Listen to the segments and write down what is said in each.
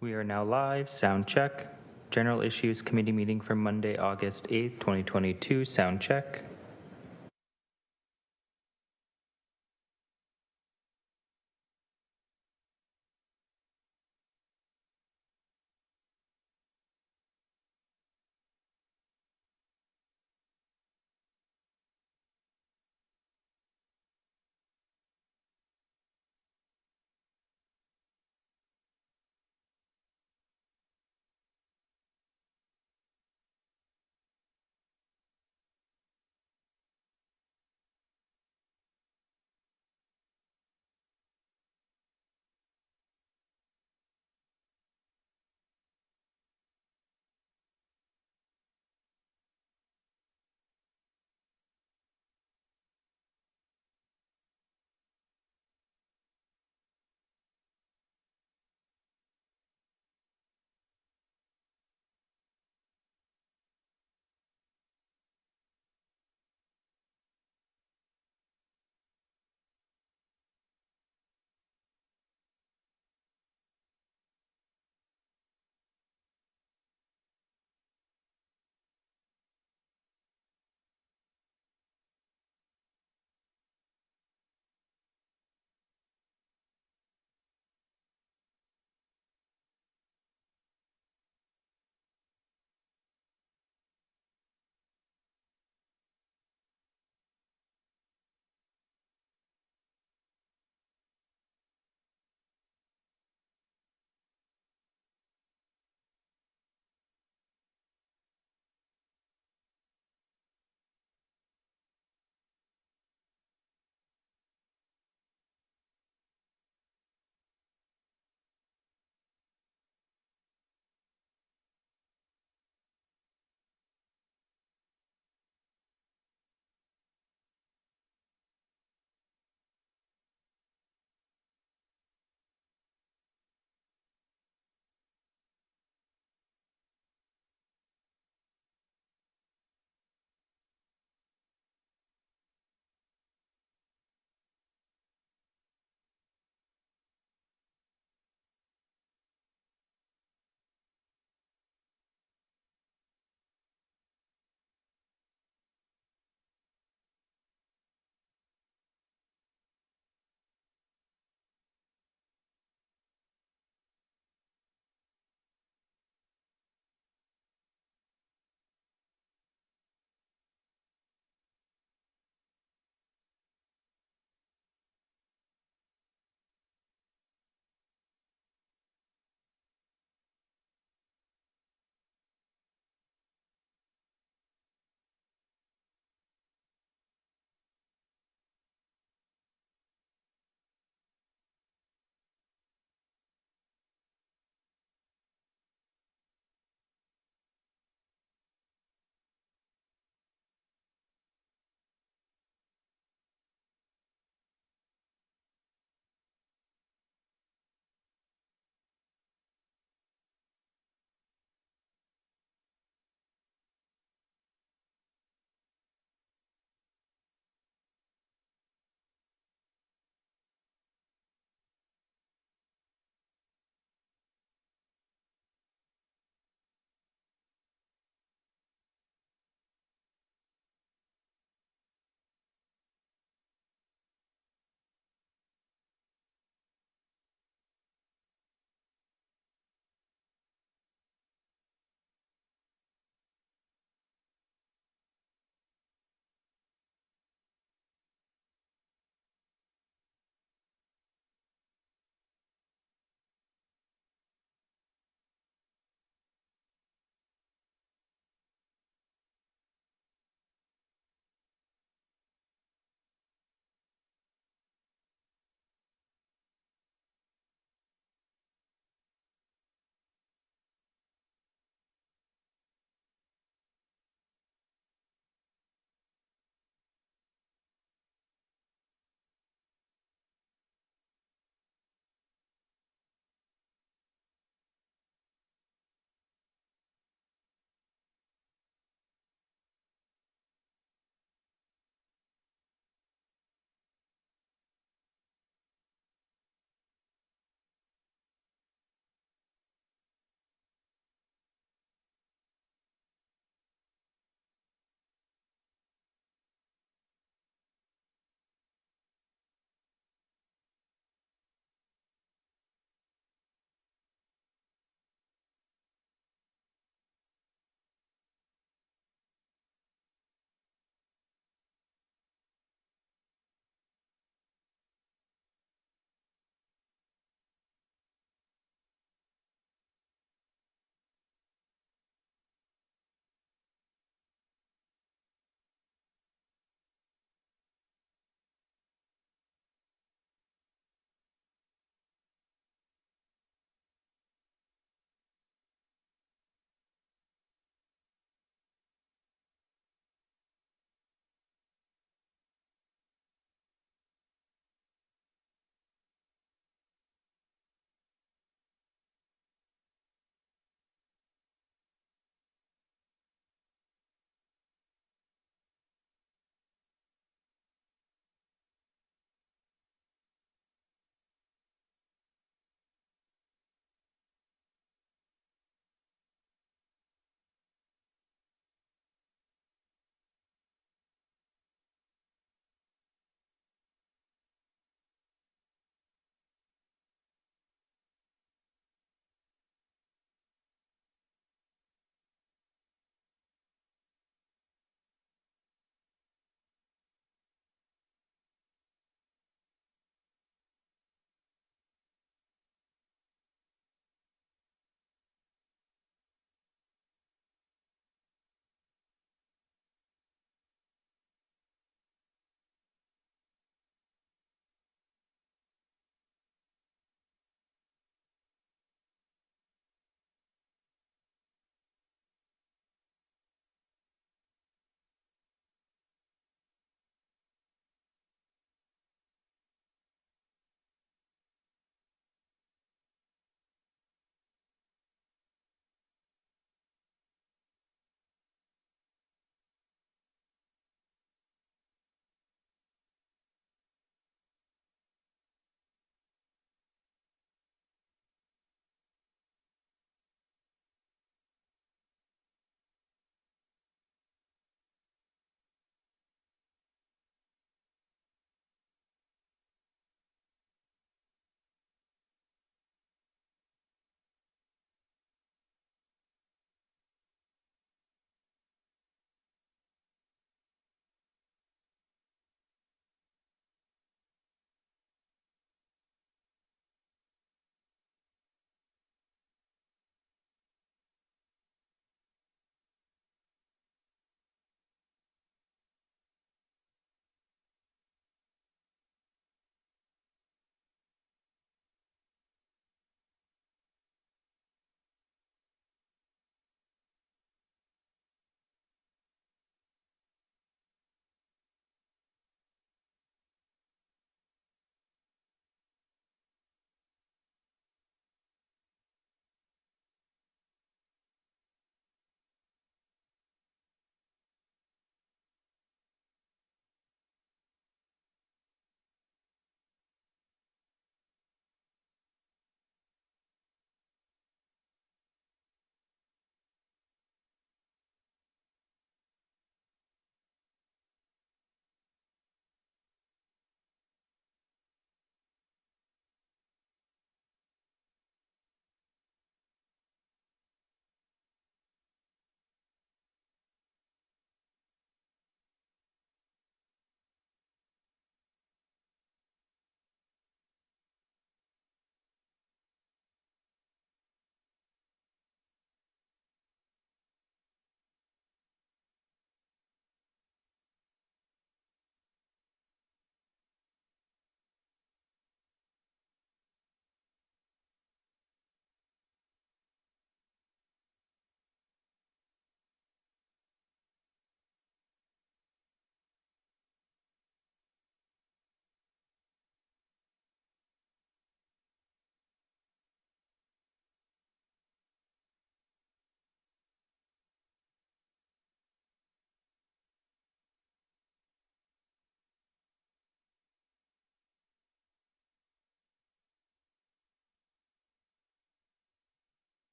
We are now live. Sound check. General Issues Committee meeting for Monday, August 8th, 2022. Sound check.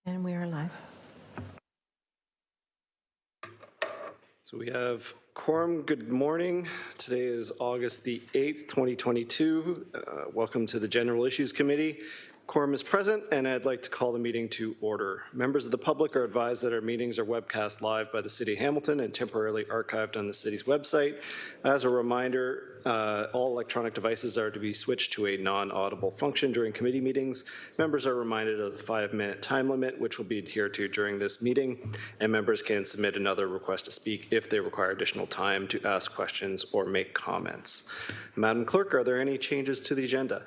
And we are live. So we have quorum. Good morning. Today is August the 8th, 2022. Welcome to the General Issues Committee. Quorum is present, and I'd like to call the meeting to order. Members of the public are advised that our meetings are webcast live by the City of Hamilton and temporarily archived on the city's website. As a reminder, all electronic devices are to be switched to a non-audible function during committee meetings. Members are reminded of the 5-minute time limit, which will be adhered to during this meeting, and members can submit another request to speak if they require additional time to ask questions or make comments. Madam Clerk, are there any changes to the agenda?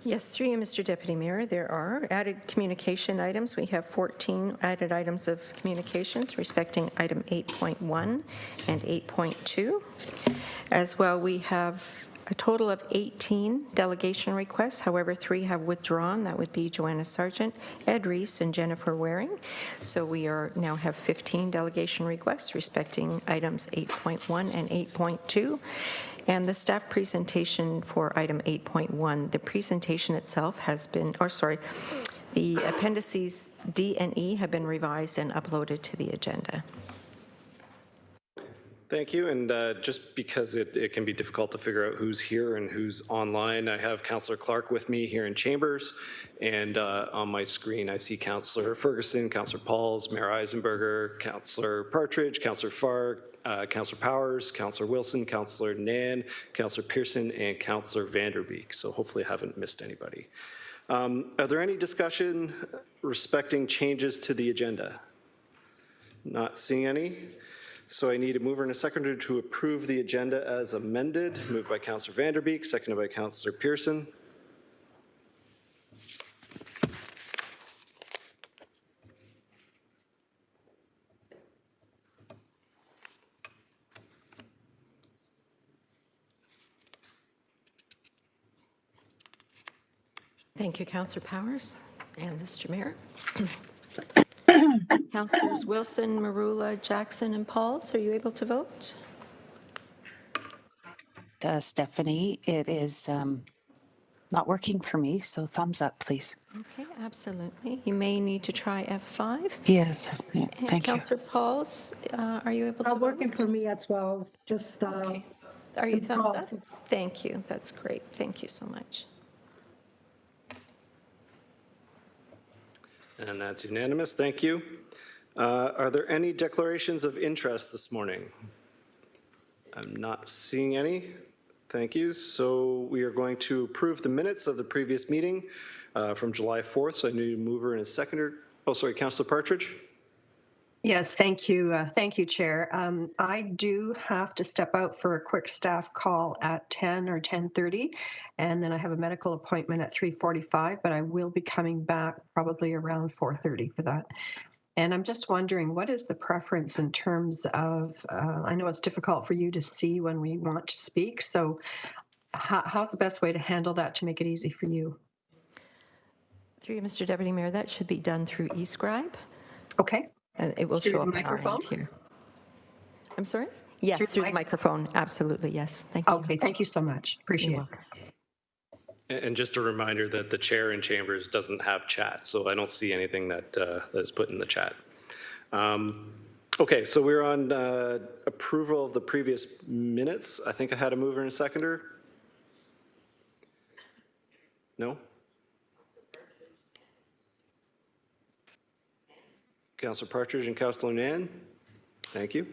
Yes, through you, Mr. Deputy Mayor, there are added communication items. We have 14 added items of communications respecting item 8.1 and 8.2. As well, we have a total of 18 delegation requests. However, 3 have withdrawn. That would be Joanna Sargent, Ed Reese, and Jennifer Waring. So we now have 15 delegation requests respecting items 8.1 and 8.2. And the staff presentation for item 8.1, the presentation itself has been, the appendices D and E have been revised and uploaded to the agenda. Thank you, and just because it can be difficult to figure out who's here and who's online, I have Councillor Clark with me here in Chambers, and on my screen I see Councillor Ferguson, Councillor Pauls, Mayor Eisenberger, Councillor Partridge, Councillor Farr, Councillor Powers, Councillor Wilson, Councillor Nan, Councillor Pearson, and Councillor Vanderbeek, so hopefully I haven't missed anybody. Are there any discussion respecting changes to the agenda? Not seeing any. So I need a mover and a seconder to approve the agenda as amended. Moved by Councillor Vanderbeek, seconded by Councillor Pearson. Thank you, Councillor Powers and Mr. Mayor. Councillors Wilson, Marula, Jackson, and Pauls, are you able to vote? Stephanie, it is not working for me, so thumbs up, please. Okay, absolutely. You may need to try F5. Yes, yeah, And thank you. Councillor Pauls, are you able to vote? Working for me as well, just Okay. Are you the thumbs up? process. Thank you. That's great. Thank you so much. And that's unanimous. Thank you. Are there any declarations of interest this morning? I'm not seeing any. Thank you. So we are going to approve the minutes of the previous meeting from July 4th. So I need a mover and a seconder. Oh, sorry, Councillor Partridge. Yes, thank you. Thank you, Chair. I do have to step out for a quick staff call at 10 or 10:30, and then I have a medical appointment at 3:45, but I will be coming back probably around 4:30 for that. And I'm just wondering, what is the preference in terms of, I know it's difficult for you to see when we want to speak, so how's the best way to handle that to make it easy for you? Through you, Mr. Deputy Mayor, that should be done through eScribe. Okay. And it will Through show the up on our microphone? end here. I'm sorry? Yes, Through through the the microphone. Absolutely, yes. Thank you. Okay, thank you so much. Appreciate You're it. welcome. And just a reminder that the chair in Chambers doesn't have chat, so I don't see anything that is put in the chat. Okay, so we're on approval of the previous minutes. I think I had a mover and a seconder. No? Councillor Partridge and Councillor Nan. Thank you.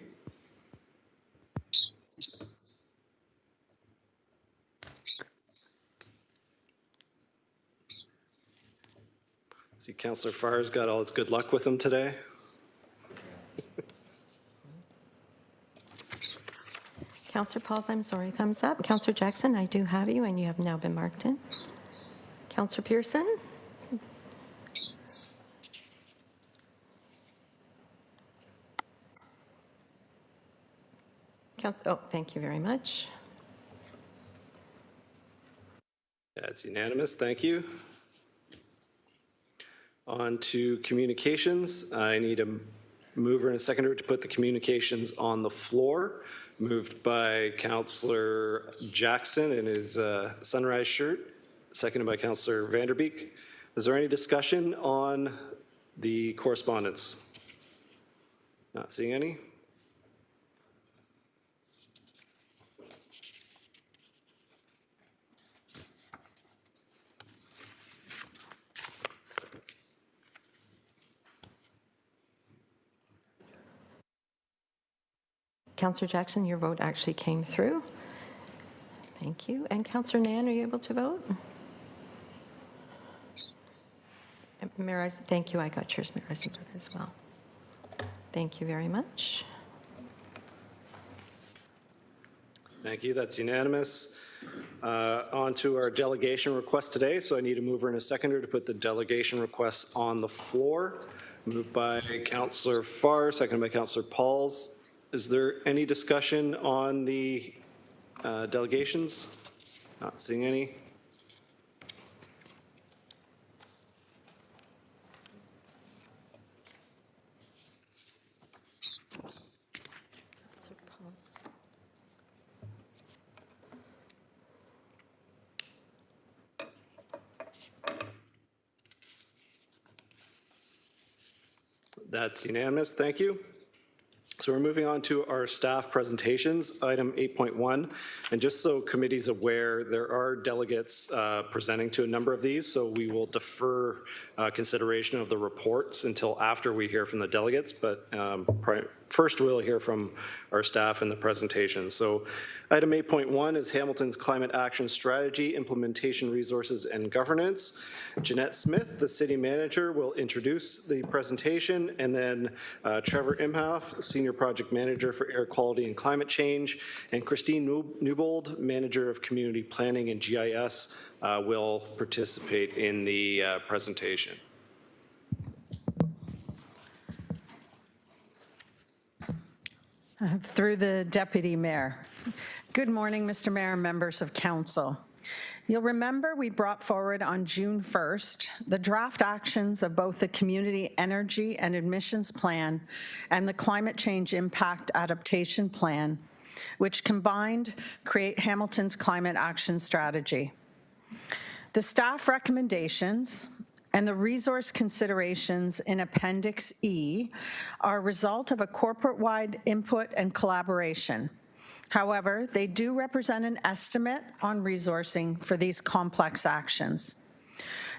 See, Councillor Farr's got all his good luck with him today. Councillor Pauls, I'm sorry, thumbs up. Councillor Jackson, I do have you, and you have now been marked in. Councillor Pearson? Oh, thank you very much. That's unanimous. Thank you. On to communications. I need a mover and a seconder to put the communications on the floor. Moved by Councillor Jackson in his sunrise shirt, seconded by Councillor Vanderbeek. Is there any discussion on The correspondence. Not seeing any. Councillor Jackson, your vote actually came through. Thank you. And Councillor Nan, are you able to vote? Mayor, thank you. I got yours, Mayor Eisenberg, as well. Thank you very much. Thank you. That's unanimous. On to our delegation request today. So I need a mover and a seconder to put the delegation requests on the floor. Moved by Councillor Farr, seconded by Councillor Pauls. Is there any discussion on the delegations? Not seeing any. That's unanimous. Thank you. So we're moving on to our staff presentations, item 8.1. And just so committee's aware, there are delegates presenting to a number of these, so we will defer consideration of the reports until after we hear from the delegates, but first we'll hear from our staff in the presentation. So item 8.1 is Hamilton's Climate Action Strategy, Implementation Resources and Governance. Jeanette Smith, the city manager, will introduce the presentation, and then Trevor Imhoff, Senior Project Manager for Air Quality and Climate Change, and Christine Newbold, Manager of Community Planning and GIS, will participate in the presentation. Through the Deputy Mayor. Good morning, Mr. Mayor and members of Council. You'll remember we brought forward on June 1st the draft actions of both the Community Energy and Emissions Plan and the Climate Change Impact Adaptation Plan, which combined create Hamilton's Climate Action Strategy. The staff recommendations and the resource considerations in Appendix E are a result of a corporate-wide input and collaboration. However, they do represent an estimate on resourcing for these complex actions.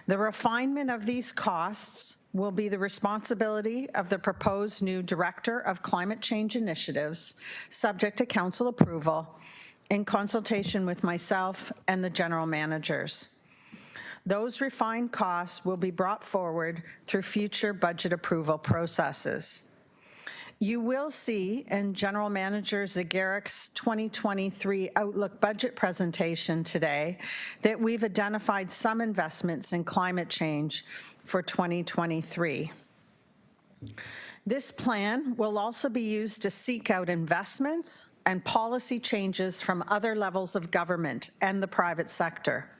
The refinement of these costs will be the responsibility of the proposed new Director of Climate Change Initiatives, subject to Council approval, in consultation with myself and the General Managers. Those refined costs will be brought forward through future budget approval processes. You will see in General Manager Zagarik's 2023 Outlook budget presentation today that we've identified some investments in climate change for 2023. This plan will also be used to seek out investments and policy changes from other levels of government and the private sector.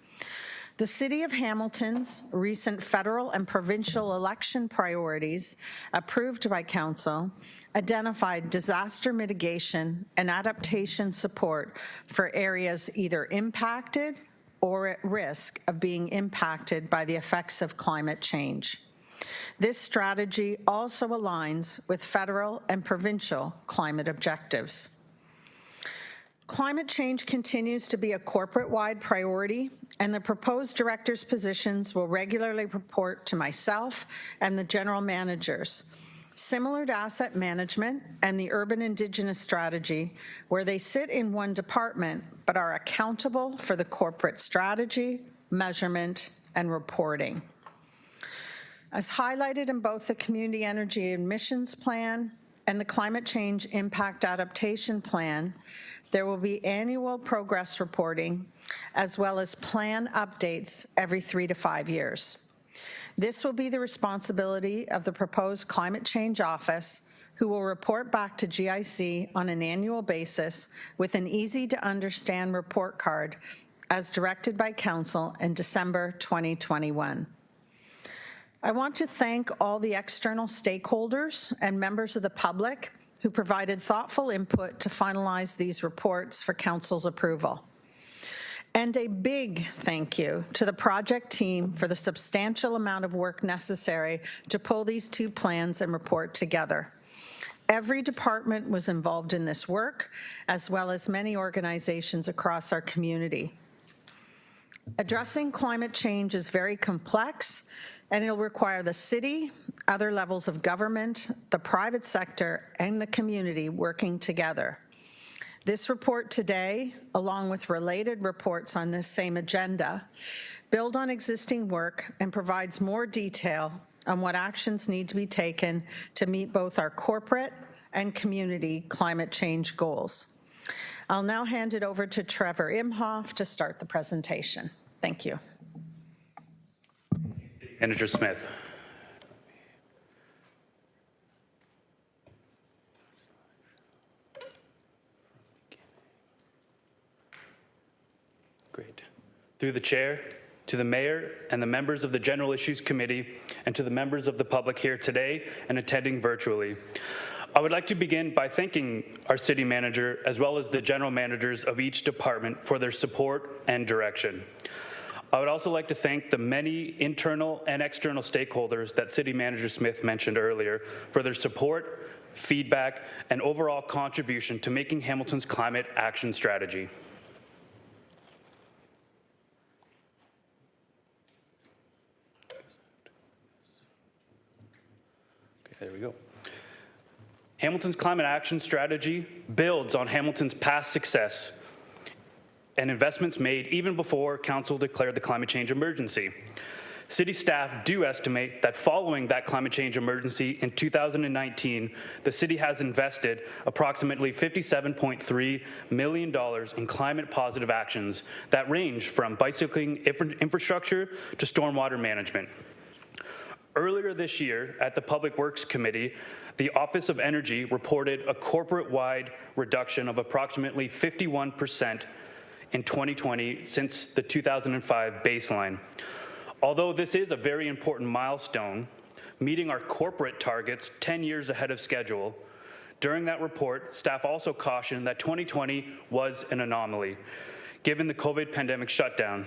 The City of Hamilton's recent federal and provincial election priorities approved by Council identified disaster mitigation and adaptation support for areas either impacted or at risk of being impacted by the effects of climate change. This strategy also aligns with federal and provincial climate objectives. Climate change continues to be a corporate-wide priority, and the proposed directors' positions will regularly report to myself and the general managers, similar to asset management and the urban indigenous strategy, where they sit in one department but are accountable for the corporate strategy, measurement, and reporting. As highlighted in both the Community Energy Emissions Plan and the Climate Change Impact Adaptation Plan, there will be annual progress reporting as well as plan updates every 3 to 5 years. This will be the responsibility of the proposed Climate Change Office, who will report back to GIC on an annual basis with an easy-to-understand report card as directed by Council in December 2021. I want to thank all the external stakeholders and members of the public who provided thoughtful input to finalize these reports for Council's approval. And a big thank you to the project team for the substantial amount of work necessary to pull these two plans and report together. Every department was involved in this work, as well as many organizations across our community. Addressing climate change is very complex, and it'll require the city, other levels of government, the private sector, and the community working together. This report today, along with related reports on this same agenda, build on existing work and provides more detail on what actions need to be taken to meet both our corporate and community climate change goals. I'll now hand it over to Trevor Imhoff to start the presentation. Thank you. Manager Smith. Great. Through the chair, to the mayor and the members of the General Issues Committee, and to the members of the public here today and attending virtually. I would like to begin by thanking our city manager as well as the general managers of each department for their support and direction. I would also like to thank the many internal and external stakeholders that City Manager Smith mentioned earlier for their support, feedback, and overall contribution to making Hamilton's climate action strategy. Okay, there we go. Hamilton's climate action strategy builds on Hamilton's past success and investments made even before Council declared the climate change emergency. City staff do estimate that following that climate change emergency in 2019, the city has invested approximately $57.3 million in climate positive actions that range from bicycling infrastructure to stormwater management. Earlier this year at the Public Works Committee, the Office of Energy reported a corporate-wide reduction of approximately 51% in 2020 since the 2005 baseline. Although this is a very important milestone, meeting our corporate targets 10 years ahead of schedule, during that report, staff also cautioned that 2020 was an anomaly, given the COVID pandemic shutdown.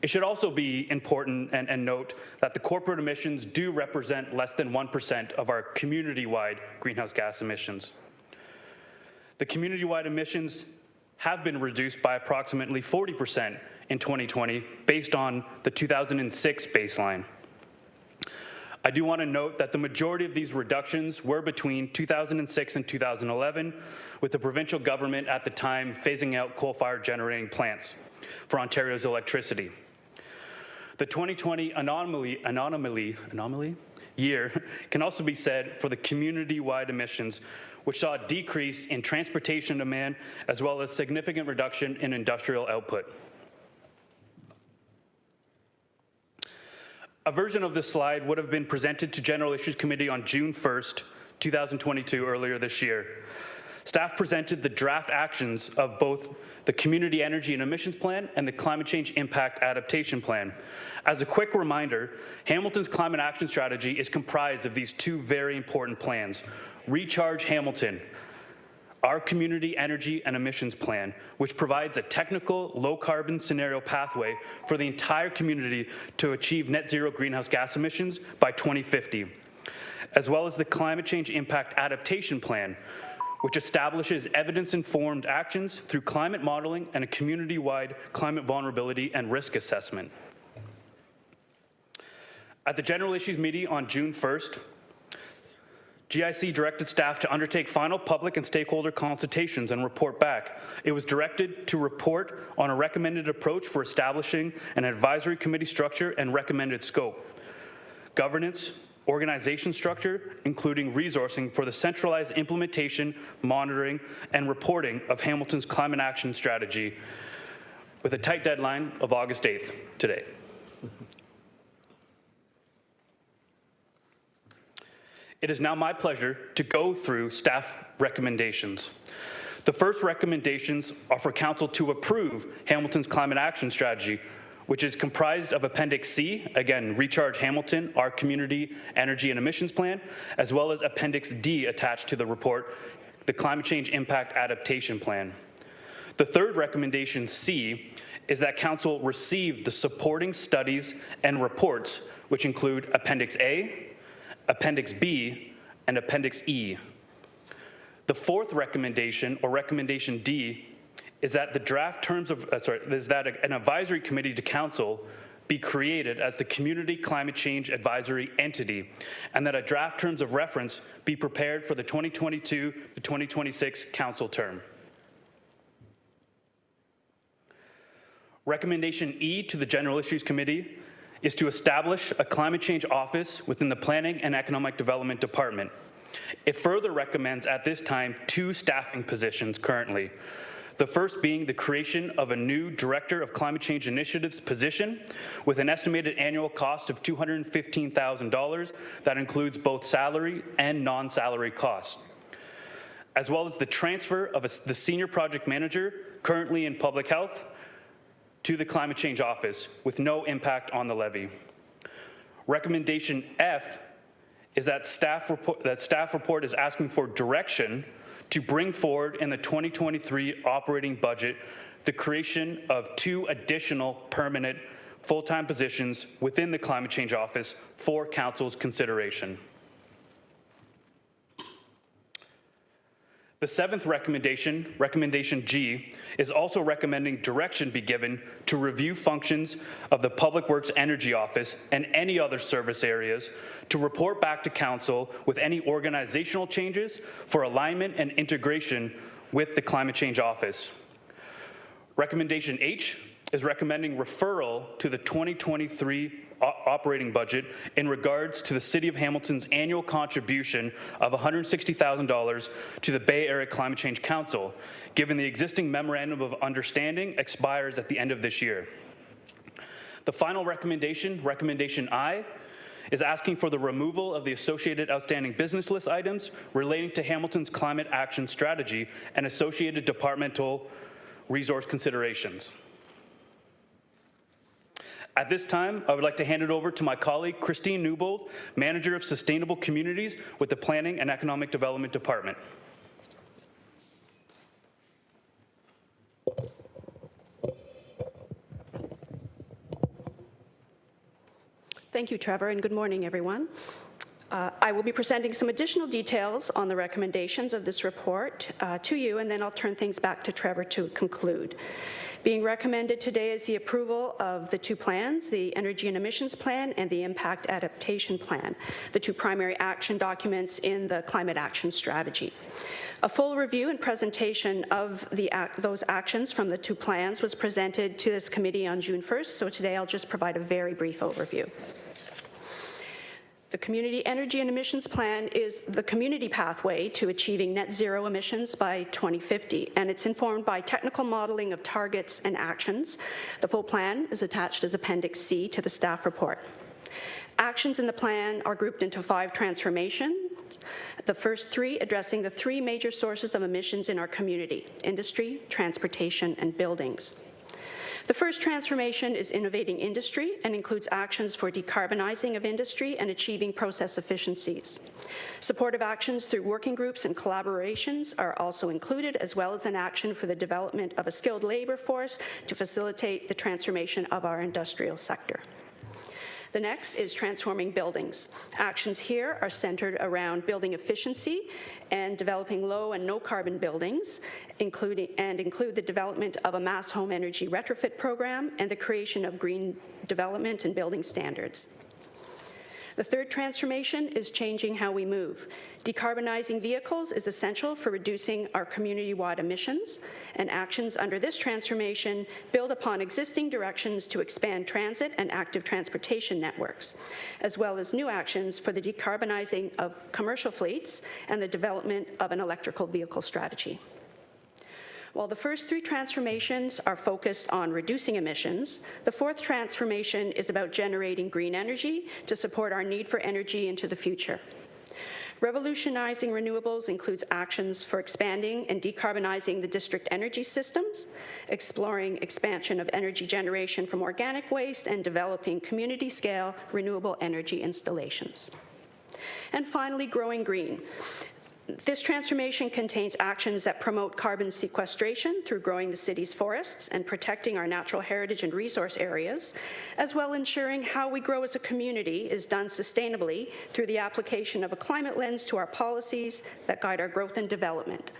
It should also be important and note that the corporate emissions do represent less than 1% of our community-wide greenhouse gas emissions. The community-wide emissions have been reduced by approximately 40% in 2020 based on the 2006 baseline. I do want to note that the majority of these reductions were between 2006 and 2011, with the provincial government at the time phasing out coal-fired generating plants for Ontario's electricity. The 2020 anomaly year can also be said for the community-wide emissions, which saw a decrease in transportation demand as well as significant reduction in industrial output. A version of this slide would have been presented to General Issues Committee on June 1st, 2022, earlier this year. Staff presented the draft actions of both the Community Energy and Emissions Plan and the Climate Change Impact Adaptation Plan. As a quick reminder, Hamilton's climate action strategy is comprised of these two very important plans. Recharge Hamilton, our Community Energy and Emissions Plan, which provides a technical low-carbon scenario pathway for the entire community to achieve net zero greenhouse gas emissions by 2050, as well as the Climate Change Impact Adaptation Plan, which establishes evidence-informed actions through climate modeling and a community-wide climate vulnerability and risk assessment. At the General Issues Meeting on June 1st, GIC directed staff to undertake final public and stakeholder consultations and report back. It was directed to report on a recommended approach for establishing an advisory committee structure and recommended scope, governance, organization structure, including resourcing for the centralized implementation, monitoring, and reporting of Hamilton's climate action strategy, with a tight deadline of August 8th, today. It is now my pleasure to go through staff recommendations. The first recommendations are for Council to approve Hamilton's climate action strategy, which is comprised of Appendix C, again, Recharge Hamilton, our Community Energy and Emissions Plan, as well as Appendix D attached to the report, the Climate Change Impact Adaptation Plan. The third recommendation, C, is that Council receive the supporting studies and reports, which include Appendix A, Appendix B, and Appendix E. The fourth recommendation, or Recommendation D, is that the draft terms of, is that an advisory committee to Council be created as the Community Climate Change Advisory Entity, and that a draft terms of reference be prepared for the 2022 to 2026 Council term. Recommendation E to the General Issues Committee is to establish a climate change office within the Planning and Economic Development Department. It further recommends at this time 2 staffing positions currently. The first being the creation of a new Director of Climate Change Initiatives position with an estimated annual cost of $215,000 that includes both salary and non-salary costs, as well as the transfer of the Senior Project Manager currently in Public Health to the Climate Change Office with no impact on the levy. Recommendation F is that staff report is asking for direction to bring forward in the 2023 operating budget the creation of 2 additional permanent full-time positions within the Climate Change Office for Council's consideration. The 7th recommendation, Recommendation G, is also recommending direction be given to review functions of the Public Works Energy Office and any other service areas to report back to Council with any organizational changes for alignment and integration with the Climate Change Office. Recommendation H is recommending referral to the 2023 operating budget in regards to the City of Hamilton's annual contribution of $160,000 to the Bay Area Climate Change Council, given the existing Memorandum of Understanding expires at the end of this year. The final recommendation, Recommendation I, is asking for the removal of the associated outstanding business list items relating to Hamilton's climate action strategy and associated departmental resource considerations. At this time, I would like to hand it over to my colleague, Christine Newbold, Manager of Sustainable Communities with the Planning and Economic Development Department. Thank you, Trevor, and good morning, everyone. I will be presenting some additional details on the recommendations of this report to you, and then I'll turn things back to Trevor to conclude. Being recommended today is the approval of the 2 plans, the Energy and Emissions Plan and the Impact Adaptation Plan, the 2 primary action documents in the Climate Action Strategy. A full review and presentation of those actions from the 2 plans was presented to this committee on June 1st, so today I'll just provide a very brief overview. The Community Energy and Emissions Plan is the community pathway to achieving net zero emissions by 2050, and it's informed by technical modeling of targets and actions. The full plan is attached as Appendix C to the staff report. Actions in the plan are grouped into 5 transformations, the first 3 addressing the 3 major sources of emissions in our community: industry, transportation, and buildings. The first transformation is innovating industry and includes actions for decarbonizing of industry and achieving process efficiencies. Supportive actions through working groups and collaborations are also included, as well as an action for the development of a skilled labor force to facilitate the transformation of our industrial sector. The next is transforming buildings. Actions here are centered around building efficiency and developing low and no carbon buildings, include the development of a mass home energy retrofit program and the creation of green development and building standards. The third transformation is changing how we move. Decarbonizing vehicles is essential for reducing our community-wide emissions, and actions under this transformation build upon existing directions to expand transit and active transportation networks, as well as new actions for the decarbonizing of commercial fleets and the development of an electrical vehicle strategy. While the first 3 transformations are focused on reducing emissions, the 4th transformation is about generating green energy to support our need for energy into the future. Revolutionizing renewables includes actions for expanding and decarbonizing the district energy systems, exploring expansion of energy generation from organic waste, and developing community-scale renewable energy installations. And finally, growing green. This transformation contains actions that promote carbon sequestration through growing the city's forests and protecting our natural heritage and resource areas, as well ensuring how we grow as a community is done sustainably through the application of a climate lens to our policies that guide our growth and development.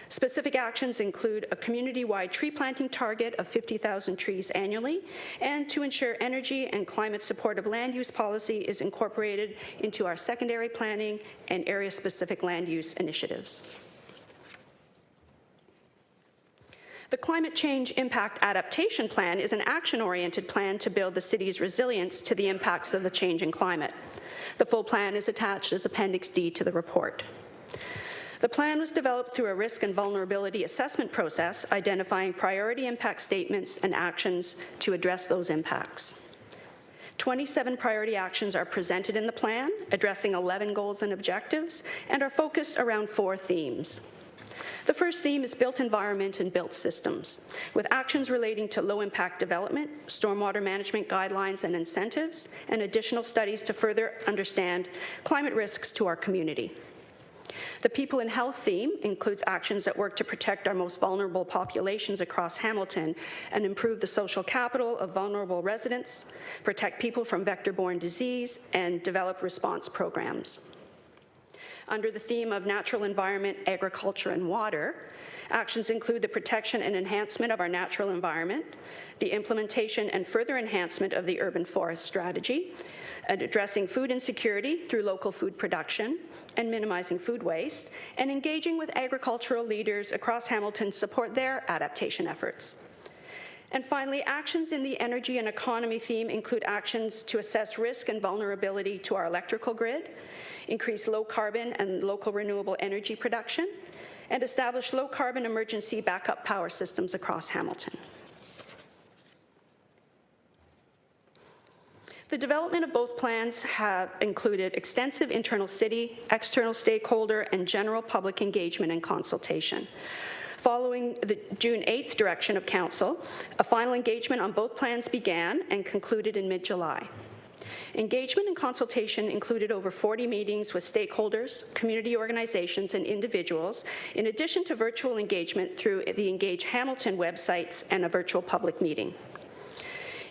Specific actions include a community-wide tree planting target of 50,000 trees annually, and to ensure energy and climate-supportive land use policy is incorporated into our secondary planning and area-specific land use initiatives. The Climate Change Impact Adaptation Plan is an action-oriented plan to build the city's resilience to the impacts of the changing climate. The full plan is attached as Appendix D to the report. The plan was developed through a risk and vulnerability assessment process, identifying priority impact statements and actions to address those impacts. 27 priority actions are presented in the plan, addressing 11 goals and objectives, and are focused around 4 themes. The first theme is built environment and built systems, with actions relating to low-impact development, stormwater management guidelines and incentives, and additional studies to further understand climate risks to our community. The People and Health theme includes actions that work to protect our most vulnerable populations across Hamilton and improve the social capital of vulnerable residents, protect people from vector-borne disease, and develop response programs. Under the theme of natural environment, agriculture, and water, actions include the protection and enhancement of our natural environment, the implementation and further enhancement of the urban forest strategy, and addressing food insecurity through local food production and minimizing food waste, and engaging with agricultural leaders across Hamilton to support their adaptation efforts. And finally, actions in the energy and economy theme include actions to assess risk and vulnerability to our electrical grid, increase low carbon and local renewable energy production, and establish low carbon emergency backup power systems across Hamilton. The development of both plans have included extensive internal city, external stakeholder, and general public engagement and consultation. Following the June 8th direction of Council, a final engagement on both plans began and concluded in mid-July. Engagement and consultation included over 40 meetings with stakeholders, community organizations, and individuals, in addition to virtual engagement through the Engage Hamilton websites and a virtual public meeting.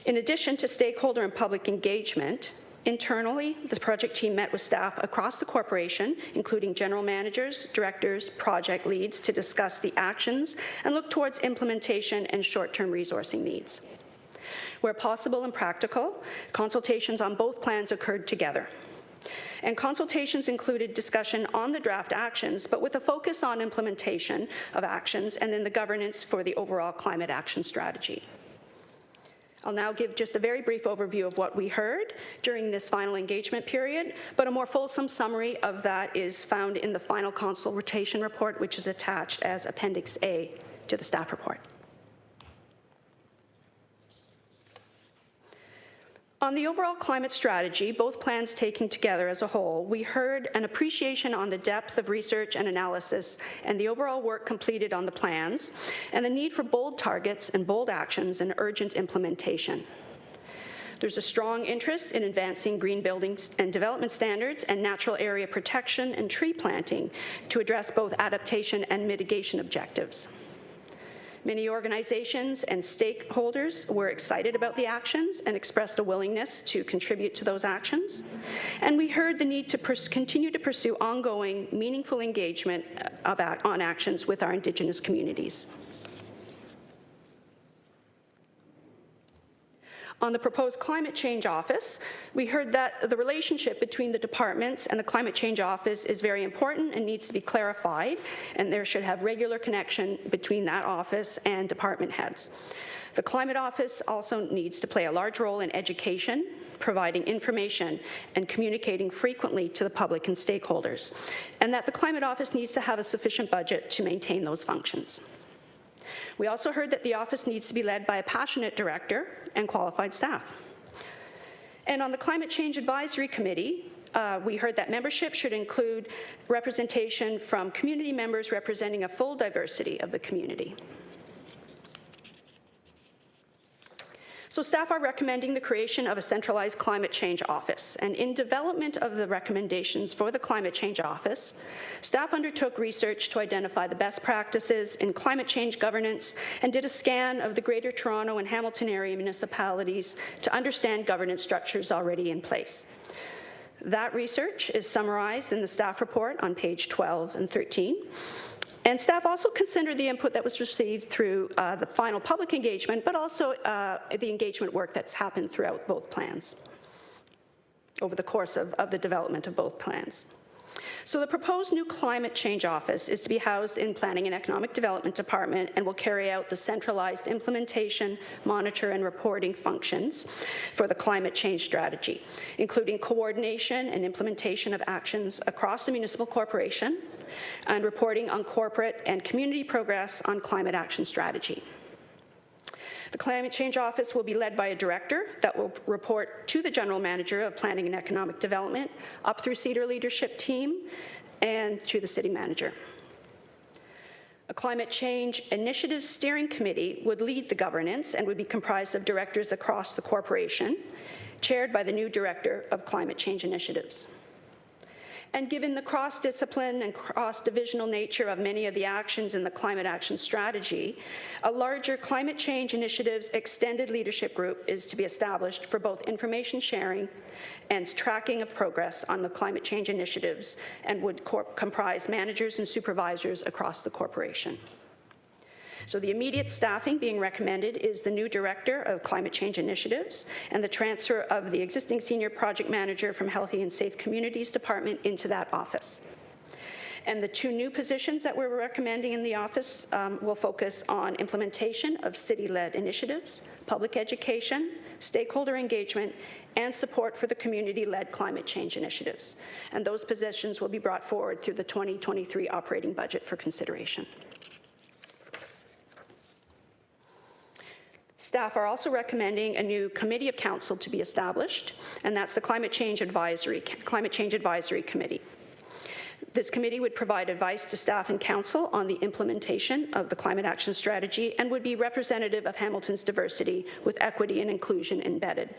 In addition to stakeholder and public engagement, internally, the project team met with staff across the corporation, including general managers, directors, project leads, to discuss the actions and look towards implementation and short-term resourcing needs. Where possible and practical, consultations on both plans occurred together. And consultations included discussion on the draft actions, but with a focus on implementation of actions and then the governance for the overall climate action strategy. I'll now give just a very brief overview of what we heard during this final engagement period, but a more fulsome summary of that is found in the final consultation report, which is attached as Appendix A to the staff report. On the overall climate strategy, both plans taken together as a whole, we heard an appreciation on the depth of research and analysis and the overall work completed on the plans, and the need for bold targets and bold actions and urgent implementation. There's a strong interest in advancing green buildings and development standards and natural area protection and tree planting to address both adaptation and mitigation objectives. Many organizations and stakeholders were excited about the actions and expressed a willingness to contribute to those actions. And we heard the need to continue to pursue ongoing, meaningful engagement on actions with our Indigenous communities. On the proposed Climate Change Office, we heard that the relationship between the departments and the Climate Change Office is very important and needs to be clarified, and there should have regular connection between that office and department heads. The Climate Office also needs to play a large role in education, providing information, and communicating frequently to the public and stakeholders, and that the Climate Office needs to have a sufficient budget to maintain those functions. We also heard that the office needs to be led by a passionate director and qualified staff. And on the Climate Change Advisory Committee, we heard that membership should include representation from community members representing a full diversity of the community. So staff are recommending the creation of a centralized climate change office. And in development of the recommendations for the climate change office, staff undertook research to identify the best practices in climate change governance and did a scan of the Greater Toronto and Hamilton area municipalities to understand governance structures already in place. That research is summarized in the staff report on page 12 and 13. And staff also considered the input that was received through the final public engagement, but also the engagement work that's happened throughout both plans, over the course of the development of both plans. So the proposed new climate change office is to be housed in Planning and Economic Development Department and will carry out the centralized implementation, monitor, and reporting functions for the climate change strategy, including coordination and implementation of actions across the municipal corporation, and reporting on corporate and community progress on climate action strategy. The Climate Change Office will be led by a director that will report to the General Manager of Planning and Economic Development, up through Cedar Leadership Team, and to the City Manager. A Climate Change Initiatives Steering Committee would lead the governance and would be comprised of directors across the corporation, chaired by the new Director of Climate Change Initiatives. And given the cross-discipline and cross-divisional nature of many of the actions in the climate action strategy, a larger climate change initiatives extended leadership group is to be established for both information sharing and tracking of progress on the climate change initiatives, and would comprise managers and supervisors across the corporation. So the immediate staffing being recommended is the new Director of Climate Change Initiatives and the transfer of the existing Senior Project Manager from Healthy and Safe Communities Department into that office. And the two new positions that we're recommending in the office will focus on implementation of city-led initiatives, public education, stakeholder engagement, and support for the community-led climate change initiatives. And those positions will be brought forward through the 2023 operating budget for consideration. Staff are also recommending a new committee of council to be established, and that's the Climate Change Advisory Committee. This committee would provide advice to staff and council on the implementation of the climate action strategy and would be representative of Hamilton's diversity with equity and inclusion embedded.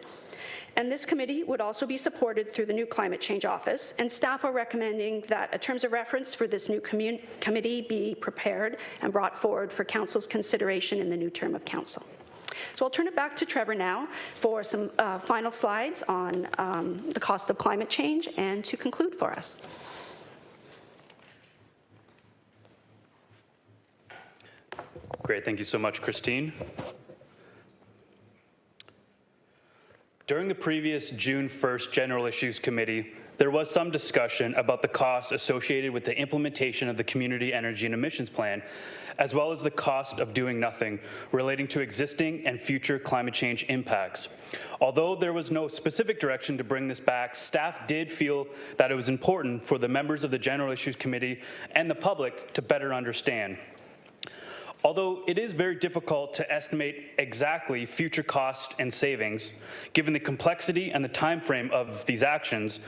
And this committee would also be supported through the new Climate Change Office, and staff are recommending that terms of reference for this new committee be prepared and brought forward for council's consideration in the new term of council. So I'll turn it back to Trevor now for some final slides on the cost of climate change and to conclude for us. Great, thank you so much, Christine. During the previous June 1st General Issues Committee, there was some discussion about the costs associated with the implementation of the Community Energy and Emissions Plan, as well as the cost of doing nothing relating to existing and future climate change impacts. Although there was no specific direction to bring this back, staff did feel that it was important for the members of the General Issues Committee and the public to better understand. Although it is very difficult to estimate exactly future costs and savings, given the complexity and the time frame of these actions,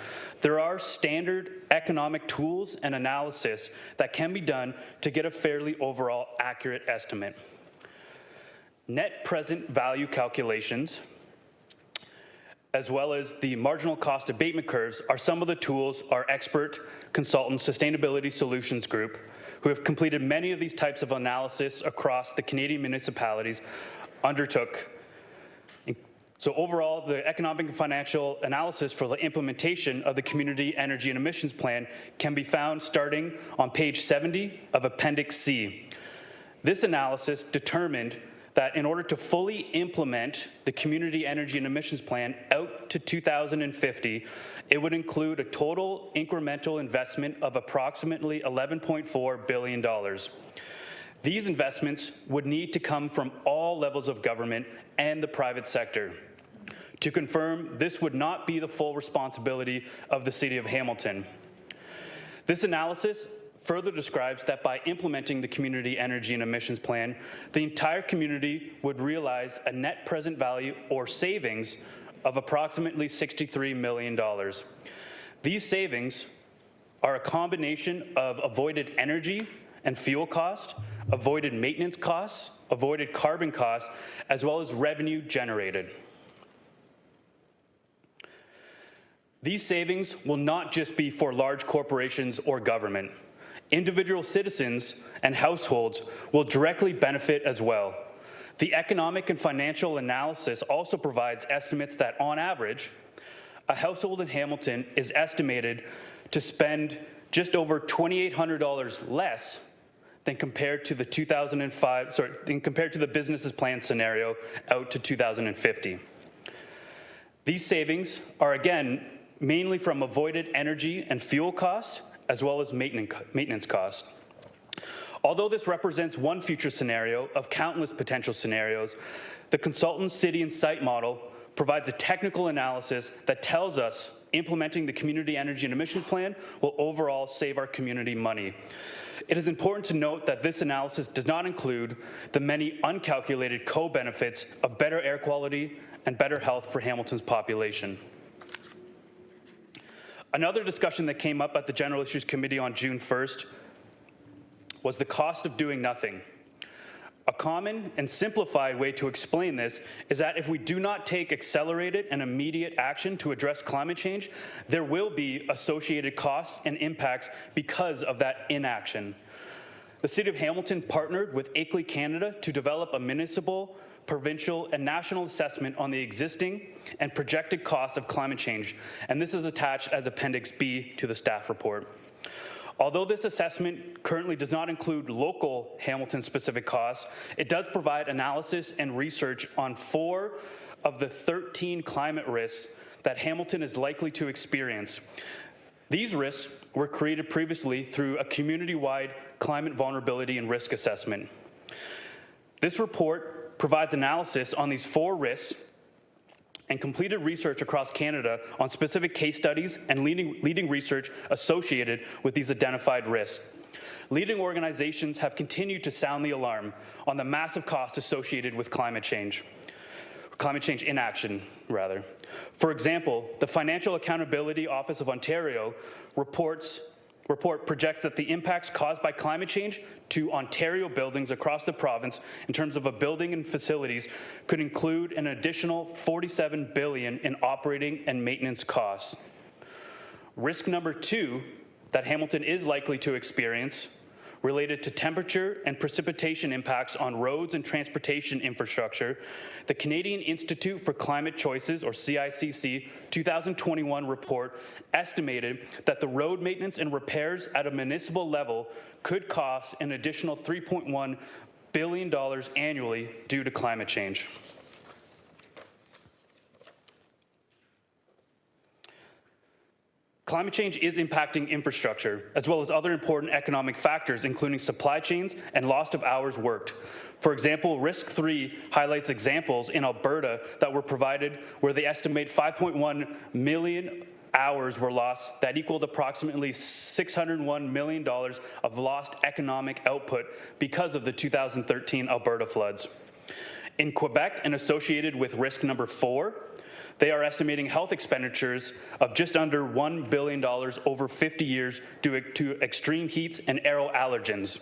there are standard economic tools and analysis that can be done to get a fairly overall accurate estimate. Net present value calculations, as well as the marginal cost abatement curves, are some of the tools our expert consultant Sustainability Solutions Group, who have completed many of these types of analysis across the Canadian municipalities, undertook. So overall, the economic and financial analysis for the implementation of the Community Energy and Emissions Plan can be found starting on page 70 of Appendix C. This analysis determined that in order to fully implement the Community Energy and Emissions Plan out to 2050, it would include a total incremental investment of approximately $11.4 billion. These investments would need to come from all levels of government and the private sector. To confirm, this would not be the full responsibility of the City of Hamilton. This analysis further describes that by implementing the Community Energy and Emissions Plan, the entire community would realize a net present value or savings of approximately $63 million. These savings are a combination of avoided energy and fuel costs, avoided maintenance costs, avoided carbon costs, as well as revenue generated. These savings will not just be for large corporations or government. Individual citizens and households will directly benefit as well. The economic and financial analysis also provides estimates that, on average, a household in Hamilton is estimated to spend just over $2,800 less than compared to the compared to the business's plan scenario out to 2050. These savings are, again, mainly from avoided energy and fuel costs, as well as maintenance costs. Although this represents one future scenario of countless potential scenarios, the consultant's city and site model provides a technical analysis that tells us implementing the community energy and emissions plan will overall save our community money. It is important to note that this analysis does not include the many uncalculated co-benefits of better air quality and better health for Hamilton's population. Another discussion that came up at the General Issues Committee on June 1st was the cost of doing nothing. A common and simplified way to explain this is that if we do not take accelerated and immediate action to address climate change, there will be associated costs and impacts because of that inaction. The City of Hamilton partnered with Akeley Canada to develop a municipal, provincial, and national assessment on the existing and projected costs of climate change, and this is attached as Appendix B to the staff report. Although this assessment currently does not include local Hamilton-specific costs, it does provide analysis and research on 4 of the 13 climate risks that Hamilton is likely to experience. These risks were created previously through a community-wide climate vulnerability and risk assessment. This report provides analysis on these 4 risks and completed research across Canada on specific case studies and leading research associated with these identified risks. Leading organizations have continued to sound the alarm on the massive costs associated with climate change inaction, rather. For example, the Financial Accountability Office of Ontario report projects that the impacts caused by climate change to Ontario buildings across the province in terms of a building and facilities could include an additional $47 billion in operating and maintenance costs. Risk number 2 that Hamilton is likely to experience related to temperature and precipitation impacts on roads and transportation infrastructure, the Canadian Institute for Climate Choices, or CICC, 2021 report estimated that the road maintenance and repairs at a municipal level could cost an additional $3.1 billion annually due to climate change. Climate change is impacting infrastructure, as well as other important economic factors, including supply chains and loss of hours worked. For example, Risk 3 highlights examples in Alberta that were provided where they estimate 5.1 million hours were lost that equaled approximately $601 million of lost economic output because of the 2013 Alberta floods. In Quebec, and associated with risk number 4, they are estimating health expenditures of just under $1 billion over 50 years due to extreme heats and aero allergens.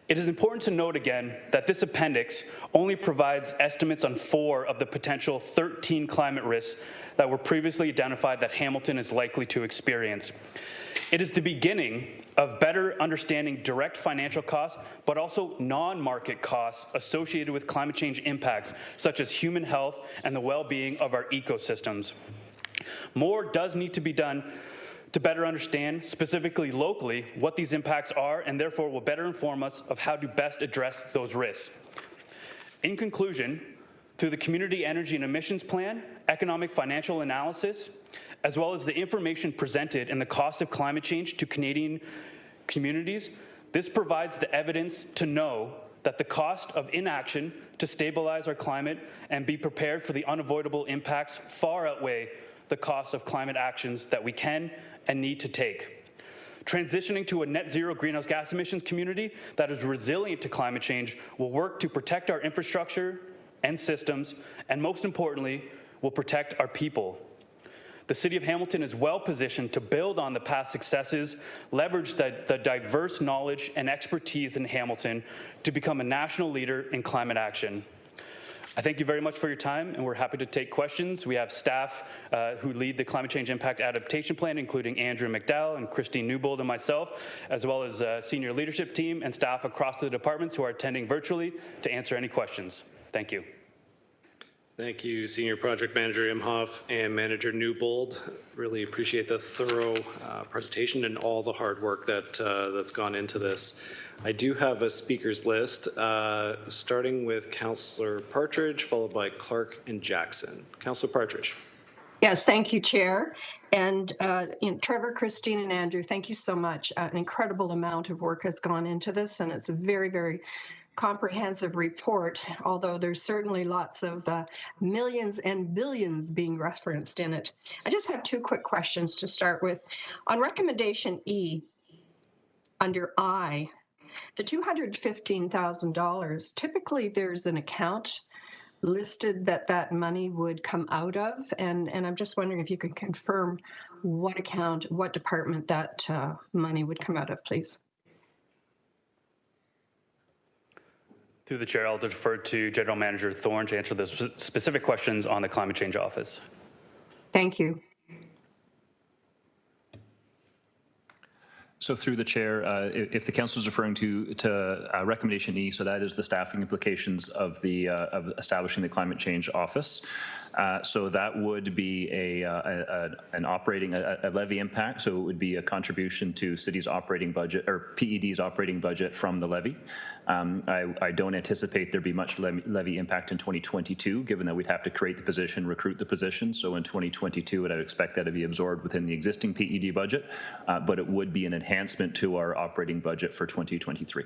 It is important to note again that this appendix only provides estimates on 4 of the potential 13 climate risks that were previously identified that Hamilton is likely to experience. It is the beginning of better understanding direct financial costs, but also non-market costs associated with climate change impacts, such as human health and the well-being of our ecosystems. More does need to be done to better understand, specifically locally, what these impacts are, and therefore will better inform us of how to best address those risks. In conclusion, through the Community Energy and Emissions Plan, economic financial analysis, as well as the information presented in the cost of climate change to Canadian communities, this provides the evidence to know that the cost of inaction to stabilize our climate and be prepared for the unavoidable impacts far outweigh the cost of climate actions that we can and need to take. Transitioning to a net zero greenhouse gas emissions community that is resilient to climate change will work to protect our infrastructure and systems, and most importantly, will protect our people. The City of Hamilton is well positioned to build on the past successes, leverage the diverse knowledge and expertise in Hamilton to become a national leader in climate action. I thank you very much for your time, and we're happy to take questions. We have staff who lead the Climate Change Impact Adaptation Plan, including Andrew McDowell and Christine Newbold and myself, as well as senior leadership team and staff across the departments who are attending virtually to answer any questions. Thank you. Thank you, Senior Project Manager Imhoff and Manager Newbold. Really appreciate the thorough presentation and all the hard work that's gone into this. I do have a speakers list, starting with Councillor Partridge, followed by Clark and Jackson. Councillor Partridge. Yes, thank you, Chair. And Trevor, Christine, and Andrew, thank you so much. An incredible amount of work has gone into this, and it's a very, very comprehensive report, although there's certainly lots of millions and billions being referenced in it. I just have two quick questions to start with. On recommendation E, under I, the $215,000, typically there's an account listed that money would come out of, and I'm just wondering if you could confirm what account, what department that money would come out of, please. Through the chair, I'll defer to General Manager Thorne to answer the specific questions on the Climate Change Office. Thank you. So through the chair, if the council is referring to recommendation E, so that is the staffing implications of establishing the Climate Change Office. So that would be an operating levy impact. So it would be a contribution to city's operating budget or PED's operating budget from the levy. I don't anticipate there'd be much levy impact in 2022, given that we'd have to create the position, recruit the position. So in 2022, I'd expect that to be absorbed within the existing PED budget, but it would be an enhancement to our operating budget for 2023.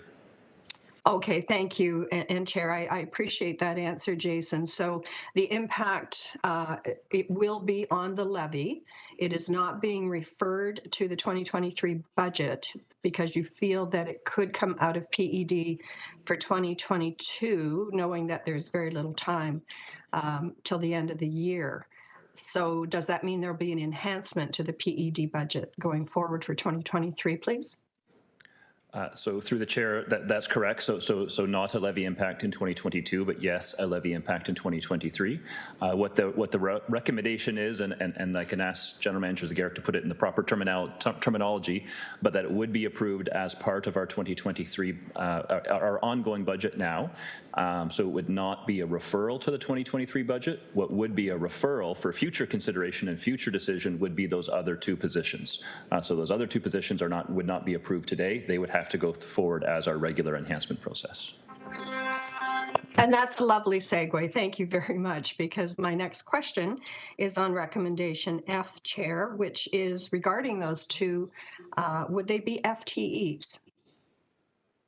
Okay, thank you. And Chair, I appreciate that answer, Jason. So the impact, it will be on the levy. It is not being referred to the 2023 budget because you feel that it could come out of PED for 2022, knowing that there's very little time till the end of the year. So does that mean there'll be an enhancement to the PED budget going forward for 2023, please? So through the chair, that's correct. So not a levy impact in 2022, but yes, a levy impact in 2023. What the recommendation is, and I can ask General Manager Zagarek to put it in the proper terminology, but that it would be approved as part of our 2023, our ongoing budget now. So it would not be a referral to the 2023 budget. What would be a referral for future consideration and future decision would be those other two positions. So those other two positions would not be approved today. They would have to go forward as our regular enhancement process. And that's a lovely segue. Thank you very much, because my next question is on recommendation F, Chair, which is regarding those two. Would they be FTEs,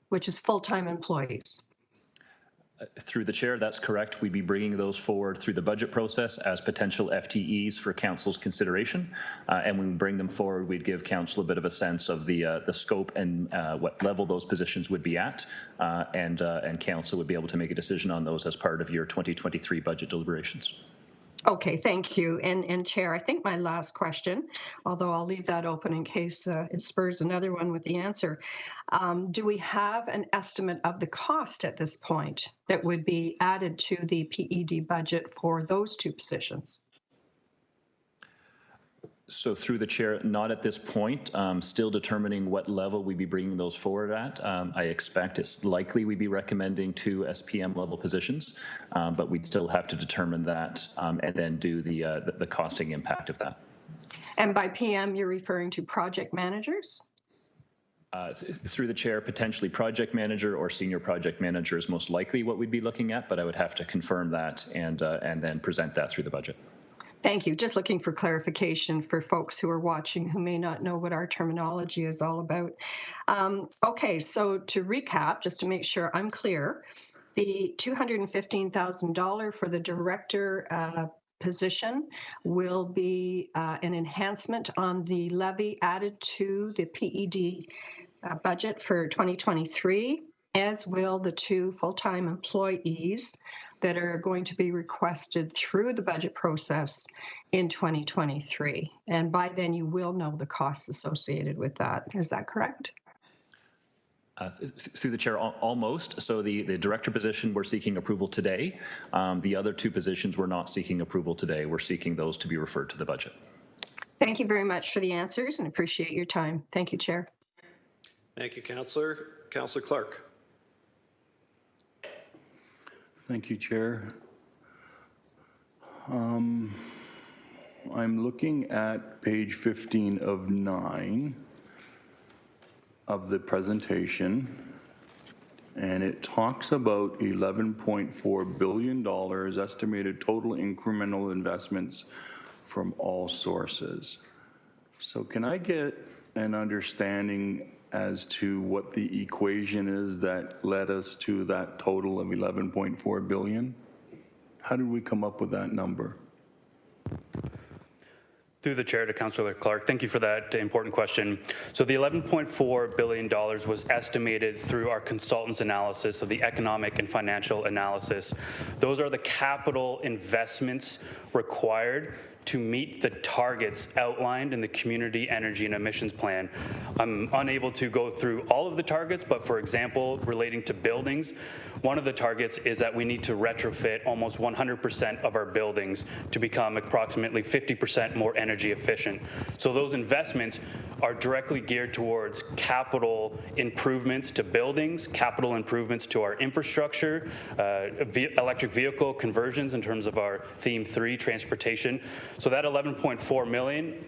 which is full-time employees? Through the chair, that's correct. We'd be bringing those forward through the budget process as potential FTEs for council's consideration. And when we bring them forward, we'd give council a bit of a sense of the scope and what level those positions would be at. And council would be able to make a decision on those as part of your 2023 budget deliberations. Okay, thank you. And Chair, I think my last question, although I'll leave that open in case it spurs another one with the answer. Do we have an estimate of the cost at this point that would be added to the PED budget for those two positions? So through the chair, not at this point, still determining what level we'd be bringing those forward at. I expect it's likely we'd be recommending 2 SPM level positions, but we'd still have to determine that and then do the costing impact of that. And by PM, you're referring to project managers? Through the chair, potentially project manager or senior project manager is most likely what we'd be looking at, but I would have to confirm that and then present that through the budget. Thank you. Just looking for clarification for folks who are watching who may not know what our terminology is all about. Okay, so to recap, just to make sure I'm clear, the $215,000 for the director position will be an enhancement on the levy added to the PED budget for 2023, as will the 2 full-time employees that are going to be requested through the budget process in 2023. And by then you will know the costs associated with that. Is that correct? Through the chair, almost. So the director position, we're seeking approval today. The other two positions, we're not seeking approval today. We're seeking those to be referred to the budget. Thank you very much for the answers and appreciate your time. Thank you, Chair. Thank you, Councillor. Councillor Clark. Thank you, Chair. I'm looking at page 15 of 9 of the presentation, and it talks about $11.4 billion estimated total incremental investments from all sources. So can I get an understanding as to what the equation is that led us to that total of $11.4 billion? How did we come up with that number? Through the chair to Councillor Clark, thank you for that important question. So the $11.4 billion was estimated through our consultants' analysis of the economic and financial analysis. Those are the capital investments required to meet the targets outlined in the Community Energy and Emissions Plan. I'm unable to go through all of the targets, but for example, relating to buildings, one of the targets is that we need to retrofit almost 100% of our buildings to become approximately 50% more energy efficient. So those investments are directly geared towards capital improvements to buildings, capital improvements to our infrastructure, electric vehicle conversions in terms of our theme 3, transportation. So that 11.4 million,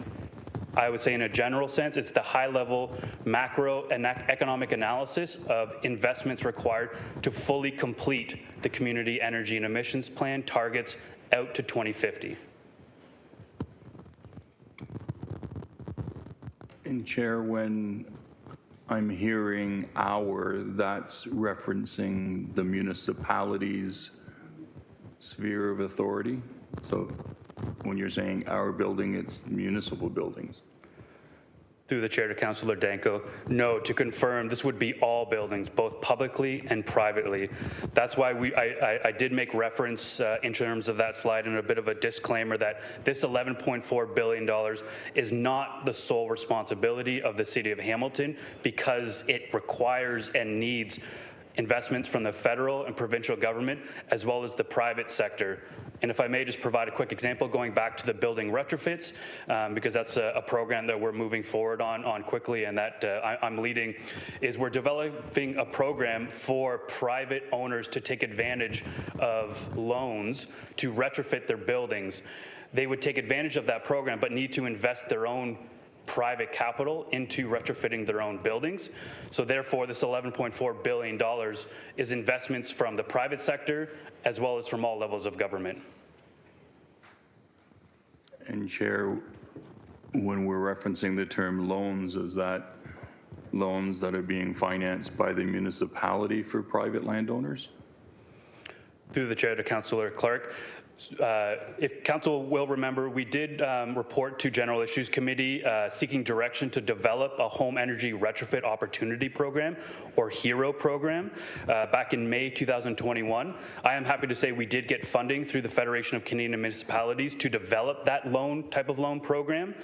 I would say in a general sense, it's the high-level macro and economic analysis of investments required to fully complete the Community Energy and Emissions Plan targets out to 2050. And Chair, when I'm hearing our, that's referencing the municipality's sphere of authority. So when you're saying our building, it's municipal buildings. Through the chair to Councillor Danko, no, to confirm, this would be all buildings, both publicly and privately. That's why I did make reference in terms of that slide and a bit of a disclaimer that this $11.4 billion is not the sole responsibility of the City of Hamilton, because it requires and needs investments from the federal and provincial government, as well as the private sector. And if I may just provide a quick example, going back to the building retrofits, because that's a program that we're moving forward on quickly and that I'm leading, is we're developing a program for private owners to take advantage of loans to retrofit their buildings. They would take advantage of that program, but need to invest their own private capital into retrofitting their own buildings. So therefore, this $11.4 billion is investments from the private sector as well as from all levels of government. And Chair, when we're referencing the term loans, is that loans that are being financed by the municipality for private landowners? Through the chair to Councillor Clark, if Council will remember, we did report to General Issues Committee seeking direction to develop a home energy retrofit opportunity program, or HERO program, back in May 2021. I am happy to say we did get funding through the Federation of Canadian Municipalities to develop that type of loan program.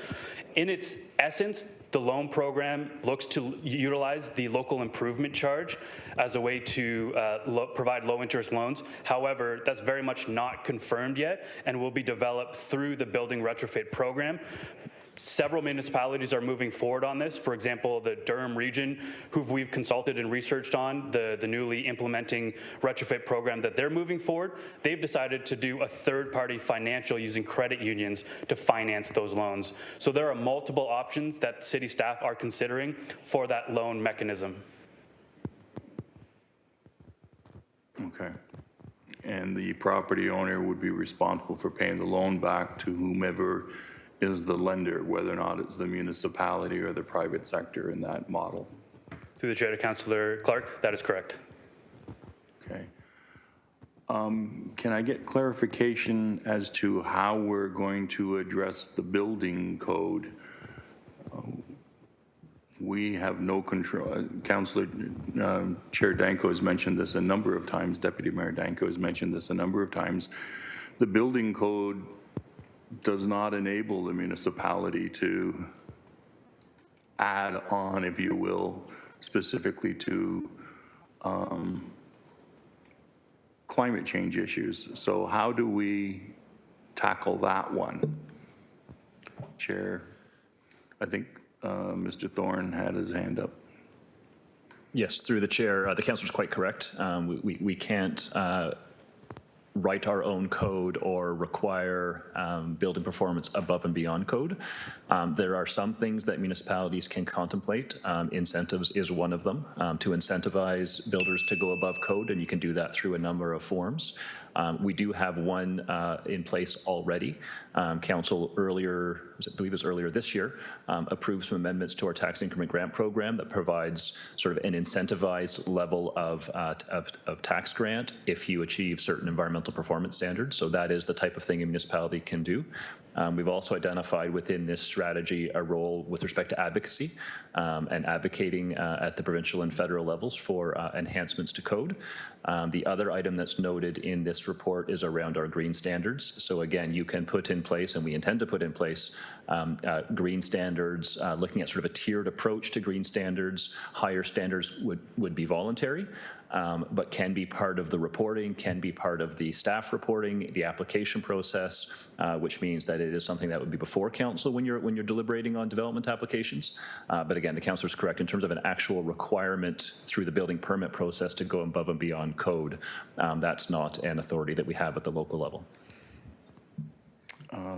In its essence, the loan program looks to utilize the local improvement charge as a way to provide low interest loans. However, that's very much not confirmed yet and will be developed through the building retrofit program. Several municipalities are moving forward on this. For example, the Durham region, who we've consulted and researched on the newly implementing retrofit program that they're moving forward, they've decided to do a third-party financial using credit unions to finance those loans. So there are multiple options that city staff are considering for that loan mechanism. Okay. And the property owner would be responsible for paying the loan back to whomever is the lender, whether or not it's the municipality or the private sector in that model. Through the chair to Councillor Clark, that is correct. Okay. Can I get clarification as to how we're going to address the building code? we have no control. Councillor Chair Danko has mentioned this a number of times. Deputy Mayor Danko has mentioned this a number of times. The building code does not enable the municipality to add on, if you will, specifically to climate change issues. So how do we tackle that one? Chair, I think Mr. Thorne had his hand up. Yes, through the chair, the councillor is quite correct. We can't write our own code or require building performance above and beyond code. There are some things that municipalities can contemplate. Incentives is one of them, to incentivize builders to go above code, and you can do that through a number of forms. We do have one in place already. Council earlier, I believe it was earlier this year, approved some amendments to our tax increment grant program that provides sort of an incentivized level of tax grant if you achieve certain environmental performance standards. So that is the type of thing a municipality can do. We've also identified within this strategy a role with respect to advocacy and advocating at the provincial and federal levels for enhancements to code. The other item that's noted in this report is around our green standards. So again, you can put in place, and we intend to put in place, green standards, looking at sort of a tiered approach to green standards. Higher standards would be voluntary, but can be part of the reporting, can be part of the staff reporting, the application process, which means that it is something that would be before council when you're deliberating on development applications. But again, the councillor is correct in terms of an actual requirement through the building permit process to go above and beyond code. That's not an authority that we have at the local level.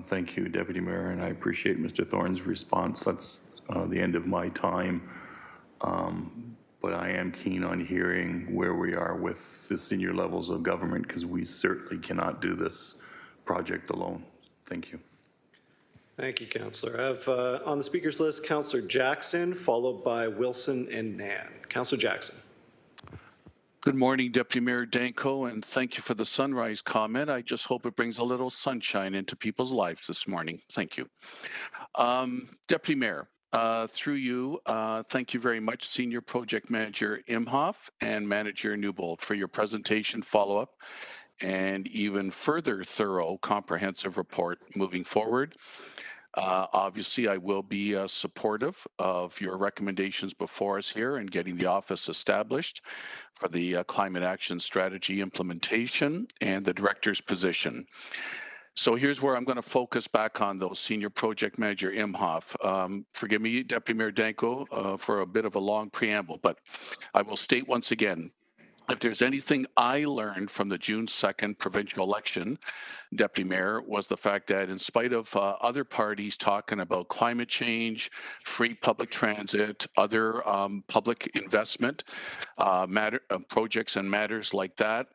Thank you, Deputy Mayor, and I appreciate Mr. Thorne's response. That's the end of my time. But I am keen on hearing where we are with the senior levels of government, because we certainly cannot do this project alone. Thank you. Thank you, Councillor. I have on the speakers list Councillor Jackson, followed by Wilson and Nan. Councillor Jackson. Good morning, Deputy Mayor Danko, and thank you for the sunrise comment. I just hope it brings a little sunshine into people's lives this morning. Thank you. Deputy Mayor, through you, thank you very much, Senior Project Manager Imhoff and Manager Newbold, for your presentation, follow-up, and even further thorough, comprehensive report moving forward. Obviously, I will be supportive of your recommendations before us here and getting the office established for the climate action strategy implementation and the director's position. So here's where I'm going to focus back on those. Senior Project Manager Imhoff. Forgive me, Deputy Mayor Danko, for a bit of a long preamble, but I will state once again, if there's anything I learned from the June 2nd provincial election, Deputy Mayor, was the fact that in spite of other parties talking about climate change, free public transit, other public investment projects and matters like that,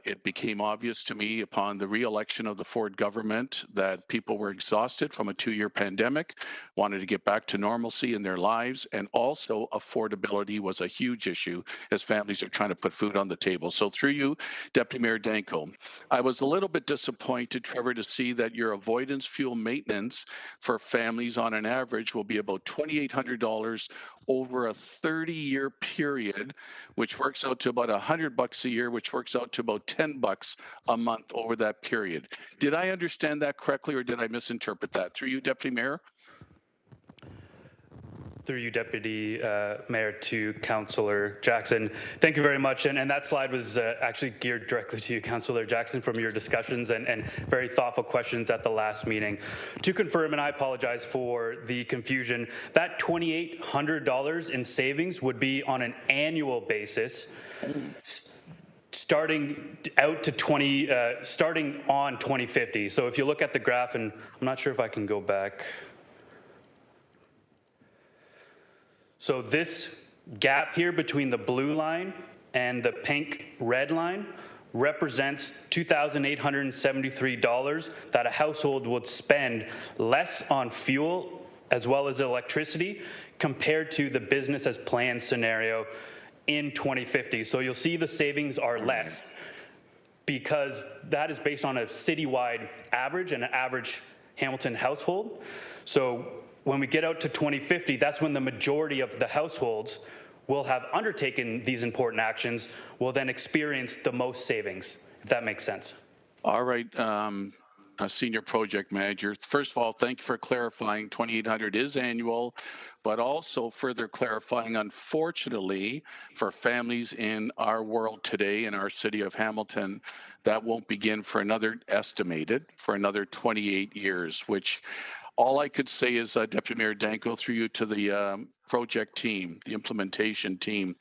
it became obvious to me upon the re-election of the Ford government that people were exhausted from a 2-year pandemic, wanted to get back to normalcy in their lives, and also affordability was a huge issue as families are trying to put food on the table. So through you, Deputy Mayor Danko, I was a little bit disappointed, Trevor, to see that your avoidance fuel maintenance for families on an average will be about $2,800 over a 30-year period, which works out to about $100 a year, which works out to about $10 a month over that period. Did I understand that correctly, or did I misinterpret that? Through you, Deputy Mayor? Through you, Deputy Mayor, to Councillor Jackson. Thank you very much. And that slide was actually geared directly to you, Councillor Jackson, from your discussions and very thoughtful questions at the last meeting. To confirm, and I apologize for the confusion, that $2,800 in savings would be on an annual basis, starting on 2050. So if you look at the graph, and I'm not sure if I can go back. So this gap here between the blue line and the pink red line represents $2,873 that a household would spend less on fuel as well as electricity compared to the business as planned scenario in 2050. So you'll see the savings are less because that is based on a citywide average and an average Hamilton household. So when we get out to 2050, that's when the majority of the households will have undertaken these important actions, will then experience the most savings, if that makes sense. All right, Senior Project Manager. First of all, thank you for clarifying 2,800 is annual, but also further clarifying, unfortunately, for families in our world today, in our city of Hamilton, that won't begin for estimated for another 28 years, which all I could say is, Deputy Mayor Danko, through you to the project team, the implementation team,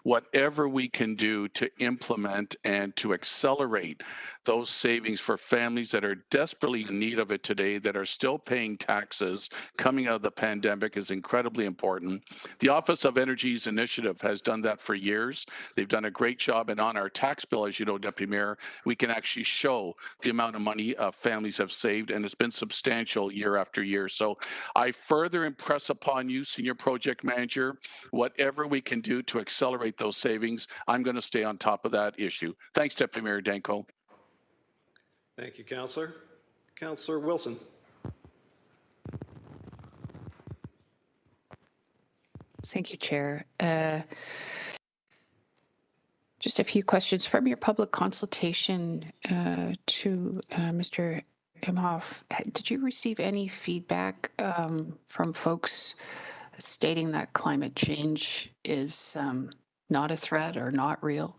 whatever we can do to implement and to accelerate those savings for families that are desperately in need of it today, that are still paying taxes coming out of the pandemic, is incredibly important. The Office of Energy's initiative has done that for years. They've done a great job, and on our tax bill, as you know, Deputy Mayor, we can actually show the amount of money families have saved, and it's been substantial year after year. So I further impress upon you, Senior Project Manager, whatever we can do to accelerate those savings, I'm going to stay on top of that issue. Thanks, Deputy Mayor Danko. Thank you, Councillor. Councillor Wilson. Thank you, Chair. Just a few questions from your public consultation to Mr. Imhoff. Did you receive any feedback from folks stating that climate change is not a threat or not real?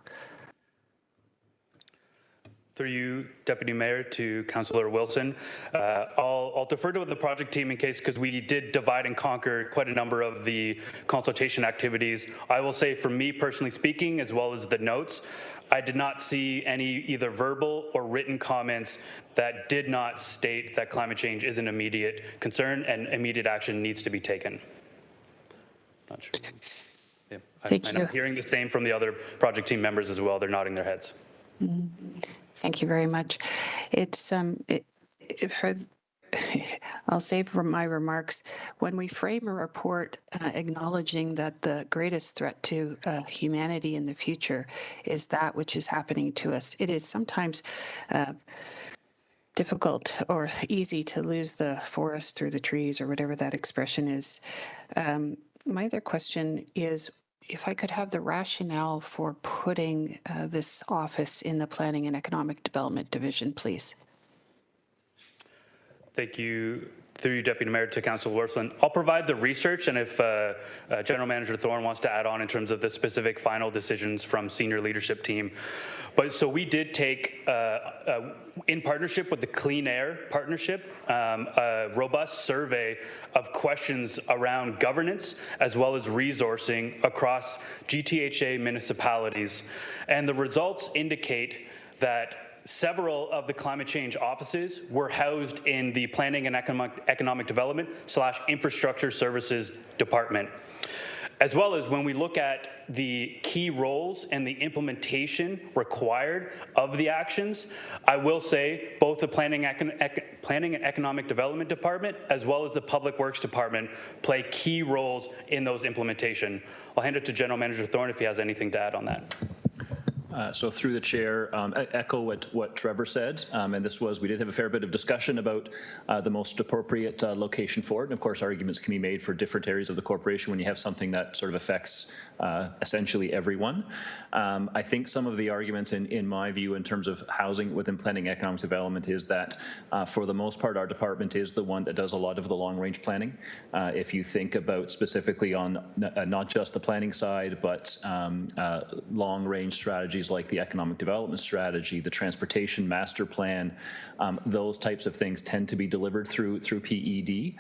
Through you, Deputy Mayor, to Councillor Wilson. I'll defer to the project team in case, because we did divide and conquer quite a number of the consultation activities. I will say, for me personally speaking, as well as the notes, I did not see any either verbal or written comments that did not state that climate change is an immediate concern and immediate action needs to be taken. Not sure. Yeah, Thank you. I'm hearing the same from the other project team members as well. They're nodding their heads. Thank you very much. It's I'll save for my remarks. When we frame a report acknowledging that the greatest threat to humanity in the future is that which is happening to us, it is sometimes difficult or easy to lose the forest through the trees, or whatever that expression is. My other question is, if I could have the rationale for putting this office in the Planning and Economic Development Division, please. Thank you. Through you, Deputy Mayor, to Councillor Wilson. I'll provide the research, and if General Manager Thorne wants to add on in terms of the specific final decisions from senior leadership team. But so we did take, in partnership with the Clean Air Partnership, a robust survey of questions around governance as well as resourcing across GTHA municipalities. And the results indicate that several of the climate change offices were housed in the Planning and Economic Development / Infrastructure Services Department. As well as when we look at the key roles and the implementation required of the actions, I will say both the Planning and Economic Development Department as well as the Public Works Department play key roles in those implementation. I'll hand it to General Manager Thorne if he has anything to add on that. So through the chair, echo what Trevor said, and this was, we did have a fair bit of discussion about the most appropriate location for it, and of course arguments can be made for different areas of the corporation when you have something that sort of affects essentially everyone. I think some of the arguments in my view in terms of housing within planning and economic development is that for the most part our department is the one that does a lot of the long range planning. If you think about specifically on not just the planning side but long range strategies like the economic development strategy, the transportation master plan, those types of things tend to be delivered through PED,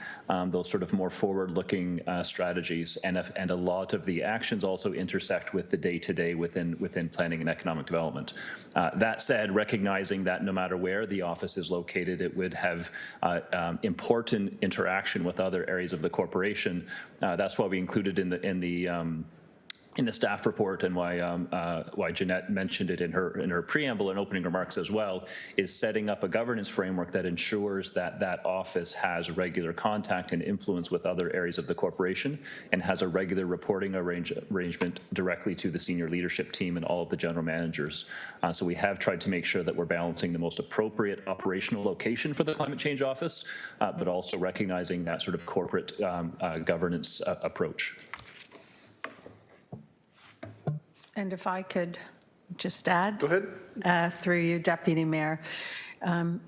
those sort of more forward-looking strategies, and a lot of the actions also intersect with the day-to-day within planning and economic development. That said, recognizing that no matter where the office is located, it would have important interaction with other areas of the corporation. That's why we included in the in the staff report, and why Jeanette mentioned it in her preamble and opening remarks as well, is setting up a governance framework that ensures that that office has regular contact and influence with other areas of the corporation and has a regular reporting arrangement directly to the senior leadership team and all of the general managers. So we have tried to make sure that we're balancing the most appropriate operational location for the Climate Change Office, but also recognizing that sort of corporate governance approach. And if I could just add. Go ahead. Through you, Deputy Mayor.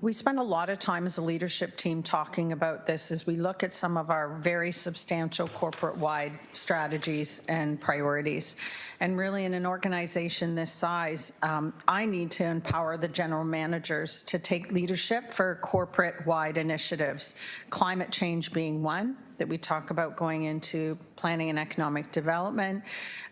We spend a lot of time as a leadership team talking about this as we look at some of our very substantial corporate-wide strategies and priorities. And really, in an organization this size, I need to empower the general managers to take leadership for corporate-wide initiatives, climate change being one that we talk about going into planning and economic development.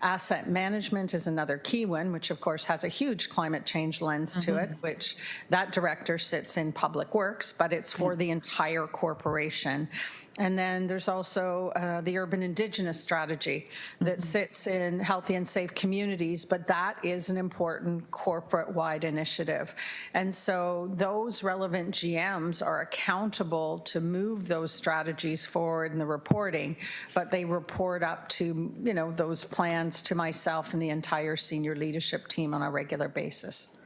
Asset management is another key one, which of course has a huge climate change lens to it, which that director sits in Public Works, but it's for the entire corporation. And then there's also the urban indigenous strategy that sits in healthy and safe communities, but that is an important corporate-wide initiative. And so those relevant GMs are accountable to move those strategies forward in the reporting, but they report up to, you know, those plans to myself and the entire senior leadership team on a regular basis.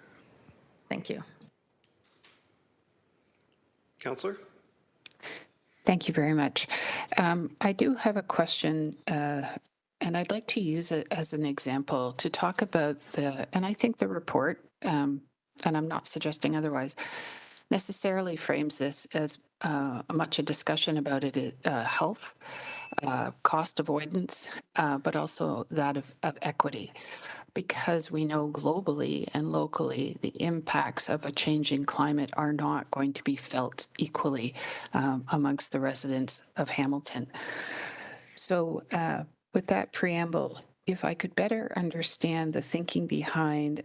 Thank you. Councillor? Thank you very much. I do have a question, and I'd like to use it as an example to talk about and I think the report, and I'm not suggesting otherwise, necessarily frames this as much a discussion about health, cost avoidance, but also that of equity. Because we know globally and locally the impacts of a changing climate are not going to be felt equally amongst the residents of Hamilton. So with that preamble, if I could better understand the thinking behind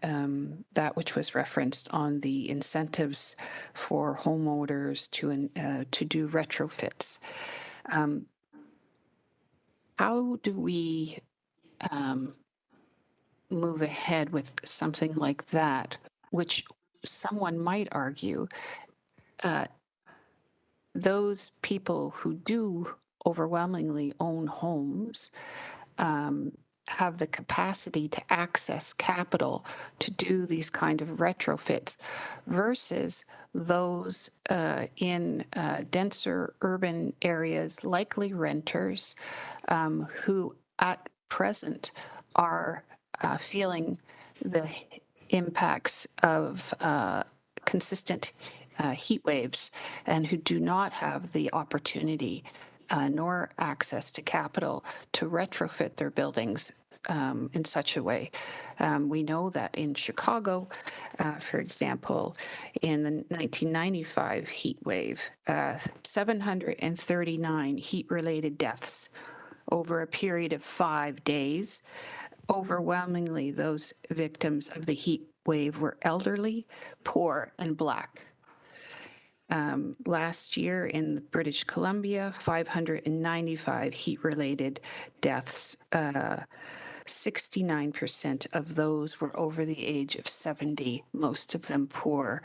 that which was referenced on the incentives for homeowners to do retrofits, how do we move ahead with something like that, which someone might argue those people who do overwhelmingly own homes have the capacity to access capital to do these kind of retrofits versus those in denser urban areas, likely renters, who at present are feeling the impacts of consistent heat waves and who do not have the opportunity nor access to capital to retrofit their buildings in such a way. We know that in Chicago, for example, in the 1995 heat wave, 739 heat-related deaths over a period of 5 days. Overwhelmingly, those victims of the heat wave were elderly, poor, and Black. Last year in British Columbia, 595 heat-related deaths. 69% of those were over the age of 70, most of them poor.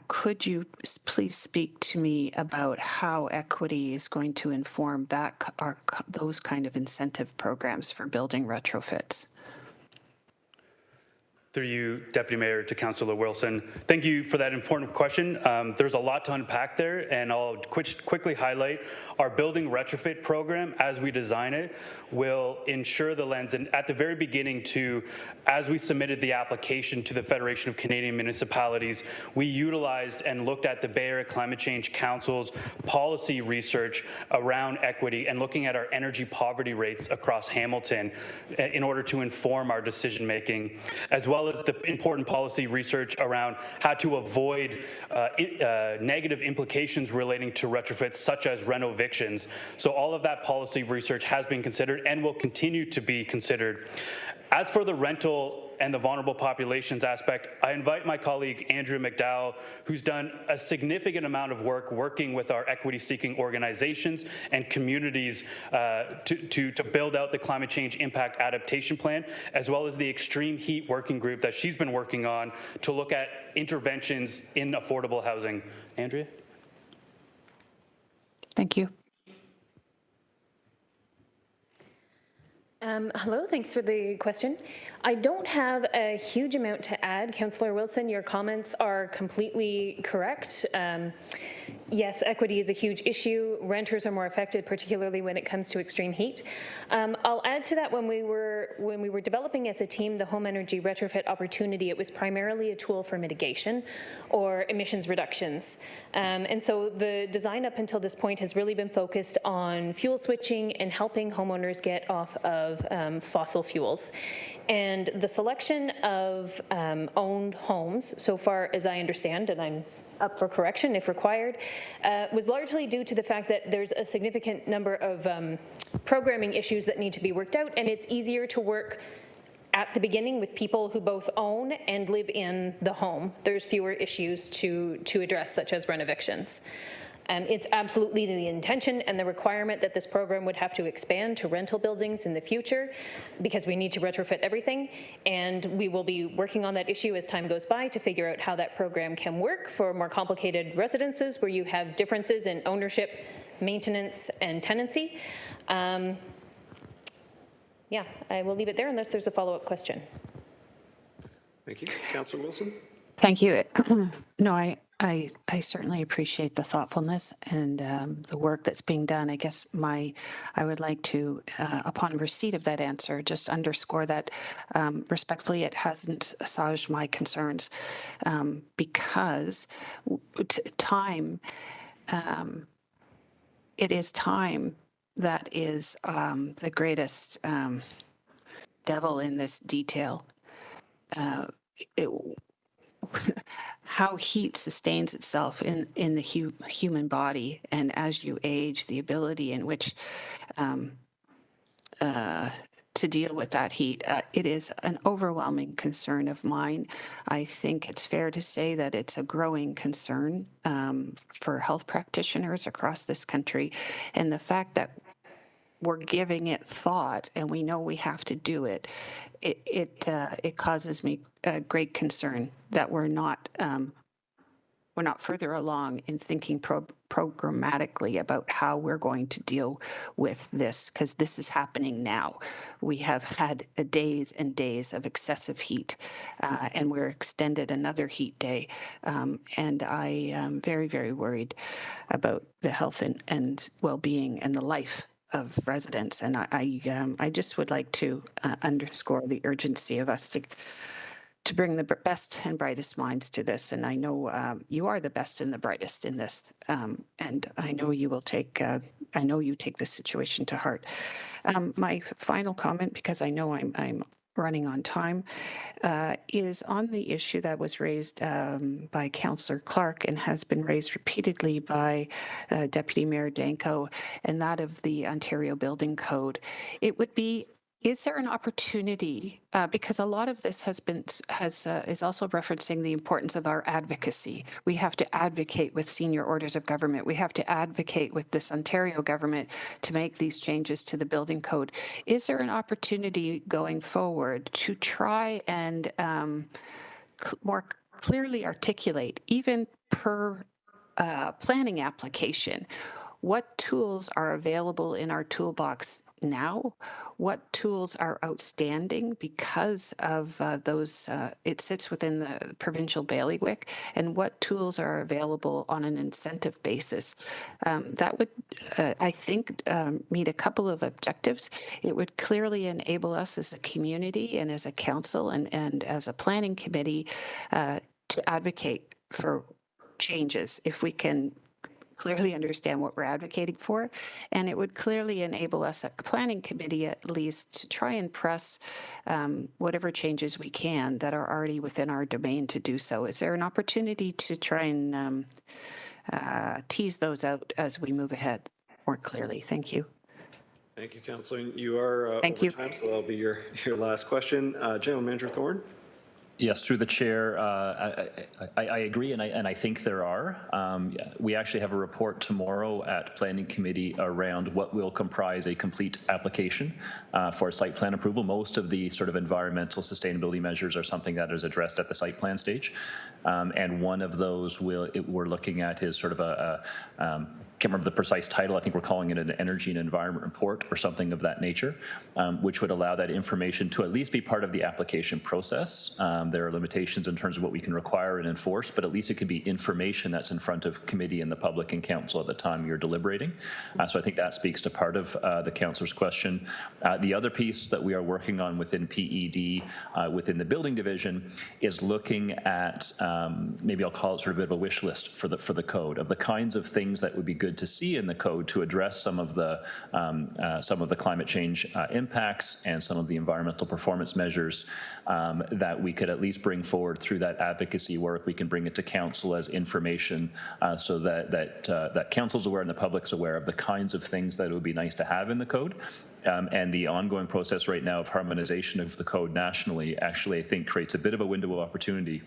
Could you please speak to me about how equity is going to inform those kind of incentive programs for building retrofits? Through you, Deputy Mayor, to Councillor Wilson. Thank you for that important question. There's a lot to unpack there, and I'll quickly highlight our building retrofit program as we design it will ensure the lens, and at the very beginning as we submitted the application to the Federation of Canadian Municipalities, we utilized and looked at the Bay Area Climate Change Council's policy research around equity and looking at our energy poverty rates across Hamilton in order to inform our decision making, as well as the important policy research around how to avoid negative implications relating to retrofits such as renovictions. So all of that policy research has been considered and will continue to be considered. As for the rental and the vulnerable populations aspect, I invite my colleague Andrew McDowell, who's done a significant amount of work working with our equity-seeking organizations and communities to build out the climate change impact adaptation plan, as well as the extreme heat working group that she's been working on to look at interventions in affordable housing. Andrea? Thank you. Hello, thanks for the question. I don't have a huge amount to add. Councillor Wilson, your comments are completely correct. Yes, equity is a huge issue. Renters are more affected, particularly when it comes to extreme heat. I'll add to that, when we were developing as a team the home energy retrofit opportunity, it was primarily a tool for mitigation or emissions reductions. And so the design up until this point has really been focused on fuel switching and helping homeowners get off of fossil fuels. And the selection of owned homes, so far as I understand, and I'm up for correction if required, was largely due to the fact that there's a significant number of programming issues that need to be worked out, and it's easier to work at the beginning with people who both own and live in the home. There's fewer issues to address, such as rent evictions. It's absolutely the intention and the requirement that this program would have to expand to rental buildings in the future, because we need to retrofit everything, and we will be working on that issue as time goes by to figure out how that program can work for more complicated residences where you have differences in ownership, maintenance, and tenancy. Yeah, I will leave it there unless there's a follow-up question. Thank you. Councillor Wilson? Thank you. No, I certainly appreciate the thoughtfulness and the work that's being done. I guess I would like to, upon receipt of that answer, just underscore that respectfully, it hasn't assuaged my concerns because time, it is time that is the greatest devil in this detail. How heat sustains itself in the human body, and as you age, the ability in which to deal with that heat, it is an overwhelming concern of mine. I think it's fair to say that it's a growing concern for health practitioners across this country, and the fact that we're giving it thought and we know we have to do it, it causes me a great concern that we're not further along in thinking programmatically about how we're going to deal with this, because this is happening now. We have had days and days of excessive heat, and we're extended another heat day, and I am very, very worried about the health and well-being and the life of residents, and I just would like to underscore the urgency of us to bring the best and brightest minds to this. And I know you are the best and the brightest in this, and I know you will take. I know you take this situation to heart. My final comment, because I know I'm running on time, is on the issue that was raised by Councillor Clark and has been raised repeatedly by Deputy Mayor Danko, and that of the Ontario Building Code. It would be, is there an opportunity, because a lot of this is also referencing the importance of our advocacy. We have to advocate with senior orders of government. We have to advocate with this Ontario government to make these changes to the building code. Is there an opportunity going forward to try and more clearly articulate, even per planning application, what tools are available in our toolbox now? What tools are outstanding because of those, it sits within the provincial bailiwick, and what tools are available on an incentive basis? That would, I think, meet a couple of objectives. It would clearly enable us as a community and as a council and as a planning committee to advocate for changes if we can clearly understand what we're advocating for, and it would clearly enable us at the planning committee at least to try and press whatever changes we can that are already within our domain to do so. Is there an opportunity to try and tease those out as we move ahead more clearly? Thank you. Thank you, Councillor. You are Thank over you. time, so that'll be your last question. General Manager Thorne? Yes, through the chair, I agree, and I think there are. We actually have a report tomorrow at Planning Committee around what will comprise a complete application for site plan approval. Most of the sort of environmental sustainability measures are something that is addressed at the site plan stage, and one of those we're looking at is sort of can't remember the precise title. I think we're calling it an energy and environment report or something of that nature, which would allow that information to at least be part of the application process. There are limitations in terms of what we can require and enforce, but at least it could be information that's in front of committee and the public and council at the time you're deliberating. So I think that speaks to part of the councillor's question. The other piece that we are working on within PED, within the building division, is looking at maybe I'll call it sort of a bit of a wish list for the code of the kinds of things that would be good to see in the code to address some of the climate change impacts and some of the environmental performance measures that we could at least bring forward through that advocacy work. We can bring it to council as information so that council's aware and the public's aware of the kinds of things that it would be nice to have in the code. And the ongoing process right now of harmonization of the code nationally actually, I think, creates a bit of a window of opportunity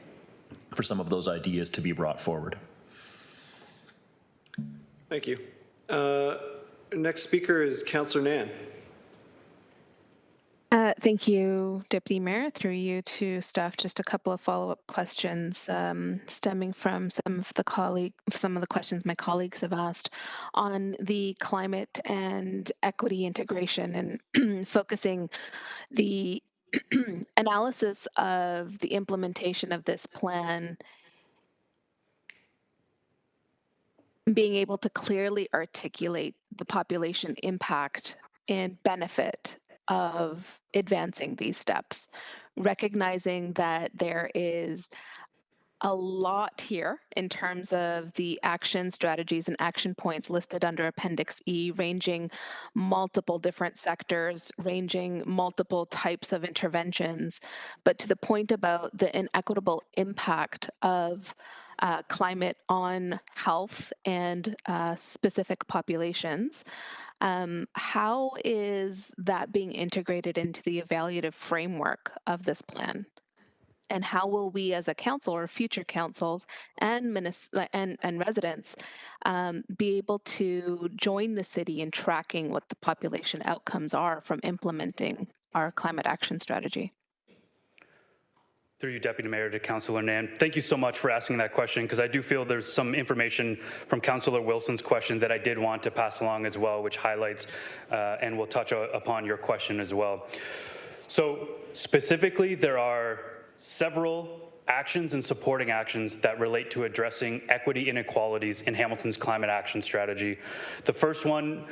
for some of those ideas to be brought forward. Thank you. Next speaker is Councillor Nan. Thank you, Deputy Mayor. Through you to staff, just a couple of follow-up questions stemming from some of the questions my colleagues have asked on the climate and equity integration and focusing the analysis of the implementation of this plan, being able to clearly articulate the population impact and benefit of advancing these steps, recognizing that there is a lot here in terms of the action strategies and action points listed under Appendix E, ranging multiple different sectors, ranging multiple types of interventions. But to the point about the inequitable impact of climate on health and specific populations, how is that being integrated into the evaluative framework of this plan? And how will we as a council or future councils and residents be able to join the city in tracking what the population outcomes are from implementing our climate action strategy? Through you, Deputy Mayor, to Councillor Nan. Thank you so much for asking that question, because I do feel there's some information from Councillor Wilson's question that I did want to pass along as well, which highlights and will touch upon your question as well. So specifically, there are several actions and supporting actions that relate to addressing equity inequalities in Hamilton's climate action strategy. The first one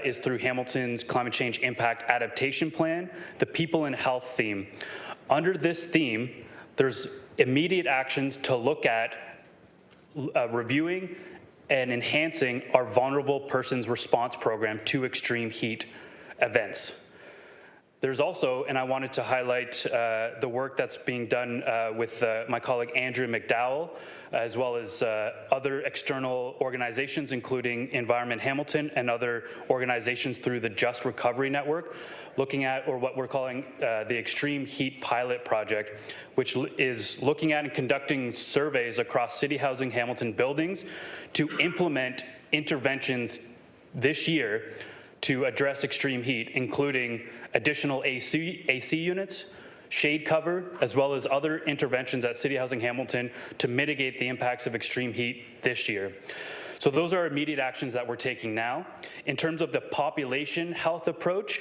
is through Hamilton's climate change impact adaptation plan, the people and health theme. Under this theme, there's immediate actions to look at reviewing and enhancing our vulnerable persons response program to extreme heat events. There's also, and I wanted to highlight the work that's being done with my colleague Andrew McDowell, as well as other external organizations, including Environment Hamilton and other organizations through the Just Recovery Network, looking at, or what we're calling the Extreme Heat Pilot Project, which is looking at and conducting surveys across City Housing Hamilton buildings to implement interventions this year to address extreme heat, including additional AC units, shade cover, as well as other interventions at City Housing Hamilton to mitigate the impacts of extreme heat this year. So those are immediate actions that we're taking now. In terms of the population health approach,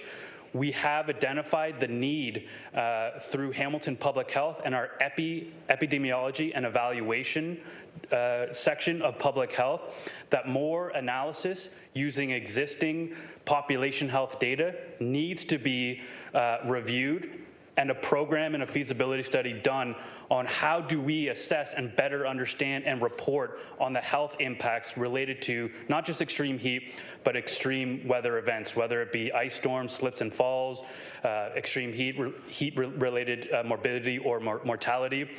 we have identified the need through Hamilton Public Health and our epidemiology and evaluation section of public health that more analysis using existing population health data needs to be reviewed, and a program and a feasibility study done on how do we assess and better understand and report on the health impacts related to not just extreme heat, but extreme weather events, whether it be ice storms, slips and falls, extreme heat-related morbidity or mortality.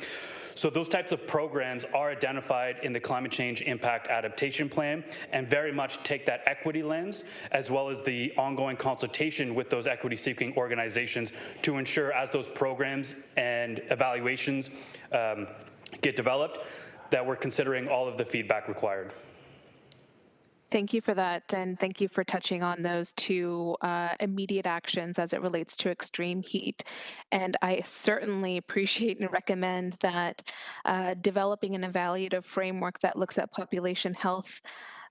So those types of programs are identified in the Climate Change Impact Adaptation Plan and very much take that equity lens, as well as the ongoing consultation with those equity-seeking organizations to ensure as those programs and evaluations get developed, that we're considering all of the feedback required. Thank you for that, and thank you for touching on those two immediate actions as it relates to extreme heat. And I certainly appreciate and recommend that developing an evaluative framework that looks at population health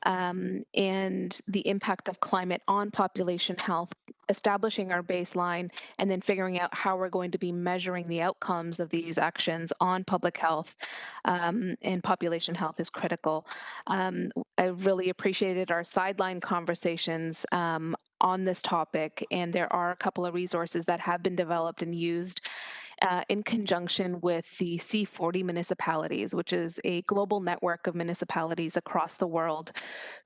and the impact of climate on population health, establishing our baseline, and then figuring out how we're going to be measuring the outcomes of these actions on public health and population health is critical. I really appreciated our sideline conversations on this topic, and there are a couple of resources that have been developed and used in conjunction with the C40 municipalities, which is a global network of municipalities across the world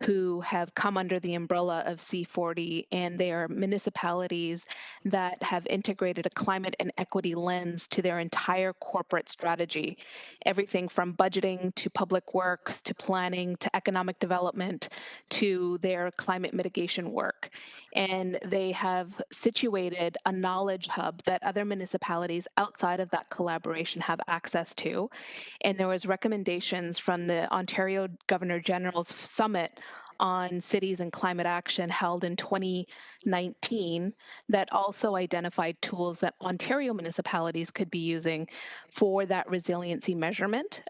who have come under the umbrella of C40, and they are municipalities that have integrated a climate and equity lens to their entire corporate strategy, everything from budgeting to public works to planning to economic development to their climate mitigation work. And they have situated a knowledge hub that other municipalities outside of that collaboration have access to. And there was recommendations from the Ontario Governor General's Summit on cities and climate action held in 2019 that also identified tools that Ontario municipalities could be using for that resiliency measurement,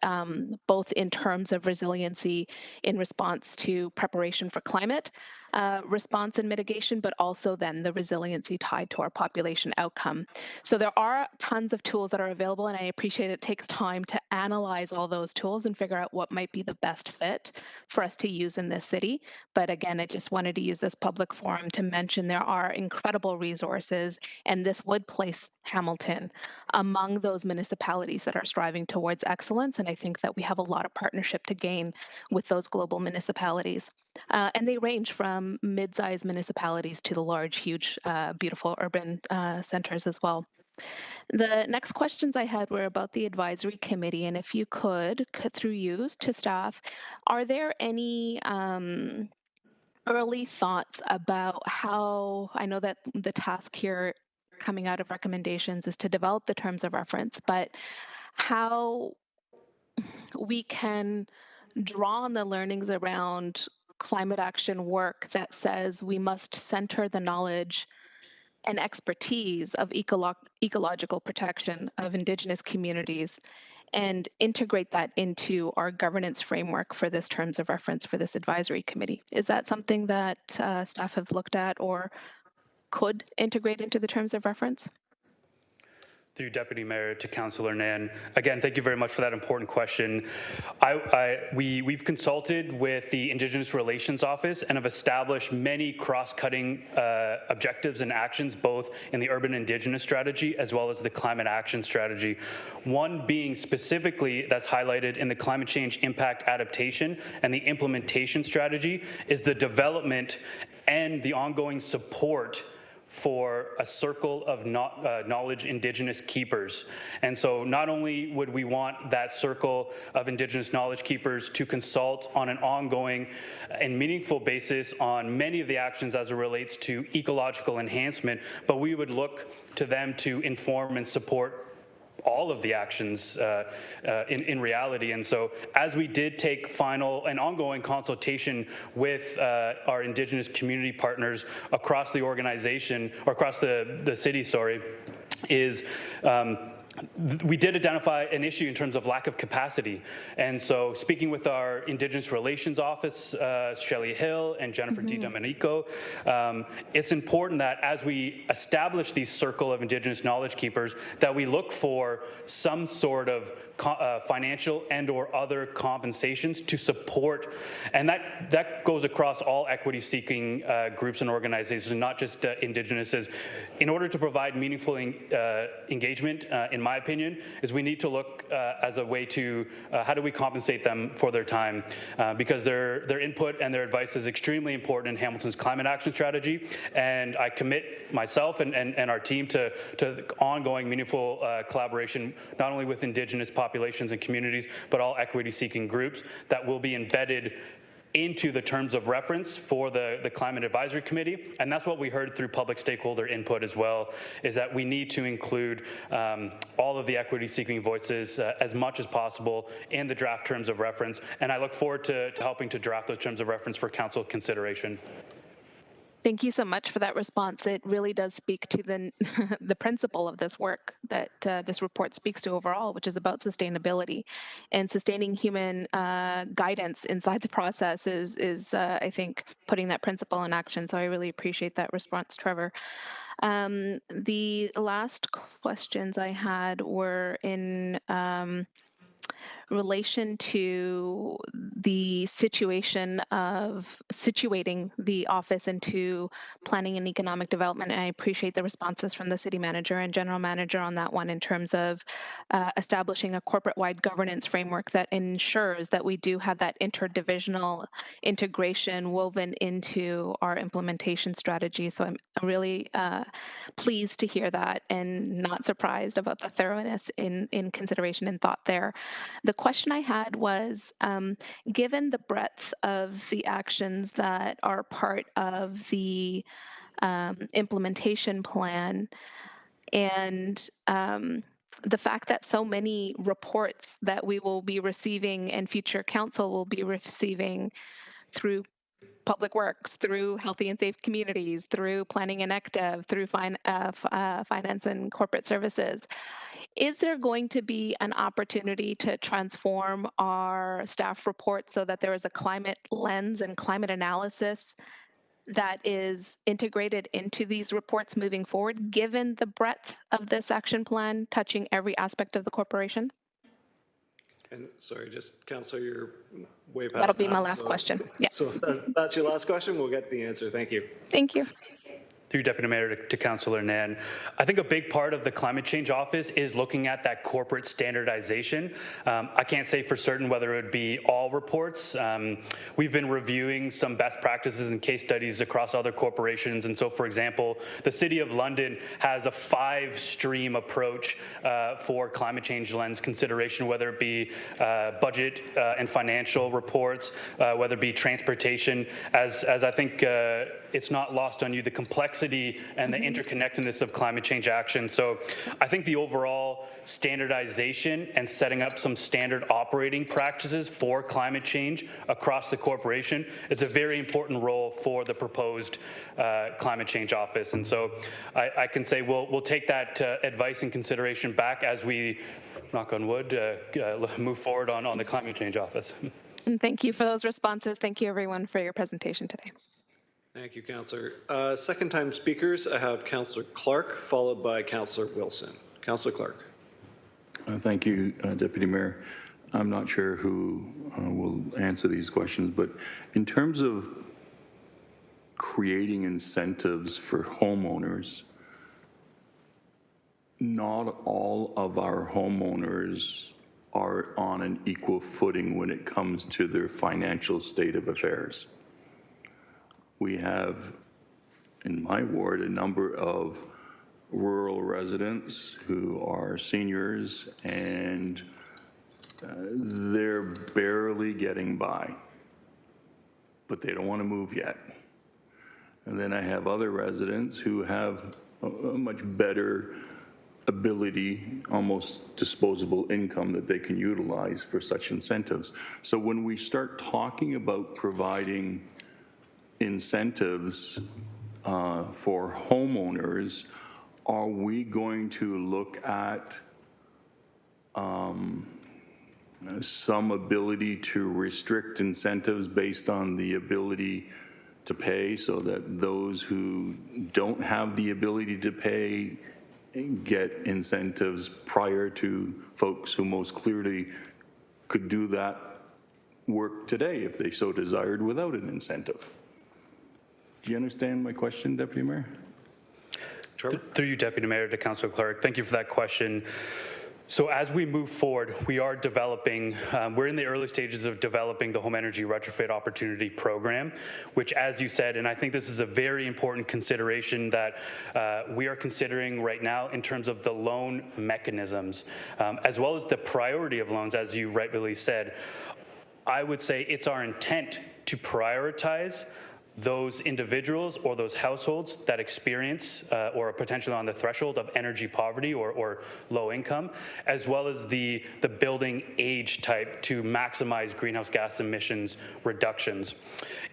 both in terms of resiliency in response to preparation for climate response and mitigation, but also then the resiliency tied to our population outcome. So there are tons of tools that are available, and I appreciate it takes time to analyze all those tools and figure out what might be the best fit for us to use in this city. But again, I just wanted to use this public forum to mention there are incredible resources, and this would place Hamilton among those municipalities that are striving towards excellence. And I think that we have a lot of partnership to gain with those global municipalities. And they range from mid-sized municipalities to the large, huge, beautiful urban centers as well. The next questions I had were about the advisory committee, and if you could, through you to staff, are there any early thoughts about how, I know that the task here coming out of recommendations is to develop the terms of reference, but how we can draw on the learnings around climate action work that says we must center the knowledge and expertise of ecological protection of Indigenous communities and integrate that into our governance framework for this terms of reference for this advisory committee. Is that something that staff have looked at or could integrate into the terms of reference? Through Deputy Mayor to Councillor Nan. Again, thank you very much for that important question. We've consulted with the Indigenous Relations Office and have established many cross-cutting objectives and actions, both in the urban Indigenous strategy as well as the climate action strategy. One being specifically that's highlighted in the climate change impact adaptation and the implementation strategy is the development and the ongoing support for a circle of knowledge Indigenous keepers. And so not only would we want that circle of Indigenous knowledge keepers to consult on an ongoing and meaningful basis on many of the actions as it relates to ecological enhancement, but we would look to them to inform and support all of the actions in reality. And so as we did take final and ongoing consultation with our Indigenous community partners across the organization, or across the city, is we did identify an issue in terms of lack of capacity. And so speaking with our Indigenous Relations Office, Shelley Hill and Jennifer Di Domenico, it's important that as we establish these circle of Indigenous knowledge keepers, that we look for some sort of financial and or other compensations to support, and that goes across all equity-seeking groups and organizations, not just Indigenous, in order to provide meaningful engagement in my opinion, is we need to look as a way to how do we compensate them for their time, because their input and their advice is extremely important in Hamilton's climate action strategy. And I commit myself and our team to ongoing meaningful collaboration, not only with Indigenous populations and communities, but all equity-seeking groups that will be embedded into the terms of reference for the Climate Advisory Committee. And that's what we heard through public stakeholder input as well, is that we need to include all of the equity-seeking voices as much as possible in the draft terms of reference. And I look forward to helping to draft those terms of reference for council consideration. Thank you so much for that response. It really does speak to the the principle of this work that this report speaks to overall, which is about sustainability, and sustaining human guidance inside the process is I think, putting that principle in action. So I really appreciate that response, Trevor. The last questions I had were in relation to the situation of situating the office into planning and economic development. And I appreciate the responses from the city manager and general manager on that one in terms of establishing a corporate-wide governance framework that ensures that we do have that interdivisional integration woven into our implementation strategy. So I'm really pleased to hear that and not surprised about the thoroughness in consideration and thought there. The question I had was, given the breadth of the actions that are part of the implementation plan and the fact that so many reports that we will be receiving and future council will be receiving through Public Works, through Healthy and Safe Communities, through Planning and ECDEV, through Finance and Corporate Services, is there going to be an opportunity to transform our staff reports so that there is a climate lens and climate analysis that is integrated into these reports moving forward, given the breadth of this action plan touching every aspect of the corporation? And sorry, just Councillor, you're way past That'll be my time, last question. Yeah. So that's your last question. We'll get the answer. Thank you. Thank you. Through Deputy Mayor to Councillor Nan. I think a big part of the Climate Change Office is looking at that corporate standardization. I can't say for certain whether it would be all reports. We've been reviewing some best practices and case studies across other corporations. And so, for example, the City of London has a 5-stream approach for climate change lens consideration, whether it be budget and financial reports, whether it be transportation, as I think it's not lost on you, the complexity and the interconnectedness of climate change action. So I think the overall standardization and setting up some standard operating practices for climate change across the corporation is a very important role for the proposed Climate Change Office. And so I can say we'll take that advice and consideration back as we, knock on wood, move forward on the Climate Change Office. And thank you for those responses. Thank you, everyone, for your presentation today. Thank you, Councillor. Second time speakers, I have Councillor Clark, followed by Councillor Wilson. Councillor Clark. Thank you, Deputy Mayor. I'm not sure who will answer these questions, but in terms of creating incentives for homeowners, not all of our homeowners are on an equal footing when it comes to their financial state of affairs. We have, in my ward, a number of rural residents who are seniors and they're barely getting by, but they don't want to move yet. And then I have other residents who have a much better ability, almost disposable income that they can utilize for such incentives. So when we start talking about providing incentives for homeowners, are we going to look at some ability to restrict incentives based on the ability to pay, so that those who don't have the ability to pay get incentives prior to folks who most clearly could do that work today if they so desired without an incentive? Do you understand my question, Deputy Mayor? Trevor? Through you, Deputy Mayor, to Councillor Clark. Thank you for that question. So as we move forward, we are developing, we're in the early stages of developing the Home Energy Retrofit Opportunity Program, which, as you said, and I think this is a very important consideration that we are considering right now in terms of the loan mechanisms, as well as the priority of loans, as you rightfully said. I would say it's our intent to prioritize those individuals or those households that experience or are potentially on the threshold of energy poverty or low income, as well as the building age type to maximize greenhouse gas emissions reductions.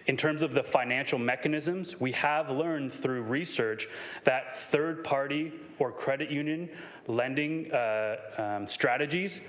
In terms of the financial mechanisms, we have learned through research that third-party or credit union lending strategies,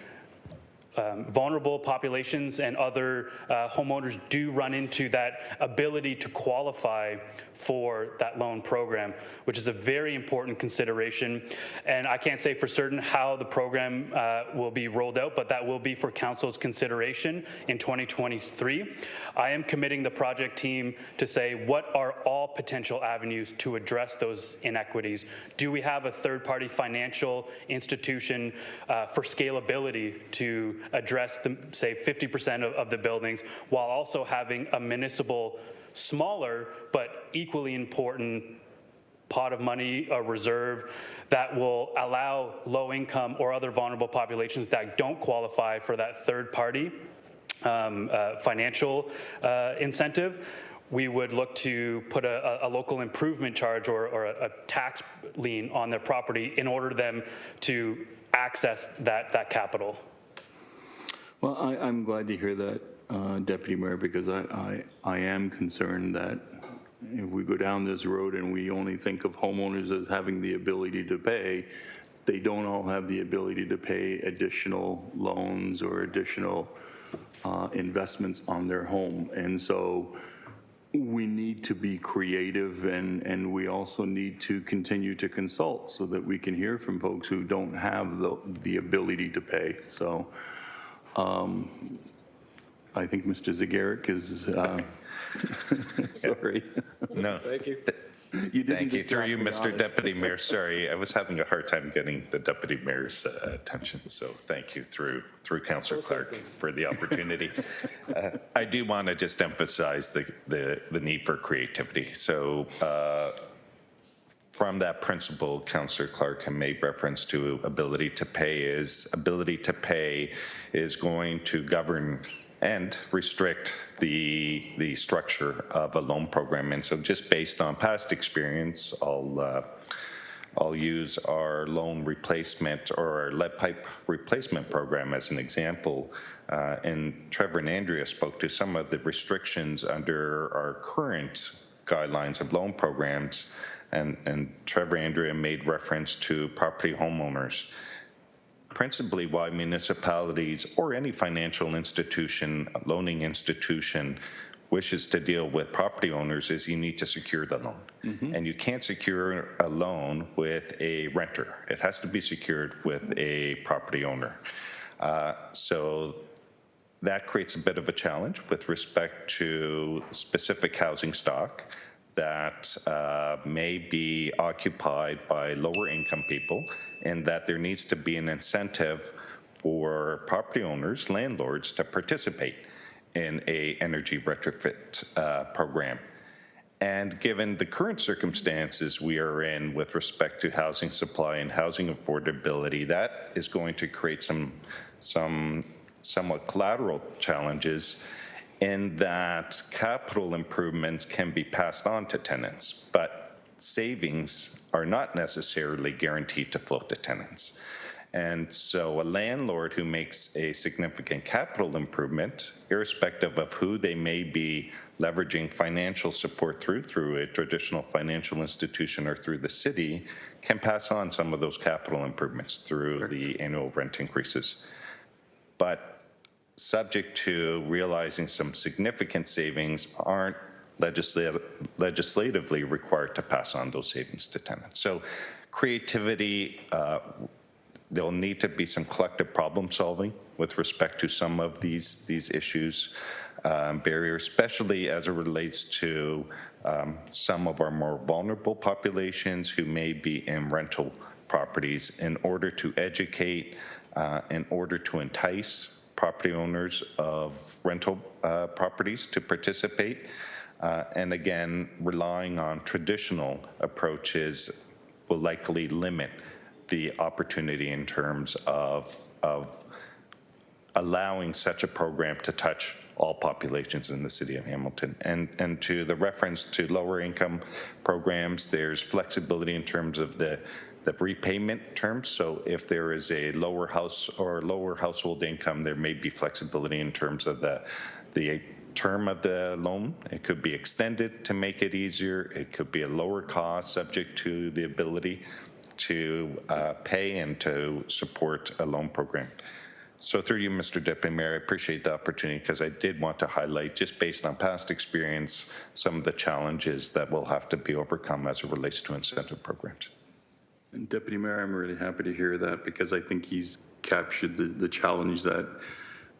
vulnerable populations and other homeowners do run into that ability to qualify for that loan program, which is a very important consideration. And I can't say for certain how the program will be rolled out, but that will be for Council's consideration in 2023. I am committing the project team to say what are all potential avenues to address those inequities. Do we have a third-party financial institution for scalability to address the, say, 50% of the buildings, while also having a municipal, smaller but equally important pot of money, a reserve that will allow low-income or other vulnerable populations that don't qualify for that third-party financial incentive. We would look to put a local improvement charge or a tax lien on their property in order for them to access that capital. Well, I'm glad to hear that, Deputy Mayor, because I am concerned that if we go down this road and we only think of homeowners as having the ability to pay, they don't all have the ability to pay additional loans or additional investments on their home. And so we need to be creative, and we also need to continue to consult so that we can hear from folks who don't have the ability to pay. So I think Mr. Zagaric is, sorry. No. Thank you. You didn't Thank you. Through you, distract me, Mr. honest. Deputy Mayor. Sorry, I was having a hard time getting the Deputy Mayor's attention, so thank you through Councillor Clark for the opportunity. I do want to just emphasize the need for creativity. So from that principle, Councillor Clark made reference to ability to pay is going to govern and restrict the structure of a loan program. And so just based on past experience, I'll use our loan replacement or our lead pipe replacement program as an example. And Trevor and Andrea spoke to some of the restrictions under our current guidelines of loan programs. And Trevor and Andrea made reference to property homeowners. Principally why municipalities or any financial institution, loaning institution, wishes to deal with property owners is you need to secure the loan. Mm-hmm. And you can't secure a loan with a renter. It has to be secured with a property owner. So that creates a bit of a challenge with respect to specific housing stock that may be occupied by lower income people, and that there needs to be an incentive for property owners, landlords, to participate in a energy retrofit program. And given the current circumstances we are in with respect to housing supply and housing affordability, that is going to create some somewhat collateral challenges in that capital improvements can be passed on to tenants, but savings are not necessarily guaranteed to flow to tenants. And so a landlord who makes a significant capital improvement, irrespective of who they may be leveraging financial support through a traditional financial institution or through the city, can pass on some of those capital improvements through the annual rent increases. But subject to realizing some significant savings, aren't legislatively required to pass on those savings to tenants. So creativity, there'll need to be some collective problem solving with respect to some of these issues. barrier, especially as it relates to some of our more vulnerable populations who may be in rental properties, in order to educate, in order to entice property owners of rental properties to participate. And again, relying on traditional approaches will likely limit the opportunity in terms of allowing such a program to touch all populations in the city of Hamilton. And to the reference to lower income programs, there's flexibility in terms of the repayment terms. So if there is a lower house or lower household income, there may be flexibility in terms of the term of the loan. It could be extended to make it easier. It could be a lower cost subject to the ability to pay and to support a loan program. So through you, Mr. Deputy Mayor, I appreciate the opportunity because I did want to highlight, just based on past experience, some of the challenges that will have to be overcome as it relates to incentive programs. And Deputy Mayor, I'm really happy to hear that because I think he's captured the challenge that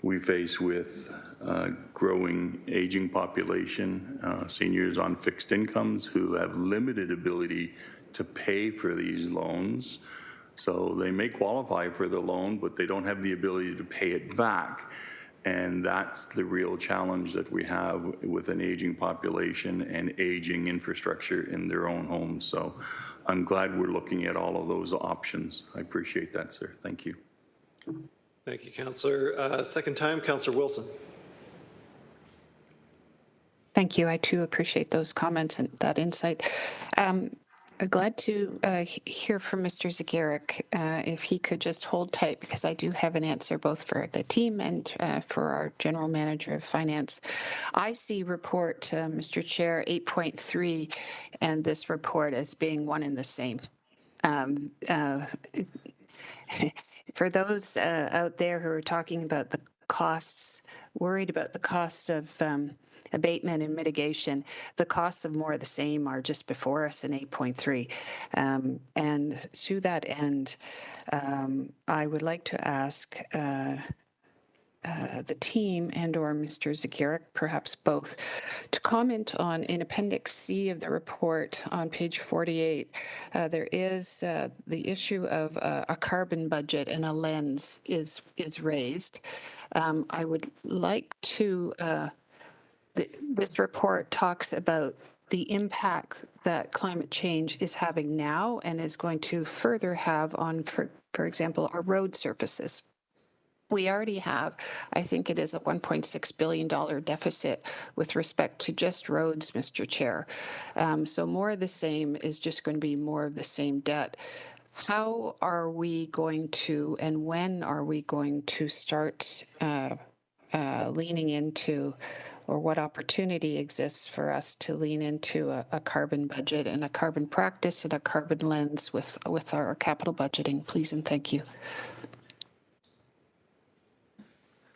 we face with growing aging population, seniors on fixed incomes who have limited ability to pay for these loans. So they may qualify for the loan, but they don't have the ability to pay it back. And that's the real challenge that we have with an aging population and aging infrastructure in their own homes. So I'm glad we're looking at all of those options. I appreciate that, sir. Thank you. Thank you, Councillor. Second time, Councillor Wilson. Thank you. I too appreciate those comments and that insight. Glad to hear from Mr. Zagirik. If he could just hold tight, because I do have an answer both for the team and for our General Manager of Finance. I see report, Mr. Chair, 8.3 and this report as being one and the same. For those out there who are talking about the costs, worried about the costs of abatement and mitigation, the costs of more of the same are just before us in 8.3. And to that end, I would like to ask the team and or Mr. Zagirik, perhaps both, to comment on in Appendix C of the report on page 48. There is the issue of a carbon budget and a lens is raised. I would like to this report talks about the impact that climate change is having now and is going to further have on, for example, our road surfaces. We already have, I think it is a $1.6 billion deficit with respect to just roads, Mr. Chair. So more of the same is just going to be more of the same debt. How are we going to, and when are we going to start leaning into, or what opportunity exists for us to lean into a carbon budget and a carbon practice and a carbon lens with our capital budgeting, please and thank you.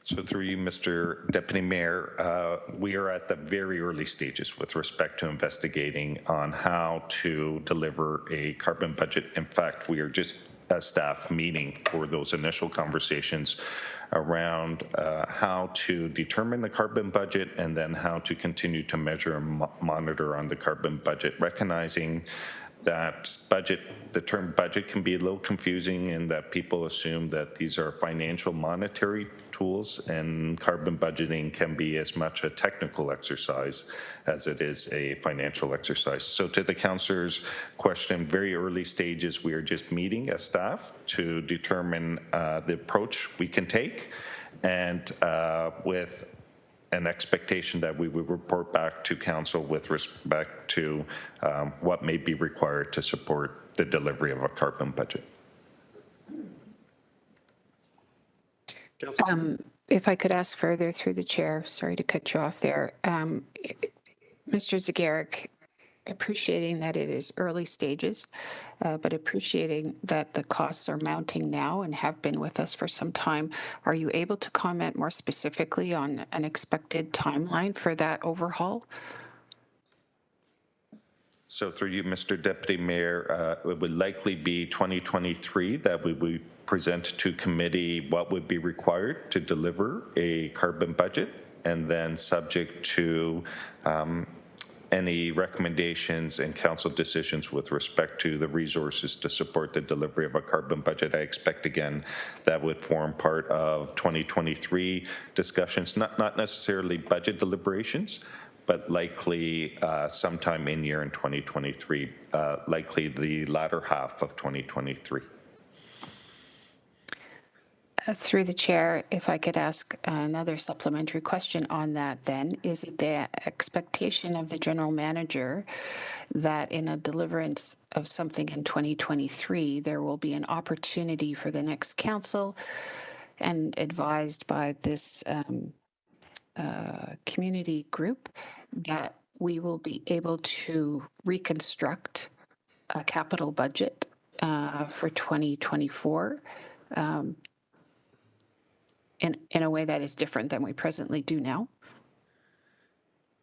So through you, Mr. Deputy Mayor, we are at the very early stages with respect to investigating on how to deliver a carbon budget. In fact, we are just a staff meeting for those initial conversations around how to determine the carbon budget and then how to continue to measure and monitor on the carbon budget, recognizing that the term budget can be a little confusing in that people assume that these are financial monetary tools, and carbon budgeting can be as much a technical exercise as it is a financial exercise. So to the councillor's question, very early stages, we are just meeting as staff to determine the approach we can take, and with an expectation that we would report back to council with respect to what may be required to support the delivery of a carbon budget. If I could ask further through the chair, sorry to cut you off there. Mr. Zagirik, appreciating that it is early stages, but appreciating that the costs are mounting now and have been with us for some time, are you able to comment more specifically on an expected timeline for that overhaul? So through you, Mr. Deputy Mayor, it would likely be 2023 that we would present to committee what would be required to deliver a carbon budget. and then subject to any recommendations and council decisions with respect to the resources to support the delivery of a carbon budget. I expect, again, that would form part of 2023 discussions, not necessarily budget deliberations, but likely sometime in year in 2023, likely the latter half of 2023. Through the chair, if I could ask another supplementary question on that, then, is it the expectation of the general manager that in a deliverance of something in 2023, there will be an opportunity for the next council, and advised by this community group, that we will be able to reconstruct a capital budget for 2024? In a way that is different than we presently do now?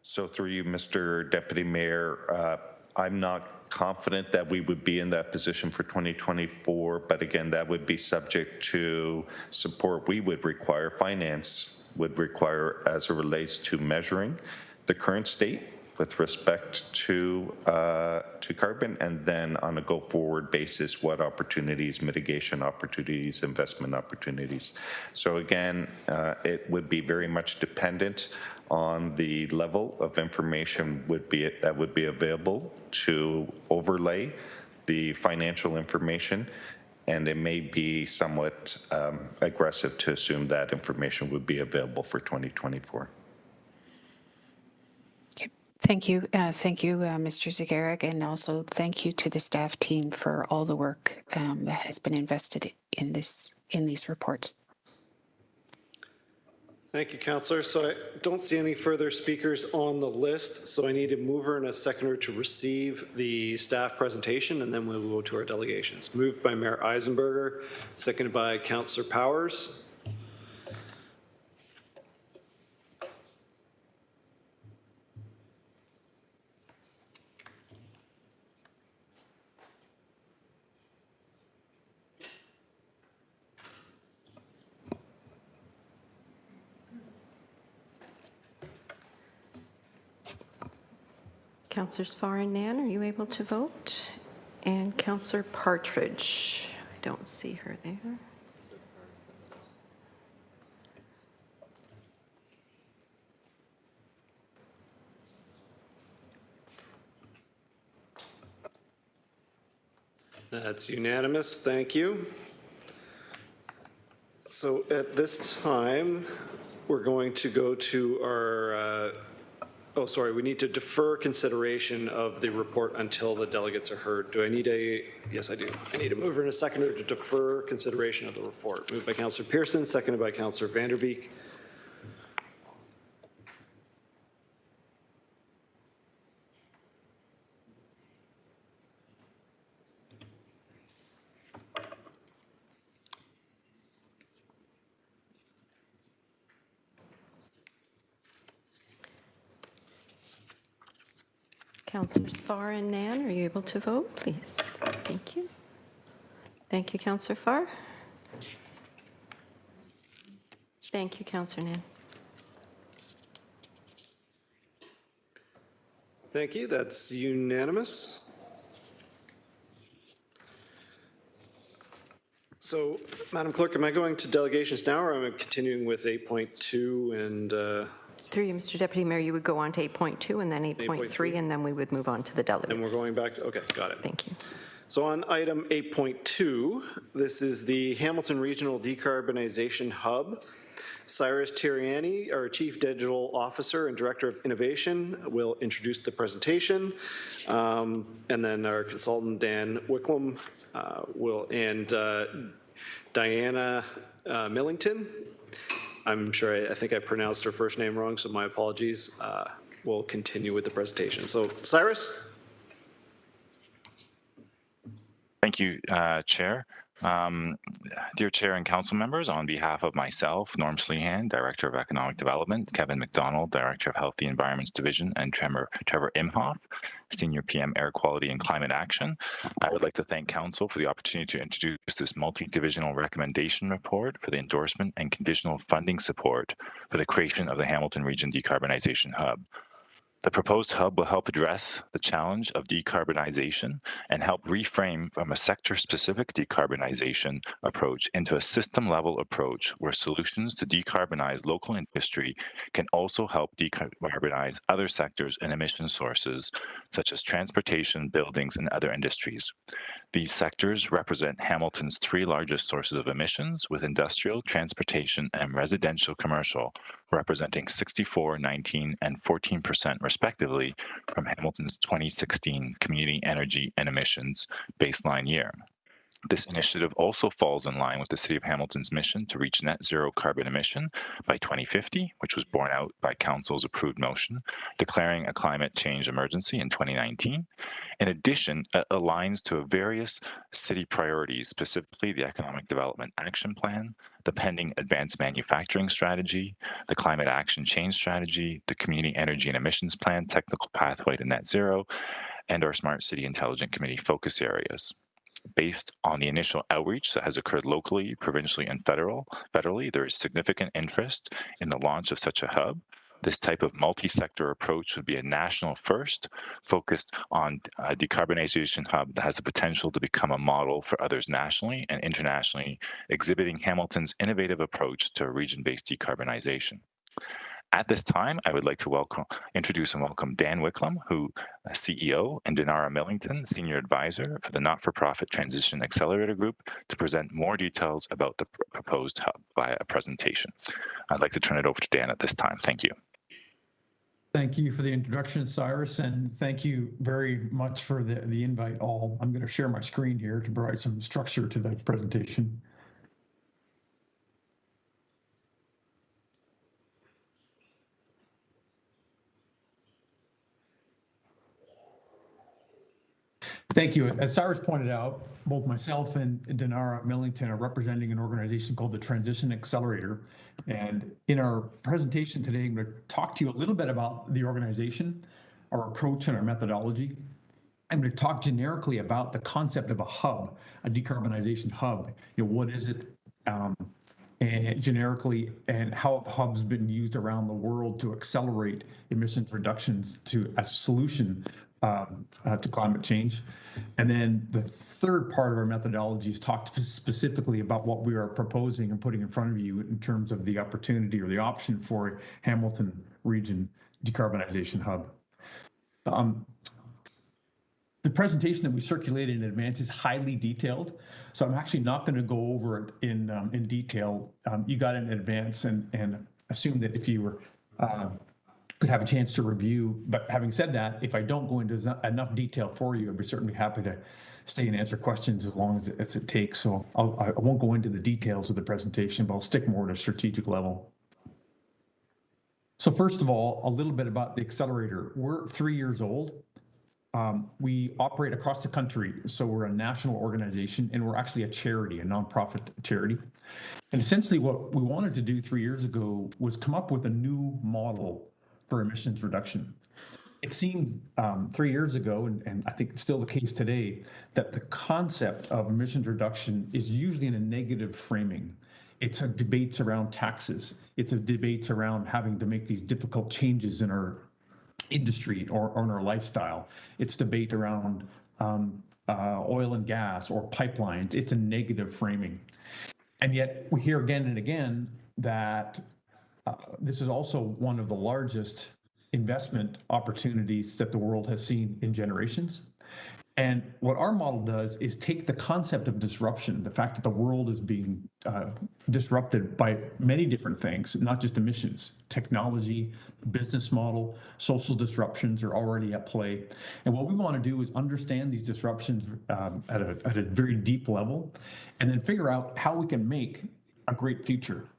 So through you, Mr. Deputy Mayor, I'm not confident that we would be in that position for 2024, but again, that would be subject to support we would require, finance would require, as it relates to measuring the current state with respect to carbon, and then on a go-forward basis, what opportunities, mitigation opportunities, investment opportunities. So again, it would be very much dependent on the level of information that would be available to overlay the financial information, and it may be somewhat aggressive to assume that information would be available for 2024. Thank you. Thank you, Mr. Zagaric, and also thank you to the staff team for all the work that has been invested in these reports. Thank you, Councillor. So I don't see any further speakers on the list, so I need a mover and a seconder to receive the staff presentation, and then we'll go to our delegations. Moved by Mayor Eisenberger, seconded by Councillor Powers. Councillors Farr and Nan, are you able to vote? And Councillor Partridge, I don't see her there. That's unanimous. Thank you. So at this time, we're going to go to our we need to defer consideration of the report until the delegates are heard. Do I need yes, I do. I need a mover and a seconder to defer consideration of the report. Moved by Councillor Pearson, seconded by Councillor Vanderbeek. Councillors Farr and Nan, are you able to vote, please? Thank you. Thank you, Councillor Farr. Thank you, Councillor Nan. Thank you. That's unanimous. So, Madam Clerk, am I going to delegations now, or am I continuing with 8.2 and... Through you, Mr. Deputy Mayor, you would go on to 8.2 and then 8.3, and then we would move on to the delegates. And we're going back, okay, got it. Thank you. So on item 8.2, this is the Hamilton Regional Decarbonization Hub. Cyrus Tiriani, our Chief Digital Officer and Director of Innovation, will introduce the presentation. And then our consultant, Dan Wicklum, and Diana Millington. I'm sure I think I pronounced her first name wrong, so my apologies. We'll continue with the presentation. So, Cyrus? Thank you, Chair. Dear Chair and Council members, on behalf of myself, Norm Sleehan, Director of Economic Development, Kevin McDonald, Director of Healthy Environments Division, and Trevor Imhoff, Senior PM Air Quality and Climate Action, I would like to thank Council for the opportunity to introduce this multi-divisional recommendation report for the endorsement and conditional funding support for the creation of the Hamilton Region Decarbonization Hub. The proposed hub will help address the challenge of decarbonization and help reframe from a sector-specific decarbonization approach into a system-level approach where solutions to decarbonize local industry can also help decarbonize other sectors and emission sources, such as transportation, buildings, and other industries. These sectors represent Hamilton's three largest sources of emissions, with industrial, transportation, and residential commercial representing 64%, 19%, and 14% respectively from Hamilton's 2016 community energy and emissions baseline year. This initiative also falls in line with the City of Hamilton's mission to reach net zero carbon emission by 2050, which was borne out by Council's approved motion, declaring a climate change emergency in 2019. In addition, it aligns to various city priorities, specifically the Economic Development Action Plan, the pending Advanced Manufacturing Strategy, the Climate Action Change Strategy, the Community Energy and Emissions Plan, Technical Pathway to Net Zero, and our Smart City Intelligent Committee focus areas. Based on the initial outreach that has occurred locally, provincially, and federally, there is significant interest in the launch of such a hub. This type of multi-sector approach would be a national first, focused on a decarbonization hub that has the potential to become a model for others nationally and internationally, exhibiting Hamilton's innovative approach to a region-based decarbonization. At this time, I would like to introduce and welcome Dan Wicklum, who CEO, and Dinara Millington, Senior Advisor for the not-for-profit Transition Accelerator Group, to present more details about the proposed hub via a presentation. I'd like to turn it over to Dan at this time. Thank you. Thank you for the introduction, Cyrus, and thank you very much for the invite all. I'm going to share my screen here to provide some structure to the presentation. Thank you. As Cyrus pointed out, both myself and Dinara Millington are representing an organization called the Transition Accelerator. And in our presentation today, I'm going to talk to you a little bit about the organization, our approach, and our methodology. I'm going to talk generically about the concept of a hub, a decarbonization hub. What is it and generically, and how have hubs been used around the world to accelerate emissions reductions to a solution to climate change. And then the third part of our methodology is talk specifically about what we are proposing and putting in front of you in terms of the opportunity or the option for a Hamilton Region Decarbonization Hub. The presentation that we circulated in advance is highly detailed, so I'm actually not going to go over it in detail. You got it in advance and assume that if you were could have a chance to review. But having said that, if I don't go into enough detail for you, I'd be certainly happy to stay and answer questions as long as it takes. So I won't go into the details of the presentation, but I'll stick more at a strategic level. So first of all, a little bit about the accelerator. We're 3 years old. We operate across the country, so we're a national organization, and we're actually a charity, a nonprofit charity. And essentially what we wanted to do 3 years ago was come up with a new model for emissions reduction. It seemed 3 years ago, and I think it's still the case today, that the concept of emissions reduction is usually in a negative framing. It's a debates around taxes. It's a debates around having to make these difficult changes in our industry or in our lifestyle. It's debate around oil and gas or pipelines. It's a negative framing. And yet we hear again and again that this is also one of the largest investment opportunities that the world has seen in generations. And what our model does is take the concept of disruption, the fact that the world is being disrupted by many different things, not just emissions, technology, business model, social disruptions are already at play. And what we want to do is understand these disruptions at a very deep level, and then figure out how we can make a great future,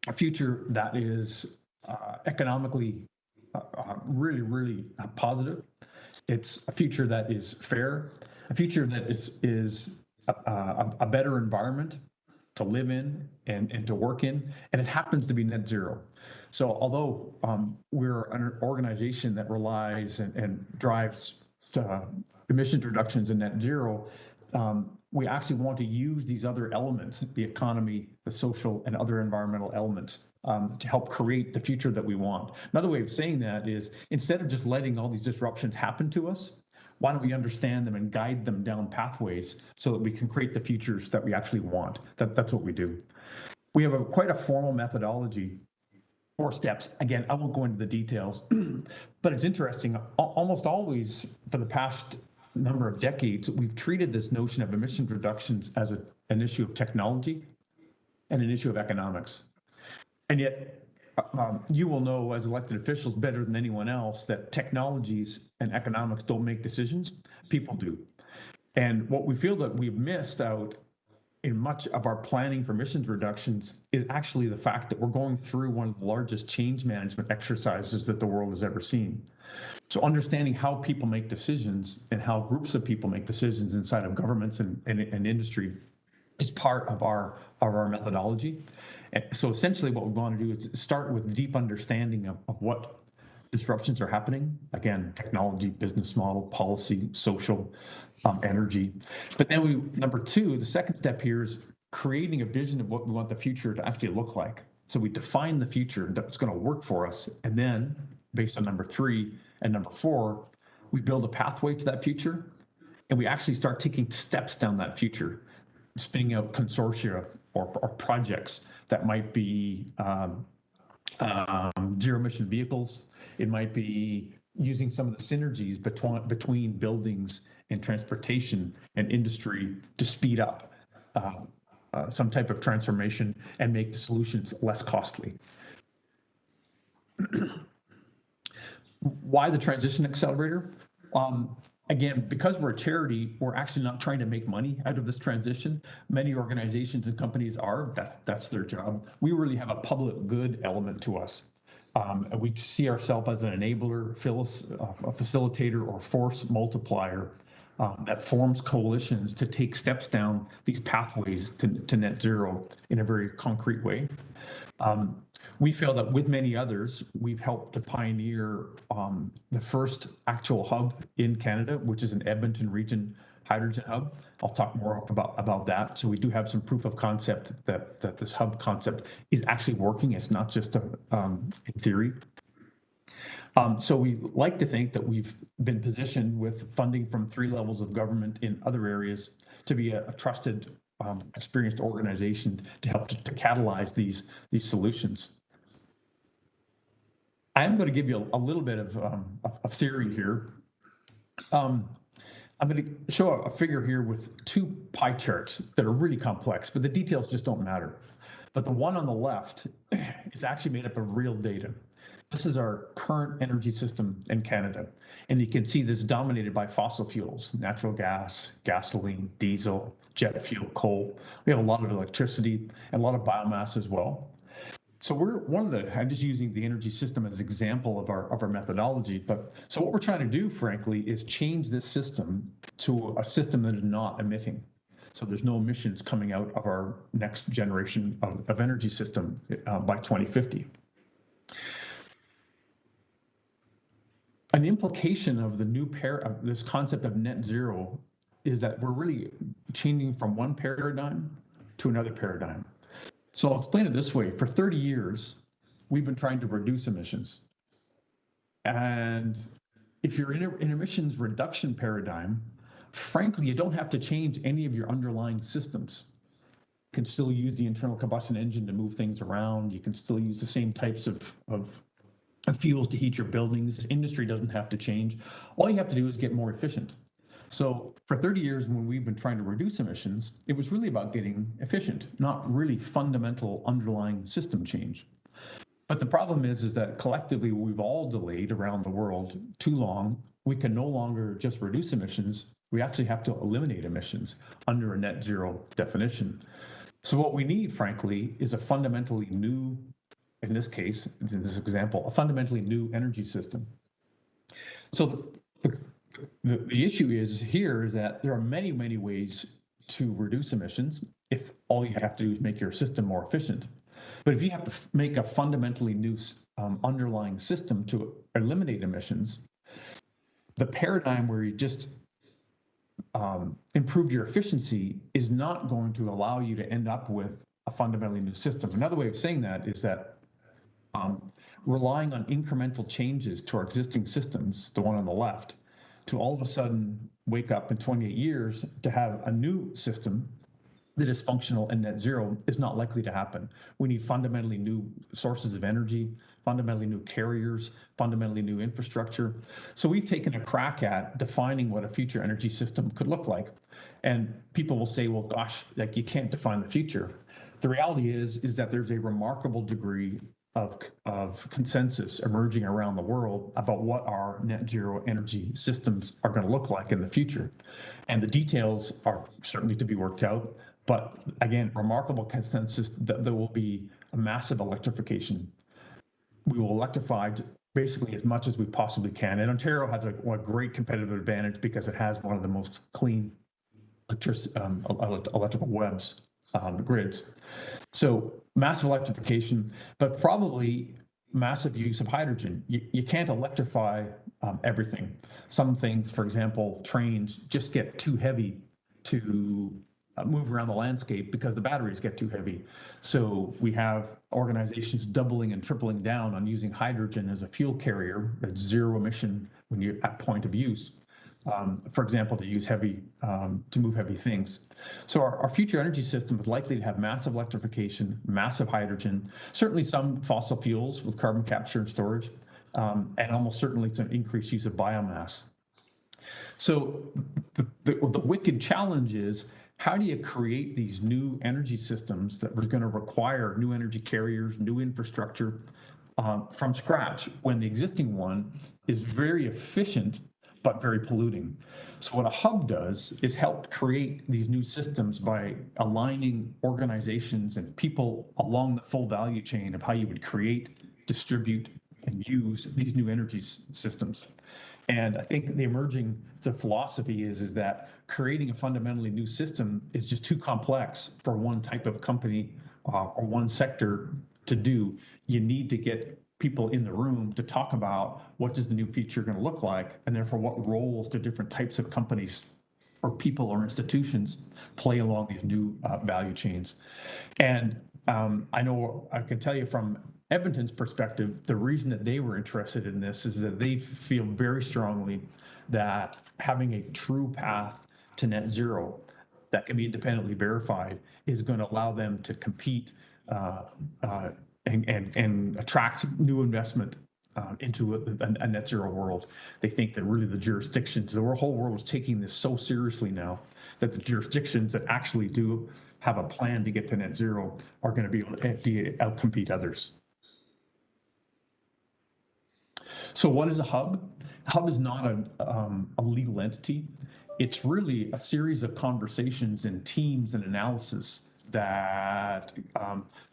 a future that is economically really, really positive. It's a future that is fair, a future that is a better environment to live in and to work in, and it happens to be net zero. So although we're an organization that relies and drives emissions reductions in net zero, we actually want to use these other elements, the economy, the social, and other environmental elements to help create the future that we want. Another way of saying that is, instead of just letting all these disruptions happen to us, why don't we understand them and guide them down pathways so that we can create the futures that we actually want? That's what we do. We have quite a formal methodology, 4 steps. Again, I won't go into the details, but it's interesting. Almost always for the past number of decades, we've treated this notion of emission reductions as an issue of technology and an issue of economics. And yet, you will know as elected officials better than anyone else that technologies and economics don't make decisions, people do. And what we feel that we've missed out in much of our planning for emissions reductions is actually the fact that we're going through one of the largest change management exercises that the world has ever seen. So understanding how people make decisions and how groups of people make decisions inside of governments and industry is part of our methodology. And so essentially what we want to do is start with deep understanding of what disruptions are happening. Again, technology, business model, policy, social, energy. But then number 2, the second step here is creating a vision of what we want the future to actually look like. So we define the future that's going to work for us. And then based on number 3 and number 4, we build a pathway to that future. And we actually start taking steps down that future, spinning out consortia or projects that might be zero emission vehicles. It might be using some of the synergies between buildings and transportation and industry to speed up some type of transformation and make the solutions less costly. Why the Transition Accelerator? Again, because we're a charity, we're actually not trying to make money out of this transition. Many organizations and companies are, that's their job. We really have a public good element to us. And we see ourselves as an enabler, a facilitator, or force multiplier that forms coalitions to take steps down these pathways to net zero in a very concrete way. We feel that with many others, we've helped to pioneer the first actual hub in Canada, which is an Edmonton region hydrogen hub. I'll talk more about that. So we do have some proof of concept that this hub concept is actually working. It's not just in theory. So we like to think that we've been positioned with funding from 3 levels of government in other areas to be a trusted, experienced organization to help to catalyze these solutions. I am going to give you a little bit of theory here. I'm going to show a figure here with 2 pie charts that are really complex, but the details just don't matter. But the one on the left is actually made up of real data. This is our current energy system in Canada. And you can see this is dominated by fossil fuels, natural gas, gasoline, diesel, jet fuel, coal. We have a lot of electricity and a lot of biomass as well. So I'm just using the energy system as an example of our methodology. But so what we're trying to do, frankly, is change this system to a system that is not emitting. So there's no emissions coming out of our next generation of energy system by 2050. An implication of the new this concept of net zero is that we're really changing from one paradigm to another paradigm. So I'll explain it this way. For 30 years, we've been trying to reduce emissions. And if you're in an emissions reduction paradigm, frankly, you don't have to change any of your underlying systems. You can still use the internal combustion engine to move things around. You can still use the same types of fuels to heat your buildings. Industry doesn't have to change. All you have to do is get more efficient. So for 30 years, when we've been trying to reduce emissions, it was really about getting efficient, not really fundamental underlying system change. But the problem is that collectively, we've all delayed around the world too long. We can no longer just reduce emissions. We actually have to eliminate emissions under a net zero definition. So what we need, frankly, is a fundamentally new, in this case, in this example, a fundamentally new energy system. So the issue is that there are many, many ways to reduce emissions if all you have to do is make your system more efficient. But if you have to make a fundamentally new underlying system to eliminate emissions, the paradigm where you just improve your efficiency is not going to allow you to end up with a fundamentally new system. Another way of saying that is that relying on incremental changes to our existing systems, the one on the left, to all of a sudden wake up in 28 years to have a new system that is functional and net zero is not likely to happen. We need fundamentally new sources of energy, fundamentally new carriers, fundamentally new infrastructure. So we've taken a crack at defining what a future energy system could look like. And people will say, well, gosh, like you can't define the future. The reality is that there's a remarkable degree of consensus emerging around the world about what our net zero energy systems are going to look like in the future. And the details are certainly to be worked out. But again, remarkable consensus that there will be a massive electrification. We will electrify basically as much as we possibly can. And Ontario has a great competitive advantage because it has one of the most clean electrical webs, grids. So massive electrification, but probably massive use of hydrogen. You can't electrify everything. Some things, for example, trains just get too heavy to move around the landscape because the batteries get too heavy. So we have organizations doubling and tripling down on using hydrogen as a fuel carrier that's zero emission when you're at point of use. For example, to use to move heavy things. So our future energy system is likely to have massive electrification, massive hydrogen, certainly some fossil fuels with carbon capture and storage, and almost certainly some increased use of biomass. So the wicked challenge is, how do you create these new energy systems that are going to require new energy carriers, new infrastructure from scratch when the existing one is very efficient but very polluting? So what a hub does is help create these new systems by aligning organizations and people along the full value chain of how you would create, distribute, and use these new energy systems. And I think the philosophy is that creating a fundamentally new system is just too complex for one type of company or one sector to do. You need to get people in the room to talk about what does the new future going to look like, and therefore what roles do different types of companies or people or institutions play along these new value chains. And I know I can tell you from Edmonton's perspective, the reason that they were interested in this is that they feel very strongly that having a true path to net zero that can be independently verified is going to allow them to compete and attract new investment into a net zero world. They think that really the jurisdictions, the whole world is taking this so seriously now that the jurisdictions that actually do have a plan to get to net zero are going to be able to outcompete others. So what is a hub? A hub is not a legal entity. It's really a series of conversations and teams and analysis that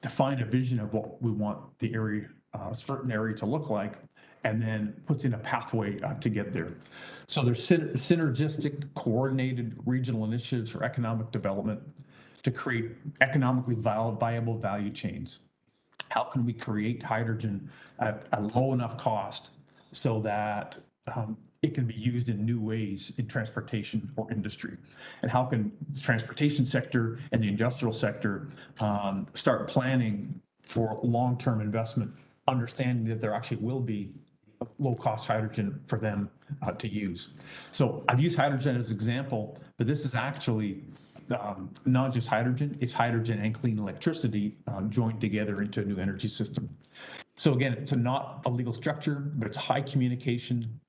define a vision of what we want the area, a certain area to look like, and then puts in a pathway to get there. So there's synergistic, coordinated regional initiatives for economic development to create economically viable value chains. How can we create hydrogen at a low enough cost so that it can be used in new ways in transportation or industry? And how can the transportation sector and the industrial sector start planning for long-term investment, understanding that there actually will be low-cost hydrogen for them to use? So I've used hydrogen as an example, but this is actually not just hydrogen, it's hydrogen and clean electricity joined together into a new energy system. So again, it's not a legal structure, but it's high communication,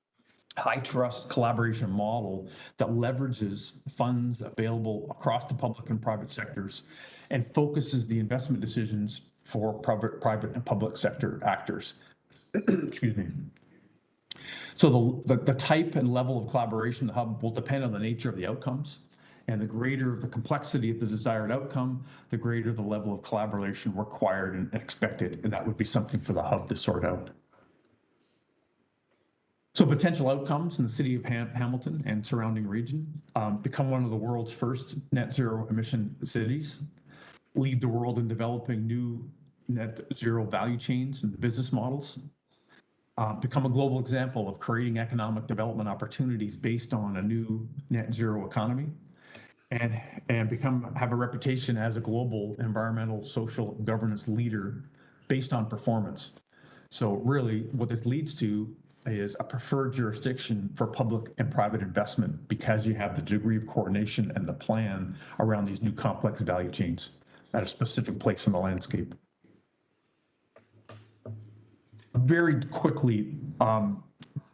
high trust collaboration model that leverages funds available across the public and private sectors and focuses the investment decisions for private and public sector actors. Excuse me. So the type and level of collaboration the hub will depend on the nature of the outcomes. And the greater the complexity of the desired outcome, the greater the level of collaboration required and expected. And that would be something for the hub to sort out. So potential outcomes in the city of Hamilton and surrounding region: become one of the world's first net zero emission cities, lead the world in developing new net zero value chains and business models, become a global example of creating economic development opportunities based on a new net zero economy, and have a reputation as a global environmental, social, governance leader based on performance. So really what this leads to is a preferred jurisdiction for public and private investment, because you have the degree of coordination and the plan around these new complex value chains at a specific place in the landscape. Very quickly,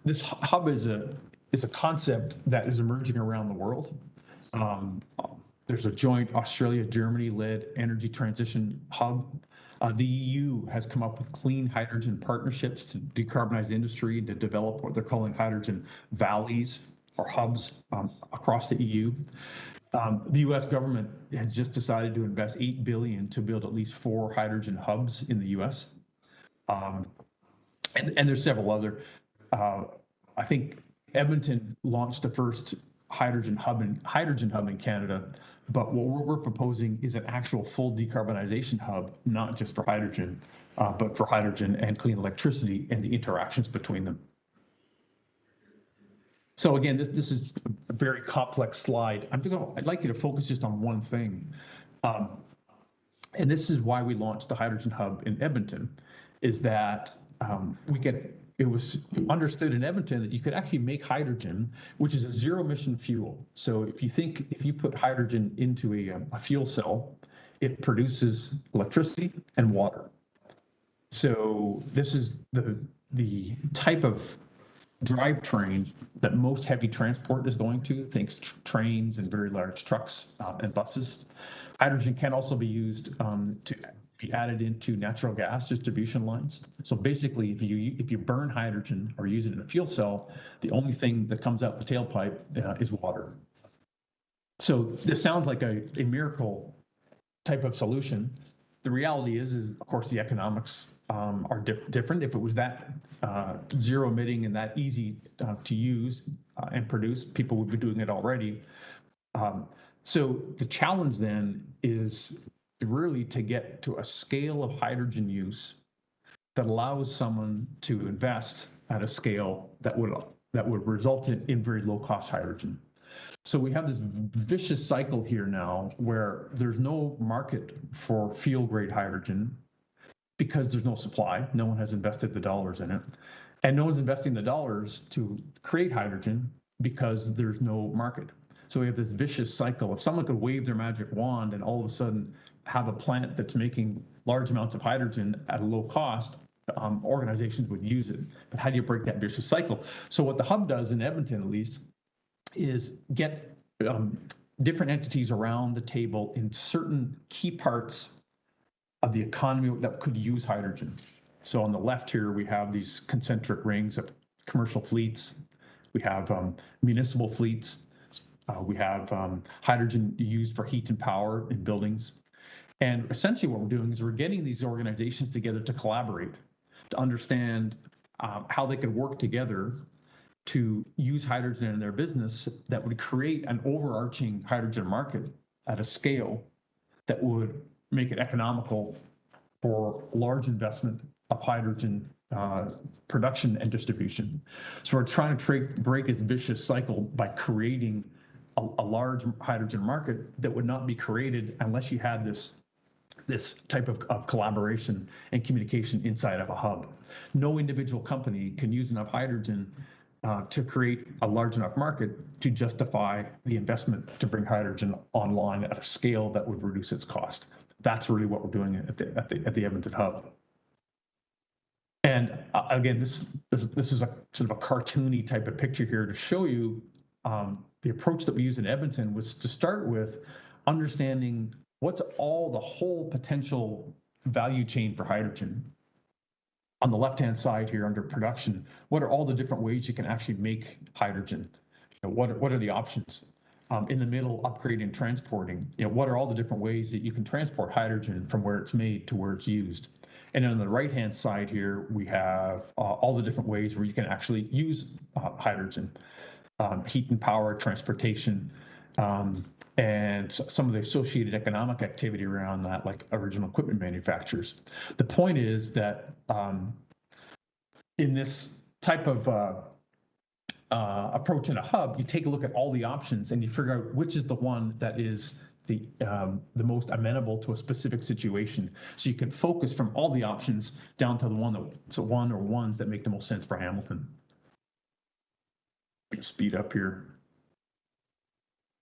this hub is a concept that is emerging around the world. There's a joint Australia-Germany-led energy transition hub. The EU has come up with clean hydrogen partnerships to decarbonize industry and to develop what they're calling hydrogen valleys or hubs across the EU. The US government has just decided to invest $8 billion to build at least 4 hydrogen hubs in the US. And there's several other. I think Edmonton launched the first hydrogen hub in Canada, but what we're proposing is an actual full decarbonization hub, not just for hydrogen, but for hydrogen and clean electricity and the interactions between them. So again, this is a very complex slide. I'd like you to focus just on one thing. And this is why we launched the hydrogen hub in Edmonton, is that it was understood in Edmonton that you could actually make hydrogen, which is a zero emission fuel. So if you put hydrogen into a fuel cell, it produces electricity and water. So this is the type of drivetrain that most heavy transport is going to, think trains and very large trucks and buses. Hydrogen can also be used to be added into natural gas distribution lines. So basically, if you burn hydrogen or use it in a fuel cell, the only thing that comes out the tailpipe is water. So this sounds like a miracle type of solution. The reality is of course, the economics are different. If it was that zero emitting and that easy to use and produce, people would be doing it already. So the challenge then is really to get to a scale of hydrogen use that allows someone to invest at a scale that would result in very low cost hydrogen. So we have this vicious cycle here now where there's no market for fuel grade hydrogen because there's no supply. No one has invested the dollars in it. And no one's investing the dollars to create hydrogen because there's no market. So we have this vicious cycle. If someone could wave their magic wand and all of a sudden have a plant that's making large amounts of hydrogen at a low cost, organizations would use it. But how do you break that vicious cycle? So what the hub does in Edmonton, at least, is get different entities around the table in certain key parts of the economy that could use hydrogen. So on the left here, we have these concentric rings of commercial fleets. We have municipal fleets. We have hydrogen used for heat and power in buildings. And essentially what we're doing is we're getting these organizations together to collaborate, to understand how they could work together to use hydrogen in their business that would create an overarching hydrogen market at a scale that would make it economical for large investment of hydrogen production and distribution. So we're trying to break this vicious cycle by creating a large hydrogen market that would not be created unless you had this type of collaboration and communication inside of a hub. No individual company can use enough hydrogen to create a large enough market to justify the investment to bring hydrogen online at a scale that would reduce its cost. That's really what we're doing at the Edmonton hub. And again, this is a sort of a cartoony type of picture here to show you the approach that we use in Edmonton was to start with understanding what's the whole potential value chain for hydrogen. On the left-hand side here under production, what are all the different ways you can actually make hydrogen? What are the options? in the middle, upgrading and transporting. What are all the different ways that you can transport hydrogen from where it's made to where it's used? And on the right-hand side here, we have all the different ways where you can actually use hydrogen, heat and power, transportation, and some of the associated economic activity around that, like original equipment manufacturers. The point is that in this type of approach in a hub, you take a look at all the options and you figure out which is the one that is the most amenable to a specific situation. So you can focus from all the options down to the one or ones that make the most sense for Hamilton. Speed up here.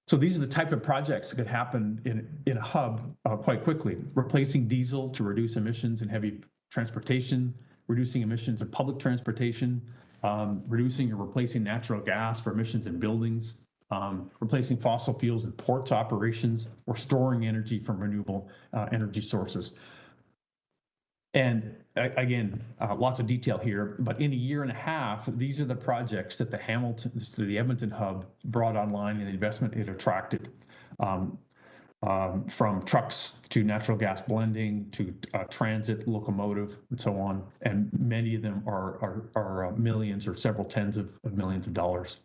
So these are the type of projects that could happen in a hub quite quickly. Replacing diesel to reduce emissions in heavy transportation, reducing emissions in public transportation, reducing or replacing natural gas for emissions in buildings, replacing fossil fuels in ports operations, or storing energy from renewable energy sources. And again, lots of detail here, but in a year and a half, these are the projects that the Edmonton hub brought online and the investment it attracted, from trucks to natural gas blending to transit, locomotive, and so on. And many of them are millions or several tens of millions of dollars.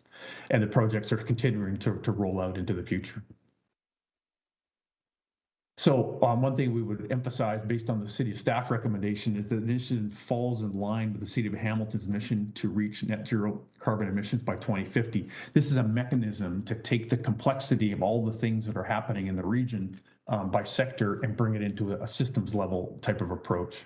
And the projects are continuing to roll out into the future. So one thing we would emphasize based on the city staff recommendation is that the initiative falls in line with the city of Hamilton's mission to reach net zero carbon emissions by 2050. This is a mechanism to take the complexity of all the things that are happening in the region by sector and bring it into a systems level type of approach.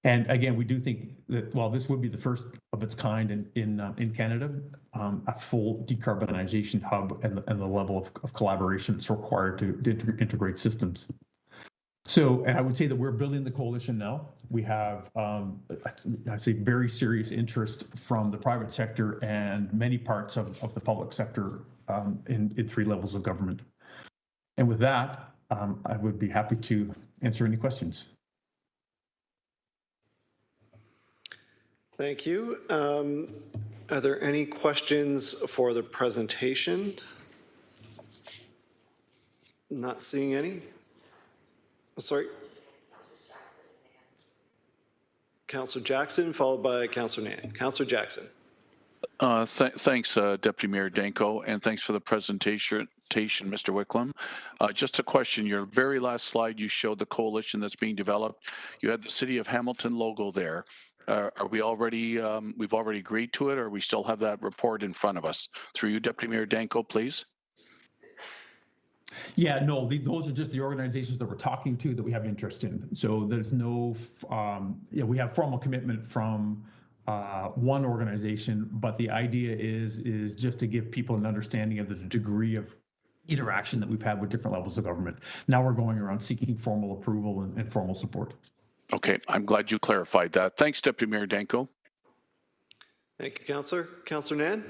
And again, we do think that while this would be the first of its kind in Canada, a full decarbonization hub and the level of collaboration that's required to integrate systems. So, and I would say that we're building the coalition now. We have, I'd say, very serious interest from the private sector and many parts of the public sector in three levels of government. And with that, I would be happy to answer any questions. Thank you. Are there any questions for the presentation? Not seeing any. Oh, sorry. Councillor Jackson, followed by Councillor Nan. Councillor Jackson. Thanks, Deputy Mayor Danko, and thanks for the presentation, Mr. Wicklum. Just a question, your very last slide, you showed the coalition that's being developed. You had the City of Hamilton logo there. Are we already, we've already agreed to it, or we still have that report in front of us? Through you, Deputy Mayor Danko, please. Yeah, no, those are just the organizations that we're talking to that we have interest in. So there's no, we have formal commitment from one organization, but the idea is just to give people an understanding of the degree of interaction that we've had with different levels of government. Now we're going around seeking formal approval and formal support. Okay, I'm glad you clarified that. Thanks, Deputy Mayor Danko. Thank you, Councillor. Councillor Nan?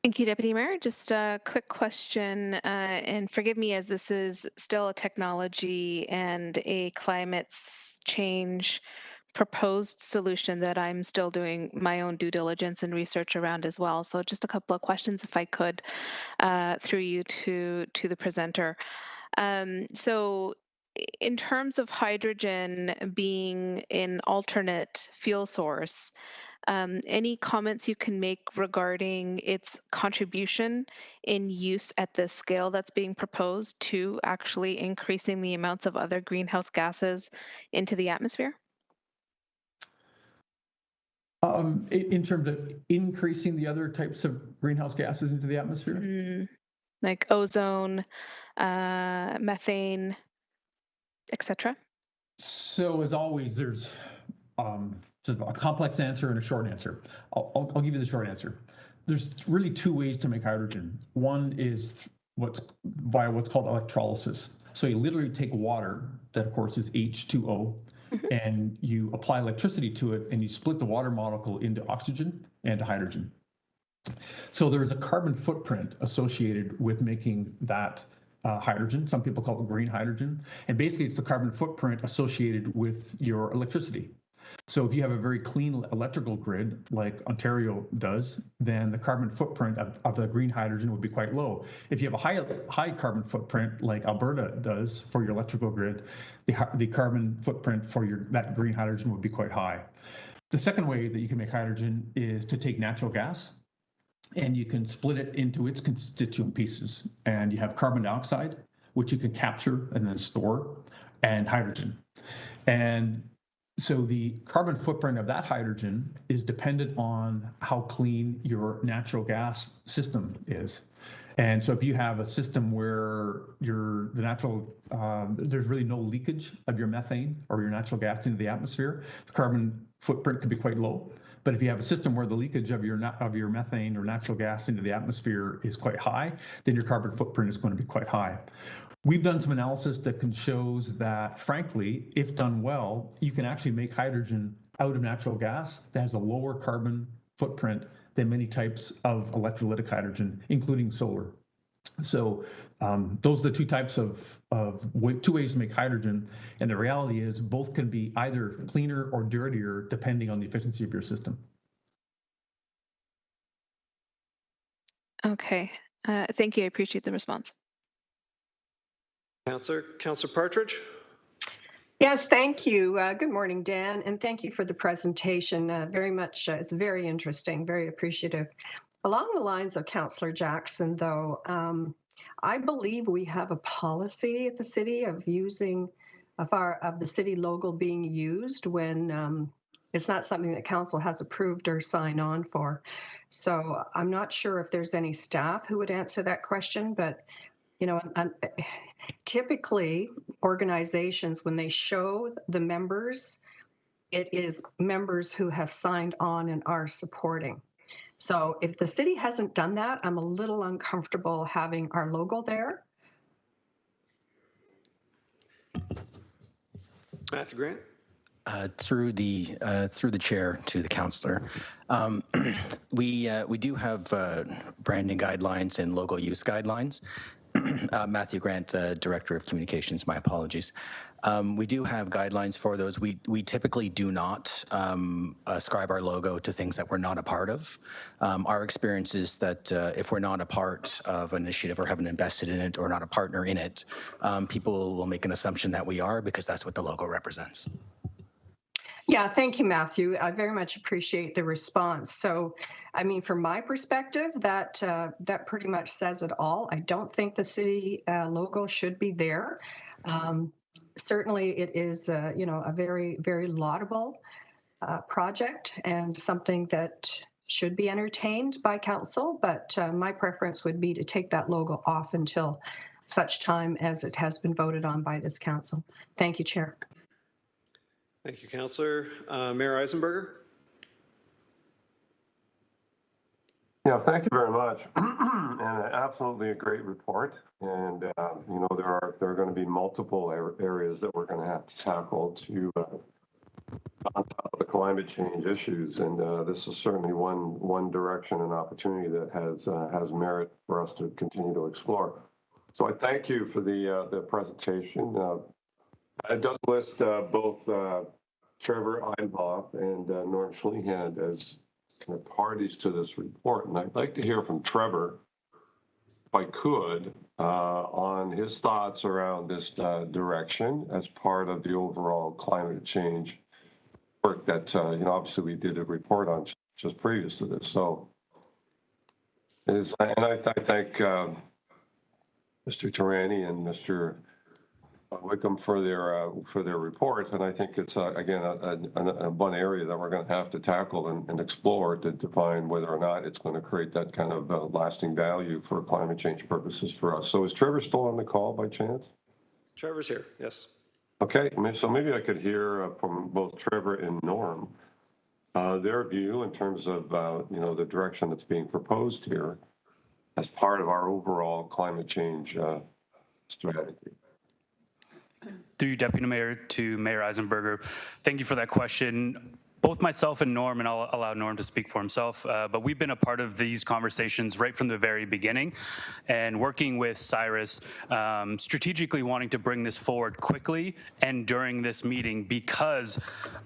Thank you, Deputy Mayor. Just a quick question, and forgive me as this is still a technology and a climate change proposed solution that I'm still doing my own due diligence and research around as well. So just a couple of questions, if I could, through you to the presenter. So in terms of hydrogen being an alternate fuel source, any comments you can make regarding its contribution in use at the scale that's being proposed to actually increasing the amounts of other greenhouse gases into the atmosphere? In terms of increasing the other types of greenhouse gases into the atmosphere? Like ozone, methane, etc. So as always, there's sort of a complex answer and a short answer. I'll give you the short answer. There's really two ways to make hydrogen. One is via what's called electrolysis. So you literally take water, that of course is H2O, and you apply electricity to it, and you split the water molecule into oxygen and hydrogen. So there's a carbon footprint associated with making that hydrogen. Some people call it green hydrogen. And basically it's the carbon footprint associated with your electricity. So if you have a very clean electrical grid like Ontario does, then the carbon footprint of the green hydrogen would be quite low. If you have a high carbon footprint like Alberta does for your electrical grid, the carbon footprint for that green hydrogen would be quite high. The second way that you can make hydrogen is to take natural gas and you can split it into its constituent pieces. And you have carbon dioxide, which you can capture and then store, and hydrogen. And so the carbon footprint of that hydrogen is dependent on how clean your natural gas system is. And so if you have a system where there's really no leakage of your methane or your natural gas into the atmosphere, the carbon footprint could be quite low. But if you have a system where the leakage of your methane or natural gas into the atmosphere is quite high, then your carbon footprint is going to be quite high. We've done some analysis that shows that, frankly, if done well, you can actually make hydrogen out of natural gas that has a lower carbon footprint than many types of electrolytic hydrogen, including solar. So those are the two types two ways to make hydrogen. And the reality is both can be either cleaner or dirtier depending on the efficiency of your system. Okay, thank you. I appreciate the response. Councillor Partridge? Yes, thank you. Good morning, Dan, and thank you for the presentation. Very much, it's very interesting, very appreciative. Along the lines of Councillor Jackson, though, I believe we have a policy at the city of using of the city logo being used when it's not something that council has approved or signed on for. So I'm not sure if there's any staff who would answer that question, but typically organizations, when they show the members, it is members who have signed on and are supporting. So if the city hasn't done that, I'm a little uncomfortable having our logo there. Matthew Grant? Through the chair to the councillor, we do have branding guidelines and logo use guidelines. Matthew Grant, Director of Communications, my apologies. We do have guidelines for those. We typically do not ascribe our logo to things that we're not a part of. Our experience is that if we're not a part of an initiative or haven't invested in it or not a partner in it, people will make an assumption that we are because that's what the logo represents. Yeah, thank you, Matthew. I very much appreciate the response. So, I mean, from my perspective, that pretty much says it all. I don't think the city logo should be there. Certainly, it is, a very, very laudable project and something that should be entertained by council. But my preference would be to take that logo off until such time as it has been voted on by this council. Thank you, Chair. Thank you, Councillor. Mayor Eisenberger? Yeah, thank you very much. And absolutely a great report. And, there are going to be multiple areas that we're going to have to tackle to on top of the climate change issues. And this is certainly one direction and opportunity that has merit for us to continue to explore. So I thank you for the presentation. It does list both Trevor Einhoff and Norm Schlehand as kind of parties to this report. And I'd like to hear from Trevor, if I could, on his thoughts around this direction as part of the overall climate change work that, obviously we did a report on just previous to this. So, and I thank Mr. Tarani and Mr. Wickham for their report, and I think it's again one area that we're going to have to tackle and explore to define whether or not it's going to create that kind of lasting value for climate change purposes for us. So is Trevor still on the call by chance? Trevor's here, yes. Okay, so maybe I could hear from both Trevor and Norm their view in terms of the direction that's being proposed here as part of our overall climate change strategy. Through you, Deputy Mayor, to Mayor Eisenberger, thank you for that question. both myself and Norm, and I'll allow Norm to speak for himself, but we've been a part of these conversations right from the very beginning, and working with Cyrus, strategically wanting to bring this forward quickly and during this meeting because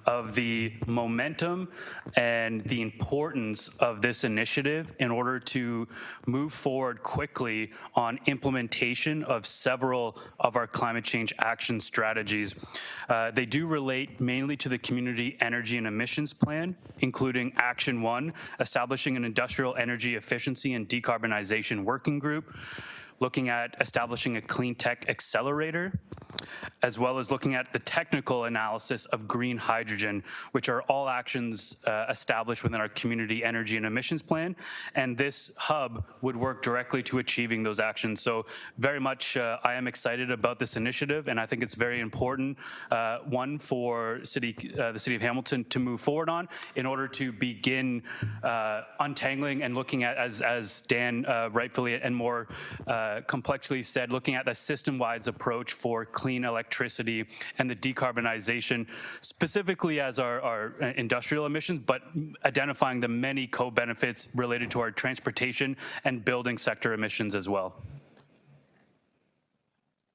of the momentum and the importance of this initiative in order to move forward quickly on implementation of several of our climate change action strategies. They do relate mainly to the community energy and emissions plan, including Action 1, establishing an industrial energy efficiency and decarbonization working group, looking at establishing a clean tech accelerator, as well as looking at the technical analysis of green hydrogen, which are all actions established within our community energy and emissions plan. And this hub would work directly to achieving those actions. So very much I am excited about this initiative, and I think it's very important, one, for the City of Hamilton to move forward on in order to begin untangling and looking at, as Dan rightfully and more complexly said, looking at the system-wide approach for clean electricity and the decarbonization, specifically as our industrial emissions, but identifying the many co-benefits related to our transportation and building sector emissions as well.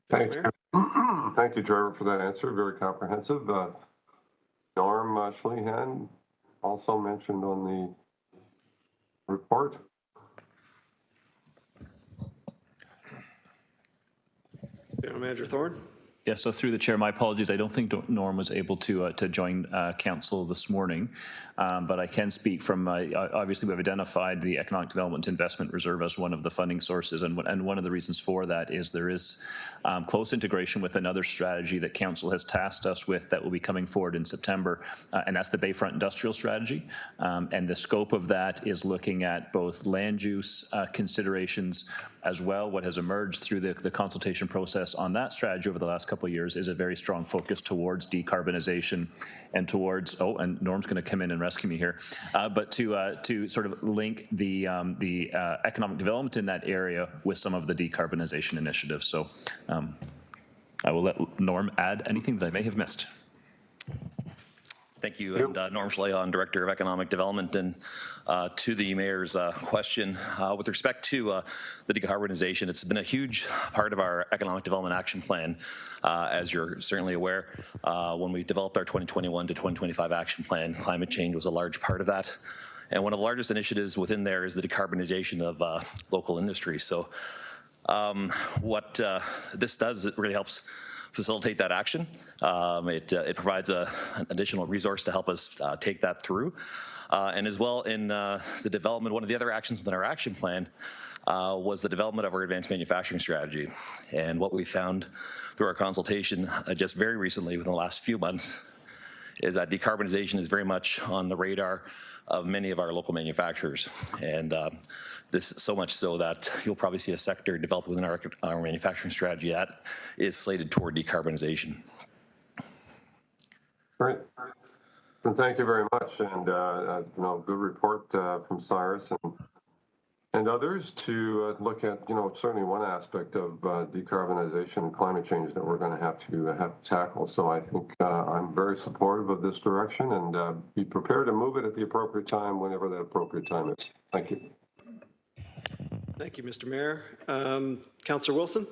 Thank you. Thank you, Trevor, for that answer. Very comprehensive. Norm Schlehan, also mentioned on the report. General Manager Thorne. Yeah, so through the chair, my apologies. I don't think Norm was able to join council this morning, but I can speak from, obviously we've identified the Economic Development Investment Reserve as one of the funding sources, and one of the reasons for that is there is close integration with another strategy that council has tasked us with that will be coming forward in September, and that's the Bayfront Industrial Strategy, and the scope of that is looking at both land use considerations as well. What has emerged through the consultation process on that strategy over the last couple of years is a very strong focus towards decarbonization and towards, and Norm's going to come in and rescue me here, but to sort of link the economic development in that area with some of the decarbonization initiatives. So I will let Norm add anything that I may have missed. Thank you. And Norm Schlehan, Director of Economic Development. And to the Mayor's question, with respect to the decarbonization, it's been a huge part of our Economic Development Action Plan, as you're certainly aware. When we developed our 2021 to 2025 Action Plan, climate change was a large part of that. And one of the largest initiatives within there is the decarbonization of local industry. So what this does, it really helps facilitate that action. It provides an additional resource to help us take that through. And as well in the development, one of the other actions within our action plan was the development of our advanced manufacturing strategy. And what we found through our consultation just very recently within the last few months is that decarbonization is very much on the radar of many of our local manufacturers. And this so much so that you'll probably see a sector develop within our manufacturing strategy that is slated toward decarbonization. Great. And thank you very much. And good report from Cyrus and others to look at, certainly one aspect of decarbonization and climate change that we're going to have to tackle. So I think I'm very supportive of this direction and be prepared to move it at the appropriate time, whenever that appropriate time is. Thank you. Thank you, Mr. Mayor. Councillor Wilson.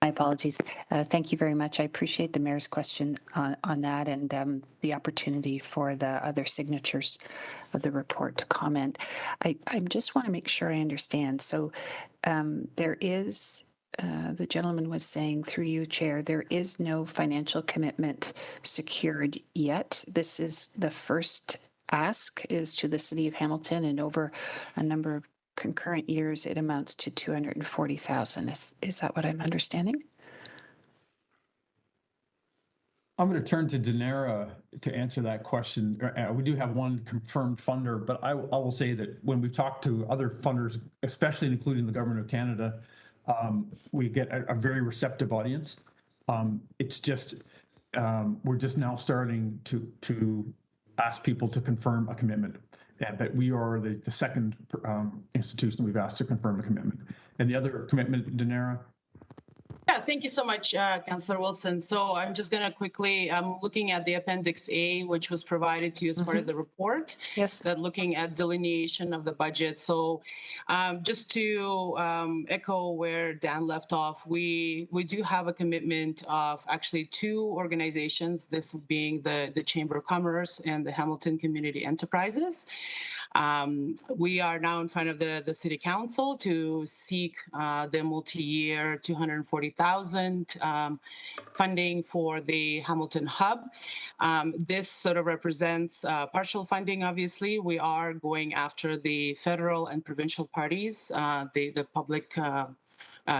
My apologies. Thank you very much. I appreciate the Mayor's question on that and the opportunity for the other signatures of the report to comment. I just want to make sure I understand. So there is, the gentleman was saying through you, Chair, there is no financial commitment secured yet. This is the first ask is to the City of Hamilton, and over a number of concurrent years, it amounts to $240,000. Is that what I'm understanding? I'm going to turn to Danara to answer that question. We do have one confirmed funder, but I will say that when we've talked to other funders, especially including the Government of Canada, we get a very receptive audience. It's just, we're just now starting to ask people to confirm a commitment. But we are the second institution we've asked to confirm a commitment. And the other commitment, Danara? Yeah, thank you so much, Councillor Wilson. So I'm just going to quickly, I'm looking at the Appendix A, which was provided to you as part of the report. Yes. That looking at delineation of the budget. So just to echo where Dan left off, we do have a commitment of actually 2 organizations, this being the Chamber of Commerce and the Hamilton Community Enterprises. We are now in front of the City Council to seek the multi-year $240,000 funding for the Hamilton Hub. This sort of represents partial funding, obviously. We are going after the federal and provincial parties, the public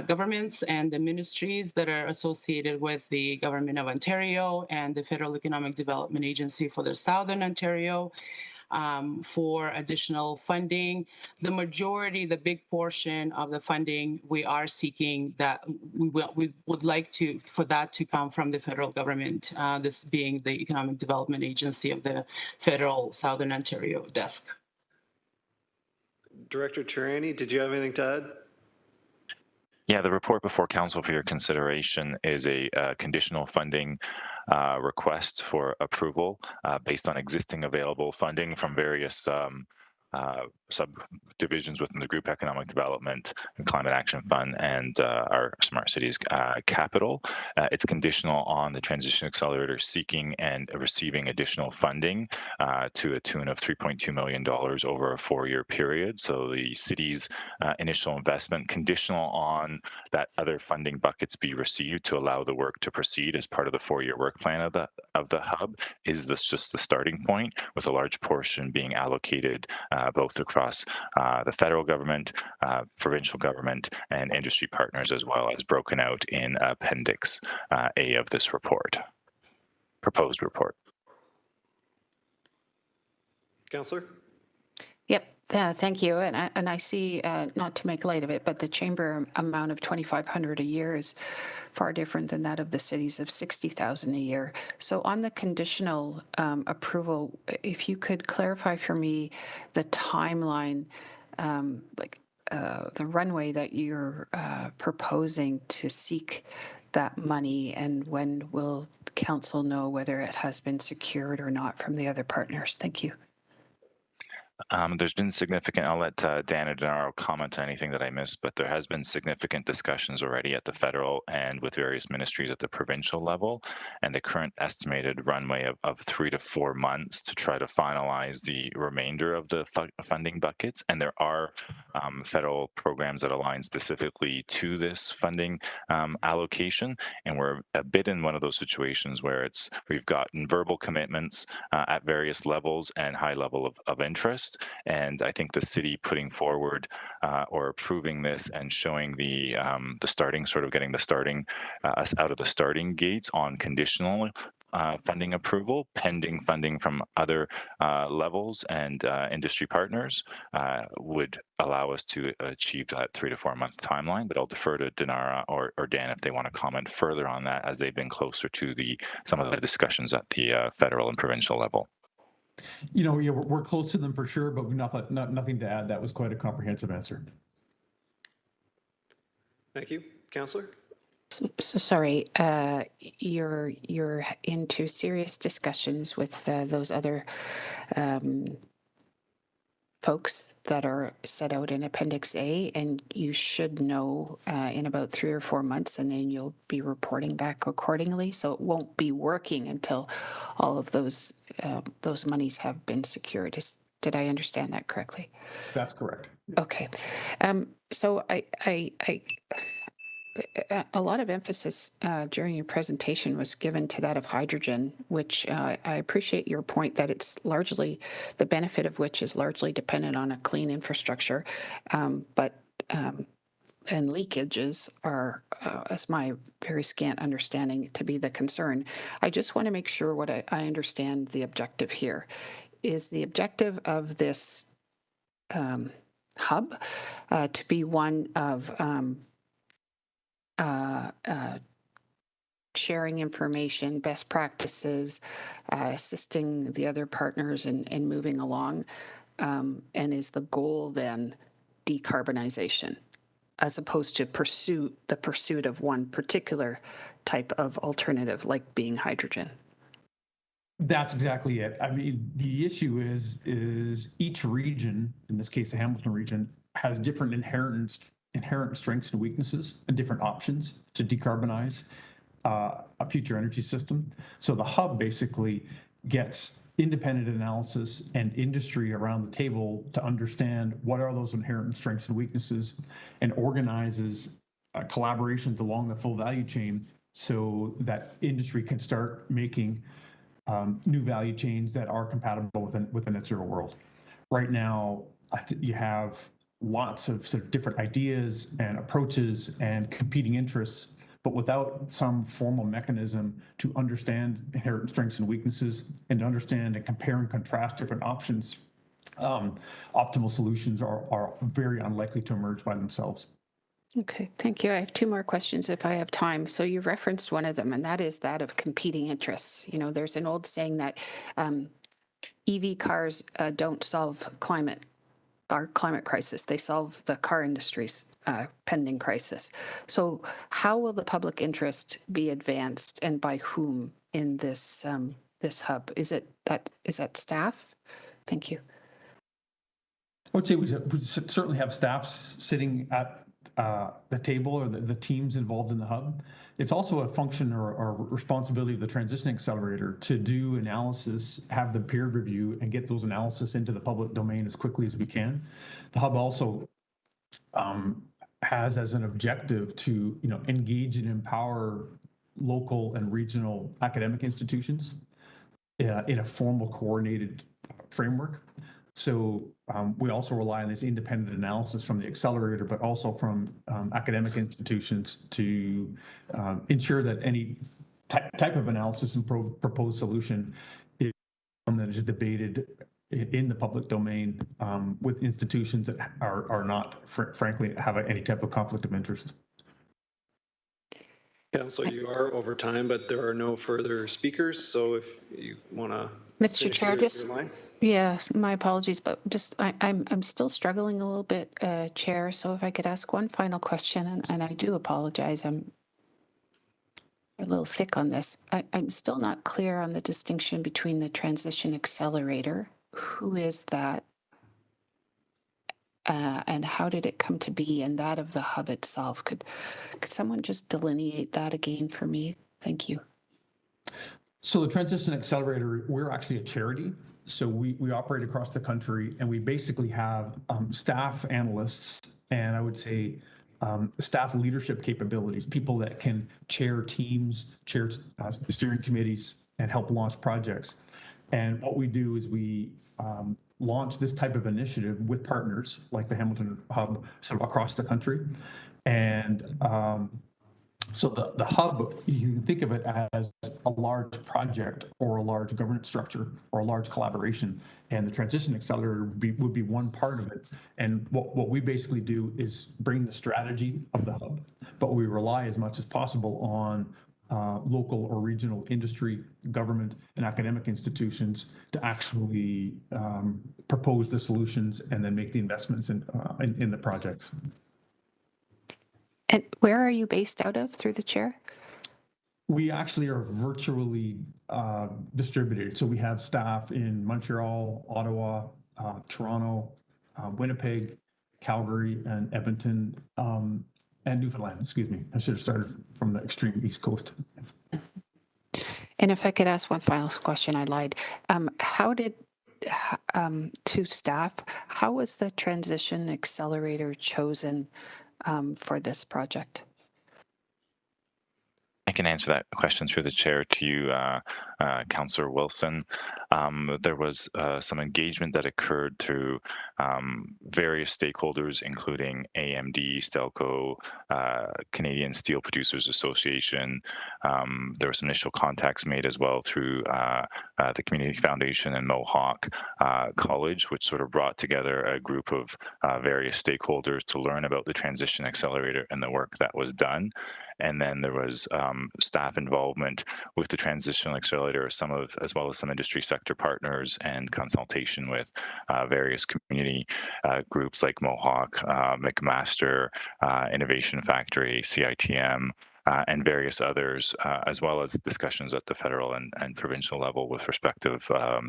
governments and the ministries that are associated with the Government of Ontario and the Federal Economic Development Agency for the Southern Ontario. For additional funding. The majority, the big portion of the funding, we are seeking that we would like for that to come from the federal government, this being the Economic Development Agency of the Federal Southern Ontario Desk. Director Tirani, did you have anything to add? Yeah, the report before council for your consideration is a conditional funding request for approval based on existing available funding from various subdivisions within the Group Economic Development and Climate Action Fund and our Smart Cities capital. It's conditional on the Transition Accelerator seeking and receiving additional funding to a tune of $3.2 million over a 4-year period. So the city's initial investment conditional on that other funding buckets be received to allow the work to proceed as part of the 4-year work plan of the hub is this just the starting point, with a large portion being allocated both across the federal government, provincial government, and industry partners, as well as broken out in Appendix A of this report, proposed report. Councillor? Yep. Thank you. And I see, not to make light of it, but the chamber amount of $2,500 a year is far different than that of the cities of $60,000 a year. So on the conditional approval, if you could clarify for me the timeline, the runway that you're proposing to seek that money, and when will the council know whether it has been secured or not from the other partners? Thank you. There's been significant, I'll let Dan or Denaro comment on anything that I missed, but there has been significant discussions already at the federal and with various ministries at the provincial level, and the current estimated runway of 3 to 4 months to try to finalize the remainder of the funding buckets. And there are federal programs that align specifically to this funding allocation, and we're a bit in one of those situations where we've gotten verbal commitments at various levels and high level of interest. And I think the city putting forward or approving this and showing the starting, sort of getting the starting us out of the starting gates on conditional funding approval, pending funding from other levels and industry partners would allow us to achieve that 3 to 4 month timeline. But I'll defer to Denara or Dan if they want to comment further on that, as they've been closer to some of the discussions at the federal and provincial level. You know, yeah, we're close to them for sure, but nothing to add. That was quite a comprehensive answer. Thank you. Councillor? So sorry, you're into serious discussions with those other folks that are set out in Appendix A, and you should know in about 3 or 4 months, and then you'll be reporting back accordingly. So it won't be working until all of those monies have been secured. Did I understand that correctly? That's correct. Okay. So a lot of emphasis during your presentation was given to that of hydrogen, which I appreciate your point that it's largely, the benefit of which is largely dependent on a clean infrastructure, and leakages are, as my very scant understanding, to be the concern. I just want to make sure what I understand the objective here. Is the objective of this hub to be one of sharing information, best practices, assisting the other partners in moving along, and is the goal then decarbonization? as opposed to the pursuit of one particular type of alternative, like being hydrogen. That's exactly it. I mean, the issue is each region, in this case, the Hamilton region, has different inherent strengths and weaknesses and different options to decarbonize a future energy system. So the hub basically gets independent analysis and industry around the table to understand what are those inherent strengths and weaknesses, and organizes collaborations along the full value chain so that industry can start making new value chains that are compatible with a net zero world. Right now, you have lots of sort of different ideas and approaches and competing interests, but without some formal mechanism to understand inherent strengths and weaknesses and to understand and compare and contrast different options, optimal solutions are very unlikely to emerge by themselves. Okay, thank you. I have two more questions if I have time. So you referenced one of them, and that is that of competing interests. You know, there's an old saying that EV cars don't solve our climate crisis. They solve the car industry's pending crisis. So how will the public interest be advanced, and by whom in this this hub? Is that staff? Thank you. I would say we certainly have staff sitting at the table, or the teams involved in the hub. It's also a function or responsibility of the Transition Accelerator to do analysis, have the peer review, and get those analysis into the public domain as quickly as we can. The hub also has as an objective to engage and empower local and regional academic institutions in a formal, coordinated framework. So we also rely on this independent analysis from the accelerator, but also from academic institutions to ensure that any type of analysis and proposed solution is one that is debated in the public domain with institutions that are not, frankly, have any type of conflict of interest. Councillor, you are over time, but there are no further speakers. So if you want to, Mr. Chair, my apologies, but I'm still struggling a little bit, Chair. So if I could ask one final question, and I do apologize, I'm a little thick on this. I'm still not clear on the distinction between the Transition Accelerator. Who is that? And how did it come to be, and that of the hub itself? Could someone just delineate that again for me? Thank you. So the Transition Accelerator, we're actually a charity. So we operate across the country, and we basically have staff analysts, and I would say staff leadership capabilities, people that can chair teams, chair steering committees, and help launch projects. And what we do is we launch this type of initiative with partners like the Hamilton Hub sort of across the country. And so the hub, you can think of it as a large project or a large governance structure or a large collaboration, and the Transition Accelerator would be one part of it. And what we basically do is bring the strategy of the hub, but we rely as much as possible on local or regional industry, government, and academic institutions to actually propose the solutions and then make the investments in the projects. And where are you based out of, through the chair? We actually are virtually distributed. So we have staff in Montreal, Ottawa, Toronto, Winnipeg, Calgary, and Edmonton, and Newfoundland. Excuse me. I should have started from the extreme East Coast. And if I could ask one final question, I lied. To staff, how was the Transition Accelerator chosen for this project? I can answer that question through the chair to you, Councillor Wilson. There was some engagement that occurred through various stakeholders, including AMD, Stelco, Canadian Steel Producers Association. There were some initial contacts made as well through the Community Foundation and Mohawk College, which sort of brought together a group of various stakeholders to learn about the Transition Accelerator and the work that was done. And then there was staff involvement with the Transition Accelerator, as well as some industry sector partners, and consultation with various community groups like Mohawk, McMaster, Innovation Factory, CITM, and various others, as well as discussions at the federal and provincial level with respective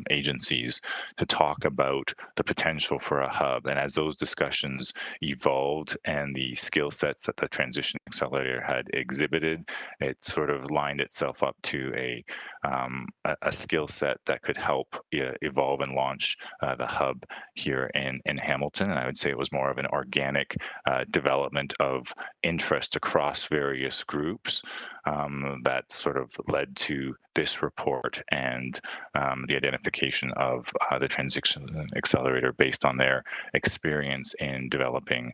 agencies to talk about the potential for a hub. And as those discussions evolved and the skill sets that the Transition Accelerator had exhibited, it sort of lined itself up to a skill set that could help evolve and launch the hub here in Hamilton. And I would say it was more of an organic development of interest across various groups that sort of led to this report and the identification of the Transition Accelerator based on their experience in developing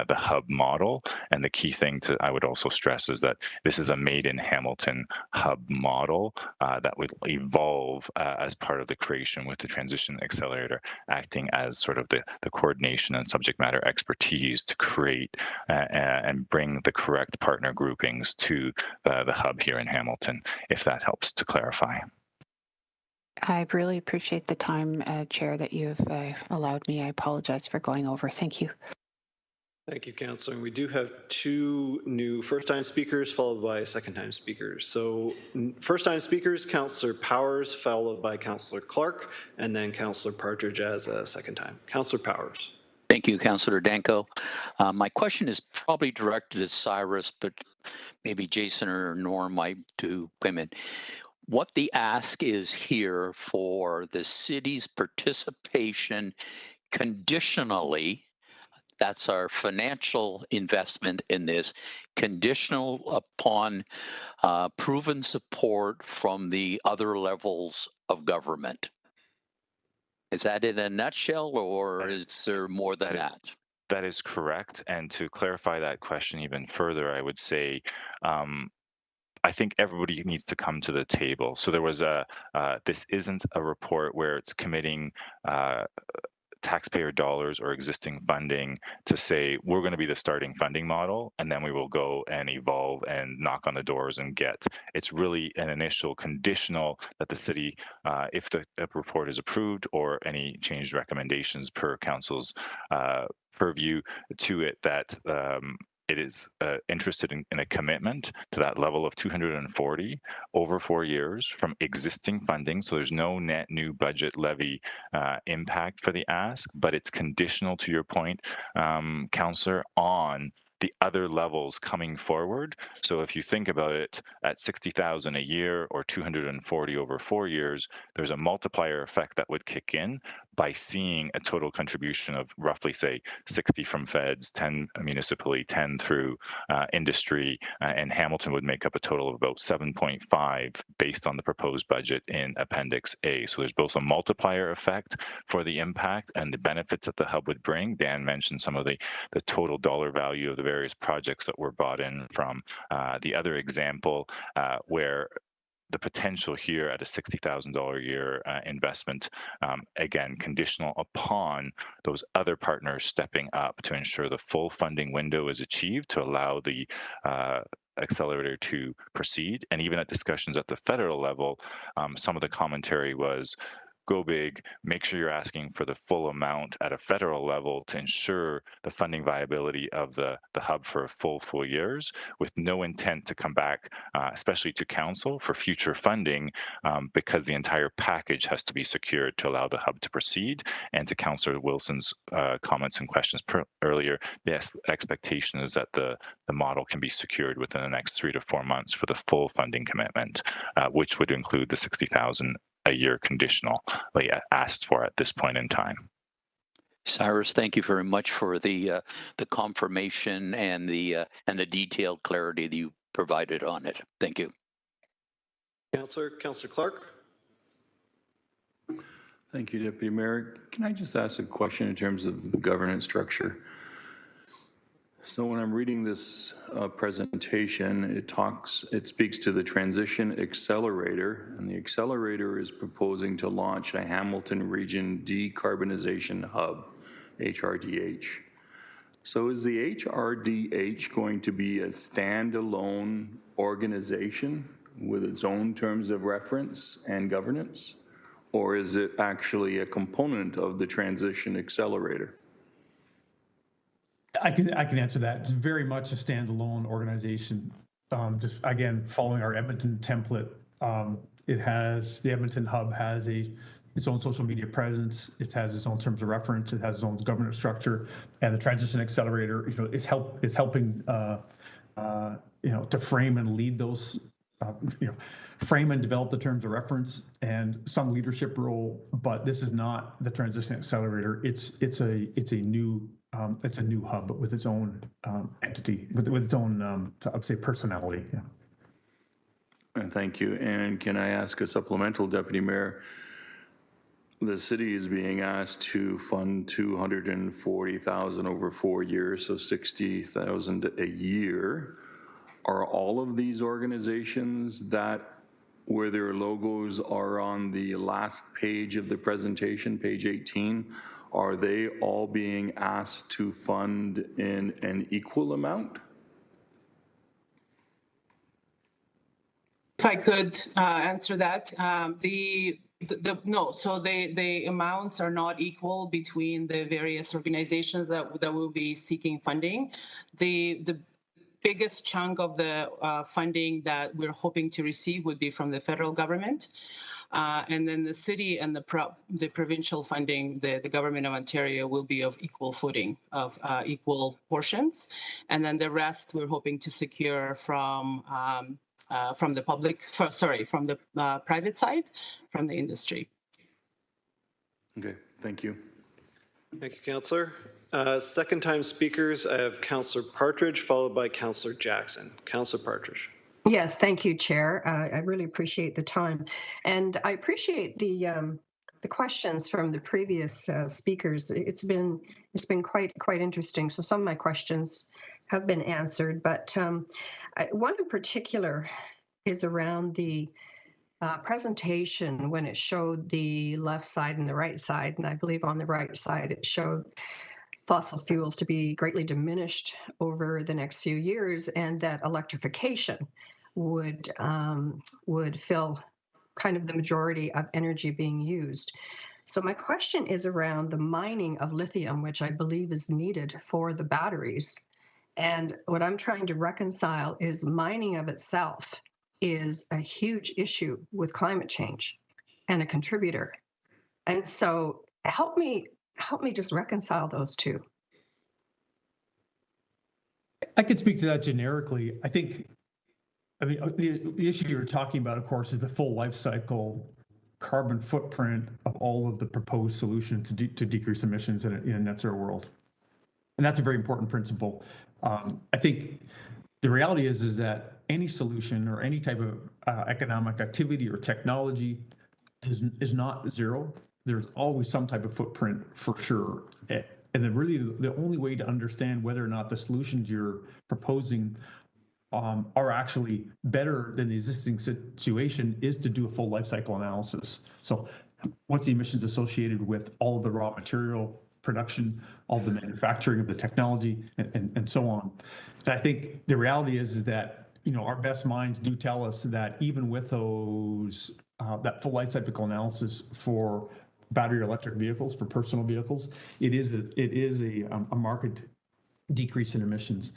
the hub model. And the key thing I would also stress is that this is a made in Hamilton hub model that would evolve as part of the creation, with the Transition Accelerator acting as sort of the coordination and subject matter expertise to create and bring the correct partner groupings to the hub here in Hamilton, if that helps to clarify. I really appreciate the time, Chair, that you've allowed me. I apologize for going over. Thank you. Thank you, Councillor. And we do have two new first-time speakers followed by second-time speakers. So first-time speakers, Councillor Powers, followed by Councillor Clark, and then Councillor Partridge as a second time. Councillor Powers. Thank you, Councillor Danko. My question is probably directed at Cyrus, but maybe Jason or Norm might do women. What the ask is here for the city's participation conditionally, that's our financial investment in this, conditional upon proven support from the other levels of government. Is that in a nutshell, or is there more than that? That is correct. And to clarify that question even further, I would say I think everybody needs to come to the table. So there was this isn't a report where it's committing taxpayer dollars or existing funding to say we're going to be the starting funding model and then we will go and evolve and knock on the doors and get. It's really an initial conditional that the city, if the report is approved or any changed recommendations per council's purview to it, that it is interested in a commitment to that level of 240 over 4 years from existing funding. So there's no net new budget levy impact for the ask, but it's conditional, to your point, Councillor, on the other levels coming forward. So if you think about it at 60,000 a year or 240 over 4 years, there's a multiplier effect that would kick in by seeing a total contribution of roughly, say, 60 from feds, 10 municipally, 10 through industry, and Hamilton would make up a total of about 7.5 based on the proposed budget in Appendix A. So there's both a multiplier effect for the impact and the benefits that the hub would bring. Dan mentioned some of the total dollar value of the various projects that were brought in from the other example where the potential here at a $60,000 a year investment, again, conditional upon those other partners stepping up to ensure the full funding window is achieved to allow the accelerator to proceed. And even at discussions at the federal level, some of the commentary was, go big, make sure you're asking for the full amount at a federal level to ensure the funding viability of the hub for a full 4 years, with no intent to come back, especially to council, for future funding, because the entire package has to be secured to allow the hub to proceed. And to Councillor Wilson's comments and questions earlier, the expectation is that the model can be secured within the next 3 to 4 months for the full funding commitment, which would include the 60,000 a year conditionally asked for at this point in time. Cyrus, thank you very much for the confirmation and the detailed clarity that you provided on it. Thank you. Councillor Clark. Thank you, Deputy Mayor. Can I just ask a question in terms of the governance structure? So when I'm reading this presentation, it speaks to the Transition Accelerator, and the accelerator is proposing to launch a Hamilton Region Decarbonization Hub, HRDH. So is the HRDH going to be a standalone organization with its own terms of reference and governance? Or is it actually a component of the Transition Accelerator? I can answer that. It's very much a standalone organization. Just again, following our Edmonton template, it has the Edmonton hub has its own social media presence. It has its own terms of reference. It has its own governance structure, and the Transition Accelerator, is helping to frame and lead those. Frame and develop the terms of reference and some leadership role, but this is not the Transition Accelerator. It's a new hub, but with its own entity, with its own I would say personality. Yeah. Thank you. And can I ask a supplemental, Deputy Mayor? The city is being asked to fund $240,000 over 4 years, so $60,000 a year. Are all of these organizations where their logos are on the last page of the presentation, page 18, are they all being asked to fund in an equal amount? If I could answer that, no. So the amounts are not equal between the various organizations that will be seeking funding. The biggest chunk of the funding that we're hoping to receive would be from the federal government. And then the city and the provincial funding, the government of Ontario will be of equal footing, of equal portions. And then the rest we're hoping to secure from the private side, from the industry. Okay, thank you. Thank you, Councillor. Second time speakers, I have Councillor Partridge, followed by Councillor Jackson. Councillor Partridge. Yes, thank you, Chair. I really appreciate the time, and I appreciate the questions from the previous speakers. It's been quite interesting. So some of my questions have been answered, but one in particular is around the presentation when it showed the left side and the right side, and I believe on the right side it showed fossil fuels to be greatly diminished over the next few years, and that electrification would fill kind of the majority of energy being used. So my question is around the mining of lithium, which I believe is needed for the batteries. And what I'm trying to reconcile is mining of itself is a huge issue with climate change and a contributor. And so help me just reconcile those two. I could speak to that generically. The issue you're talking about, of course, is the full life cycle carbon footprint of all of the proposed solutions to decrease emissions in a net zero world. And that's a very important principle. I think the reality is that any solution or any type of economic activity or technology is not zero. There's always some type of footprint for sure. And then really the only way to understand whether or not the solutions you're proposing are actually better than the existing situation is to do a full life cycle analysis. So what's the emissions associated with all of the raw material production, all the manufacturing of the technology, and so on. And I think the reality is that our best minds do tell us that even with those that full life cycle analysis for battery electric vehicles, for personal vehicles, it is a marked decrease in emissions.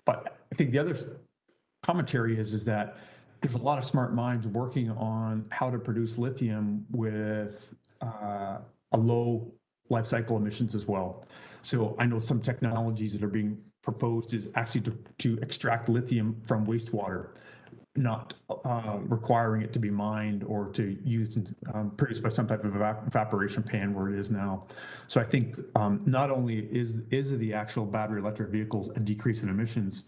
But I think the other commentary is that there's a lot of smart minds working on how to produce lithium with a low life cycle emissions as well. So I know some technologies that are being proposed is actually to extract lithium from wastewater, not requiring it to be mined or to use and produced by some type of evaporation pan where it is now. So I think not only is the actual battery electric vehicles a decrease in emissions,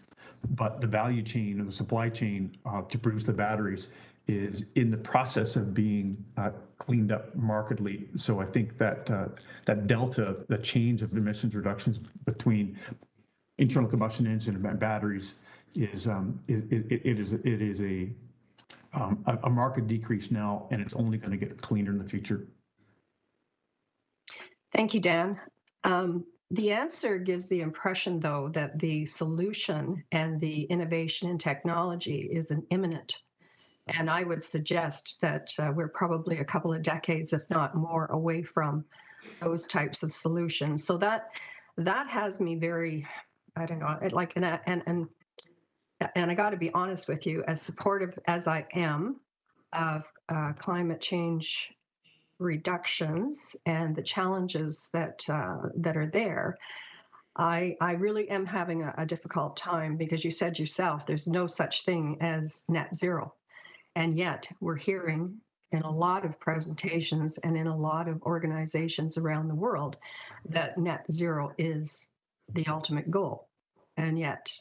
but the value chain or the supply chain to produce the batteries is in the process of being cleaned up markedly. So I think that that delta, the change of emissions reductions between internal combustion engine and batteries is a market decrease now, and it's only going to get cleaner in the future. Thank you, Dan. The answer gives the impression, though, that the solution and the innovation in technology is an imminent. And I would suggest that we're probably a couple of decades, if not more, away from those types of solutions. So that has me very, I don't know, like, and I got to be honest with you, as supportive as I am of climate change reductions and the challenges that are there, I really am having a difficult time, because you said yourself, there's no such thing as net zero. And yet we're hearing in a lot of presentations and in a lot of organizations around the world that net zero is the ultimate goal. And yet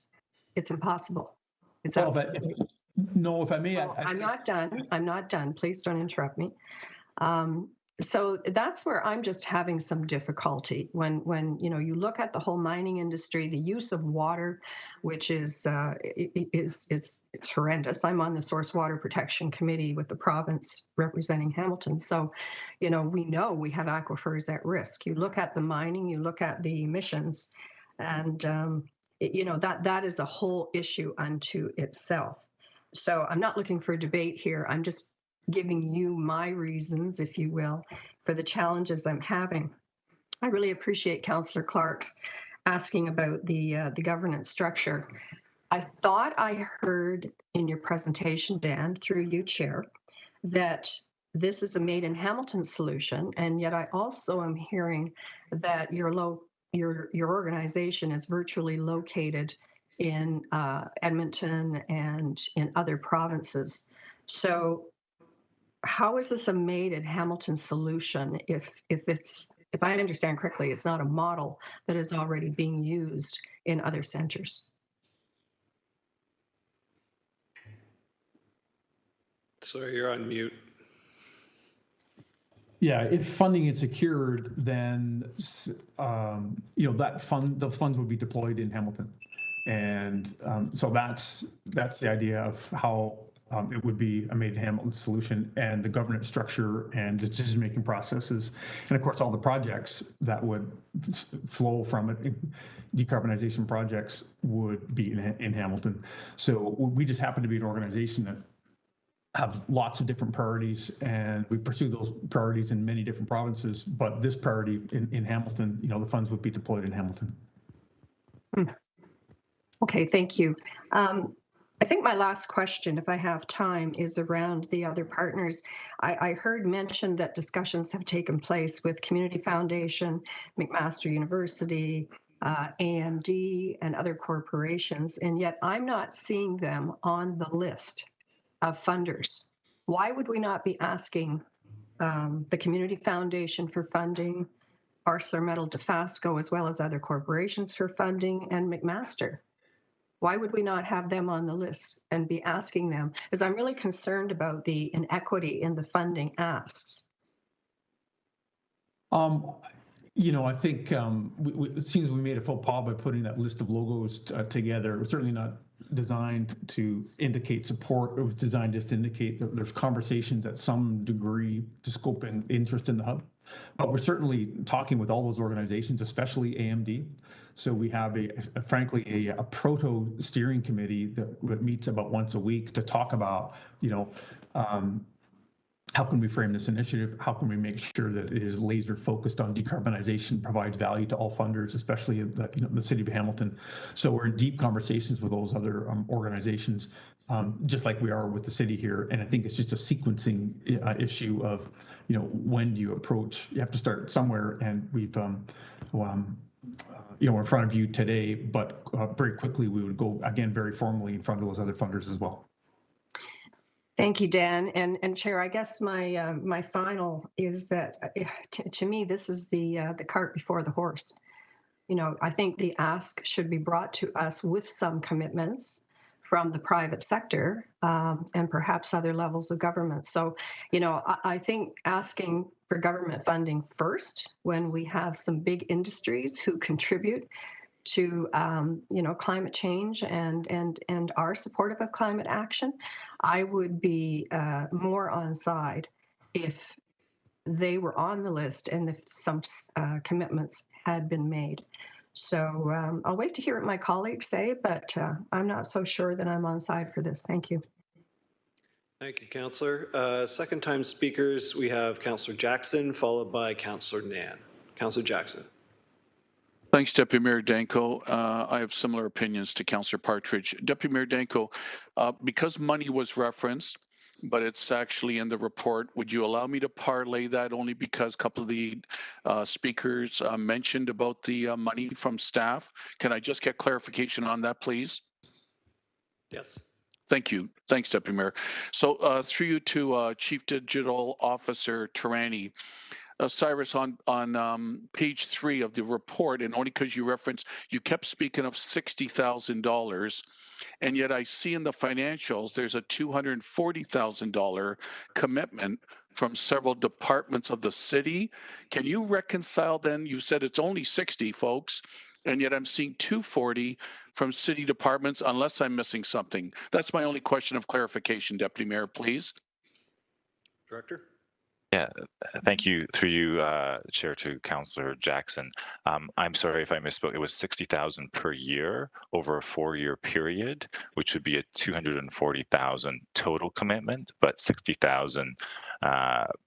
it's impossible. It's well, if I may, well, I'm not done. I'm not done. Please don't interrupt me. So that's where I'm just having some difficulty when you look at the whole mining industry, the use of water, which is it's horrendous. I'm on the Source Water Protection Committee with the province representing Hamilton, so we know we have aquifers at risk. You look at the mining, you look at the emissions, and that is a whole issue unto itself. So I'm not looking for debate here. I'm just giving you my reasons, if you will, for the challenges I'm having. I really appreciate Councillor Clark's asking about the governance structure. I thought I heard in your presentation, Dan, through you, Chair, that this is a Made in Hamilton solution, and yet I also am hearing that your organization is virtually located in Edmonton and in other provinces. So how is this a Made in Hamilton solution if I understand correctly, it's not a model that is already being used in other centers? Sorry, you're on mute. Yeah, if funding is secured, then the funds would be deployed in Hamilton, and so that's the idea of how it would be a Made in Hamilton solution, and the governance structure and decision-making processes, and of course all the projects that would flow from it, decarbonization projects, would be in Hamilton. So we just happen to be an organization that have lots of different priorities, and we pursue those priorities in many different provinces. But this priority in Hamilton, the funds would be deployed in Hamilton. Okay, thank you. I think my last question, if I have time, is around the other partners. I heard mentioned that discussions have taken place with Community Foundation, McMaster University, AMD, and other corporations, and yet I'm not seeing them on the list of funders. Why would we not be asking the Community Foundation for funding, ArcelorMittal, Dofasco, as well as other corporations for funding, and McMaster? Why would we not have them on the list and be asking them? Because I'm really concerned about the inequity in the funding asks. I think it seems we made a faux pas by putting that list of logos together. It was certainly not designed to indicate support. It was designed just to indicate that there's conversations at some degree to scope and interest in the hub. But we're certainly talking with all those organizations, especially AMD. So we have frankly a proto steering committee that meets about once a week to talk about, how can we frame this initiative? How can we make sure that it is laser focused on decarbonization, provides value to all funders, especially the city of Hamilton? So we're in deep conversations with those other organizations, just like we are with the city here. And I think it's just a sequencing issue of, when do you approach? You have to start somewhere, and we've, we're in front of you today, but very quickly we would go again very formally in front of those other funders as well. Thank you, Dan. And Chair, I guess my final is that to me, this is the cart before the horse. I think the ask should be brought to us with some commitments from the private sector and perhaps other levels of government. So, I think asking for government funding first, when we have some big industries who contribute to climate change and are supportive of climate action, I would be more on side if they were on the list and if some commitments had been made. So I'll wait to hear what my colleagues say, but I'm not so sure that I'm on side for this. Thank you. Thank you, Councillor. Second time speakers, we have Councillor Jackson, followed by Councillor Nan. Councillor Jackson. Thanks, Deputy Mayor Danko. I have similar opinions to Councillor Partridge. Deputy Mayor Danko, because money was referenced, but it's actually in the report, would you allow me to parlay that only because a couple of the speakers mentioned about the money from staff? Can I just get clarification on that, please? Yes. Thank you. Thanks, Deputy Mayor. So through you to Chief Digital Officer Tarani. Cyrus, on page 3 of the report, and only because you kept speaking of $60,000, and yet I see in the financials there's a $240,000 commitment from several departments of the city. Can you reconcile then? You said it's only 60, folks, and yet I'm seeing 240 from city departments, unless I'm missing something. That's my only question of clarification, Deputy Mayor, please. Director? Yeah, thank you. Through you, Chair, to Councillor Jackson. I'm sorry if I misspoke. It was 60,000 per year over a 4-year period, which would be a 240,000 total commitment, but 60,000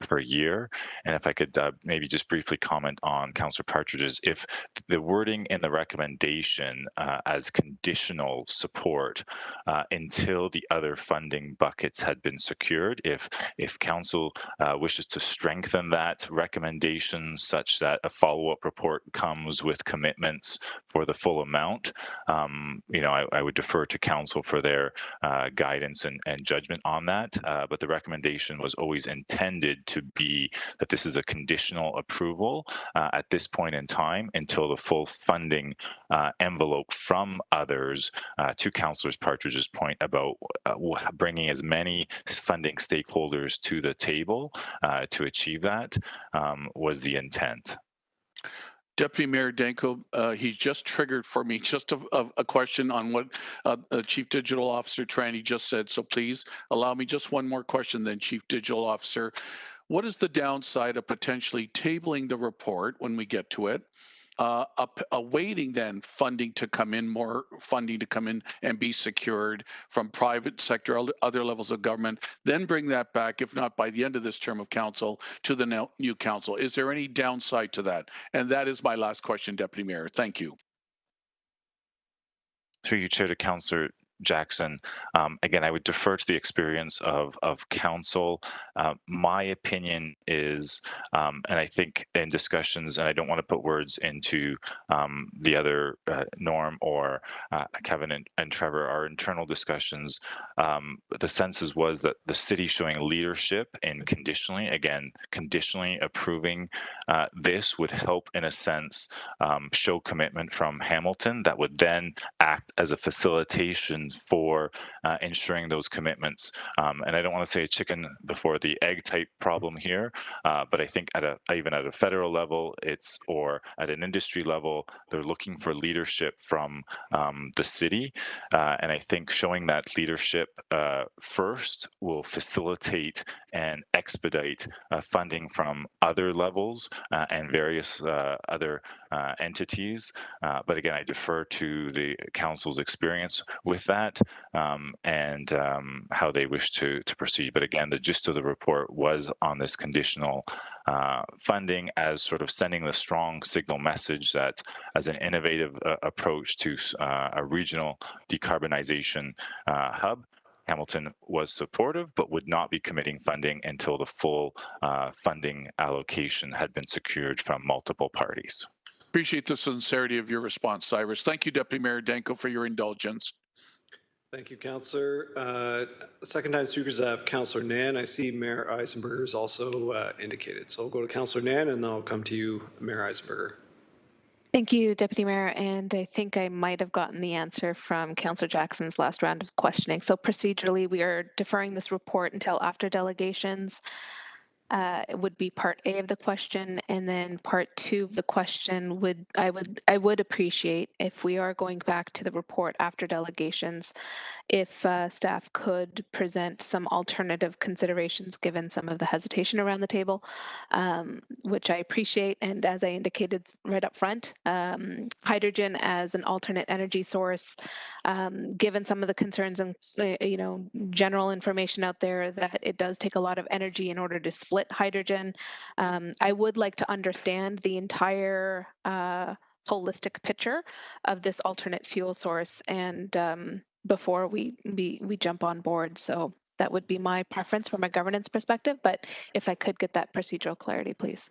per year. And if I could maybe just briefly comment on Councillor Partridge's, if the wording in the recommendation as conditional support until the other funding buckets had been secured, if Council wishes to strengthen that recommendation such that a follow-up report comes with commitments for the full amount, I would defer to Council for their guidance and judgment on that. But the recommendation was always intended to be that this is a conditional approval at this point in time until the full funding envelope from others, to Councillor Partridge's point about bringing as many funding stakeholders to the table to achieve that was the intent. Deputy Mayor Danko, he's just triggered for me just a question on what Chief Digital Officer Tranny just said. So please allow me just one more question then, Chief Digital Officer. What is the downside of potentially tabling the report when we get to it, awaiting then funding to come in and be secured from private sector, other levels of government, then bring that back, if not by the end of this term of council, to the new council? Is there any downside to that? And that is my last question, Deputy Mayor. Thank you. Through you, Chair, to Councillor Jackson. Again, I would defer to the experience of council. My opinion is, and I think in discussions, and I don't want to put words into the other Norm or Kevin and Trevor, our internal discussions, the census was that the city showing leadership in conditionally approving this would help, in a sense, show commitment from Hamilton that would then act as a facilitation for ensuring those commitments. And I don't want to say a chicken before the egg type problem here, but I think even at a federal level, or at an industry level, they're looking for leadership from the city. And I think showing that leadership first will facilitate and expedite funding from other levels and various other entities. But again, I defer to the council's experience with that and how they wish to proceed. But again, the gist of the report was on this conditional funding as sort of sending the strong signal message that as an innovative approach to a regional decarbonization hub, Hamilton was supportive, but would not be committing funding until the full funding allocation had been secured from multiple parties. Appreciate the sincerity of your response, Cyrus. Thank you, Deputy Mayor Danko, for your indulgence. Thank you, Councillor. Second time speakers, I have Councillor Nan. I see Mayor Eisenberger is also indicated. So I'll go to Councillor Nan and then I'll come to you, Mayor Eisenberger. Thank you, Deputy Mayor. And I think I might have gotten the answer from Councillor Jackson's last round of questioning. So procedurally, we are deferring this report until after delegations. would be part A of the question, and then part 2 of the question I would appreciate if we are going back to the report after delegations, if staff could present some alternative considerations given some of the hesitation around the table, which I appreciate. And as I indicated right up front, hydrogen as an alternate energy source, given some of the concerns and general information out there that it does take a lot of energy in order to split hydrogen. I would like to understand the entire holistic picture of this alternate fuel source and before we jump on board. So that would be my preference from a governance perspective, but if I could get that procedural clarity, please.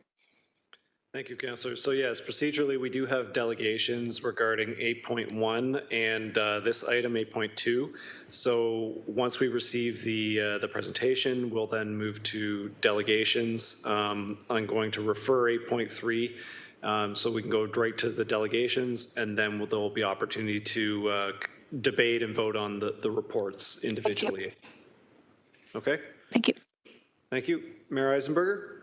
Thank you, Councillor. So yes, procedurally, we do have delegations regarding 8.1 and this item 8.2. So once we receive the presentation, we'll then move to delegations. I'm going to refer 8.3 so we can go right to the delegations, and then there will be opportunity to debate and vote on the reports individually. Okay? Thank you. Thank you. Mayor Eisenberger?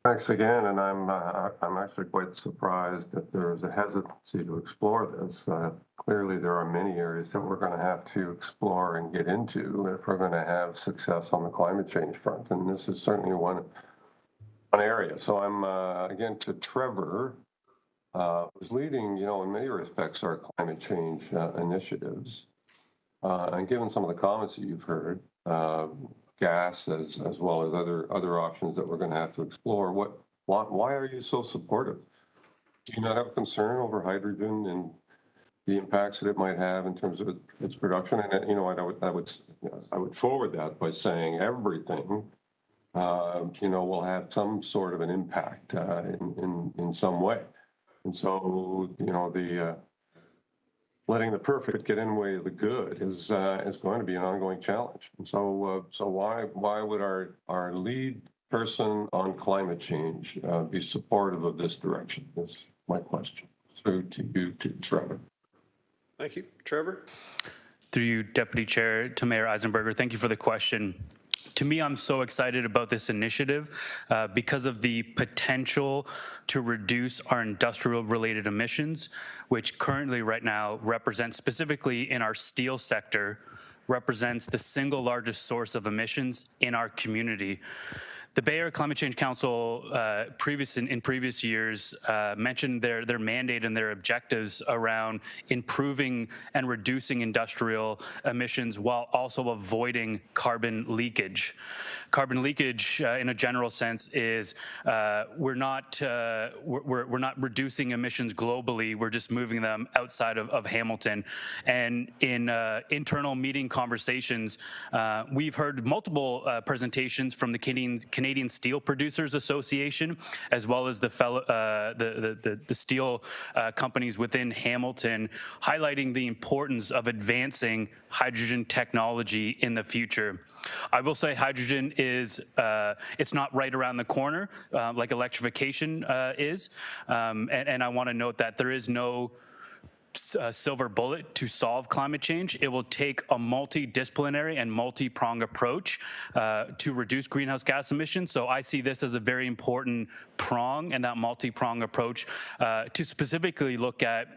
Thanks again, and I'm actually quite surprised that there is a hesitancy to explore this. Clearly, there are many areas that we're going to have to explore and get into if we're going to have success on the climate change front, and this is certainly one area. So I'm again to Trevor, who's leading, in many respects, our climate change initiatives, and given some of the comments that you've heard. Gas as well as other options that we're going to have to explore. Why are you so supportive? Do you not have concern over hydrogen and the impacts that it might have in terms of its production? And I would forward that by saying everything will have some sort of an impact in some way. And so the letting the perfect get in the way of the good is going to be an ongoing challenge. And so why would our lead person on climate change be supportive of this direction? That's my question. Through to you, to Trevor. Thank you. Trevor? Through you, Deputy Chair, to Mayor Eisenberger, thank you for the question. To me, I'm so excited about this initiative because of the potential to reduce our industrial-related emissions, which currently right now represents, specifically in our steel sector, represents the single largest source of emissions in our community. The Bay Area Climate Change Council in previous years mentioned their mandate and their objectives around improving and reducing industrial emissions while also avoiding carbon leakage. Carbon leakage, in a general sense, is we're not reducing emissions globally. We're just moving them outside of Hamilton. And in internal meeting conversations, we've heard multiple presentations from the Canadian Steel Producers Association, as well as the steel companies within Hamilton, highlighting the importance of advancing hydrogen technology in the future. I will say hydrogen is, it's not right around the corner like electrification is. And I want to note that there is no silver bullet to solve climate change. It will take a multidisciplinary and multi-pronged approach to reduce greenhouse gas emissions. So I see this as a very important prong and that multi-pronged approach to specifically look at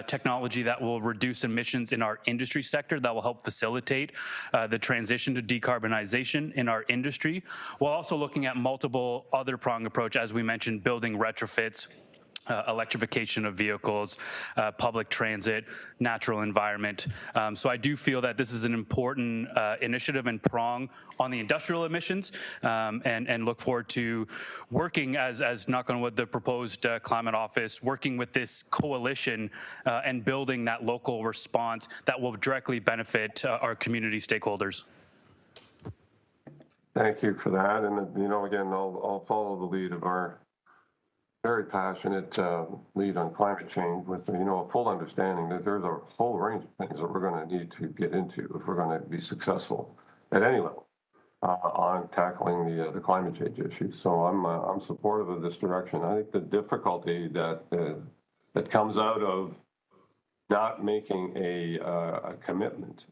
technology that will reduce emissions in our industry sector, that will help facilitate the transition to decarbonization in our industry, while also looking at multiple other pronged approach, as we mentioned, building retrofits, electrification of vehicles, public transit, natural environment. So I do feel that this is an important initiative and prong on the industrial emissions, and look forward to working as knock on wood, the proposed climate office, working with this coalition and building that local response that will directly benefit our community stakeholders. Thank you for that. And again, I'll follow the lead of our very passionate lead on climate change with a full understanding that there's a whole range of things that we're going to need to get into if we're going to be successful at any level on tackling the climate change issue. So I'm supportive of this direction. I think the difficulty that comes out of not making a commitment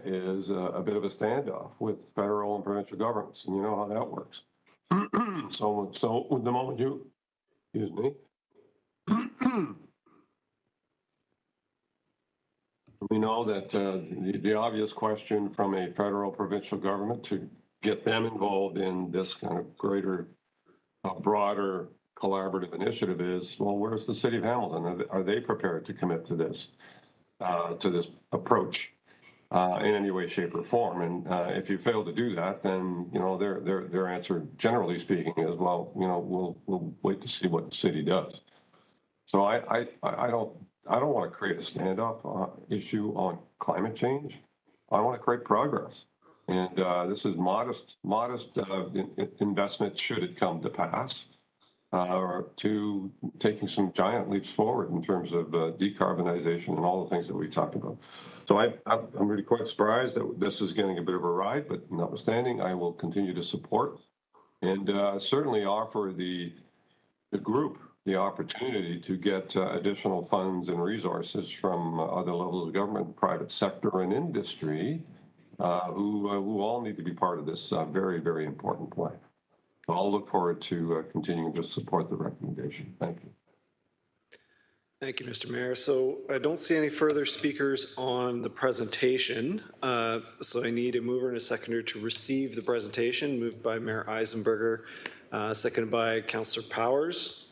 is a bit of a standoff with federal and provincial governments, and you know how that works. So with the moment you, excuse me, we know that the obvious question from a federal provincial government to get them involved in this kind of greater, broader collaborative initiative is, well, where's the city of Hamilton? Are they prepared to commit to this approach in any way, shape, or form? And if you fail to do that, then you know their answer, generally speaking, is, well, you know, we'll wait to see what the city does. So I don't want to create a standoff issue on climate change. I want to create progress. And this is modest investment should it come to pass, to taking some giant leaps forward in terms of decarbonization and all the things that we talked about. So I'm really quite surprised that this is getting a bit of a ride, but notwithstanding, I will continue to support and certainly offer the group the opportunity to get additional funds and resources from other levels of government, private sector, and industry, who all need to be part of this very, very important plan. So I'll look forward to continuing to support the recommendation. Thank you. Thank you, Mr. Mayor. So I don't see any further speakers on the presentation. So I need a mover and a seconder to receive the presentation, moved by Mayor Eisenberger, seconded by Councillor Powers.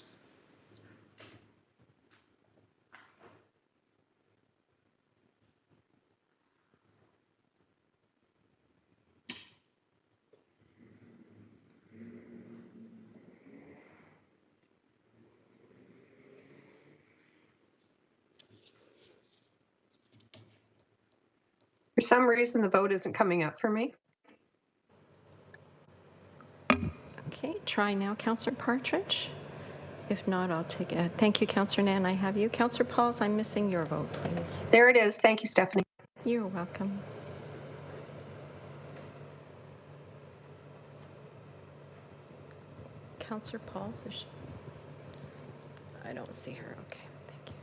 For some reason, the vote isn't coming up for me. Okay, try now, Councillor Partridge. If not, I'll take it. Thank you, Councillor Nan. I have you. Councillor Pauls, I'm missing your vote, please. There it is. Thank you, Stephanie. You're welcome. Councillor Pauls, is she? I don't see her. Okay, thank you.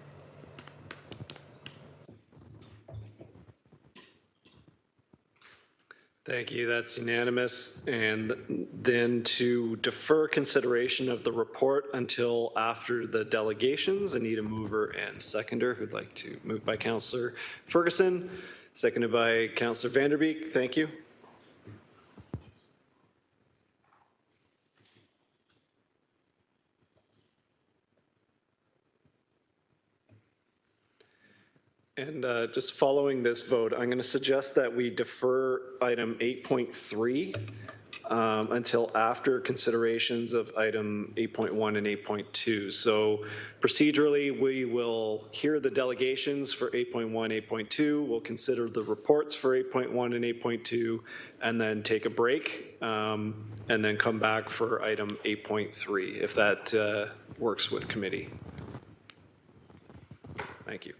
Thank you. That's unanimous. And then to defer consideration of the report until after the delegations, I need a mover and seconder who'd like to move by Councillor Ferguson, seconded by Councillor Vanderbeek. Thank you. And just following this vote, I'm going to suggest that we defer item 8.3 until after considerations of item 8.1 and 8.2. So procedurally, we will hear the delegations for 8.1, 8.2. We'll consider the reports for 8.1 and 8.2, and then take a break, and then come back for item 8.3, if that works with committee. Thank you.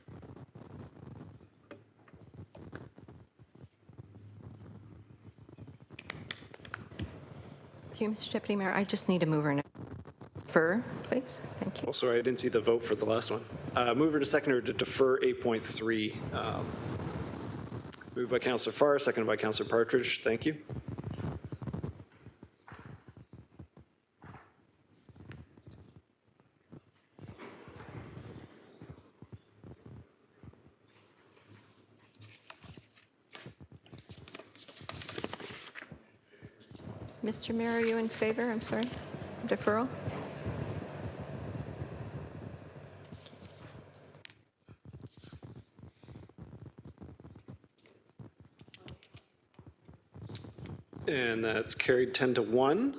Thank you, Mr. Deputy Mayor. I just need a mover and a defer, please. Thank you. Oh, sorry, I didn't see the vote for the last one. Mover to seconder to defer 8.3. Moved by Councillor Farr, seconded by Councillor Partridge. Thank you. Mr. Mayor, are you in favor? I'm sorry. Deferral? And that's carried 10-1.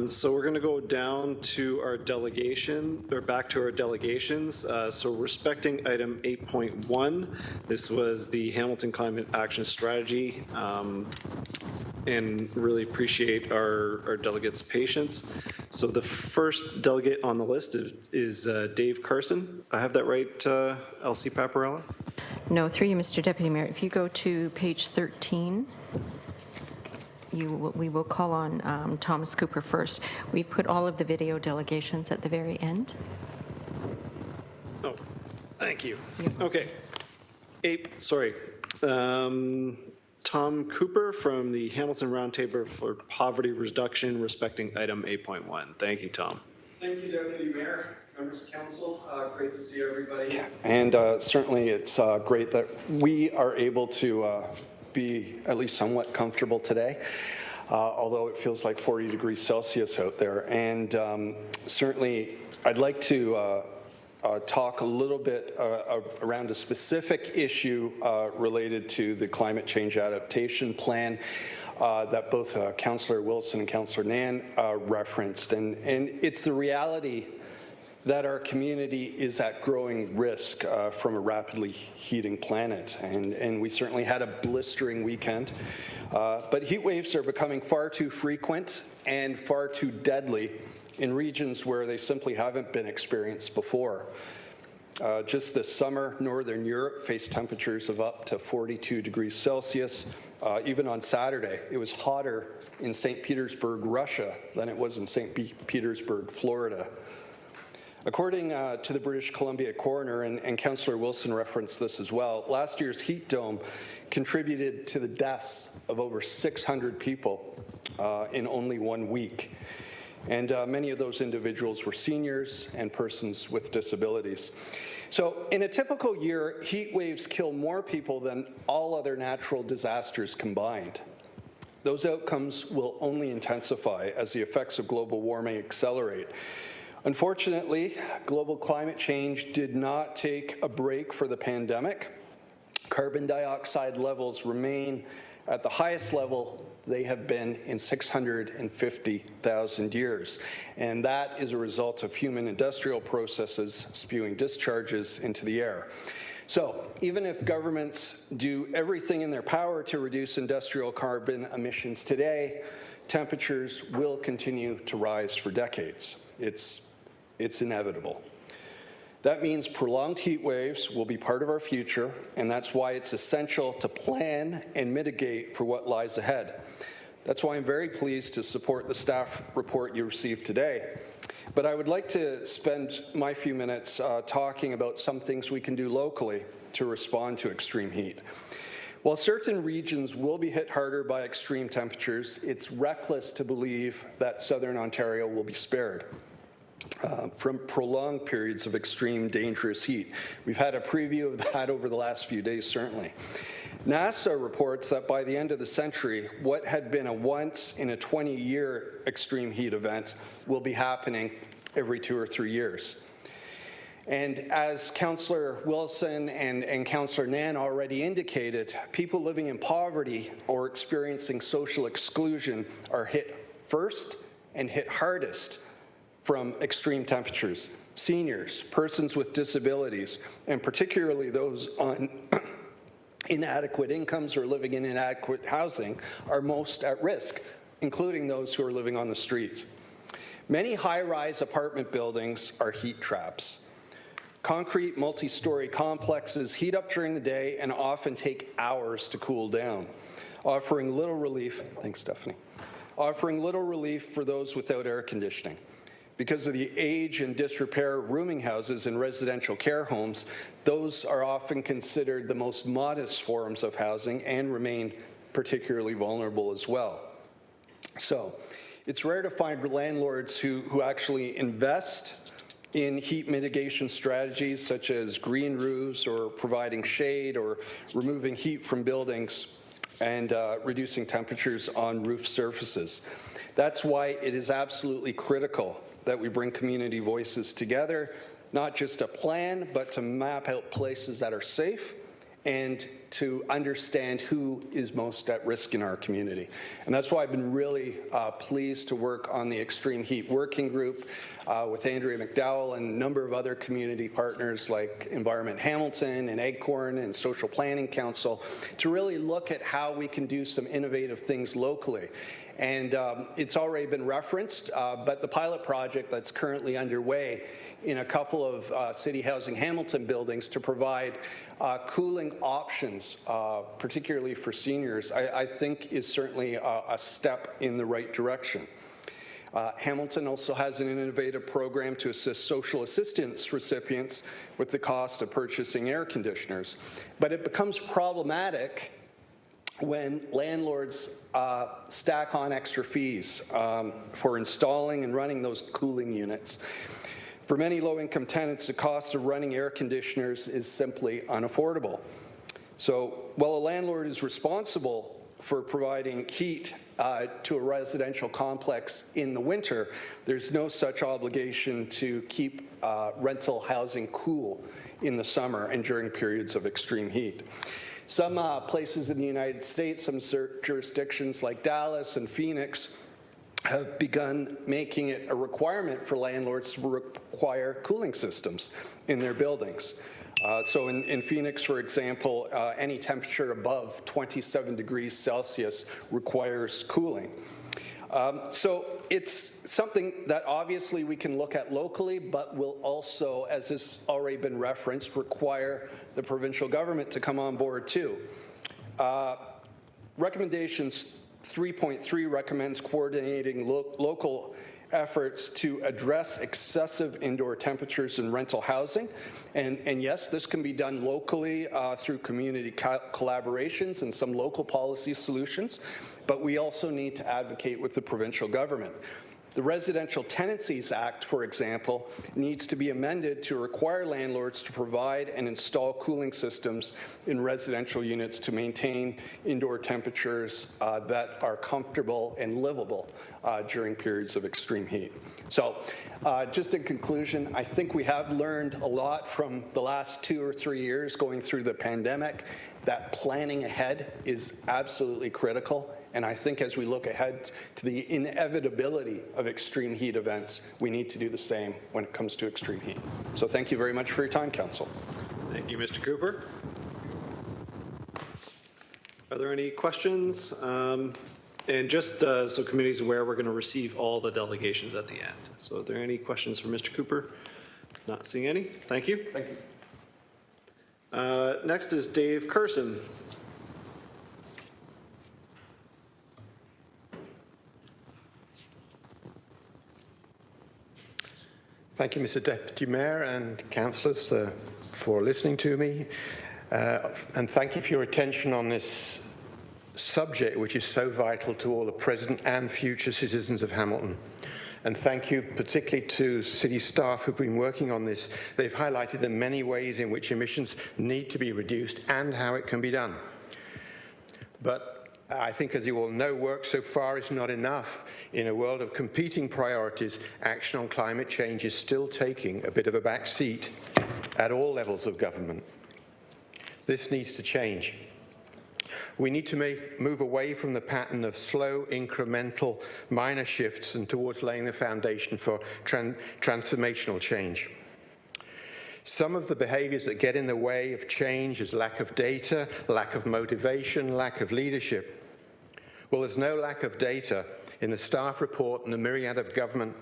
So we're going to go down to our delegation, or back to our delegations. So respecting item 8.1, this was the Hamilton Climate Action Strategy, and really appreciate our delegates' patience. So the first delegate on the list is Dave Carson. I have that right, Elsie Paparella? No, through you, Mr. Deputy Mayor. If you go to page 13, we will call on Thomas Cooper first. We've put all of the video delegations at the very end. Oh, Thank you. Okay. Tom Cooper from the Hamilton Roundtable for Poverty Reduction respecting item 8.1. Thank you, Tom. Thank you, Deputy Mayor, members of council. Great to see everybody. And certainly it's great that we are able to be at least somewhat comfortable today, although it feels like 40 degrees Celsius out there. And certainly I'd like to talk a little bit around a specific issue related to the climate change adaptation plan that both Councillor Wilson and Councillor Nan referenced. And it's the reality that our community is at growing risk from a rapidly heating planet. And we certainly had a blistering weekend. But heat waves are becoming far too frequent and far too deadly in regions where they simply haven't been experienced before. Just this summer, Northern Europe faced temperatures of up to 42 degrees Celsius. Even on Saturday, it was hotter in St. Petersburg, Russia, than it was in St. Petersburg, Florida. According to the British Columbia coroner, and Councillor Wilson referenced this as well, last year's heat dome contributed to the deaths of over 600 people in only 1 week. And many of those individuals were seniors and persons with disabilities. So in a typical year, heat waves kill more people than all other natural disasters combined. Those outcomes will only intensify as the effects of global warming accelerate. Unfortunately, global climate change did not take a break for the pandemic. Carbon dioxide levels remain at the highest level they have been in 650,000 years. And that is a result of human industrial processes spewing discharges into the air. So even if governments do everything in their power to reduce industrial carbon emissions today, temperatures will continue to rise for decades. It's inevitable. That means prolonged heat waves will be part of our future, and that's why it's essential to plan and mitigate for what lies ahead. That's why I'm very pleased to support the staff report you received today. But I would like to spend my few minutes talking about some things we can do locally to respond to extreme heat. While certain regions will be hit harder by extreme temperatures, it's reckless to believe that Southern Ontario will be spared from prolonged periods of extreme dangerous heat. We've had a preview of that over the last few days, certainly. NASA reports that by the end of the century, what had been a once in a 20-year extreme heat event will be happening every 2 or 3 years. And as Councillor Wilson and Councillor Nan already indicated, people living in poverty or experiencing social exclusion are hit first and hit hardest from extreme temperatures. Seniors, persons with disabilities, and particularly those on inadequate incomes or living in inadequate housing are most at risk, including those who are living on the streets. Many high-rise apartment buildings are heat traps. Concrete multi-story complexes heat up during the day and often take hours to cool down, offering little relief, thanks Stephanie, offering little relief for those without air conditioning. Because of the age and disrepair of rooming houses and residential care homes, those are often considered the most modest forms of housing and remain particularly vulnerable as well. So it's rare to find landlords who actually invest in heat mitigation strategies such as green roofs or providing shade or removing heat from buildings and reducing temperatures on roof surfaces. That's why it is absolutely critical that we bring community voices together, not just to plan, but to map out places that are safe and to understand who is most at risk in our community. And that's why I've been really pleased to work on the Extreme Heat Working Group with Andrea McDowell and a number of other community partners like Environment Hamilton and Acorn and Social Planning Council to really look at how we can do some innovative things locally. And it's already been referenced, but the pilot project that's currently underway in a couple of City Housing Hamilton buildings to provide cooling options, particularly for seniors, I think is certainly a step in the right direction. Hamilton also has an innovative program to assist social assistance recipients with the cost of purchasing air conditioners. But it becomes problematic when landlords stack on extra fees for installing and running those cooling units. For many low-income tenants, the cost of running air conditioners is simply unaffordable. So while a landlord is responsible for providing heat to a residential complex in the winter, there's no such obligation to keep rental housing cool in the summer and during periods of extreme heat. Some places in the United States, some jurisdictions like Dallas and Phoenix, have begun making it a requirement for landlords to require cooling systems in their buildings. So in Phoenix, for example, any temperature above 27 degrees Celsius requires cooling. So it's something that obviously we can look at locally, but will also, as has already been referenced, require the provincial government to come on board too. Recommendations 3.3 recommends coordinating local efforts to address excessive indoor temperatures in rental housing. And yes, this can be done locally through community collaborations and some local policy solutions, but we also need to advocate with the provincial government. The Residential Tenancies Act, for example, needs to be amended to require landlords to provide and install cooling systems in residential units to maintain indoor temperatures that are comfortable and livable during periods of extreme heat. So just in conclusion, I think we have learned a lot from the last 2 or 3 years going through the pandemic, that planning ahead is absolutely critical. And I think as we look ahead to the inevitability of extreme heat events, we need to do the same when it comes to extreme heat. So thank you very much for your time, Council. Thank you, Mr. Cooper. Are there any questions? And just so committee is aware, we're going to receive all the delegations at the end. So are there any questions for Mr. Cooper? Not seeing any. Thank you. Thank you. Next is Dave Carson. Thank you, Mr. Deputy Mayor and councillors for listening to me. And thank you for your attention on this subject, which is so vital to all the present and future citizens of Hamilton. And thank you particularly to city staff who've been working on this. They've highlighted the many ways in which emissions need to be reduced and how it can be done. But I think, as you all know, work so far is not enough. In a world of competing priorities, action on climate change is still taking a bit of a back seat at all levels of government. This needs to change. We need to move away from the pattern of slow, incremental, minor shifts and towards laying the foundation for transformational change. Some of the behaviors that get in the way of change is lack of data, lack of motivation, lack of leadership. Well, there's no lack of data in the staff report and the myriad of government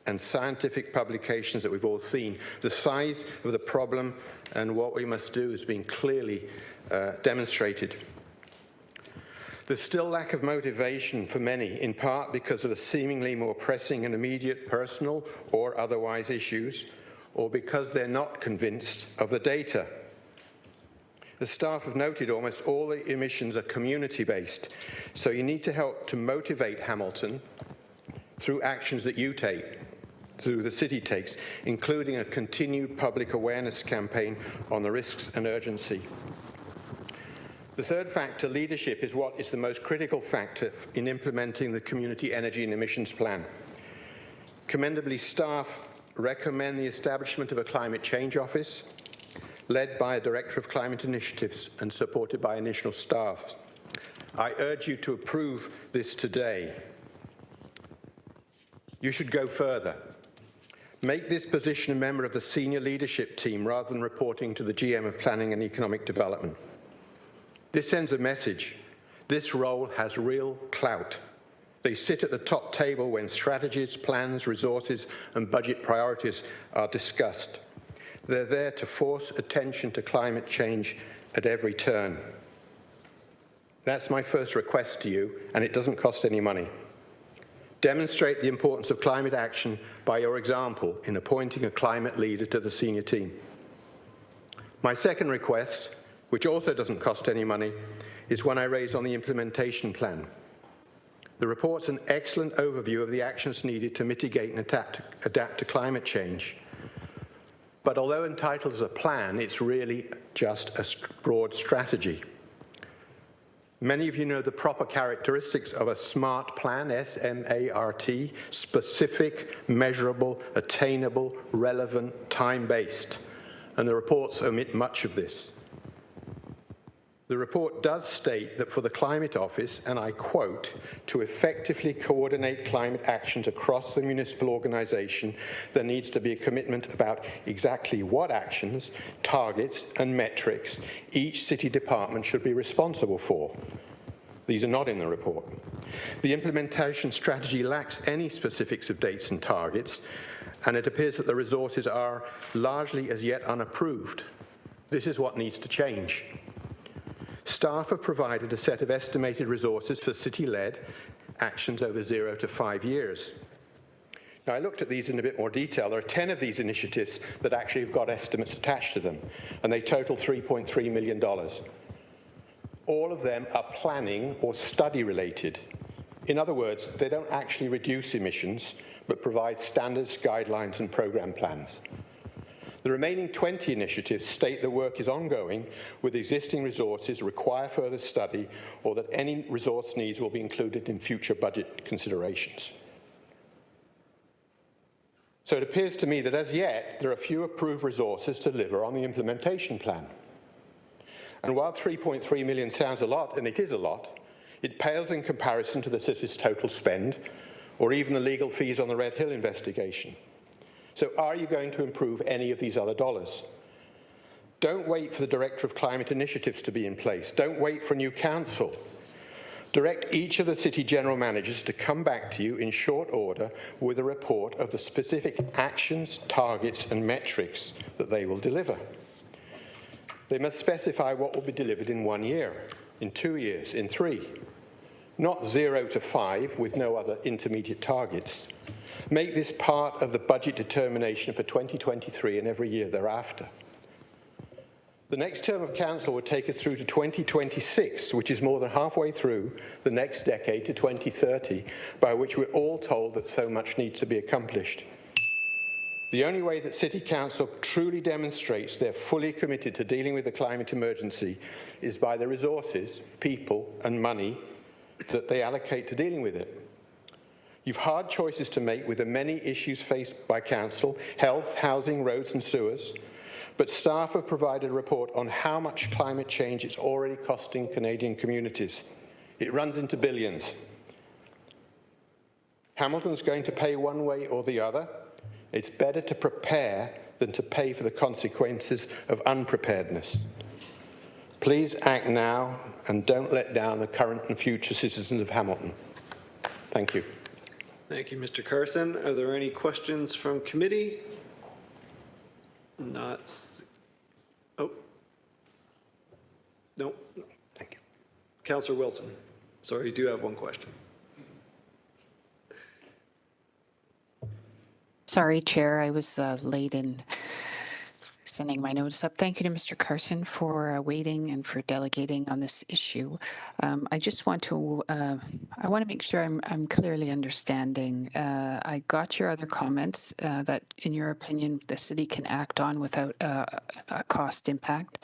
and scientific publications that we've all seen. The size of the problem and what we must do has been clearly demonstrated. There's still lack of motivation for many, in part because of the seemingly more pressing and immediate personal or otherwise issues, or because they're not convinced of the data. The staff have noted almost all the emissions are community-based, so you need to help to motivate Hamilton through actions that you take, through the city takes, including a continued public awareness campaign on the risks and urgency. The third factor, leadership, is what is the most critical factor in implementing the Community Energy and Emissions Plan. Commendably, staff recommend the establishment of a climate change office, led by a Director of Climate Initiatives and supported by initial staff. I urge you to approve this today. You should go further. Make this position a member of the senior leadership team rather than reporting to the GM of Planning and Economic Development. This sends a message. This role has real clout. They sit at the top table when strategies, plans, resources, and budget priorities are discussed. They're there to force attention to climate change at every turn. That's my first request to you, and it doesn't cost any money. Demonstrate the importance of climate action by your example in appointing a climate leader to the senior team. My second request, which also doesn't cost any money, is one I raised on the implementation plan. The report's an excellent overview of the actions needed to mitigate and adapt to climate change. But although entitled as a plan, it's really just a broad strategy. Many of you know the proper characteristics of a SMART plan, S-M-A-R-T, specific, measurable, attainable, relevant, time-based, and the reports omit much of this. The report does state that for the Climate Office, and I quote, to effectively coordinate climate actions across the municipal organisation, there needs to be a commitment about exactly what actions, targets and metrics each city department should be responsible for. These are not in the report. The implementation strategy lacks any specifics of dates and targets, and it appears that the resources are largely as yet unapproved. This is what needs to change. Staff have provided a set of estimated resources for city-led actions over 0 to 5 years. Now, I looked at these in a bit more detail. There are 10 of these initiatives that actually have got estimates attached to them, and they total $3.3 million. All of them are planning or study-related. In other words, they don't actually reduce emissions, but provide standards, guidelines, and program plans. The remaining 20 initiatives state that work is ongoing with existing resources, require further study, or that any resource needs will be included in future budget considerations. So it appears to me that as yet, there are few approved resources to deliver on the implementation plan. And while 3.3 million sounds a lot, and it is a lot, it pales in comparison to the city's total spend, or even the legal fees on the Red Hill investigation. So are you going to improve any of these other dollars? Don't wait for the Director of Climate Initiatives to be in place. Don't wait for a new council. Direct each of the city general managers to come back to you in short order with a report of the specific actions, targets, and metrics that they will deliver. They must specify what will be delivered in 1 year, in 2 years, in 3. Not 0 to 5 with no other intermediate targets. Make this part of the budget determination for 2023 and every year thereafter. The next term of council will take us through to 2026, which is more than halfway through the next decade to 2030, by which we're all told that so much needs to be accomplished. The only way that City Council truly demonstrates they're fully committed to dealing with the climate emergency is by the resources, people and money that they allocate to dealing with it. You've hard choices to make with the many issues faced by Council, health, housing, roads and sewers, but staff have provided a report on how much climate change is already costing Canadian communities. It runs into billions. Hamilton's going to pay one way or the other. It's better to prepare than to pay for the consequences of unpreparedness. Please act now and don't let down the current and future citizens of Hamilton. Thank you. Thank you, Mr. Carson. Are there any questions from committee? Oh. No. Thank you. Councillor Wilson. Sorry, you do have one question. Sorry, Chair, I was late in sending my notice up. Thank you to Mr. Carson for waiting and for delegating on this issue. I just want to, I want to make sure I'm clearly understanding. I got your other comments that, in your opinion, the city can act on without a cost impact.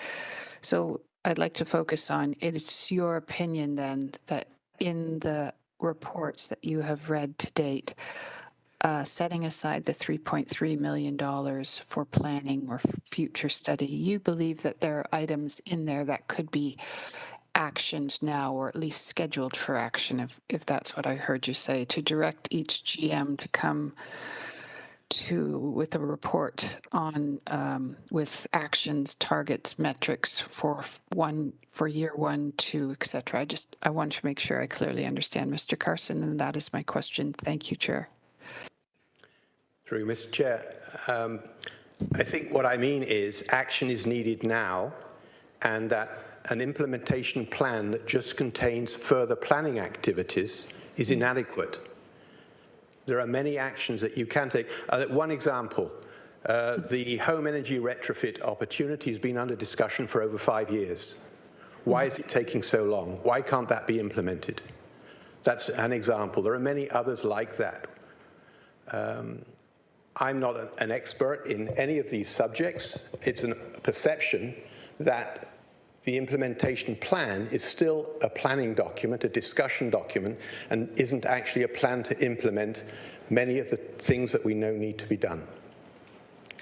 So I'd like to focus on, it's your opinion then that in the reports that you have read to date, setting aside the $3.3 million for planning or future study, you believe that there are items in there that could be actioned now, or at least scheduled for action, if that's what I heard you say, to direct each GM to come with a report on with actions, targets, metrics for year 1, 2, etc. I want to make sure I clearly understand, Mr. Carson, and that is my question. Thank you, Chair. Through Mr. Chair, I think what I mean is action is needed now, and that an implementation plan that just contains further planning activities is inadequate. There are many actions that you can take. One example, the home energy retrofit opportunity has been under discussion for over 5 years. Why is it taking so long? Why can't that be implemented? That's an example. There are many others like that. I'm not an expert in any of these subjects. It's a perception that the implementation plan is still a planning document, a discussion document, and isn't actually a plan to implement many of the things that we know need to be done.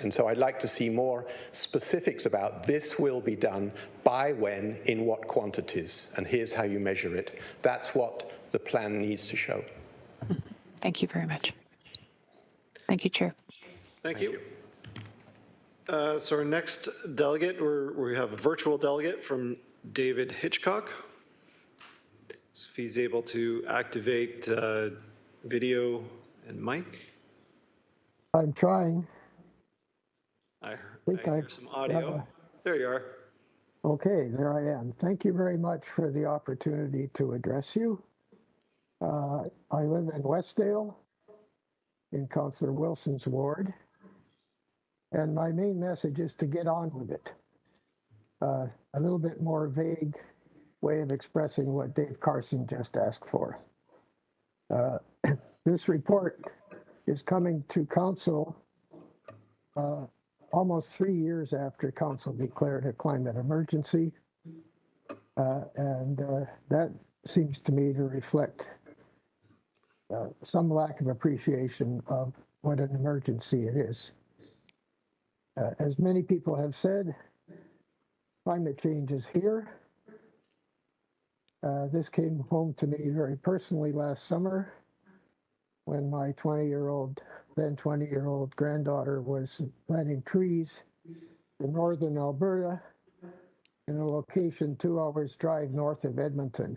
And so I'd like to see more specifics about this will be done by when, in what quantities, and here's how you measure it. That's what the plan needs to show. Thank you very much. Thank you, Chair. Thank you. So our next delegate, we have a virtual delegate from David Hitchcock. So if he's able to activate video and mic. I'm trying. I hear some audio. There you are. Okay, there I am. Thank you very much for the opportunity to address you. I live in Westdale, in Councillor Wilson's ward, and my main message is to get on with it. A little bit more vague way of expressing what Dave Carson just asked for. This report is coming to Council almost 3 years after Council declared a climate emergency, and that seems to me to reflect some lack of appreciation of what an emergency it is. As many people have said, climate change is here. This came home to me very personally last summer when my then 20-year-old granddaughter was planting trees in northern Alberta in a location 2 hours drive north of Edmonton.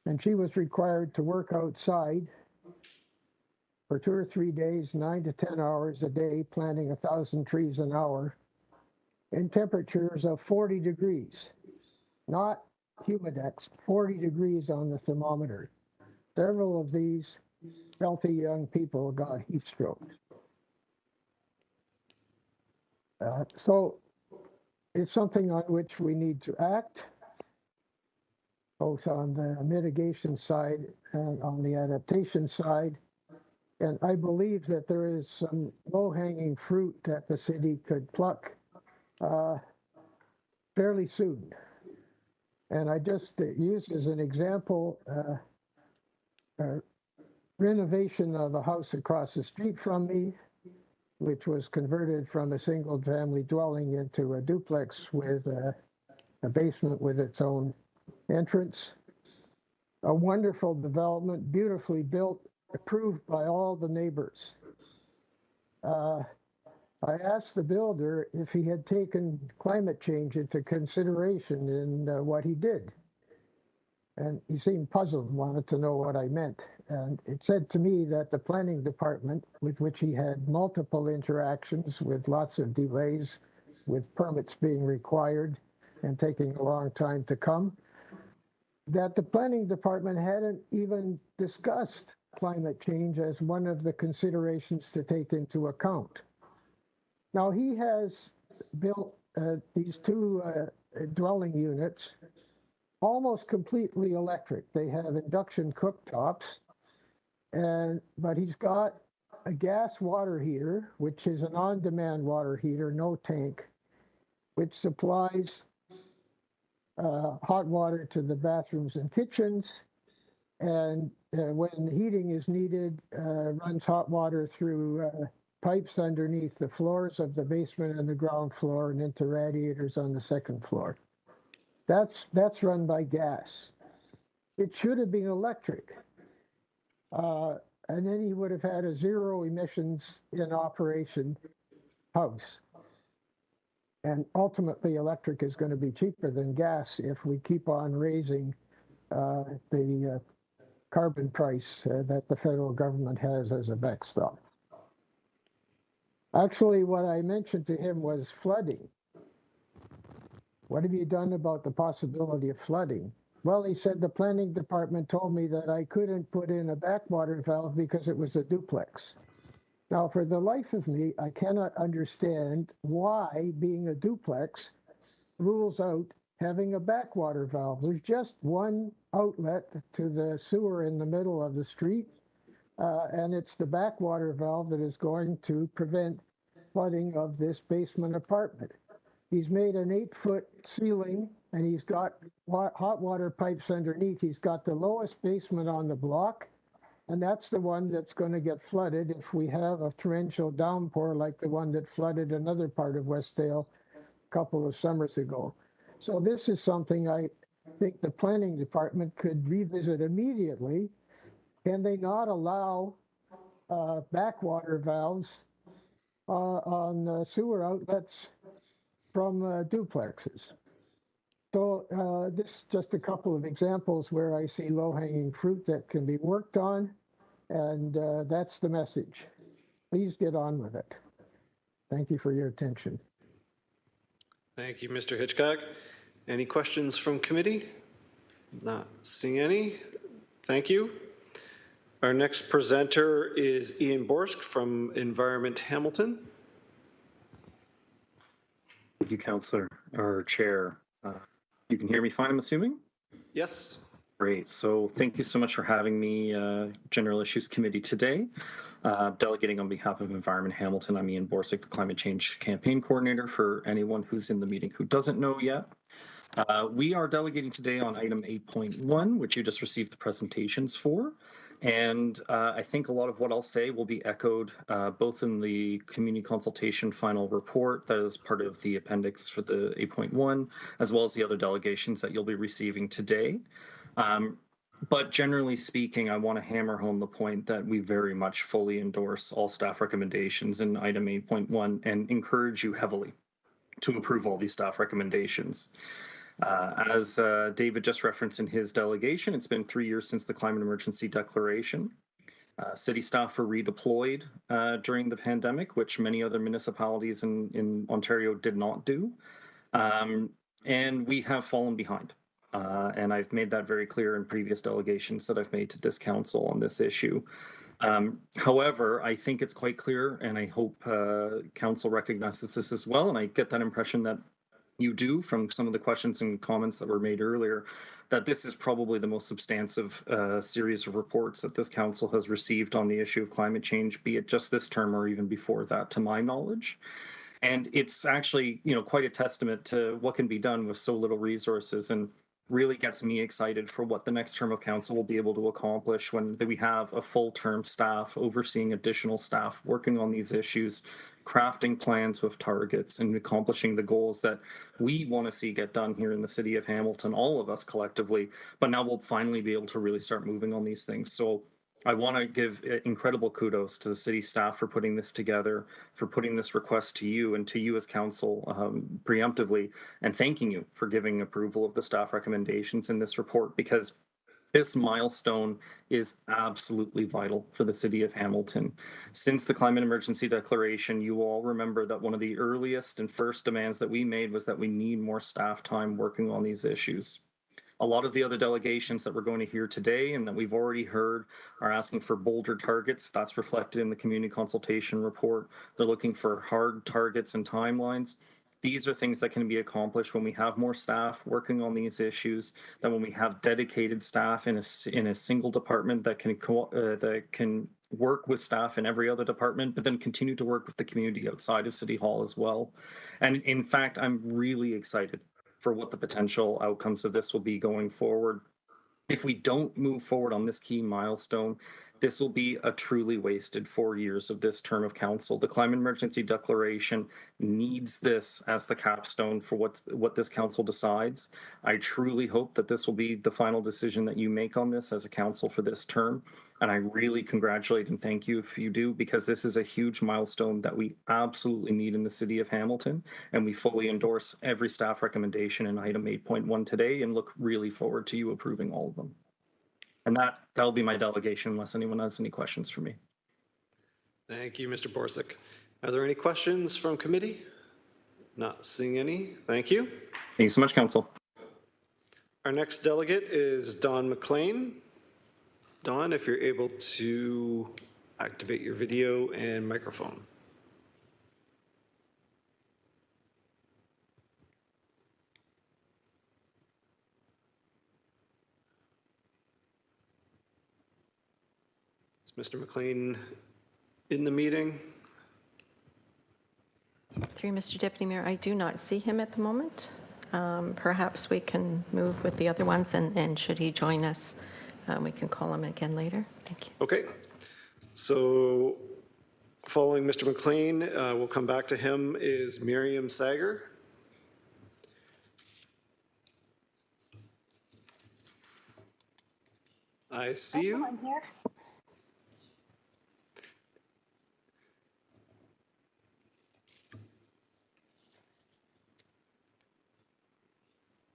And she was required to work outside for 2 or 3 days, 9 to 10 hours a day, planting 1,000 trees an hour in temperatures of 40 degrees, not humidex, 40 degrees on the thermometer. Several of these healthy young people got heat stroke. So it's something on which we need to act, both on the mitigation side and on the adaptation side. And I believe that there is some low-hanging fruit that the city could pluck fairly soon. And I just use as an example renovation of a house across the street from me, which was converted from a single-family dwelling into a duplex with a basement with its own entrance. A wonderful development, beautifully built, approved by all the neighbors. I asked the builder if he had taken climate change into consideration in what he did. And he seemed puzzled, wanted to know what I meant. And it said to me that the planning department, with which he had multiple interactions with lots of delays, with permits being required and taking a long time to come, that the planning department hadn't even discussed climate change as one of the considerations to take into account. Now, he has built these 2 dwelling units almost completely electric. They have induction cooktops, but he's got a gas water heater, which is an on-demand water heater, no tank, which supplies hot water to the bathrooms and kitchens, and when heating is needed, runs hot water through pipes underneath the floors of the basement and the ground floor and into radiators on the second floor. That's run by gas. It should have been electric. And then he would have had a zero emissions in operation house. And ultimately, electric is going to be cheaper than gas if we keep on raising the carbon price that the federal government has as a backstop. Actually, what I mentioned to him was flooding. What have you done about the possibility of flooding? Well, he said the planning department told me that I couldn't put in a backwater valve because it was a duplex. Now, for the life of me, I cannot understand why being a duplex rules out having a backwater valve. There's just one outlet to the sewer in the middle of the street, and it's the backwater valve that is going to prevent flooding of this basement apartment. He's made an 8-foot ceiling, and he's got hot water pipes underneath. He's got the lowest basement on the block, and that's the one that's going to get flooded if we have a torrential downpour like the one that flooded another part of Westdale a couple of summers ago. So this is something I think the planning department could revisit immediately. Can they not allow backwater valves on sewer outlets from duplexes? So this is just a couple of examples where I see low-hanging fruit that can be worked on, and that's the message. Please get on with it. Thank you for your attention. Thank you, Mr. Hitchcock. Any questions from committee? Not seeing any. Thank you. Our next presenter is Ian Borsk from Environment Hamilton. Thank you, Councillor, or Chair. You can hear me fine, I'm assuming? Yes. Great. So thank you so much for having me, General Issues Committee today. Delegating on behalf of Environment Hamilton, I'm Ian Borsick, the Climate Change Campaign Coordinator for anyone who's in the meeting who doesn't know yet. We are delegating today on item 8.1, which you just received the presentations for. And I think a lot of what I'll say will be echoed both in the community consultation final report that is part of the appendix for the 8.1, as well as the other delegations that you'll be receiving today. But generally speaking, I want to hammer home the point that we very much fully endorse all staff recommendations in item 8.1 and encourage you heavily to approve all these staff recommendations. As David just referenced in his delegation, it's been 3 years since the climate emergency declaration. City staff were redeployed during the pandemic, which many other municipalities in Ontario did not do. And we have fallen behind. And I've made that very clear in previous delegations that I've made to this council on this issue. However, I think it's quite clear, and I hope council recognizes this as well, and I get that impression that you do from some of the questions and comments that were made earlier, that this is probably the most substantive series of reports that this council has received on the issue of climate change, be it just this term or even before that, to my knowledge. And it's actually, quite a testament to what can be done with so little resources, and really gets me excited for what the next term of council will be able to accomplish when we have a full-term staff overseeing additional staff working on these issues, crafting plans with targets and accomplishing the goals that we want to see get done here in the city of Hamilton, all of us collectively. But now we'll finally be able to really start moving on these things. So I want to give incredible kudos to the city staff for putting this together, for putting this request to you and to you as council preemptively, and thanking you for giving approval of the staff recommendations in this report, because this milestone is absolutely vital for the city of Hamilton. Since the climate emergency declaration, you all remember that one of the earliest and first demands that we made was that we need more staff time working on these issues. A lot of the other delegations that we're going to hear today and that we've already heard are asking for bolder targets. That's reflected in the community consultation report. They're looking for hard targets and timelines. These are things that can be accomplished when we have more staff working on these issues, than when we have dedicated staff in a single department that can work with staff in every other department, but then continue to work with the community outside of City Hall as well. And in fact, I'm really excited for what the potential outcomes of this will be going forward. If we don't move forward on this key milestone, this will be a truly wasted 4 years of this term of council. The climate emergency declaration needs this as the capstone for what this council decides. I truly hope that this will be the final decision that you make on this as a council for this term. And I really congratulate and thank you if you do, because this is a huge milestone that we absolutely need in the city of Hamilton. And we fully endorse every staff recommendation in item 8.1 today and look really forward to you approving all of them. And that'll be my delegation unless anyone has any questions for me. Thank you, Mr. Borsick. Are there any questions from committee? Not seeing any. Thank you. Thank you so much, Council. Our next delegate is Don McLean. Don, if you're able to activate your video and microphone. Is Mr. McLean in the meeting? Through Mr. Deputy Mayor, I do not see him at the moment. Perhaps we can move with the other ones, and should he join us, we can call him again later. Thank you. Okay. So following Mr. McLean, we'll come back to him, is Miriam Sager. I see you. I'm here.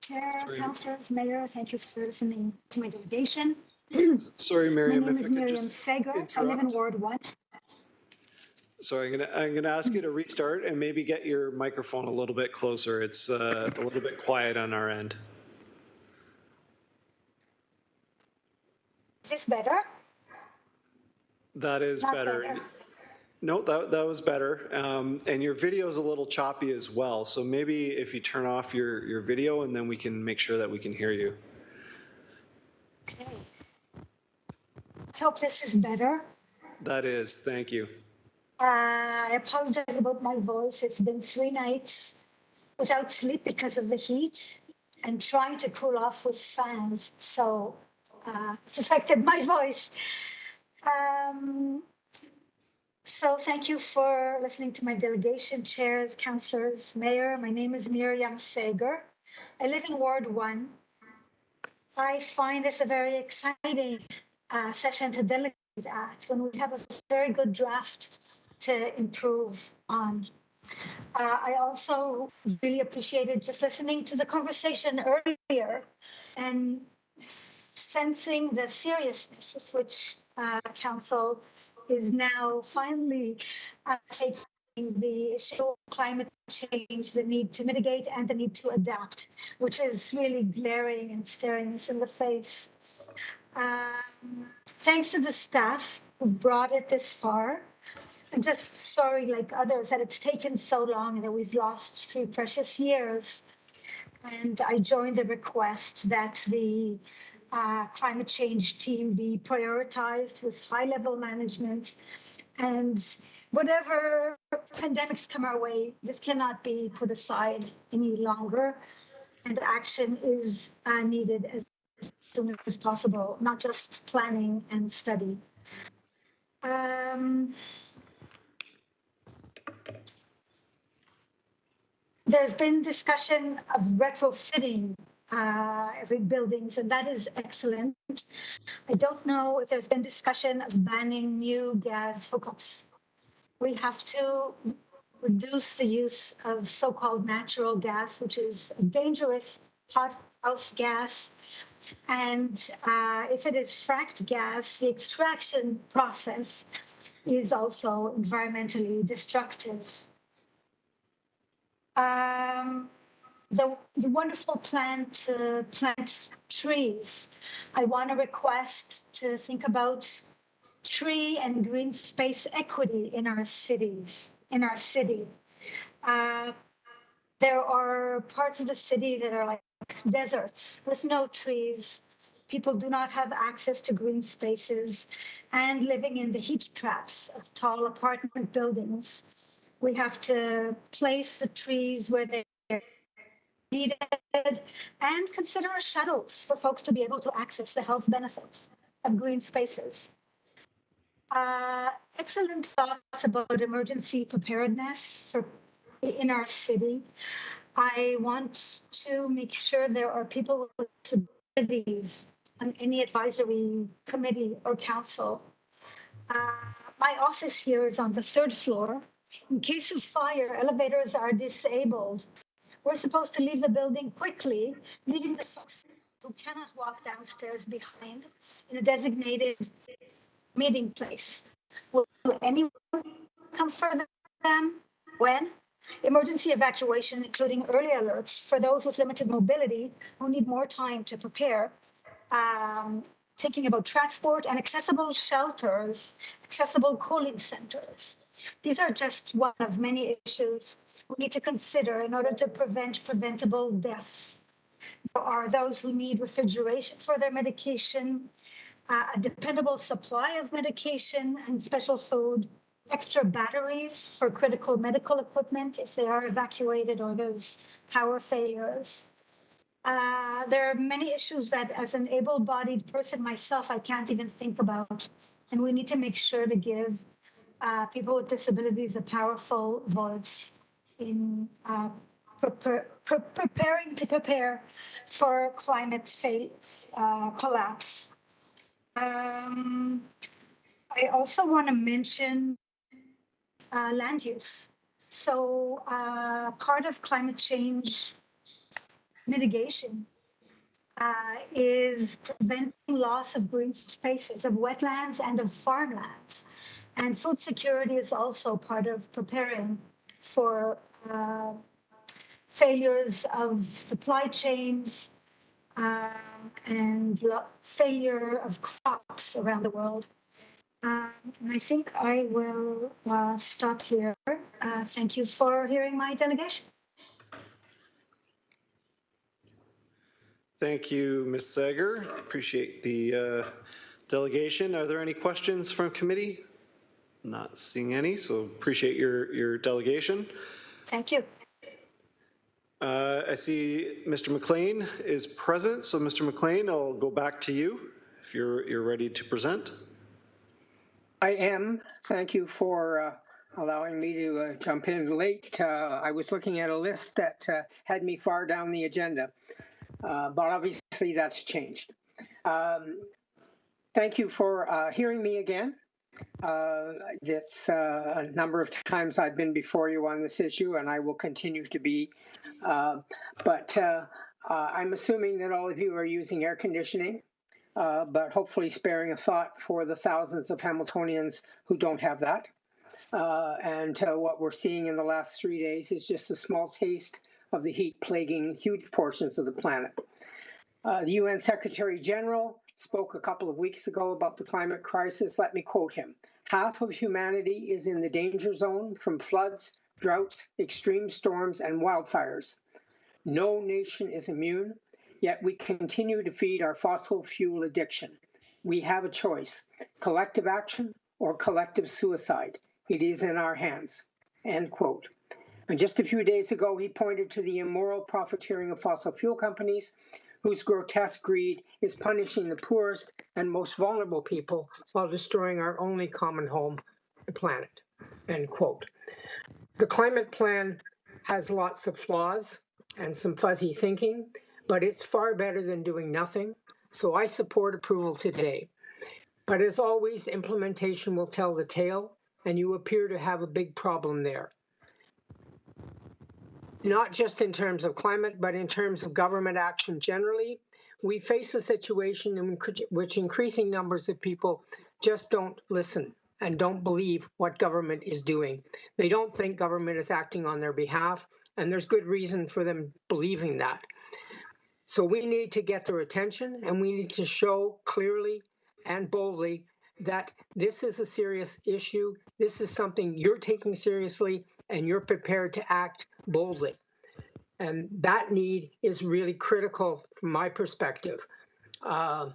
Chair, councillors, mayor, thank you for listening to my delegation. Sorry, Miriam. My name is Miriam Sager. I live in Ward 1. Sorry, I'm gonna ask you to restart and maybe get your microphone a little bit closer. It's a little bit quiet on our end. Is this better? That is Not better. No, that was better. And your video is a little choppy as well. So maybe if you turn off your video, and then we can make sure that we can hear you. Okay. I hope this is better. That is, thank you. I apologize about my voice. It's been 3 nights without sleep because of the heat and trying to cool off with fans. So it's affected my voice. So thank you for listening to my delegation, chairs, councillors, mayor. My name is Miriam Sager. I live in Ward 1. I find this a very exciting session to delegate at when we have a very good draft to improve on. I also really appreciated just listening to the conversation earlier and sensing the seriousness with which council is now finally taking the issue of climate change, the need to mitigate and the need to adapt, which is really glaring and staring us in the face. Thanks to the staff who've brought it this far. I'm just sorry, like others, that it's taken so long and that we've lost 3 precious years. And I joined the request that the climate change team be prioritized with high-level management. And whatever pandemics come our way, this cannot be put aside any longer. And action is needed as soon as possible, not just planning and study. There's been discussion of retrofitting every buildings, and that is excellent. I don't know if there's been discussion of banning new gas hookups. We have to reduce the use of so-called natural gas, which is a dangerous hothouse gas. And if it is fracked gas, the extraction process is also environmentally destructive. The wonderful plan to plant trees. I want to request to think about tree and green space equity in our cities, in our city. There are parts of the city that are like deserts with no trees. People do not have access to green spaces and living in the heat traps of tall apartment buildings. We have to place the trees where they're needed and consider shuttles for folks to be able to access the health benefits of green spaces. Excellent thoughts about emergency preparedness in our city. I want to make sure there are people with disabilities on any advisory committee or council. My office here is on the 3rd floor. In case of fire, elevators are disabled. We're supposed to leave the building quickly, leaving the folks who cannot walk downstairs behind in a designated meeting place. Will anyone come for them? When? Emergency evacuation, including early alerts for those with limited mobility who need more time to prepare. Thinking about transport and accessible shelters, accessible cooling centers. These are just one of many issues we need to consider in order to prevent preventable deaths. There are those who need refrigeration for their medication, a dependable supply of medication and special food, extra batteries for critical medical equipment if they are evacuated or there's power failures. There are many issues that, as an able-bodied person myself, I can't even think about. And we need to make sure to give people with disabilities a powerful voice in preparing to prepare for climate collapse. I also want to mention land use. So part of climate change mitigation is preventing loss of green spaces, of wetlands and of farmlands. And food security is also part of preparing for failures of supply chains and failure of crops around the world. And I think I will stop here. Thank you for hearing my delegation. Thank you, Ms. Sager. Appreciate the delegation. Are there any questions from committee? Not seeing any, so appreciate your delegation. Thank you. I see Mr. McLean is present, so Mr. McLean, I'll go back to you if you're ready to present. I am. Thank you for allowing me to jump in late. I was looking at a list that had me far down the agenda, but obviously that's changed. Thank you for hearing me again. It's a number of times I've been before you on this issue, and I will continue to be. But I'm assuming that all of you are using air conditioning, but hopefully sparing a thought for the thousands of Hamiltonians who don't have that. And what we're seeing in the last 3 days is just a small taste of the heat plaguing huge portions of the planet. The UN Secretary General spoke a couple of weeks ago about the climate crisis. Let me quote him. "Half of humanity is in the danger zone from floods, droughts, extreme storms, and wildfires. No nation is immune, yet we continue to feed our fossil fuel addiction. We have a choice, collective action or collective suicide. It is in our hands." End quote. And just a few days ago, he pointed to the immoral profiteering of fossil fuel companies, whose grotesque greed is punishing the poorest and most vulnerable people while destroying our only common home, the planet. End quote. The climate plan has lots of flaws and some fuzzy thinking, but it's far better than doing nothing. So I support approval today. But as always, implementation will tell the tale, and you appear to have a big problem there. Not just in terms of climate, but in terms of government action generally. We face a situation in which increasing numbers of people just don't listen and don't believe what government is doing. They don't think government is acting on their behalf, and there's good reason for them believing that. So we need to get their attention, and we need to show clearly and boldly that this is a serious issue. This is something you're taking seriously, and you're prepared to act boldly. And that need is really critical from my perspective. I'm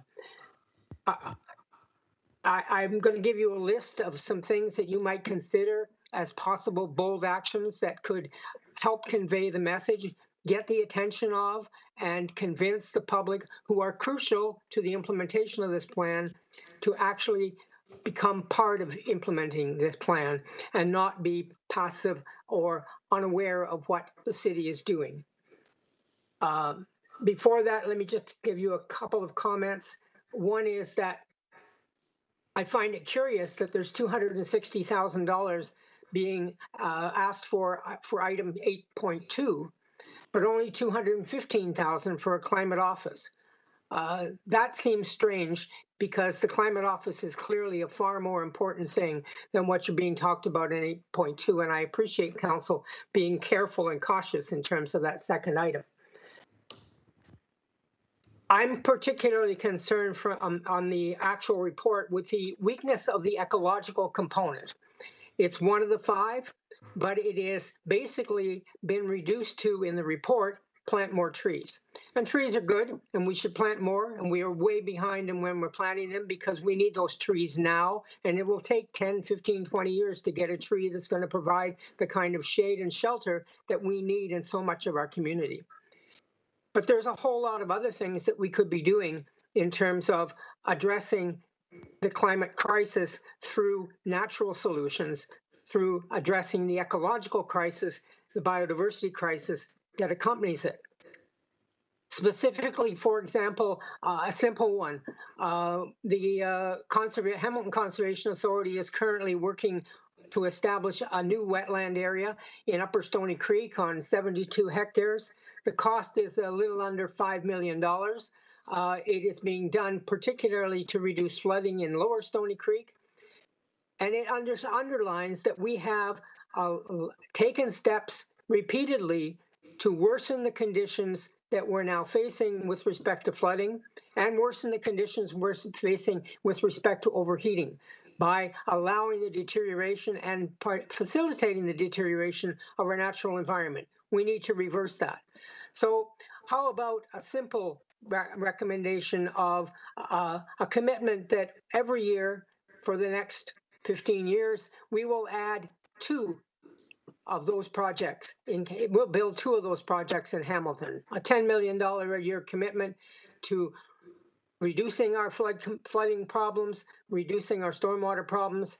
going to give you a list of some things that you might consider as possible bold actions that could help convey the message, get the attention of, and convince the public, who are crucial to the implementation of this plan, to actually become part of implementing this plan and not be passive or unaware of what the city is doing. Before that, let me just give you a couple of comments. One is that I find it curious that there's $260,000 being asked for item 8.2, but only $215,000 for a climate office. That seems strange because the climate office is clearly a far more important thing than what you're being talked about in 8.2. And I appreciate council being careful and cautious in terms of that second item. I'm particularly concerned on the actual report with the weakness of the ecological component. It's one of the 5, but it is basically been reduced to, in the report, plant more trees. And trees are good, and we should plant more, and we are way behind them when we're planting them because we need those trees now, and it will take 10, 15, 20 years to get a tree that's going to provide the kind of shade and shelter that we need in so much of our community. But there's a whole lot of other things that we could be doing in terms of addressing the climate crisis through natural solutions, through addressing the ecological crisis, the biodiversity crisis that accompanies it. Specifically, for example, a simple one, the Hamilton Conservation Authority is currently working to establish a new wetland area in Upper Stony Creek on 72 hectares. The cost is a little under $5 million. It is being done particularly to reduce flooding in Lower Stony Creek. And it underlines that we have taken steps repeatedly to worsen the conditions that we're now facing with respect to flooding and worsen the conditions we're facing with respect to overheating by allowing the deterioration and facilitating the deterioration of our natural environment. We need to reverse that. So how about a simple recommendation of a commitment that every year for the next 15 years, we will add 2 of those projects. We'll build 2 of those projects in Hamilton. A $10 million a year commitment to reducing our flooding problems, reducing our stormwater problems,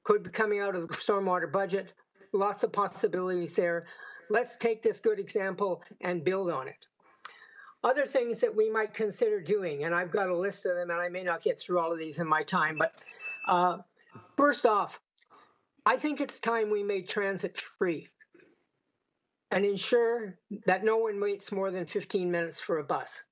could be coming out of the stormwater budget. Lots of possibilities there. Let's take this good example and build on it. Other things that we might consider doing, and I've got a list of them, and I may not get through all of these in my time, but first off, I think it's time we made transit free and ensure that no one waits more than 15 minutes for a bus.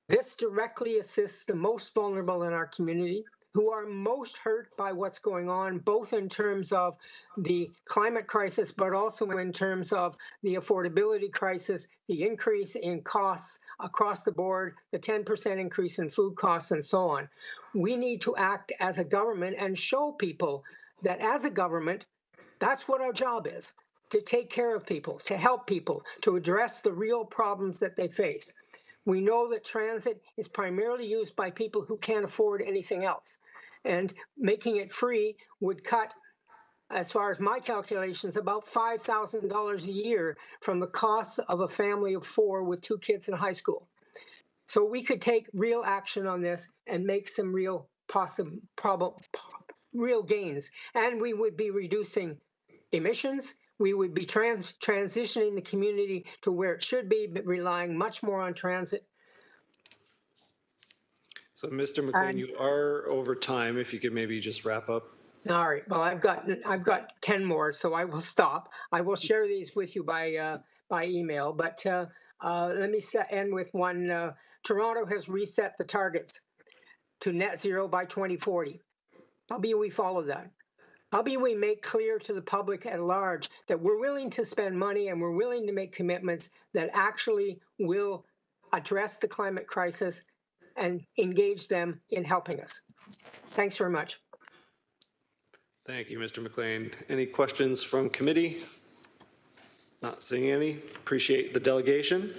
This directly assists the most vulnerable in our community, who are most hurt by what's going on, both in terms of the climate crisis, but also in terms of the affordability crisis, the increase in costs across the board, the 10% increase in food costs, and so on. We need to act as a government and show people that as a government, that's what our job is, to take care of people, to help people, to address the real problems that they face. We know that transit is primarily used by people who can't afford anything else. And making it free would cut, as far as my calculations, about $5,000 a year from the costs of a family of 4 with 2 kids in high school. So we could take real action on this and make some real real gains. And we would be reducing emissions. We would be transitioning the community to where it should be, but relying much more on transit. So, Mr. McLean, you are over time. If you could maybe just wrap up. All right. Well, I've got 10 more, so I will stop. I will share these with you by email. But let me end with one. Toronto has reset the targets to net zero by 2040. How be we follow that? How be we make clear to the public at large that we're willing to spend money and we're willing to make commitments that actually will address the climate crisis and engage them in helping us. Thanks very much. Thank you, Mr. McLean. Any questions from committee? Not seeing any. Appreciate the delegation.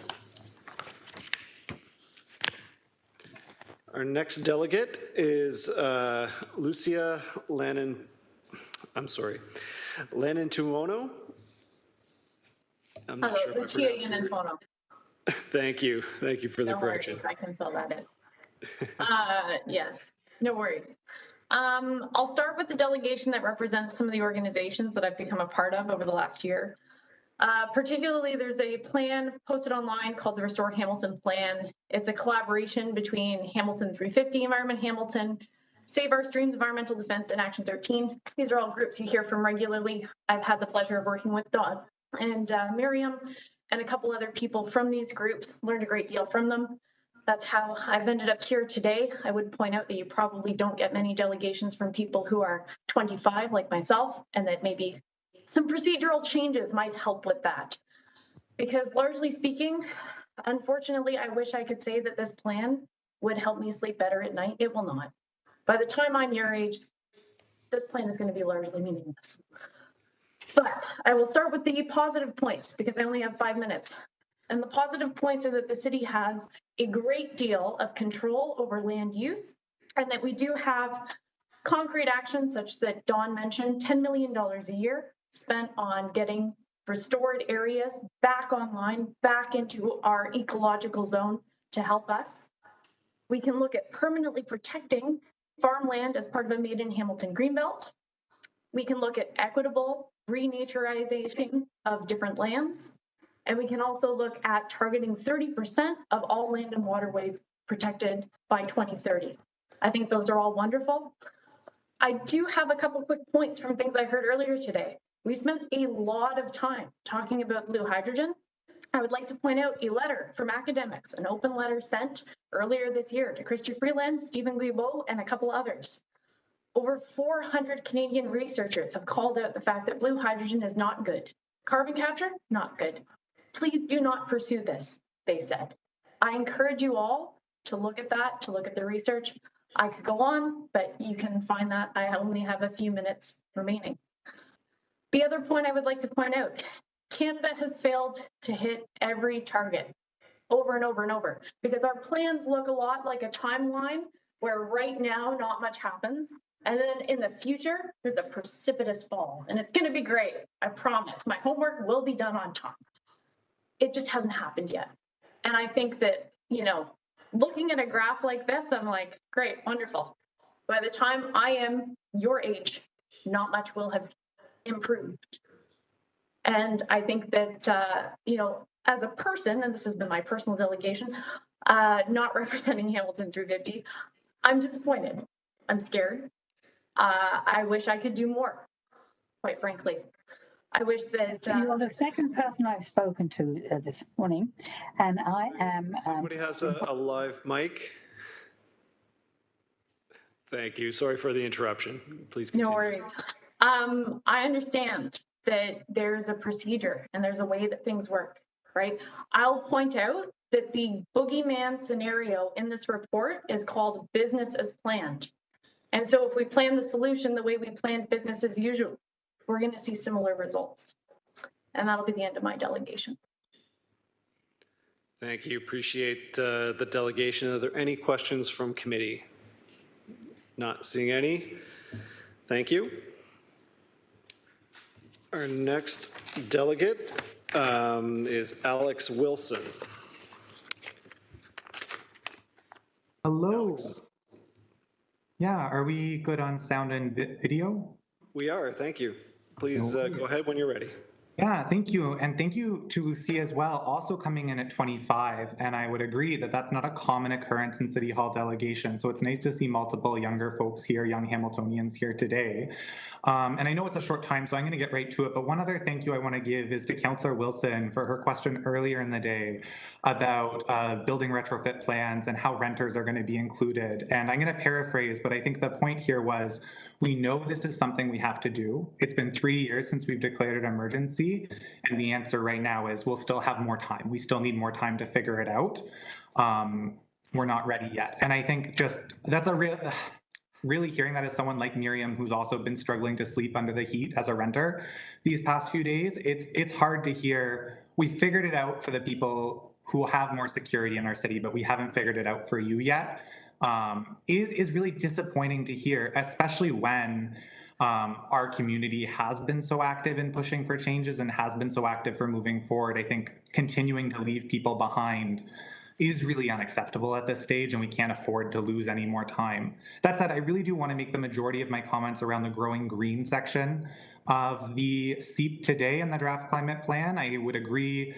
Our next delegate is Lucia Lanantuono. I'm not sure if I pronounced it. Thank you. Thank you for the correction. No worries, I can fill that in. Yes, no worries. I'll start with the delegation that represents some of the organizations that I've become a part of over the last year. Particularly, there's a plan posted online called the Restore Hamilton Plan. It's a collaboration between Hamilton 350, Environment Hamilton, Save Our Streams, Environmental Defense, and Action 13. These are all groups you hear from regularly. I've had the pleasure of working with Dawn and Miriam and a couple other people from these groups, learned a great deal from them. That's how I've ended up here today. I would point out that you probably don't get many delegations from people who are 25 like myself, and that maybe some procedural changes might help with that. Because largely speaking, unfortunately, I wish I could say that this plan would help me sleep better at night. It will not. By the time I'm your age, this plan is going to be largely meaningless. But I will start with the positive points because I only have 5 minutes. And the positive points are that the city has a great deal of control over land use, and that we do have concrete actions such that Dawn mentioned, $10 million a year spent on getting restored areas back online, back into our ecological zone to help us. We can look at permanently protecting farmland as part of a Made in Hamilton Greenbelt. We can look at equitable renaturization of different lands. And we can also look at targeting 30% of all land and waterways protected by 2030. I think those are all wonderful. I do have a couple quick points from things I heard earlier today. We spent a lot of time talking about blue hydrogen. I would like to point out a letter from academics, an open letter sent earlier this year to Christy Freeland, Stephen Guilbeault, and a couple others. Over 400 Canadian researchers have called out the fact that blue hydrogen is not good. Carbon capture, not good. Please do not pursue this, they said. I encourage you all to look at that, to look at the research. I could go on, but you can find that. I only have a few minutes remaining. The other point I would like to point out, Canada has failed to hit every target over and over and over because our plans look a lot like a timeline where right now not much happens. And then in the future, there's a precipitous fall and it's going to be great. I promise. My homework will be done on time. It just hasn't happened yet. And I think that, you know, looking at a graph like this, I'm like, great, wonderful. By the time I am your age, not much will have improved. And I think that, you know, as a person, and this has been my personal delegation, not representing Hamilton 350, I'm disappointed. I'm scared. I wish I could do more, quite frankly. I wish that... You're the second person I've spoken to this morning, and I am... Somebody has a live mic. Thank you. Sorry for the interruption. Please continue. No worries. I understand that there's a procedure and there's a way that things work, right? I'll point out that the boogeyman scenario in this report is called business as planned. And so if we plan the solution the way we planned business as usual, we're going to see similar results. And that'll be the end of my delegation. Thank you. Appreciate the delegation. Are there any questions from committee? Not seeing any. Thank you. Our next delegate is Alex Wilson. Hello. Alex. Yeah, are we good on sound and video? We are, thank you. Please go ahead when you're ready. Yeah, thank you. And thank you to Lucia as well, also coming in at 25. And I would agree that that's not a common occurrence in City Hall delegation. So it's nice to see multiple younger folks here, young Hamiltonians here today. And I know it's a short time, so I'm going to get right to it. But one other thank you I want to give is to Councillor Wilson for her question earlier in the day about building retrofit plans and how renters are going to be included. And I'm going to paraphrase, but I think the point here was, we know this is something we have to do. It's been 3 years since we've declared an emergency. And the answer right now is we'll still have more time. We still need more time to figure it out. We're not ready yet. And I think just that's a really hearing that as someone like Miriam, who's also been struggling to sleep under the heat as a renter these past few days, it's hard to hear. We figured it out for the people who have more security in our city, but we haven't figured it out for you yet. Is really disappointing to hear, especially when our community has been so active in pushing for changes and has been so active for moving forward. I think continuing to leave people behind is really unacceptable at this stage, and we can't afford to lose any more time. That said, I really do want to make the majority of my comments around the growing green section of the SEEP today in the draft climate plan. I would agree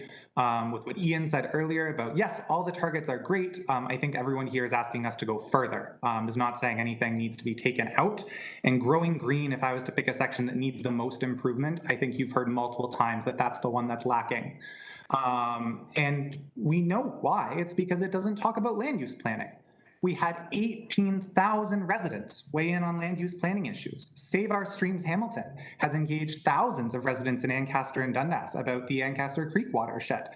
with what Ian said earlier about, yes, all the targets are great. I think everyone here is asking us to go further, is not saying anything needs to be taken out. And growing green, if I was to pick a section that needs the most improvement, I think you've heard multiple times that that's the one that's lacking. And we know why. It's because it doesn't talk about land use planning. We had 18,000 residents weigh in on land use planning issues. Save Our Streams Hamilton has engaged thousands of residents in Ancaster and Dundas about the Ancaster Creek watershed.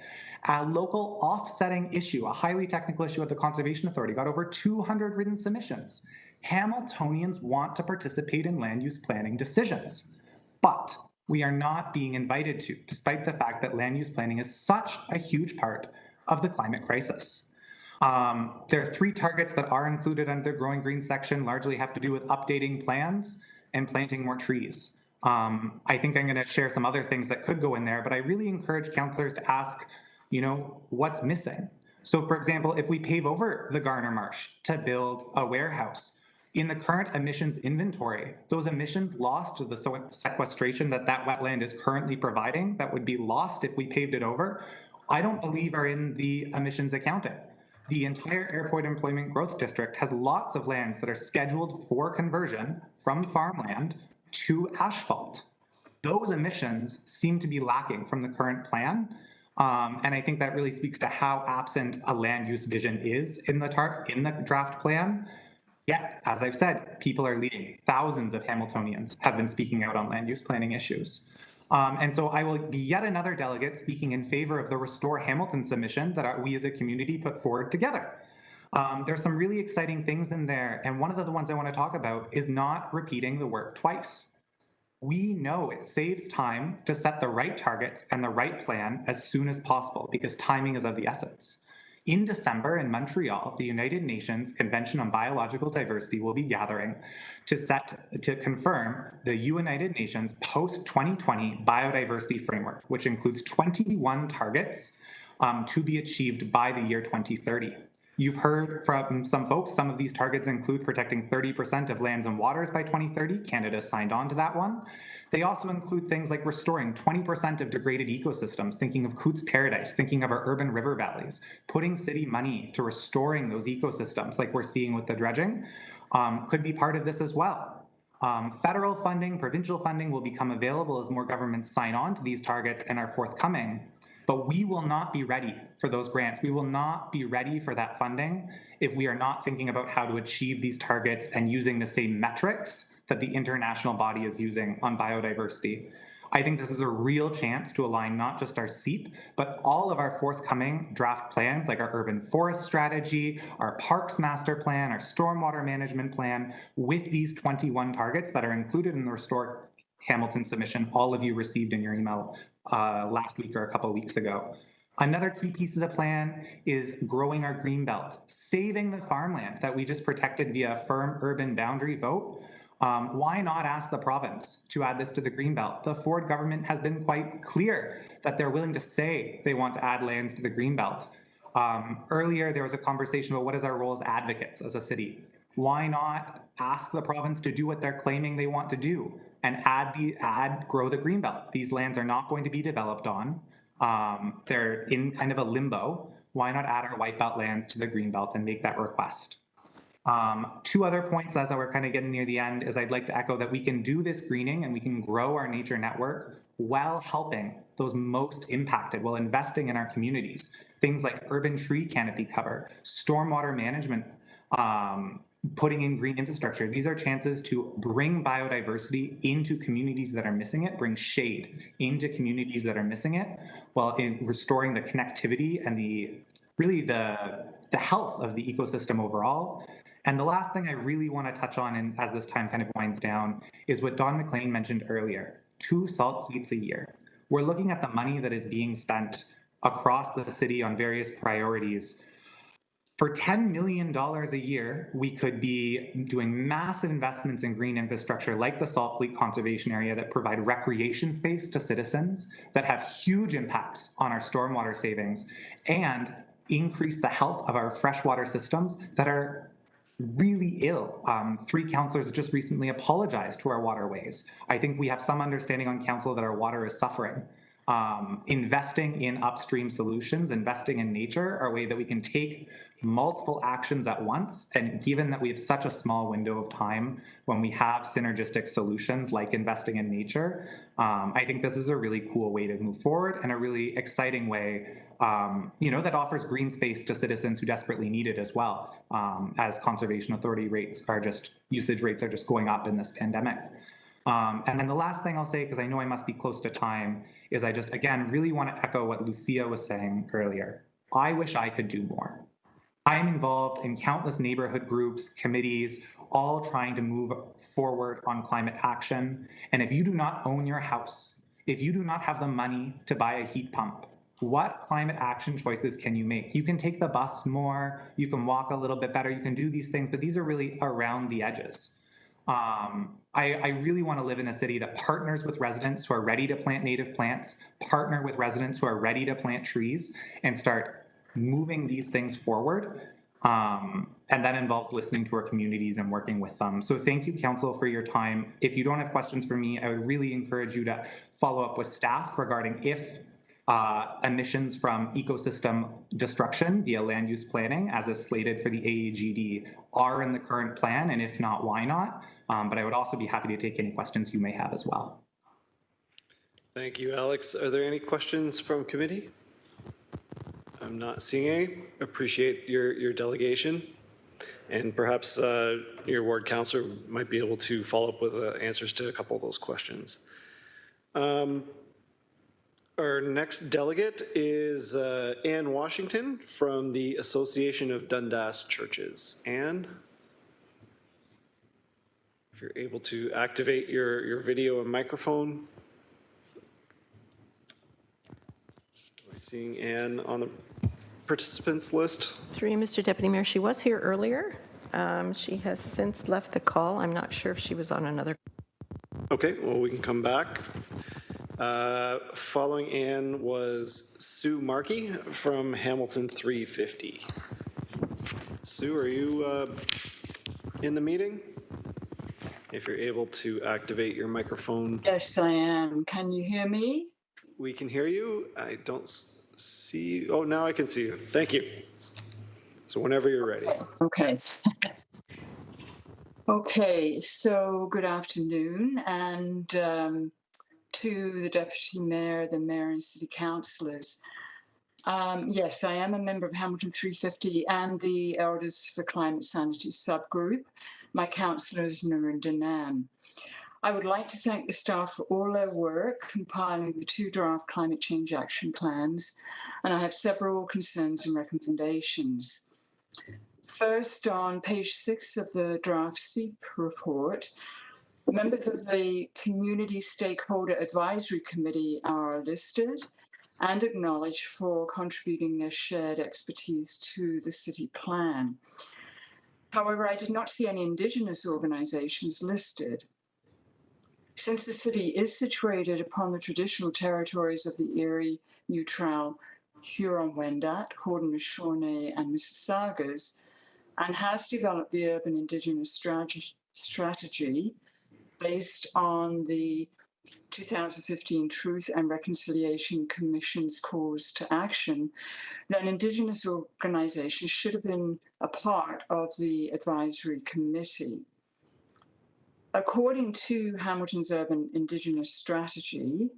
A local offsetting issue, a highly technical issue at the Conservation Authority, got over 200 written submissions. Hamiltonians want to participate in land use planning decisions, but we are not being invited to, despite the fact that land use planning is such a huge part of the climate crisis. There are 3 targets that are included under the Growing Green section, largely have to do with updating plans and planting more trees. I think I'm going to share some other things that could go in there, but I really encourage councillors to ask, what's missing? So for example, if we pave over the Garner Marsh to build a warehouse, in the current emissions inventory, those emissions lost to the sequestration that wetland is currently providing, that would be lost if we paved it over, I don't believe are in the emissions accounting. The entire Airport Employment Growth District has lots of lands that are scheduled for conversion from farmland to asphalt. Those emissions seem to be lacking from the current plan. And I think that really speaks to how absent a land use vision is in the draft plan. Yet, as I've said, people are leading. Thousands of Hamiltonians have been speaking out on land use planning issues. And so I will be yet another delegate speaking in favor of the Restore Hamilton submission that we as a community put forward together. There's some really exciting things in there. And one of the ones I want to talk about is not repeating the work twice. We know it saves time to set the right targets and the right plan as soon as possible because timing is of the essence. In December in Montreal, the United Nations Convention on Biological Diversity will be gathering to confirm the United Nations post-2020 biodiversity framework, which includes 21 targets to be achieved by the year 2030. You've heard from some folks, some of these targets include protecting 30% of lands and waters by 2030. Canada signed on to that one. They also include things like restoring 20% of degraded ecosystems, thinking of Cootes Paradise, thinking of our urban river valleys, putting city money to restoring those ecosystems like we're seeing with the dredging, could be part of this as well. Federal funding, provincial funding will become available as more governments sign on to these targets and are forthcoming. But we will not be ready for those grants. We will not be ready for that funding if we are not thinking about how to achieve these targets and using the same metrics that the international body is using on biodiversity. I think this is a real chance to align not just our SEEP, but all of our forthcoming draft plans, like our urban forest strategy, our parks master plan, our stormwater management plan, with these 21 targets that are included in the Restore Hamilton submission all of you received in your email last week or a couple of weeks ago. Another key piece of the plan is growing our greenbelt, saving the farmland that we just protected via a firm urban boundary vote. Why not ask the province to add this to the greenbelt? The Ford government has been quite clear that they're willing to say they want to add lands to the greenbelt. Earlier, there was a conversation about what is our role as advocates as a city. Why not ask the province to do what they're claiming they want to do and grow the greenbelt? These lands are not going to be developed on. They're in kind of a limbo. Why not add our whiteout lands to the greenbelt and make that request? 2 other points as we're kind of getting near the end is I'd like to echo that we can do this greening and we can grow our nature network while helping those most impacted, while investing in our communities. Things like urban tree canopy cover, stormwater management, putting in green infrastructure. These are chances to bring biodiversity into communities that are missing it, bring shade into communities that are missing it, while in restoring the connectivity and the health of the ecosystem overall. And the last thing I really want to touch on, and as this time kind of winds down, is what Don McLean mentioned earlier, 2 salt fleets a year. We're looking at the money that is being spent across the city on various priorities. For $10 million a year, we could be doing massive investments in green infrastructure like the Salt Fleet Conservation Area that provide recreation space to citizens, that have huge impacts on our stormwater savings, and increase the health of our freshwater systems that are really ill. 3 councillors just recently apologized to our waterways. I think we have some understanding on council that our water is suffering. Investing in upstream solutions, investing in nature are a way that we can take multiple actions at once. And given that we have such a small window of time when we have synergistic solutions like investing in nature, I think this is a really cool way to move forward and a really exciting way, that offers green space to citizens who desperately need it as well, as conservation authority usage rates are just going up in this pandemic. And then the last thing I'll say, because I know I must be close to time, is I just, again, really want to echo what Lucia was saying earlier. I wish I could do more. I am involved in countless neighborhood groups, committees, all trying to move forward on climate action. And if you do not own your house, if you do not have the money to buy a heat pump, what climate action choices can you make? You can take the bus more, you can walk a little bit better, you can do these things, but these are really around the edges. I really want to live in a city that partners with residents who are ready to plant native plants, partner with residents who are ready to plant trees, and start moving these things forward. And that involves listening to our communities and working with them. So thank you, Council, for your time. If you don't have questions for me, I would really encourage you to follow up with staff regarding if emissions from ecosystem destruction via land use planning, as is slated for the AAGD, are in the current plan, and if not, why not? But I would also be happy to take any questions you may have as well. Thank you, Alex. Are there any questions from committee? I'm not seeing any. Appreciate your delegation. And perhaps your ward councillor might be able to follow up with answers to a couple of those questions. Our next delegate is Ann Washington from the Association of Dundas Churches. Ann, if you're able to activate your video and microphone. We're seeing Ann on the participants list. Through you, Mr. Deputy Mayor, she was here earlier. She has since left the call. I'm not sure if she was on another. Okay, well, we can come back. Following Ann was Sue Markey from Hamilton 350. Sue, are you in the meeting? If you're able to activate your microphone. Yes, I am. Can you hear me? We can hear you. I don't see. Oh, now I can see you. Thank you. So whenever you're ready. Okay. Okay, so good afternoon, and to the Deputy Mayor, the Mayor and City Councillors. Yes, I am a member of Hamilton 350 and the Elders for Climate Sanity subgroup. My councillor is Narinder Nam. I would like to thank the staff for all their work compiling the 2 draft climate change action plans, and I have several concerns and recommendations. First, on page 6 of the draft SEEP report, members of the Community Stakeholder Advisory Committee are listed and acknowledged for contributing their shared expertise to the city plan. However, I did not see any Indigenous organisations listed. Since the city is situated upon the traditional territories of the Erie, Neutral, Huron-Wendat, Haudenosaunee and Mississaugas, and has developed the Urban Indigenous strategy based on the 2015 Truth and Reconciliation Commission's calls to action, then Indigenous organisations should have been a part of the advisory committee. According to Hamilton's Urban Indigenous Strategy,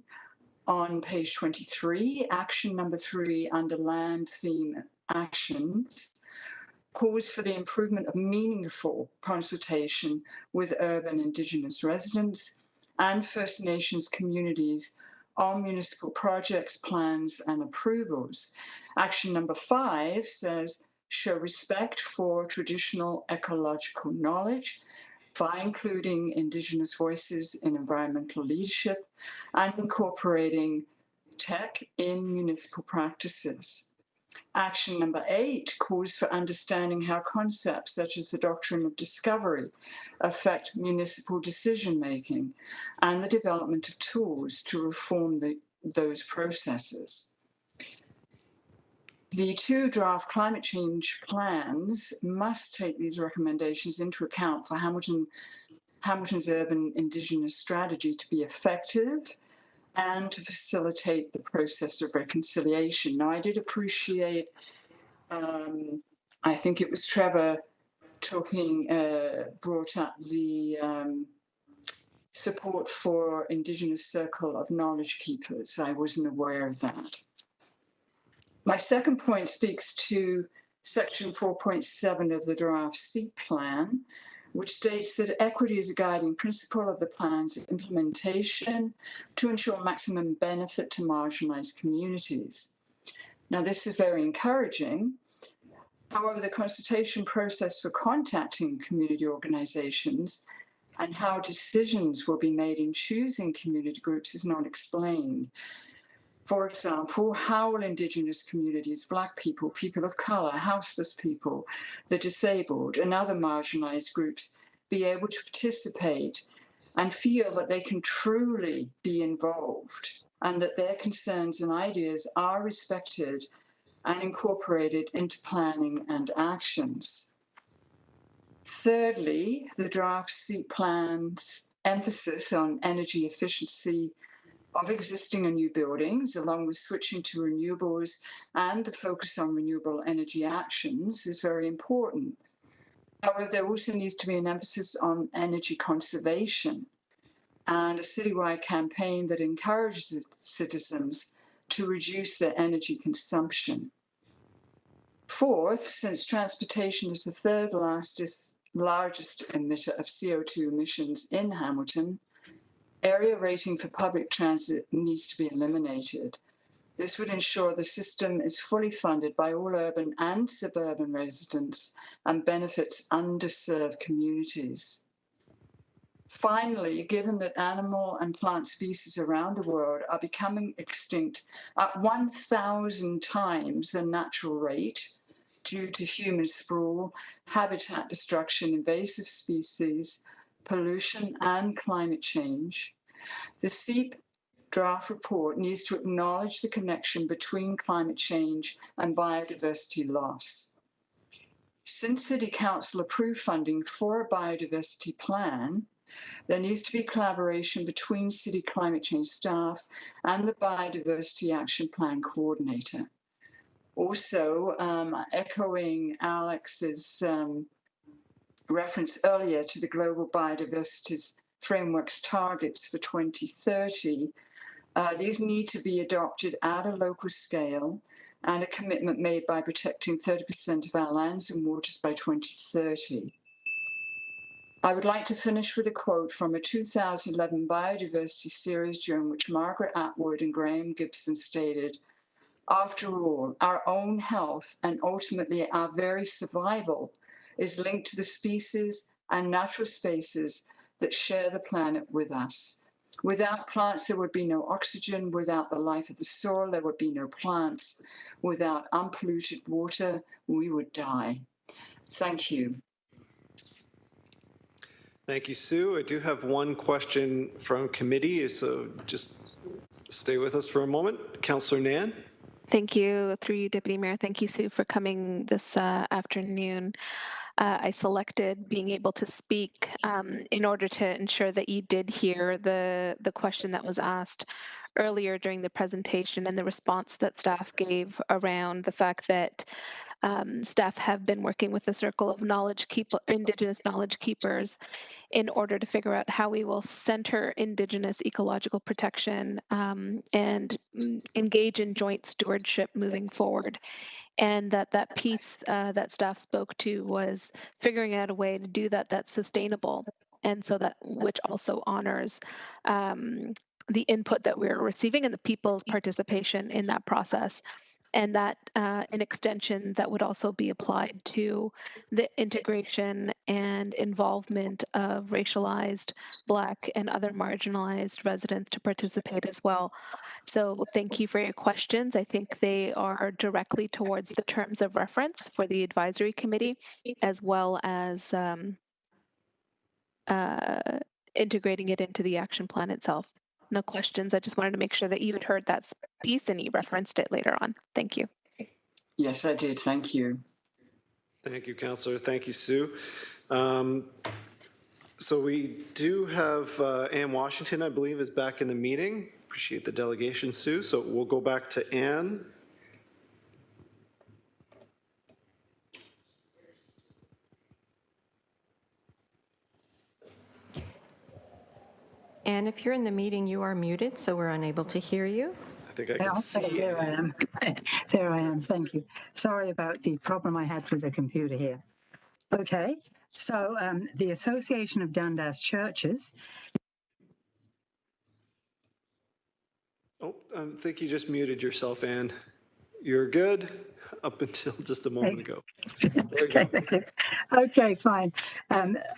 on page 23, action number 3 under land theme actions, calls for the improvement of meaningful consultation with urban Indigenous residents and First Nations communities on municipal projects, plans and approvals. Action number 5 says, show respect for traditional ecological knowledge by including Indigenous voices in environmental leadership and incorporating tech in municipal practices. Action number 8 calls for understanding how concepts such as the doctrine of discovery affect municipal decision-making and the development of tools to reform those processes. The 2 draft climate change plans must take these recommendations into account for Hamilton's urban Indigenous strategy to be effective and to facilitate the process of reconciliation. Now, I did appreciate I think it was Trevor brought up the support for Indigenous Circle of Knowledge Keepers. I wasn't aware of that. My second point speaks to section 4.7 of the draft SEEP plan, which states that equity is a guiding principle of the plan's implementation to ensure maximum benefit to marginalized communities. Now, this is very encouraging. However, the consultation process for contacting community organizations and how decisions will be made in choosing community groups is not explained. For example, how will Indigenous communities, Black people, people of colour, houseless people, the disabled, and other marginalised groups be able to participate and feel that they can truly be involved and that their concerns and ideas are respected and incorporated into planning and actions? Thirdly, the draft SEEP plan's emphasis on energy efficiency of existing and new buildings, along with switching to renewables and the focus on renewable energy actions, is very important. However, there also needs to be an emphasis on energy conservation and a citywide campaign that encourages citizens to reduce their energy consumption. Fourth, since transportation is the third largest emitter of CO2 emissions in Hamilton, area rating for public transit needs to be eliminated. This would ensure the system is fully funded by all urban and suburban residents and benefits underserved communities. Finally, given that animal and plant species around the world are becoming extinct at 1,000 times the natural rate due to human sprawl, habitat destruction, invasive species, pollution, and climate change, the SEEP draft report needs to acknowledge the connection between climate change and biodiversity loss. Since City Council approved funding for a biodiversity plan, there needs to be collaboration between City climate change staff and the Biodiversity Action Plan coordinator. Also, echoing Alex's reference earlier to the Global Biodiversity Framework's targets for 2030, these need to be adopted at a local scale and a commitment made by protecting 30% of our lands and waters by 2030. I would like to finish with a quote from a 2011 biodiversity series during which Margaret Atwood and Graham Gibson stated, "After all, our own health and ultimately our very survival is linked to the species and natural spaces that share the planet with us. Without plants, there would be no oxygen. Without the life of the soil, there would be no plants. Without unpolluted water, we would die." Thank you. Thank you, Sue. I do have one question from committee, so just stay with us for a moment. Councillor Nan. Thank you, through you, Deputy Mayor. Thank you, Sue, for coming this afternoon. I selected being able to speak in order to ensure that you did hear the question that was asked earlier during the presentation and the response that staff gave around the fact that staff have been working with the Circle of Indigenous Knowledge Keepers in order to figure out how we will center Indigenous ecological protection and engage in joint stewardship moving forward. And that piece that staff spoke to was figuring out a way to do that that's sustainable, and so that which also honors the input that we're receiving and the people's participation in that process. And that an extension that would also be applied to the integration and involvement of racialized, Black, and other marginalized residents to participate as well. So thank you for your questions. I think they are directly towards the terms of reference for the advisory committee, as well as integrating it into the action plan itself. No questions. I just wanted to make sure that you had heard that piece and you referenced it later on. Thank you. Yes, I did. Thank you. Thank you, Councillor. Thank you, Sue. So we do have Ann Washington, I believe, is back in the meeting. Appreciate the delegation, Sue. So we'll go back to Ann. And if you're in the meeting, you are muted, so we're unable to hear you. I think I can see. There I am. There I am. Thank you. Sorry about the problem I had with the computer here. Okay. So the Association of Dundas Churches. Oh, I think you just muted yourself, Anne. You're good up until just a moment ago. There you go. Okay, fine.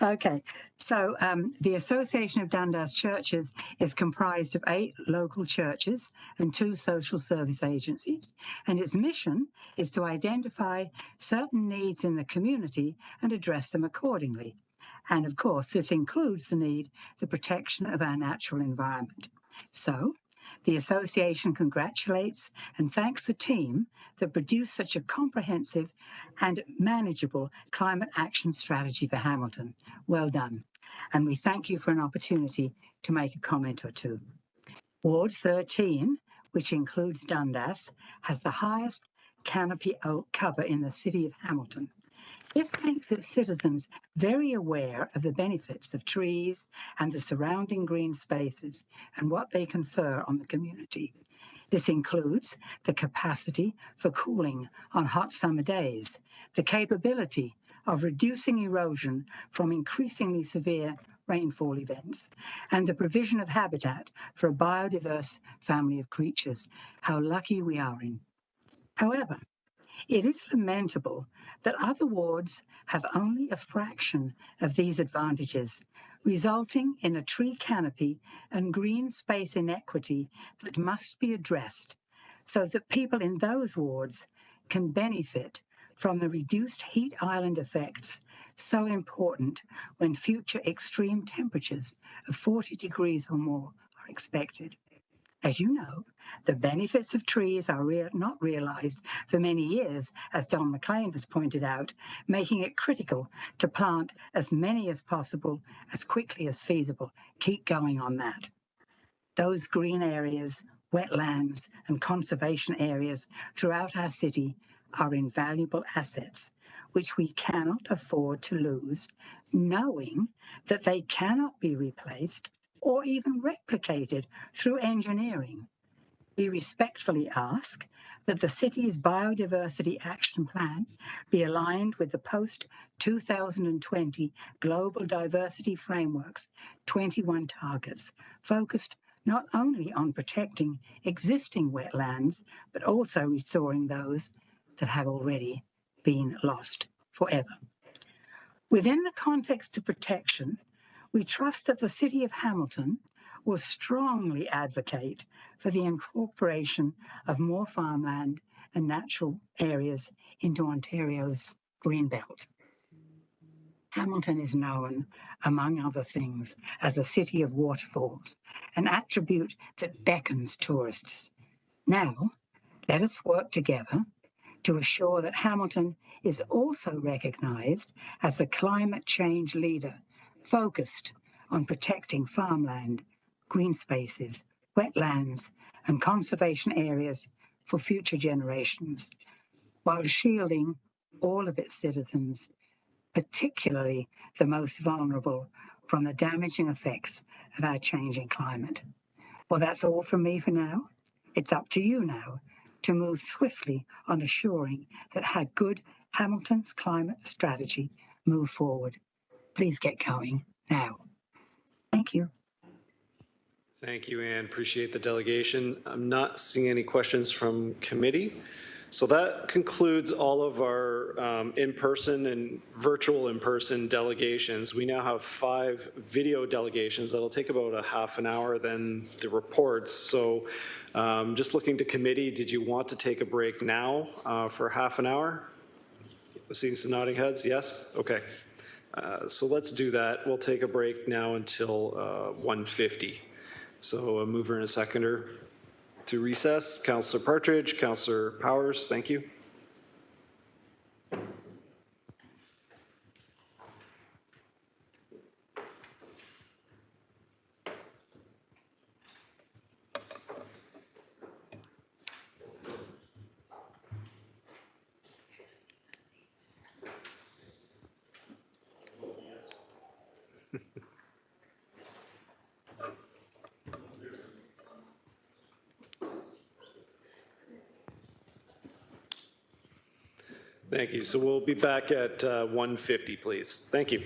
Okay, so the Association of Dundas Churches is comprised of 8 local churches and 2 social service agencies, and its mission is to identify certain needs in the community and address them accordingly. And of course, this includes the protection of our natural environment. So, the association congratulates and thanks the team that produced such a comprehensive and manageable climate action strategy for Hamilton. Well done. And we thank you for an opportunity to make a comment or two. Ward 13, which includes Dundas, has the highest canopy oak cover in the city of Hamilton. This makes its citizens very aware of the benefits of trees and the surrounding green spaces and what they confer on the community. This includes the capacity for cooling on hot summer days, the capability of reducing erosion from increasingly severe rainfall events, and the provision of habitat for a biodiverse family of creatures. How lucky we are in. However, it is lamentable that other wards have only a fraction of these advantages, resulting in a tree canopy and green space inequity that must be addressed so that people in those wards can benefit from the reduced heat island effects so important when future extreme temperatures of 40 degrees or more are expected. As you know, the benefits of trees are not realized for many years, as Don McLean has pointed out, making it critical to plant as many as possible, as quickly as feasible. Keep going on that. Those green areas, wetlands, and conservation areas throughout our city are invaluable assets, which we cannot afford to lose, knowing that they cannot be replaced or even replicated through engineering. We respectfully ask that the city's biodiversity action plan be aligned with the post-2020 Global Diversity Framework's 21 targets, focused not only on protecting existing wetlands, but also restoring those that have already been lost forever. Within the context of protection, we trust that the City of Hamilton will strongly advocate for the incorporation of more farmland and natural areas into Ontario's Greenbelt. Hamilton is known, among other things, as a city of waterfalls, an attribute that beckons tourists. Now, let us work together to assure that Hamilton is also recognized as the climate change leader, focused on protecting farmland, green spaces, wetlands, and conservation areas for future generations, while shielding all of its citizens, particularly the most vulnerable, from the damaging effects of our changing climate. Well, that's all from me for now. It's up to you now to move swiftly on assuring that how good Hamilton's climate strategy move forward. Please get going now. Thank you. Thank you, Anne. Appreciate the delegation. I'm not seeing any questions from committee. So that concludes all of our in-person and virtual in-person delegations. We now have 5 video delegations. That'll take about a half an hour, then the reports. So just looking to committee, did you want to take a break now for half an hour? Seeing some nodding heads, yes? Okay. So let's do that. We'll take a break now until 1:50. So a mover and a seconder to recess. Councillor Partridge, Councillor Powers, thank you. Thank you. So we'll be back at 1:50, please. Thank you.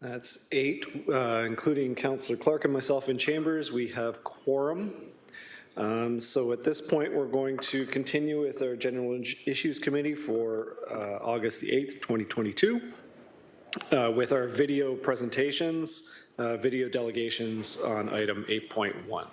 That's 8, including Councillor Clark and myself in chambers. We have quorum. So at this point, we're going to continue with our General Issues Committee for August the 8th, 2022, with our video presentations, video delegations on item 8.1.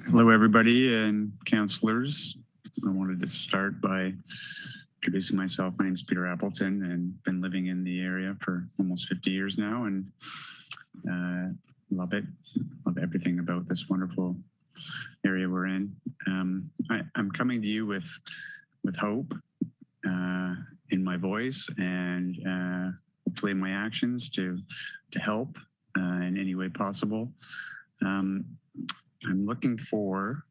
Hello, everybody and councillors. I wanted to start by introducing myself. My name is Peter Appleton and been living in the area for almost 50 years now, and love it. Love everything about this wonderful area we're in. I'm coming to you with hope in my voice and hopefully in my actions to help in any way possible. I'm looking for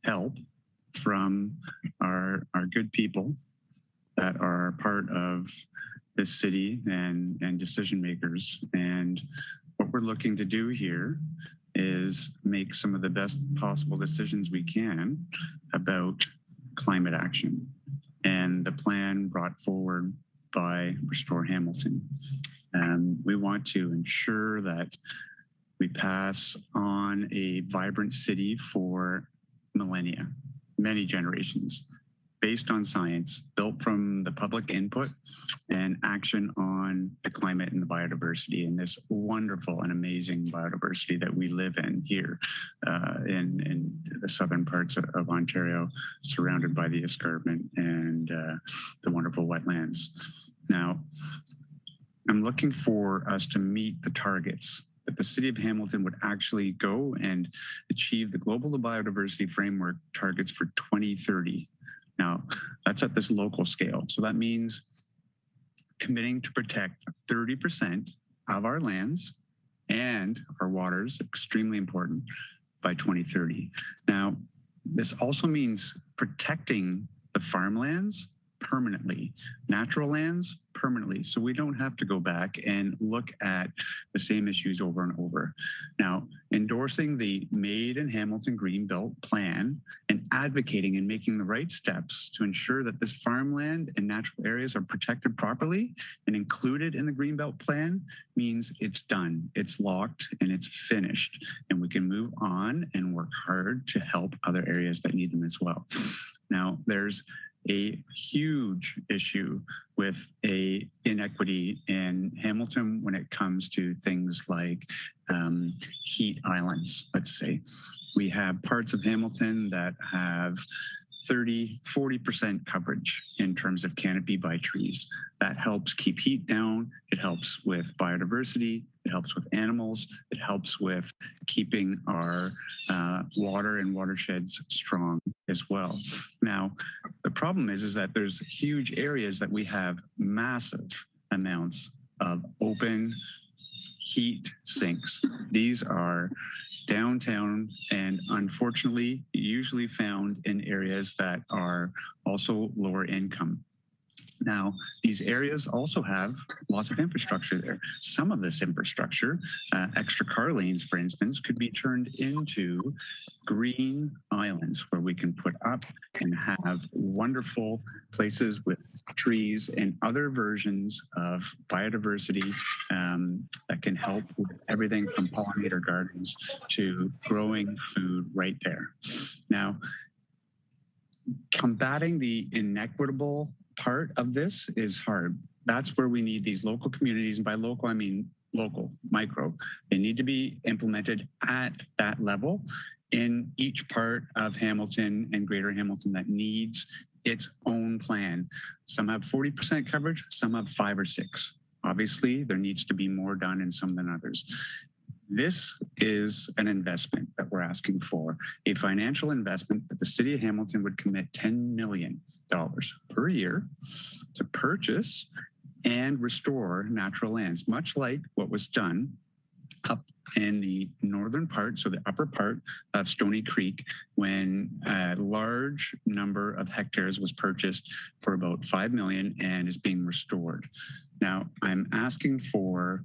help from our good people that are part of this city and decision makers. And what we're looking to do here is make some of the best possible decisions we can about climate action and the plan brought forward by Restore Hamilton. We want to ensure that we pass on a vibrant city for millennia, many generations, based on science, built from the public input and action on the climate and the biodiversity and this wonderful and amazing biodiversity that we live in here in the southern parts of Ontario, surrounded by the escarpment and the wonderful wetlands. Now, I'm looking for us to meet the targets that the City of Hamilton would actually go and achieve the Global Biodiversity Framework targets for 2030. Now, that's at this local scale. So that means committing to protect 30% of our lands and our waters, extremely important, by 2030. Now, this also means protecting the farmlands permanently, natural lands permanently, so we don't have to go back and look at the same issues over and over. Now, endorsing the Made in Hamilton Greenbelt plan and advocating and making the right steps to ensure that this farmland and natural areas are protected properly and included in the Greenbelt plan means it's done, it's locked, and it's finished, and we can move on and work hard to help other areas that need them as well. Now, there's a huge issue with a inequity in Hamilton when it comes to things like heat islands, let's say. We have parts of Hamilton that have 30–40% coverage in terms of canopy by trees. That helps keep heat down, it helps with biodiversity, it helps with animals, it helps with keeping our water and watersheds strong as well. Now, the problem is that there's huge areas that we have massive amounts of open heat sinks. These are downtown and unfortunately usually found in areas that are also lower income. Now, these areas also have lots of infrastructure there. Some of this infrastructure, extra car lanes, for instance, could be turned into green islands where we can put up and have wonderful places with trees and other versions of biodiversity that can help with everything from pollinator gardens to growing food right there. Now, combating the inequitable part of this is hard. That's where we need these local communities, and by local, I mean local, micro. They need to be implemented at that level in each part of Hamilton and Greater Hamilton that needs its own plan. Some have 40% coverage, some have 5 or 6. Obviously, there needs to be more done in some than others. This is an investment that we're asking for, a financial investment that the City of Hamilton would commit $10 million per year to purchase and restore natural lands, much like what was done up in the northern part, so the upper part of Stony Creek, when a large number of hectares was purchased for about $5 million and is being restored. Now, I'm asking for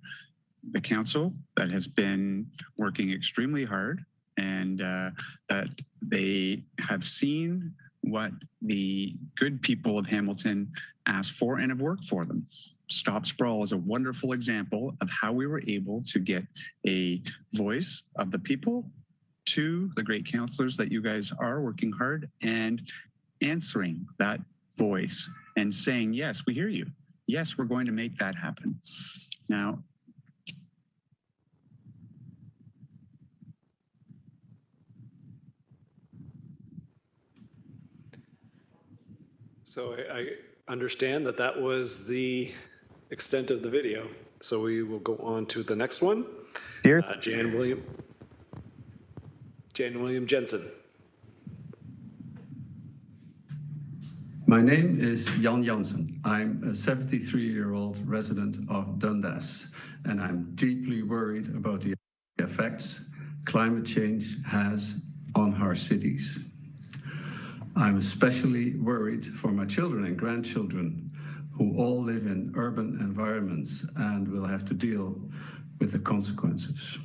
the council that has been working extremely hard and that they have seen what the good people of Hamilton asked for and have worked for them. Stop Sprawl is a wonderful example of how we were able to get a voice of the people to the great councillors that you guys are working hard and answering that voice and saying, yes, we hear you. Yes, we're going to make that happen. Now, So I understand that that was the extent of the video. So we will go on to the next one. Here. Jan William Jensen. My name is Jan Jansen. I'm a 73-year-old resident of Dundas, and I'm deeply worried about the effects climate change has on our cities. I'm especially worried for my children and grandchildren who all live in urban environments and will have to deal with the consequences.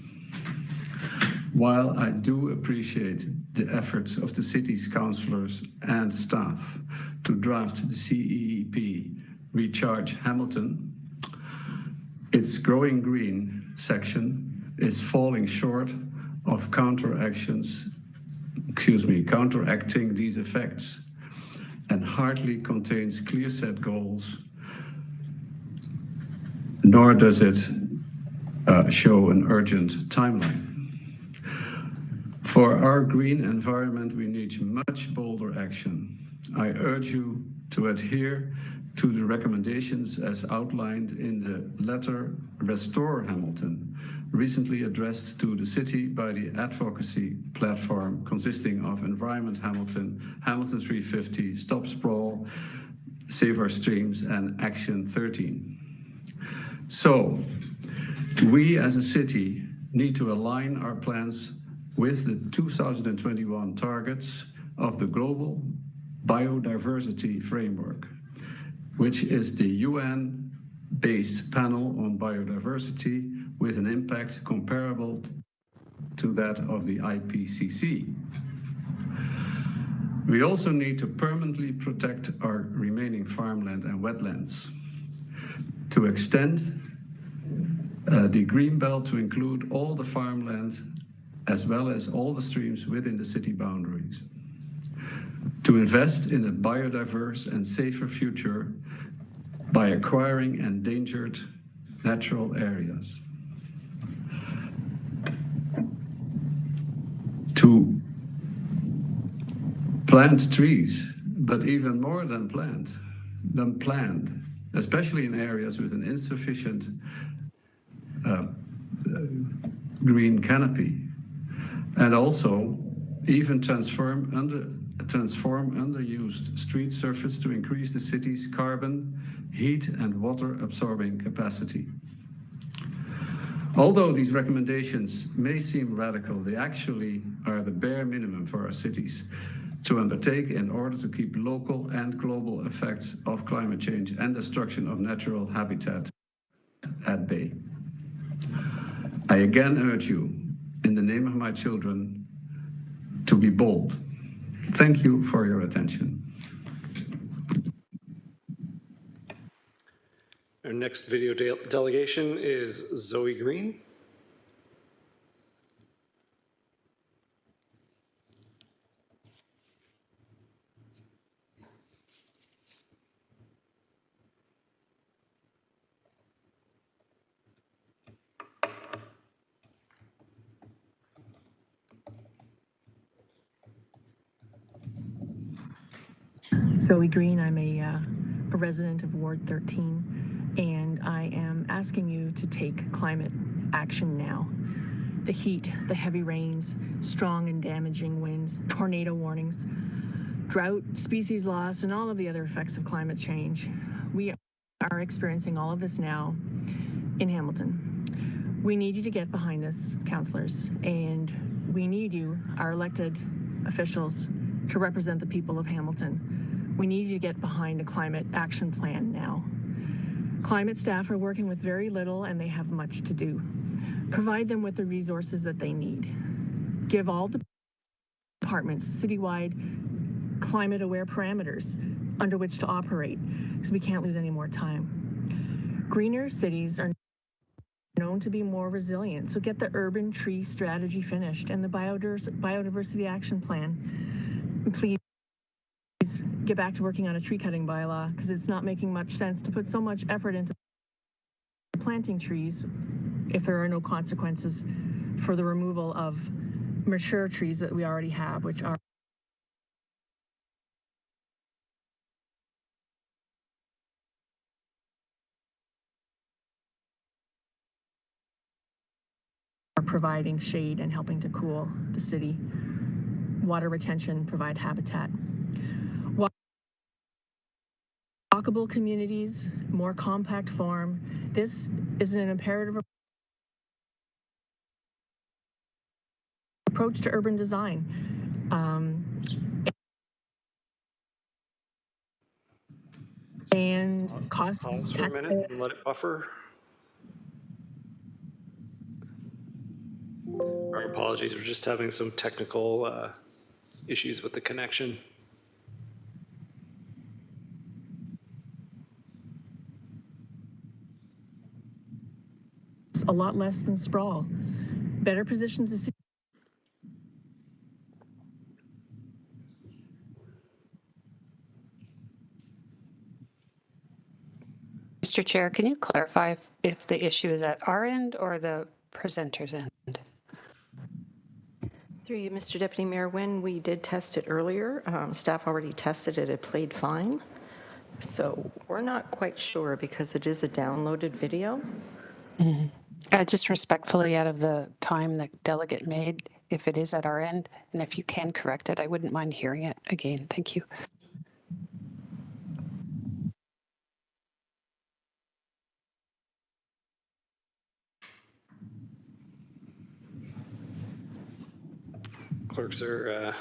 While I do appreciate the efforts of the city's councillors and staff to draft the CEEP Recharge Hamilton, its Growing Green section is falling short of counteracting these effects and hardly contains clear set goals, nor does it show an urgent timeline. For our green environment, we need much bolder action. I urge you to adhere to the recommendations as outlined in the letter Restore Hamilton, recently addressed to the city by the advocacy platform consisting of Environment Hamilton, Hamilton 350, Stop Sprawl, Save Our Streams, and Action 13. So, we as a city need to align our plans with the 2021 targets of the Global Biodiversity Framework, which is the UN-based panel on biodiversity with an impact comparable to that of the IPCC. We also need to permanently protect our remaining farmland and wetlands, to extend the green belt to include all the farmland as well as all the streams within the city boundaries, to invest in a biodiverse and safer future by acquiring endangered natural areas, to plant trees, but even more than planned, especially in areas with an insufficient green canopy, and also even transform underused street surface to increase the city's carbon, heat, and water absorbing capacity. Although these recommendations may seem radical, they actually are the bare minimum for our cities to undertake in order to keep local and global effects of climate change and destruction of natural habitat at bay. I again urge you, in the name of my children, to be bold. Thank you for your attention. Our next video delegation is Zoe Green. Zoe Green, I'm a resident of Ward 13, and I am asking you to take climate action now. The heat, the heavy rains, strong and damaging winds, tornado warnings, drought, species loss, and all of the other effects of climate change. We are experiencing all of this now in Hamilton. We need you to get behind this, councillors, and we need you, our elected officials, to represent the people of Hamilton. We need you to get behind the climate action plan now. Climate staff are working with very little and they have much to do. Provide them with the resources that they need. Give all departments citywide climate-aware parameters under which to operate, because we can't lose any more time. Greener cities are known to be more resilient, so get the urban tree strategy finished and the biodiversity action plan. Please get back to working on a tree cutting bylaw, because it's not making much sense to put so much effort into planting trees if there are no consequences for the removal of mature trees that we already have, which are providing shade and helping to cool the city. Water retention, provide habitat. Walkable communities, more compact form. This is an imperative approach to urban design. And costs, pause for a minute and let it buffer. Our apologies, we're just having some technical issues with the connection. A lot less than sprawl. Better positions the city. Mr. Chair, can you clarify if the issue is at our end or the presenter's end? Through you, Mr. Deputy Mayor, when we did test it earlier, staff already tested it, it played fine. So we're not quite sure because it is a downloaded video. Just respectfully, out of the time the delegate made, if it is at our end, and if you can correct it, I wouldn't mind hearing it again. Thank you. Clerks are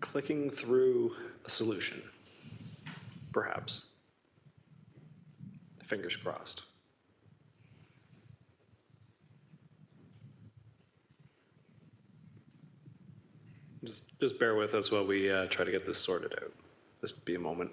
clicking through a solution, perhaps. Fingers crossed. Just bear with us while we try to get this sorted out. Just be a moment.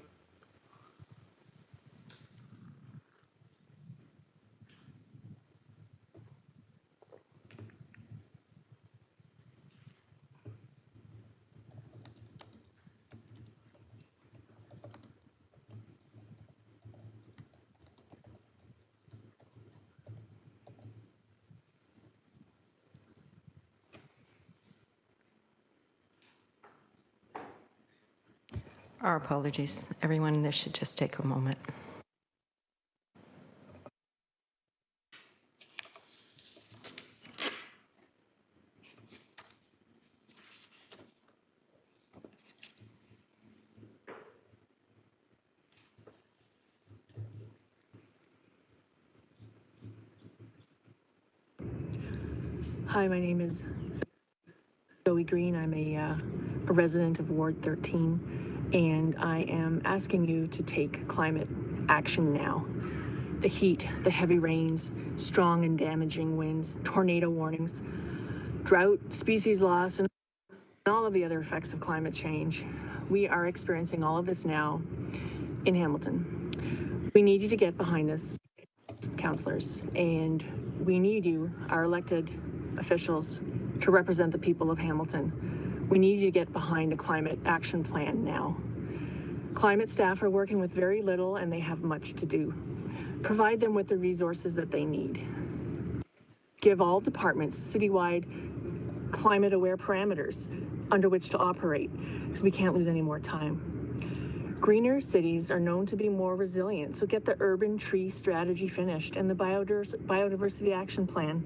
Our apologies. Everyone, this should just take a moment. Hi, my name is Zoe Green. I'm a resident of Ward 13, and I am asking you to take climate action now. The heat, the heavy rains, strong and damaging winds, tornado warnings, drought, species loss, and all of the other effects of climate change. We are experiencing all of this now in Hamilton. We need you to get behind this, councillors, and we need you, our elected officials, to represent the people of Hamilton. We need you to get behind the climate action plan now. Climate staff are working with very little and they have much to do. Provide them with the resources that they need. Give all departments citywide climate-aware parameters under which to operate, because we can't lose any more time. Greener cities are known to be more resilient, so get the urban tree strategy finished and the biodiversity action plan.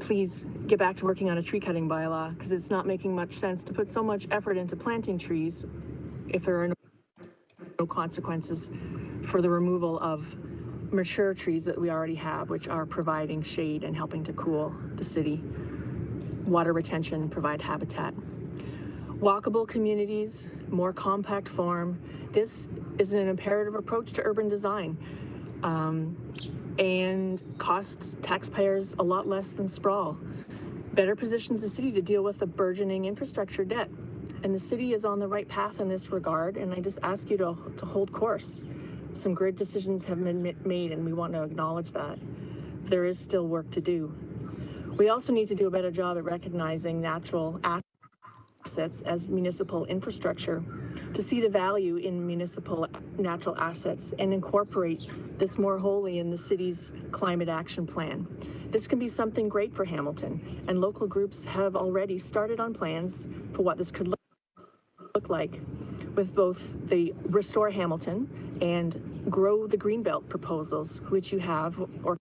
Please get back to working on a tree cutting bylaw, because it's not making much sense to put so much effort into planting trees if there are no consequences for the removal of mature trees that we already have, which are providing shade and helping to cool the city, water retention, provide habitat. Walkable communities, more compact form. This is an imperative approach to urban design and costs taxpayers a lot less than sprawl. Better positions the city to deal with the burgeoning infrastructure debt. And the city is on the right path in this regard, and I just ask you to hold course. Some great decisions have been made, and we want to acknowledge that. There is still work to do. We also need to do a better job at recognizing natural assets as municipal infrastructure, to see the value in municipal natural assets and incorporate this more wholly in the city's climate action plan. This can be something great for Hamilton, and local groups have already started on plans for what this could look like, with both the Restore Hamilton and Grow the Greenbelt proposals, which you have or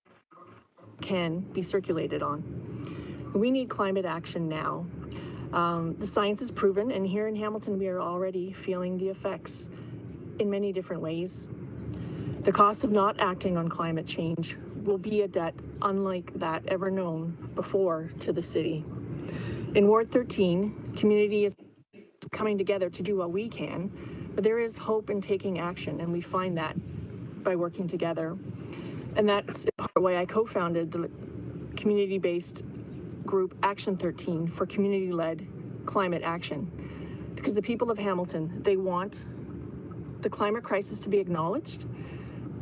can be circulated on. We need climate action now. The science is proven, and here in Hamilton, we are already feeling the effects in many different ways. The cost of not acting on climate change will be a debt unlike that ever known before to the city. In Ward 13, community is coming together to do what we can, but there is hope in taking action, and we find that by working together. And that's in part why I co-founded the community-based group Action 13 for community-led climate action. Because the people of Hamilton, they want the climate crisis to be acknowledged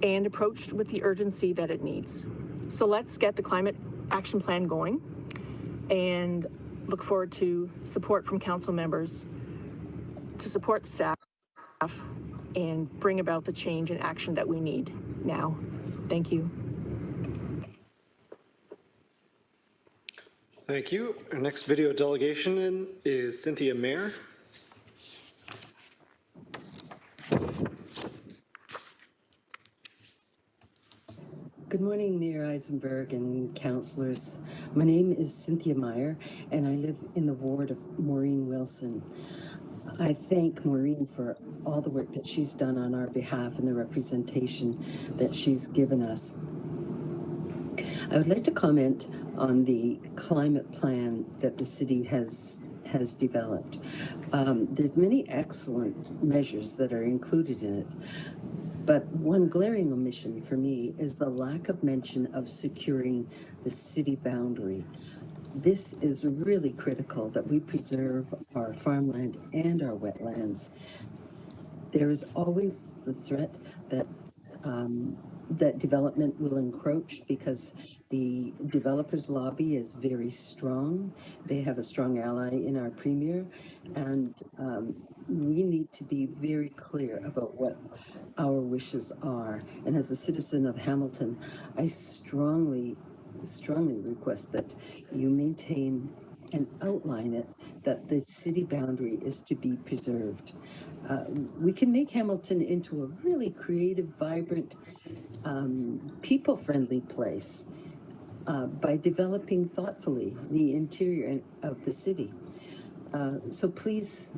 and approached with the urgency that it needs. So let's get the climate action plan going and look forward to support from council members to support staff and bring about the change and action that we need now. Thank you. Thank you. Our next video delegation is Cynthia Mayer. Good morning, Mayor Eisenberg and councillors. My name is Cynthia Meyer, and I live in the ward of Maureen Wilson. I thank Maureen for all the work that she's done on our behalf and the representation that she's given us. I would like to comment on the climate plan that the city has developed. There's many excellent measures that are included in it, but one glaring omission for me is the lack of mention of securing the city boundary. This is really critical that we preserve our farmland and our wetlands. There is always the threat that that development will encroach because the developers lobby is very strong. They have a strong ally in our premier, and we need to be very clear about what our wishes are. And as a citizen of Hamilton, I strongly request that you maintain and outline it, that the city boundary is to be preserved. We can make Hamilton into a really creative, vibrant, people-friendly place by developing thoughtfully the interior of the city. So please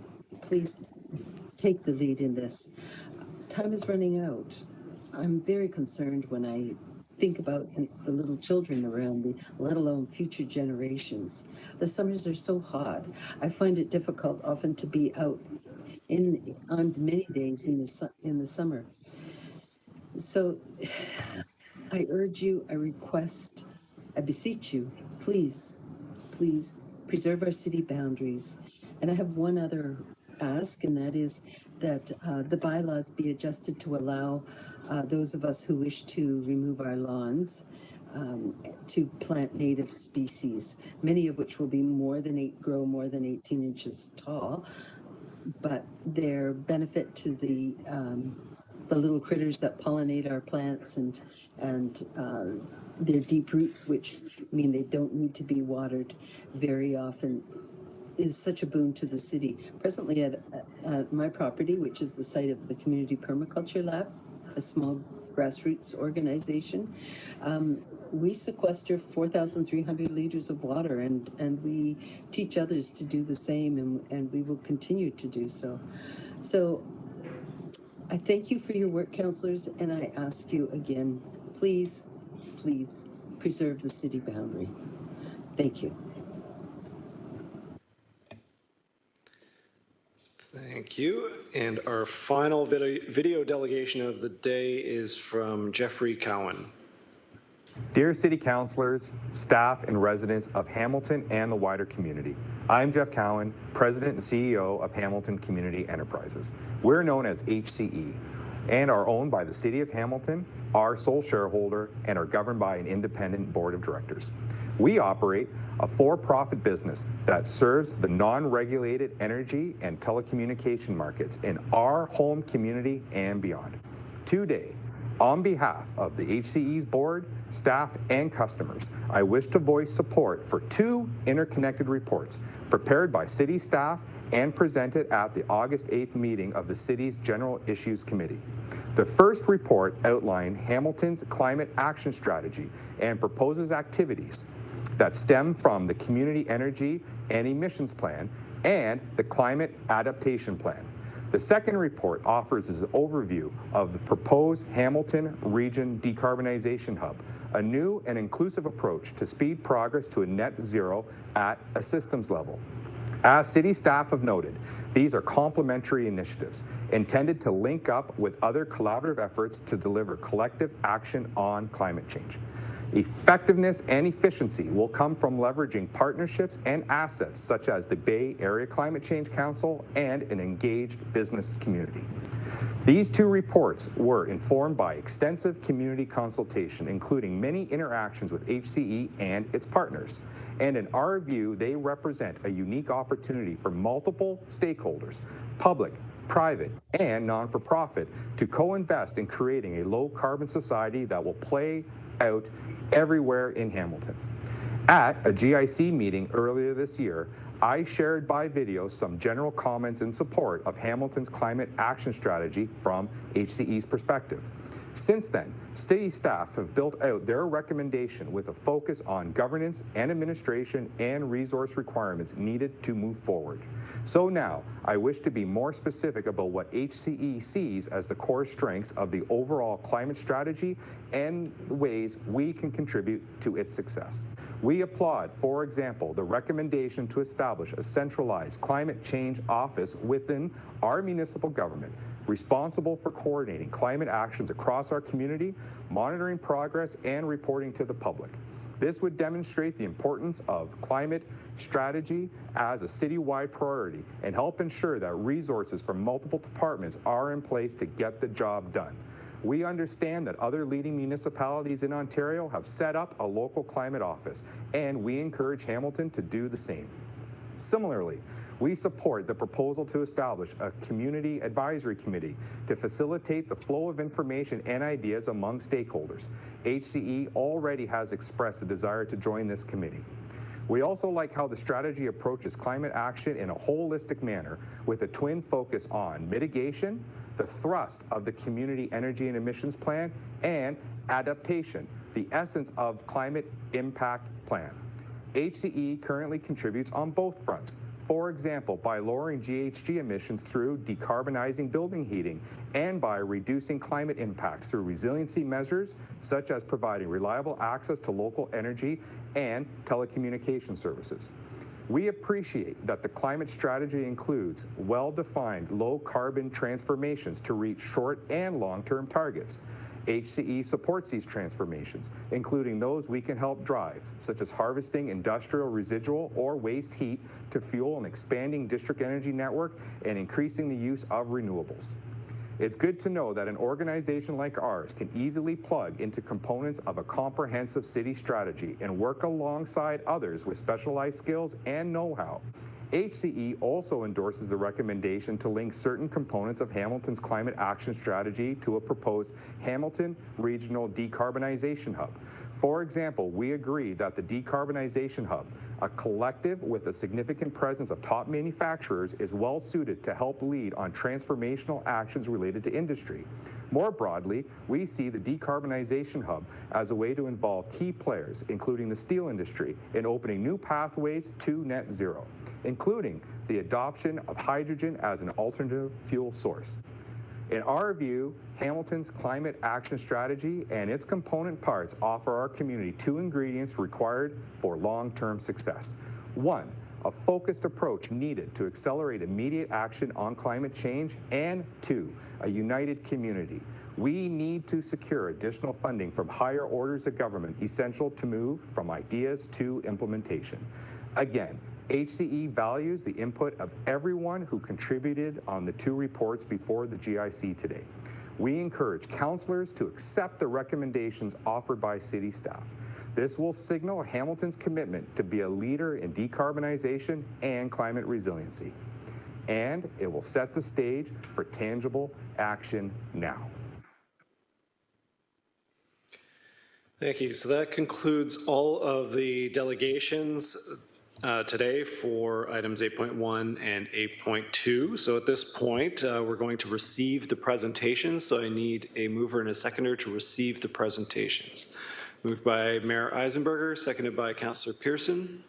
take the lead in this. Time is running out. I'm very concerned when I think about the little children around me, let alone future generations. The summers are so hot. I find it difficult often to be out on many days in the summer. So I urge you, I request, I beseech you, please preserve our city boundaries. And I have one other ask, and that is that the bylaws be adjusted to allow those of us who wish to remove our lawns to plant native species, many of which will be grow more than 18 inches tall, but their benefit to the little critters that pollinate our plants and their deep roots, which mean they don't need to be watered very often, is such a boon to the city. Presently at my property, which is the site of the Community Permaculture Lab, a small grassroots organization, we sequester 4,300 liters of water, and we teach others to do the same, and we will continue to do so. So I thank you for your work, councillors, and I ask you again, please, please preserve the city boundary. Thank you. Thank you. And our final video delegation of the day is from Jeffrey Cowan. Dear City Councillors, staff, and residents of Hamilton and the wider community, I'm Jeff Cowan, President and CEO of Hamilton Community Enterprises. We're known as HCE and are owned by the City of Hamilton, our sole shareholder, and are governed by an independent board of directors. We operate a for-profit business that serves the non-regulated energy and telecommunication markets in our home community and beyond. Today, on behalf of the HCE's board, staff, and customers, I wish to voice support for two interconnected reports prepared by city staff and presented at the August 8th meeting of the city's General Issues Committee. The first report outlined Hamilton's climate action strategy and proposes activities that stem from the Community Energy and Emissions Plan and the Climate Adaptation Plan. The second report offers an overview of the proposed Hamilton Region Decarbonization Hub, a new and inclusive approach to speed progress to a net zero at a systems level. As city staff have noted, these are complementary initiatives intended to link up with other collaborative efforts to deliver collective action on climate change. Effectiveness and efficiency will come from leveraging partnerships and assets such as the Bay Area Climate Change Council and an engaged business community. These two reports were informed by extensive community consultation, including many interactions with HCE and its partners. And in our view, they represent a unique opportunity for multiple stakeholders, public, private, and non-for-profit, to co-invest in creating a low-carbon society that will play out everywhere in Hamilton. At a GIC meeting earlier this year, I shared by video some general comments in support of Hamilton's climate action strategy from HCE's perspective. Since then, city staff have built out their recommendation with a focus on governance and administration and resource requirements needed to move forward. So now, I wish to be more specific about what HCE sees as the core strengths of the overall climate strategy and the ways we can contribute to its success. We applaud, for example, the recommendation to establish a centralized climate change office within our municipal government, responsible for coordinating climate actions across our community, monitoring progress, and reporting to the public. This would demonstrate the importance of climate strategy as a citywide priority and help ensure that resources from multiple departments are in place to get the job done. We understand that other leading municipalities in Ontario have set up a local climate office, and we encourage Hamilton to do the same. Similarly, we support the proposal to establish a community advisory committee to facilitate the flow of information and ideas among stakeholders. HCE already has expressed a desire to join this committee. We also like how the strategy approaches climate action in a holistic manner with a twin focus on mitigation, the thrust of the Community Energy and Emissions Plan, and adaptation, the essence of Climate Impact Plan. HCE currently contributes on both fronts. For example, by lowering GHG emissions through decarbonizing building heating and by reducing climate impacts through resiliency measures such as providing reliable access to local energy and telecommunication services. We appreciate that the climate strategy includes well-defined low-carbon transformations to reach short and long-term targets. HCE supports these transformations, including those we can help drive, such as harvesting industrial residual or waste heat to fuel an expanding district energy network and increasing the use of renewables. It's good to know that an organization like ours can easily plug into components of a comprehensive city strategy and work alongside others with specialized skills and know-how. HCE also endorses the recommendation to link certain components of Hamilton's climate action strategy to a proposed Hamilton Regional Decarbonization Hub. For example, we agree that the Decarbonization Hub, a collective with a significant presence of top manufacturers, is well suited to help lead on transformational actions related to industry. More broadly, we see the Decarbonization Hub as a way to involve key players, including the steel industry, in opening new pathways to net zero, including the adoption of hydrogen as an alternative fuel source. In our view, Hamilton's climate action strategy and its component parts offer our community two ingredients required for long-term success. One, a focused approach needed to accelerate immediate action on climate change, and two, a united community. We need to secure additional funding from higher orders of government essential to move from ideas to implementation. Again, HCE values the input of everyone who contributed on the two reports before the GIC today. We encourage councillors to accept the recommendations offered by city staff. This will signal Hamilton's commitment to be a leader in decarbonization and climate resiliency. And it will set the stage for tangible action now. Thank you. So that concludes all of the delegations today for items 8.1 and 8.2. So at this point, we're going to receive the presentations. So I need a mover and a seconder to receive the presentations. Moved by Mayor Eisenberger, seconded by Councillor Pearson.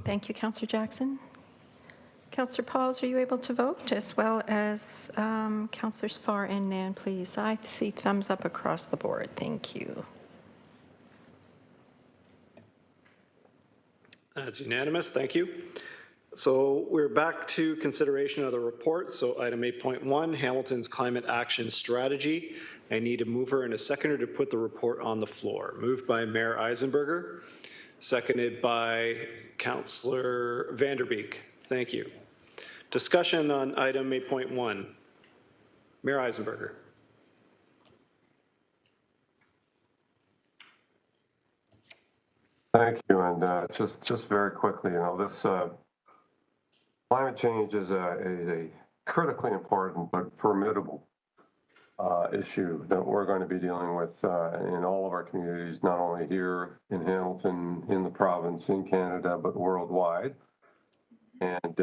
Thank you, Councillor Jackson. Councillor Pauls, are you able to vote, as well as Councillors Farr and Nan, please? I see thumbs up across the board. Thank you. That's unanimous. Thank you. So we're back to consideration of the report. So item 8.1, Hamilton's Climate Action Strategy. I need a mover and a seconder to put the report on the floor. Moved by Mayor Eisenberger, seconded by Councillor Vanderbeek. Thank you. Discussion on item 8.1. Mayor Eisenberger. Thank you, and just very quickly, this climate change is a critically important but formidable issue that we're going to be dealing with in all of our communities, not only here in Hamilton, in the province, in Canada, but worldwide. And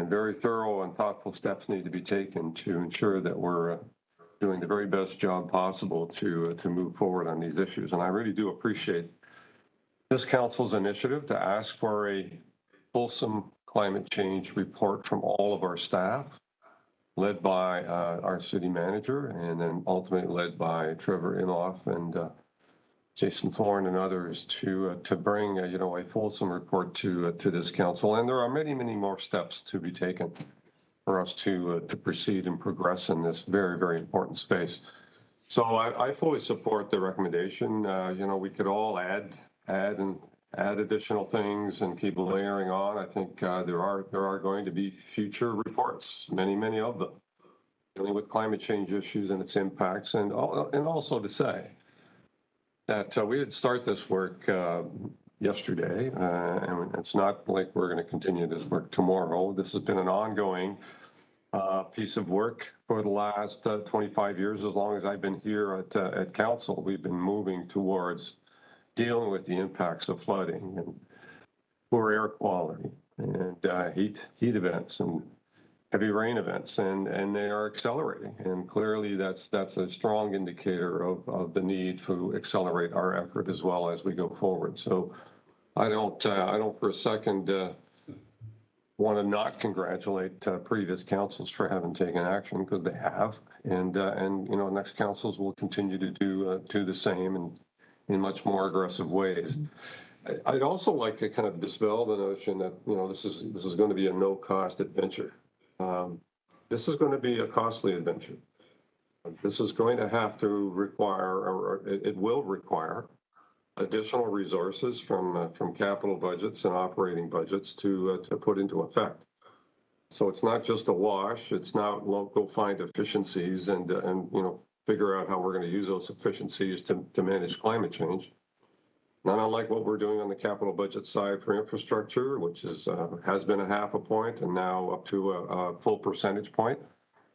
very thorough and thoughtful steps need to be taken to ensure that we're doing the very best job possible to move forward on these issues. And I really do appreciate this council's initiative to ask for a fulsome climate change report from all of our staff, led by our city manager, and then ultimately led by Trevor Imhoff and Jason Thorne and others to bring a fulsome report to this council. And there are many, many more steps to be taken for us to proceed and progress in this very, very important space. So I fully support the recommendation. We could all add additional things and keep layering on. I think there are going to be future reports, many of them, dealing with climate change issues and its impacts, and also to say that we did start this work yesterday, and it's not like we're going to continue this work tomorrow. This has been an ongoing piece of work for the last 25 years. As long as I've been here at council, we've been moving towards dealing with the impacts of flooding and poor air quality and heat events and heavy rain events, and they are accelerating. And clearly that's a strong indicator of the need to accelerate our effort as well as we go forward. So I don't for a second want to not congratulate previous councils for having taken action, because they have, and next councils will continue to do the same and in much more aggressive ways. I'd also like to kind of dispel the notion that this is going to be a no-cost adventure. This is going to be a costly adventure. This is going to have to require, or it will require, additional resources from capital budgets and operating budgets to put into effect. So it's not just a wash. It's not go find efficiencies and figure out how we're going to use those efficiencies to manage climate change. Not unlike what we're doing on the capital budget side for infrastructure, which has been a half a point and now up to a full percentage point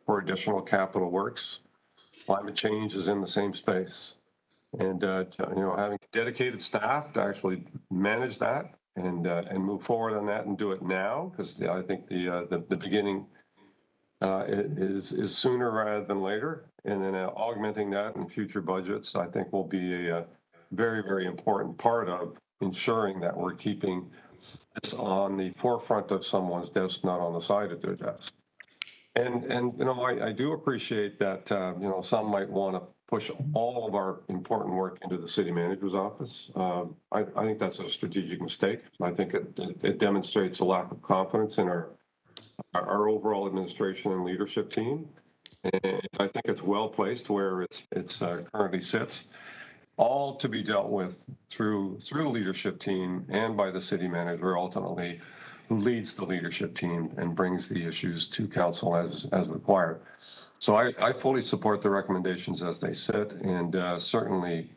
for additional capital works. Climate change is in the same space. And, having dedicated staff to actually manage that and move forward on that and do it now, because I think the beginning is sooner rather than later. And then augmenting that in future budgets, I think will be a very, very important part of ensuring that we're keeping this on the forefront of someone's desk, not on the side of their desk. And you know, I do appreciate that, you know, some might want to push all of our important work into the city manager's office. I think that's a strategic mistake. I think it demonstrates a lack of confidence in our overall administration and leadership team. And I think it's well placed where it's currently sits, all to be dealt with through the leadership team and by the city manager ultimately, who leads the leadership team and brings the issues to council as required. So I fully support the recommendations as they sit, and certainly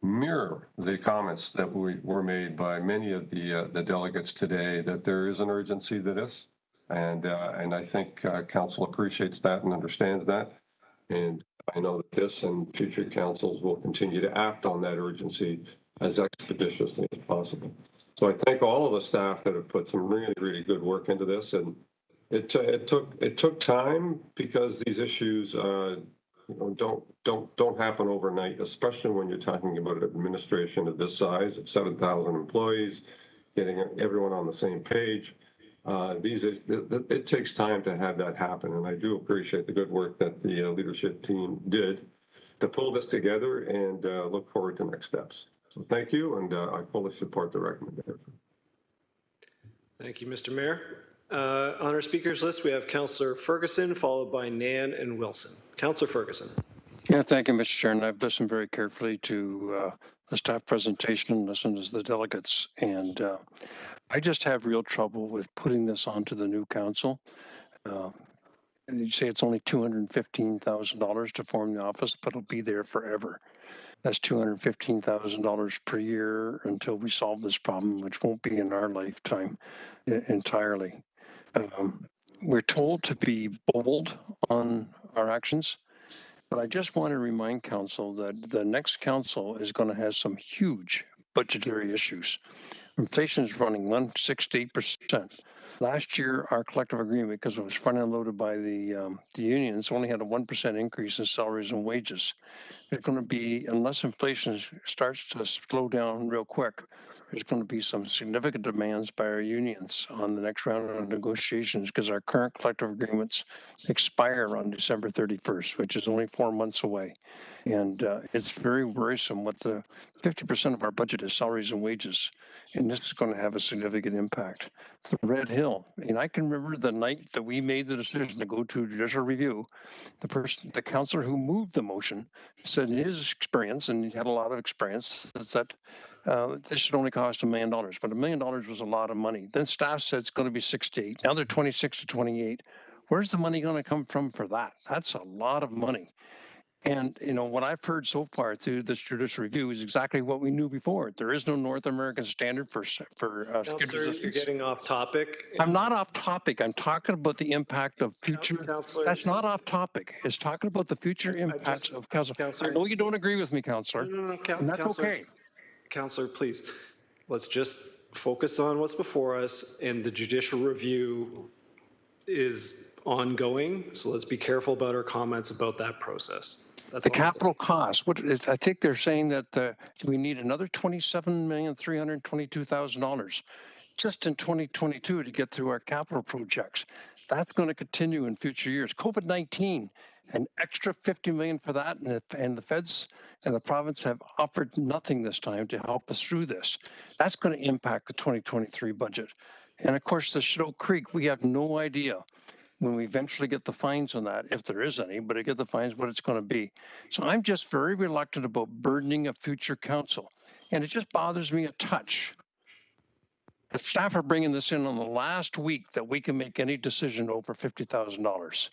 mirror the comments that were made by many of the delegates today, that there is an urgency to this. And I think council appreciates that and understands that. And I know that this and future councils will continue to act on that urgency as expeditiously as possible. So I thank all of the staff that have put some really, really good work into this. And it took time, because these issues you know, don't happen overnight, especially when you're talking about an administration of this size, of 7,000 employees, getting everyone on the same page. It takes time to have that happen, and I do appreciate the good work that the leadership team did to pull this together, and look forward to next steps. So thank you, and I fully support the recommendation. Thank you, Mr. Mayor. On our speakers list, we have Councillor Ferguson, followed by Nan and Wilson. Councillor Ferguson. Yeah, thank you, Mr. Chair. And I've listened very carefully to the staff presentation and listened to the delegates. And I just have real trouble with putting this onto the new council. You say it's only $215,000 to form the office, but it'll be there forever. That's $215,000 per year until we solve this problem, which won't be in our lifetime entirely. We're told to be bold on our actions, but I just want to remind council that the next council is going to have some huge budgetary issues. Inflation is running 168%. Last year, our collective agreement, because it was front-end loaded by the unions, only had a 1% increase in salaries and wages. There's going to be, unless inflation starts to slow down real quick, there's going to be some significant demands by our unions on the next round of negotiations, because our current collective agreements expire on December 31st, which is only 4 months away. And it's very worrisome. What the 50% of our budget is salaries and wages, and this is going to have a significant impact. The Red Hill, and I can remember the night that we made the decision to go to judicial review, the councillor who moved the motion said in his experience, and he had a lot of experience, is that this should only cost $1 million, but $1 million was a lot of money. Then staff said it's going to be 6 to 8. Now they're 26 to 28. Where's the money going to come from for that? That's a lot of money. And, you know, what I've heard so far through this judicial review is exactly what we knew before. There is no North American standard for Councillor, you're getting off topic. I'm not off topic. I'm talking about the impact of future. Councillor, that's not off topic. It's talking about the future impacts of council. I know you don't agree with me, Councillor, and that's okay. Councillor, please, let's just focus on what's before us, and the judicial review is ongoing, so let's be careful about our comments about that process. That's the capital cost. I think they're saying that we need another $27,322,000 just in 2022 to get through our capital projects. That's going to continue in future years. COVID-19, an extra $50 million for that, and the feds and the province have offered nothing this time to help us through this. That's going to impact the 2023 budget. And of course, the Shadow Creek, we have no idea when we eventually get the fines on that, if there is any, but to get the fines, what it's going to be. So I'm just very reluctant about burdening a future council. And it just bothers me a touch. The staff are bringing this in on the last week that we can make any decision over $50,000.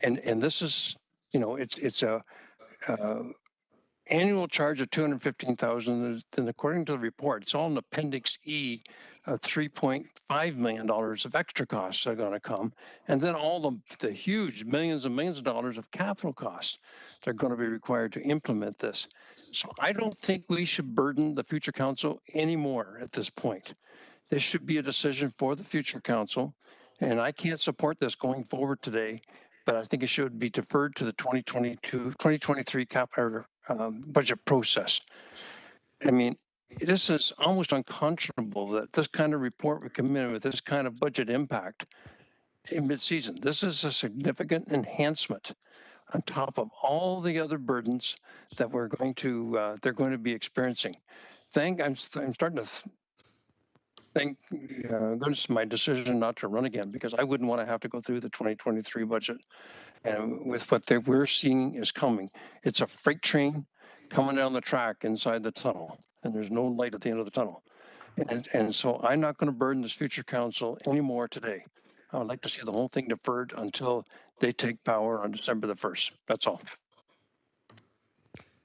And this is, you know, it's a annual charge of $215,000. And according to the report, it's all in Appendix E, $3.5 million of extra costs are going to come. And then all the huge millions and millions of dollars of capital costs that are going to be required to implement this. So I don't think we should burden the future council anymore at this point. This should be a decision for the future council. And I can't support this going forward today, but I think it should be deferred to the 2023 capital budget process. I mean, this is almost unconscionable that this kind of report would come in with this kind of budget impact in mid-season. This is a significant enhancement on top of all the other burdens that we're going to they're going to be experiencing. I'm starting to thank goodness my decision not to run again, because I wouldn't want to have to go through the 2023 budget. And with what we're seeing is coming, it's a freight train coming down the track inside the tunnel, and there's no light at the end of the tunnel. And so I'm not going to burden this future council anymore today. I would like to see the whole thing deferred until they take power on December the 1st. That's all.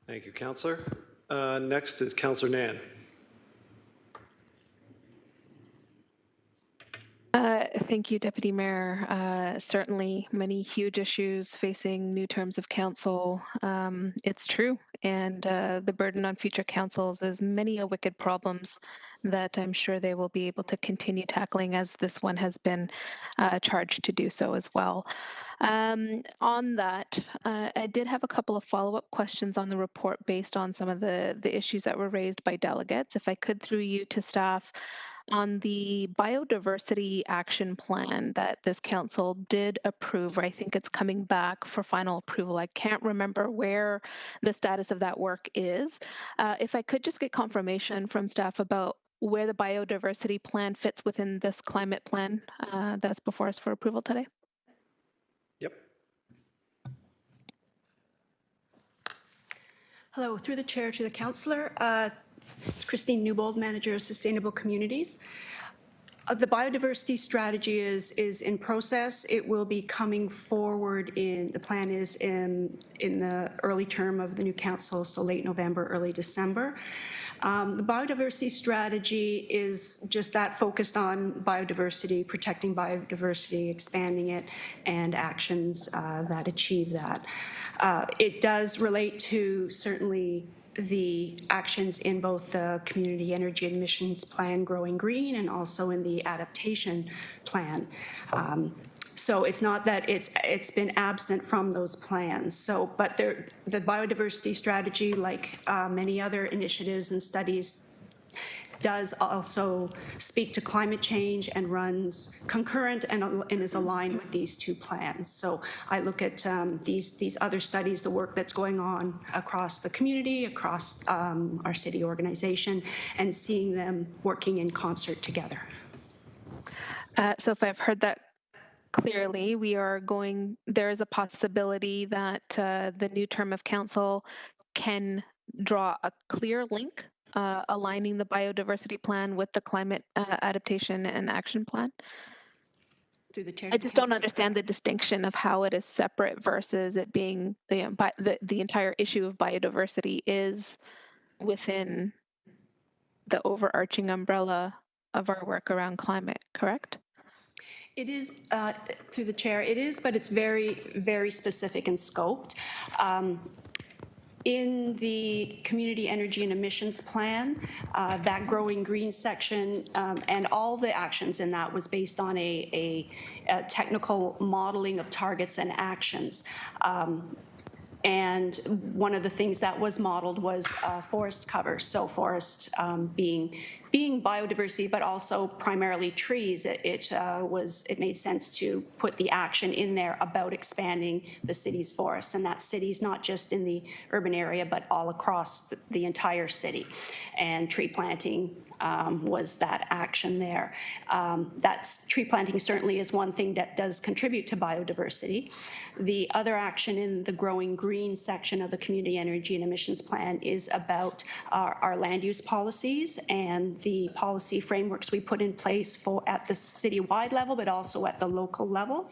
Thank you, Councillor. Next is Councillor Nan. Thank you, Deputy Mayor. Certainly many huge issues facing new terms of council. It's true. And the burden on future councils is many a wicked problems that I'm sure they will be able to continue tackling, as this one has been charged to do so as well. On that, I did have a couple of follow-up questions on the report based on some of the issues that were raised by delegates. If I could, through you to staff, on the biodiversity action plan that this council did approve, or I think it's coming back for final approval. I can't remember where the status of that work is. If I could just get confirmation from staff about where the biodiversity plan fits within this climate plan that's before us for approval today. Yep. Hello, through the chair to the councillor. Christine Newbold, Manager of Sustainable Communities. The biodiversity strategy is in process. It will be coming forward the plan is in the early term of the new council, so late November, early December. The biodiversity strategy is just that, focused on biodiversity, protecting biodiversity, expanding it, and actions that achieve that. It does relate to certainly the actions in both the community energy emissions plan, Growing Green, and also in the adaptation plan. So it's not that it's been absent from those plans. So, but the biodiversity strategy, like many other initiatives and studies, does also speak to climate change and runs concurrent and is aligned with these two plans. So I look at these other studies, the work that's going on across the community, across our city organization, and seeing them working in concert together. So if I've heard that clearly, there is a possibility that the new term of council can draw a clear link aligning the biodiversity plan with the climate adaptation and action plan. Through the chair. I just don't understand the distinction of how it is separate versus it being the entire issue of biodiversity is within the overarching umbrella of our work around climate, correct? It is, through the chair, it is, but it's very, very specific and scoped. In the community energy and emissions plan, that Growing Green section and all the actions in that was based on a technical modeling of targets and actions. And one of the things that was modeled was forest cover. So forest being biodiversity, but also primarily trees. It made sense to put the action in there about expanding the city's forests, and that city's not just in the urban area, but all across the entire city. And tree planting was that action there. Tree planting certainly is one thing that does contribute to biodiversity. The other action in the Growing Green section of the Community Energy and Emissions Plan is about our land use policies and the policy frameworks we put in place at the city-wide level, but also at the local level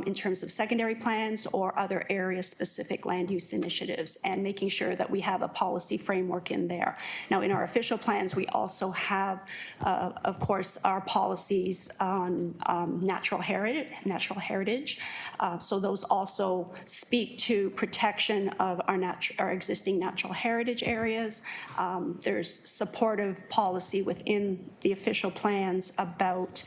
in terms of secondary plans or other area-specific land use initiatives, and making sure that we have a policy framework in there. Now, in our official plans, we also also have, of course, our policies on natural heritage. So those also speak to protection of our existing natural heritage areas. There's supportive policy within the official plans about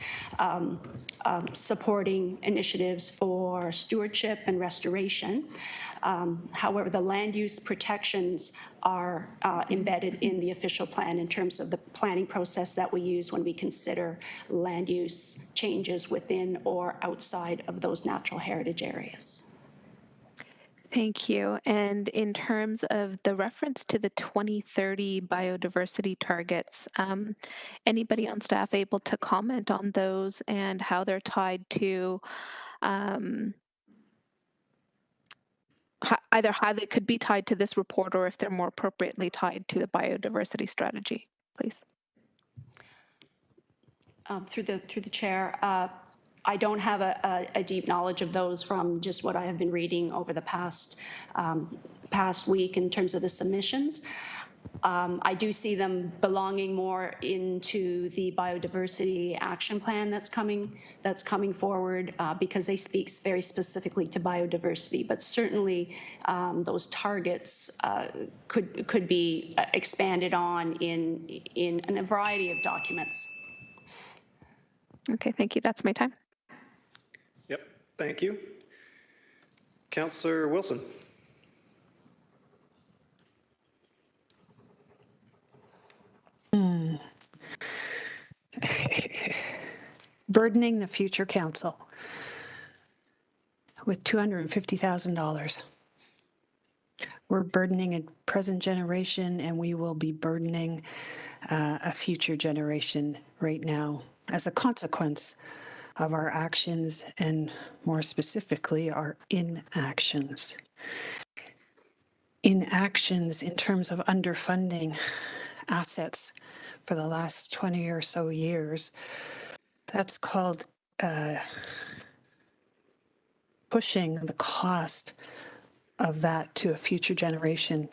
supporting initiatives for stewardship and restoration. However, the land use protections are embedded in the official plan in terms of the planning process that we use when we consider land use changes within or outside of those natural heritage areas. Thank you. And in terms of the reference to the 2030 biodiversity targets, anybody on staff able to comment on those and how they're tied to either how they could be tied to this report or if they're more appropriately tied to the biodiversity strategy, please? Through the chair, I don't have a deep knowledge of those from just what I have been reading over the past week in terms of the submissions. I do see them belonging more into the biodiversity action plan that's coming forward because they speak very specifically to biodiversity. But certainly, those targets could be expanded on in a variety of documents. Okay, thank you. That's my time. Yep, thank you. Councillor Wilson. Burdening the future council with $250,000. We're burdening a present generation, and we will be burdening a future generation right now as a consequence of our actions and, more specifically, our inactions. Inactions in terms of underfunding assets for the last 20 or so years. That's called pushing the cost of that to a future generation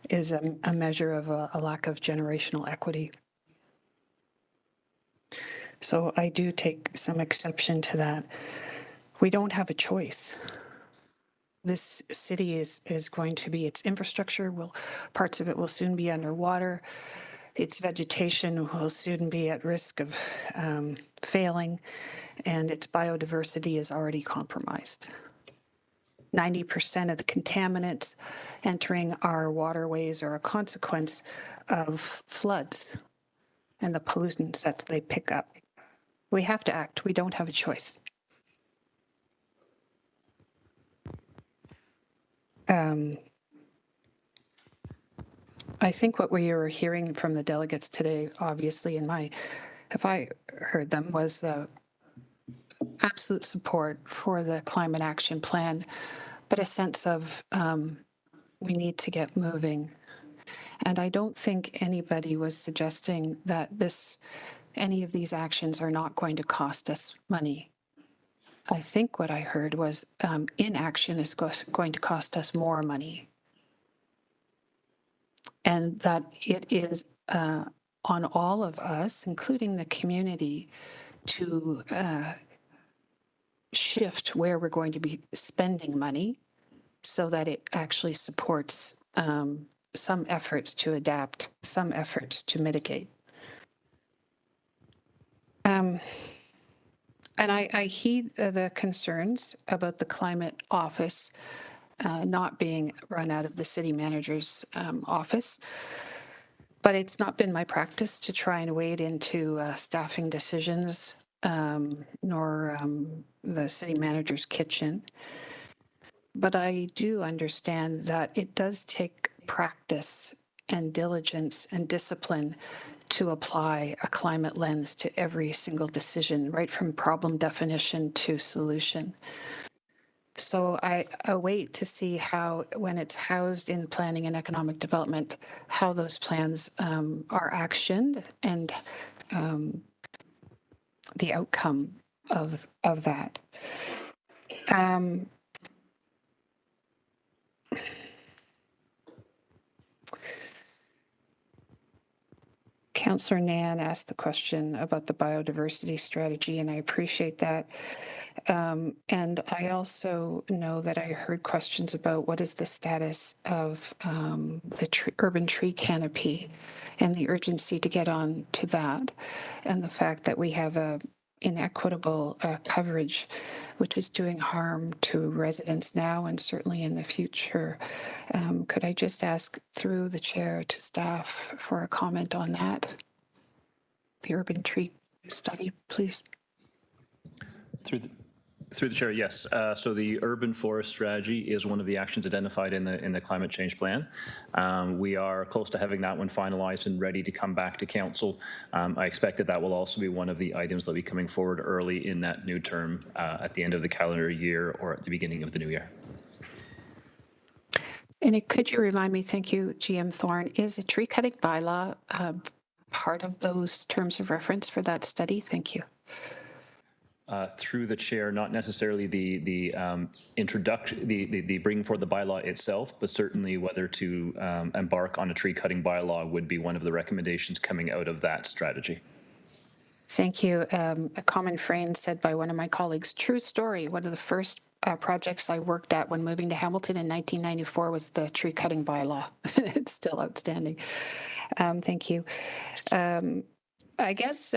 is a measure of a lack of generational equity. So I do take some exception to that. We don't have a choice. This city is going to be, its infrastructure parts of it will soon be underwater. Its vegetation will soon be at risk of failing, and its biodiversity is already compromised. 90% of the contaminants entering our waterways are a consequence of floods and the pollutants that they pick up. We have to act. We don't have a choice. I think what we were hearing from the delegates today, obviously, if I heard them, was absolute support for the climate action plan, but a sense of we need to get moving. And I don't think anybody was suggesting that any of these actions are not going to cost us money. I think what I heard was inaction is going to cost us more money. And that it is on all of us, including the community, to shift where we're going to be spending money so that it actually supports some efforts to adapt, some efforts to mitigate. And I heed the concerns about the climate office not being run out of the city manager's office. But it's not been my practice to try and wade into staffing decisions, nor the city manager's kitchen. But I do understand that it does take practice and diligence and discipline to apply a climate lens to every single decision, right from problem definition to solution. So I await to see how, when it's housed in planning and economic development, how those plans are actioned and the outcome of that. Councillor Nan asked the question about the biodiversity strategy, and I appreciate that. And I also know that I heard questions about what is the status of the urban tree canopy and the urgency to get on to that, and the fact that we have a inequitable coverage, which is doing harm to residents now and certainly in the future. Could I just ask through the chair to staff for a comment on that? The urban tree study, please. Through the chair, yes. So the urban forest strategy is one of the actions identified in the climate change plan. We are close to having that one finalized and ready to come back to council. I expect that will also be one of the items that will be coming forward early in that new term at the end of the calendar year or at the beginning of the new year. And could you remind me, thank you, GM Thorne, is a tree cutting bylaw part of those terms of reference for that study? Thank you. Through the chair, not necessarily the introduction, the bringing forward the bylaw itself, but certainly whether to embark on a tree cutting bylaw would be one of the recommendations coming out of that strategy. Thank you. A common phrase said by one of my colleagues, true story. One of the first projects I worked at when moving to Hamilton in 1994 was the tree cutting bylaw. It's still outstanding. Thank you. I guess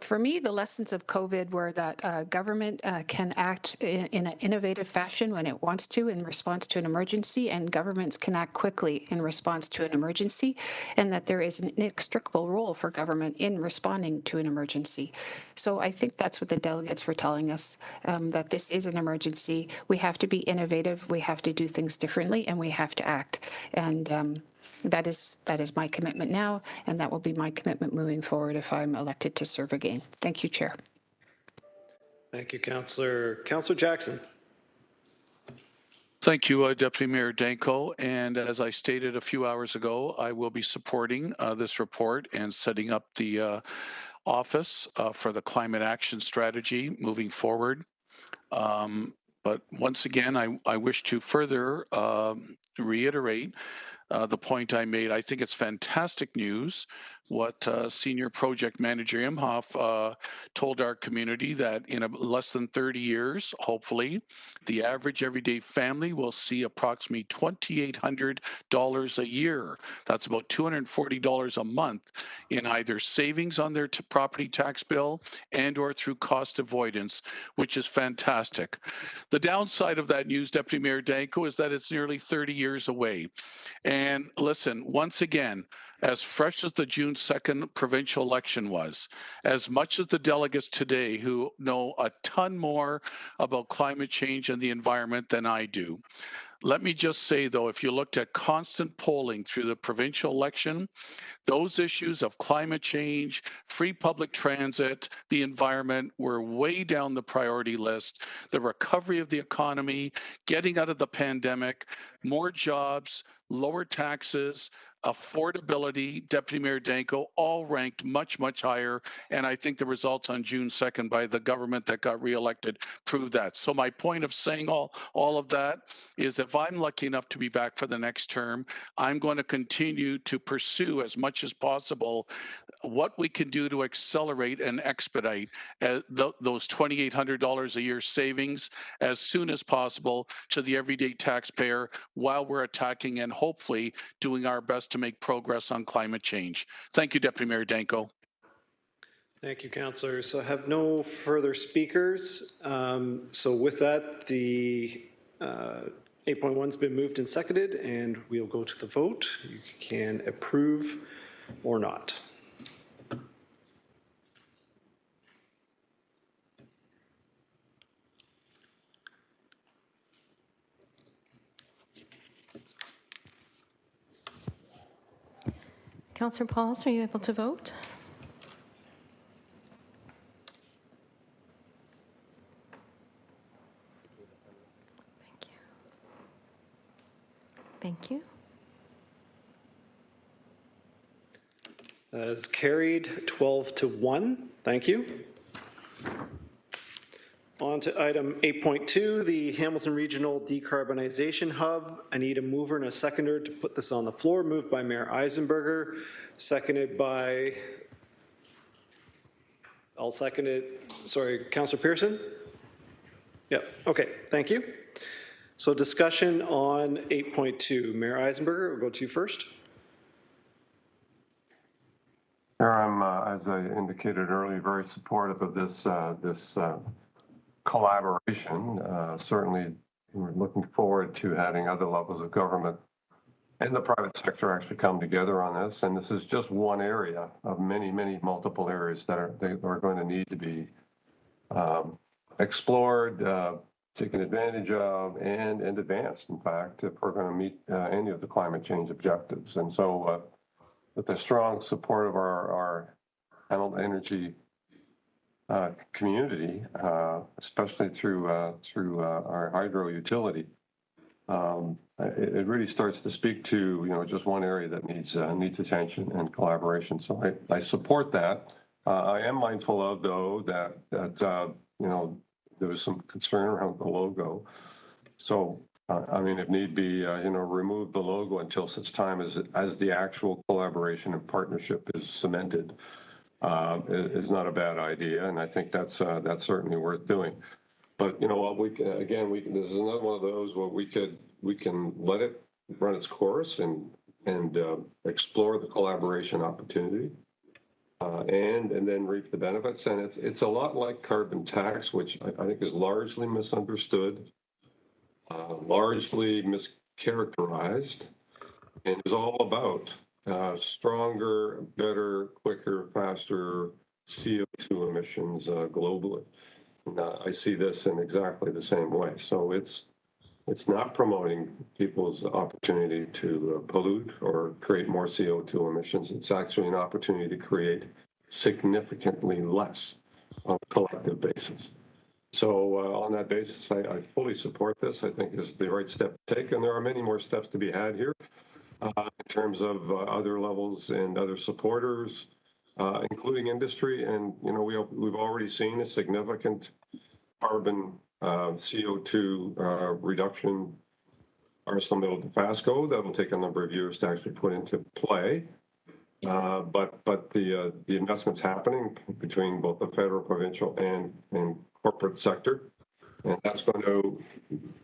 for me, the lessons of COVID were that government can act in an innovative fashion when it wants to in response to an emergency, and governments can act quickly in response to an emergency, and that there is an inextricable role for government in responding to an emergency. So I think that's what the delegates were telling us, that this is an emergency. We have to be innovative, we have to do things differently, and we have to act. And that is my commitment now, and that will be my commitment moving forward if I'm elected to serve again. Thank you, Chair. Thank you, Councillor. Councillor Jackson. Thank you, Deputy Mayor Danko. And as I stated a few hours ago, I will be supporting this report and setting up the office for the climate action strategy moving forward. But once again, I wish to further reiterate the point I made. I think it's fantastic news what Senior Project Manager Imhoff told our community, that in less than 30 years, hopefully, the average everyday family will see approximately $2,800 a year. That's about $240 a month in either savings on their property tax bill and or through cost avoidance, which is fantastic. The downside of that news, Deputy Mayor Danko, is that it's nearly 30 years away. And listen, once again, as fresh as the June 2nd provincial election was, as much as the delegates today who know a ton more about climate change and the environment than I do, let me just say, though, if you looked at constant polling through the provincial election, those issues of climate change, free public transit, the environment were way down the priority list. The recovery of the economy, getting out of the pandemic, more jobs, lower taxes, affordability, Deputy Mayor Danko, all ranked much, much higher. And I think the results on June 2nd by the government that got reelected proved that. So my point of saying all of that is, if I'm lucky enough to be back for the next term, I'm going to continue to pursue as much as possible what we can do to accelerate and expedite those $2,800 a year savings as soon as possible to the everyday taxpayer, while we're attacking and hopefully doing our best to make progress on climate change. Thank you, Deputy Mayor Danko. Thank you, Councillor. So I have no further speakers. So with that, the 8.1's been moved and seconded, and we'll go to the vote. You can approve or not. Councillor Pauls, are you able to vote? Thank you. That is carried 12-1. Thank you. On to item 8.2, the Hamilton Regional Decarbonization Hub. I need a mover and a seconder to put this on the floor. Moved by Mayor Eisenberger, seconded by, I'll second it, sorry, Councillor Pearson? Yep, okay, thank you. So discussion on 8.2. Mayor Eisenberger, we'll go to you first. I'm, as I indicated earlier, very supportive of this collaboration. Certainly, we're looking forward to having other levels of government and the private sector actually come together on this. And this is just one area of many, many multiple areas that are going to need to be explored, taken advantage of, and advanced, in fact, if we're going to meet any of the climate change objectives. And so with the strong support of our Hamilton Energy community, especially through our hydro utility, it really starts to speak to just one area that needs attention and collaboration. So I support that. I am mindful of, though, that there was some concern around the logo. So I mean, if need be, remove the logo until such time as the actual collaboration and partnership is cemented. Is not a bad idea, and I think that's certainly worth doing. But what this is another one of those where we can let it run its course and explore the collaboration opportunity, and then reap the benefits. And it's a lot like carbon tax, which I think is largely misunderstood, largely mischaracterized, and is all about stronger, better, quicker, faster CO2 emissions globally. And, I see this in exactly the same way. So it's not promoting people's opportunity to pollute or create more CO2 emissions. It's actually an opportunity to create significantly less on a collective basis. So on that basis, I fully support this. I think it's the right step to take, and there are many more steps to be had here. In terms of other levels and other supporters, including industry. And, we've already seen a significant carbon CO2 reduction ArcelorMittal Dofasco that will take a number of years to actually put into play. But the investments happening between both the federal, provincial, and corporate sector. And that's going to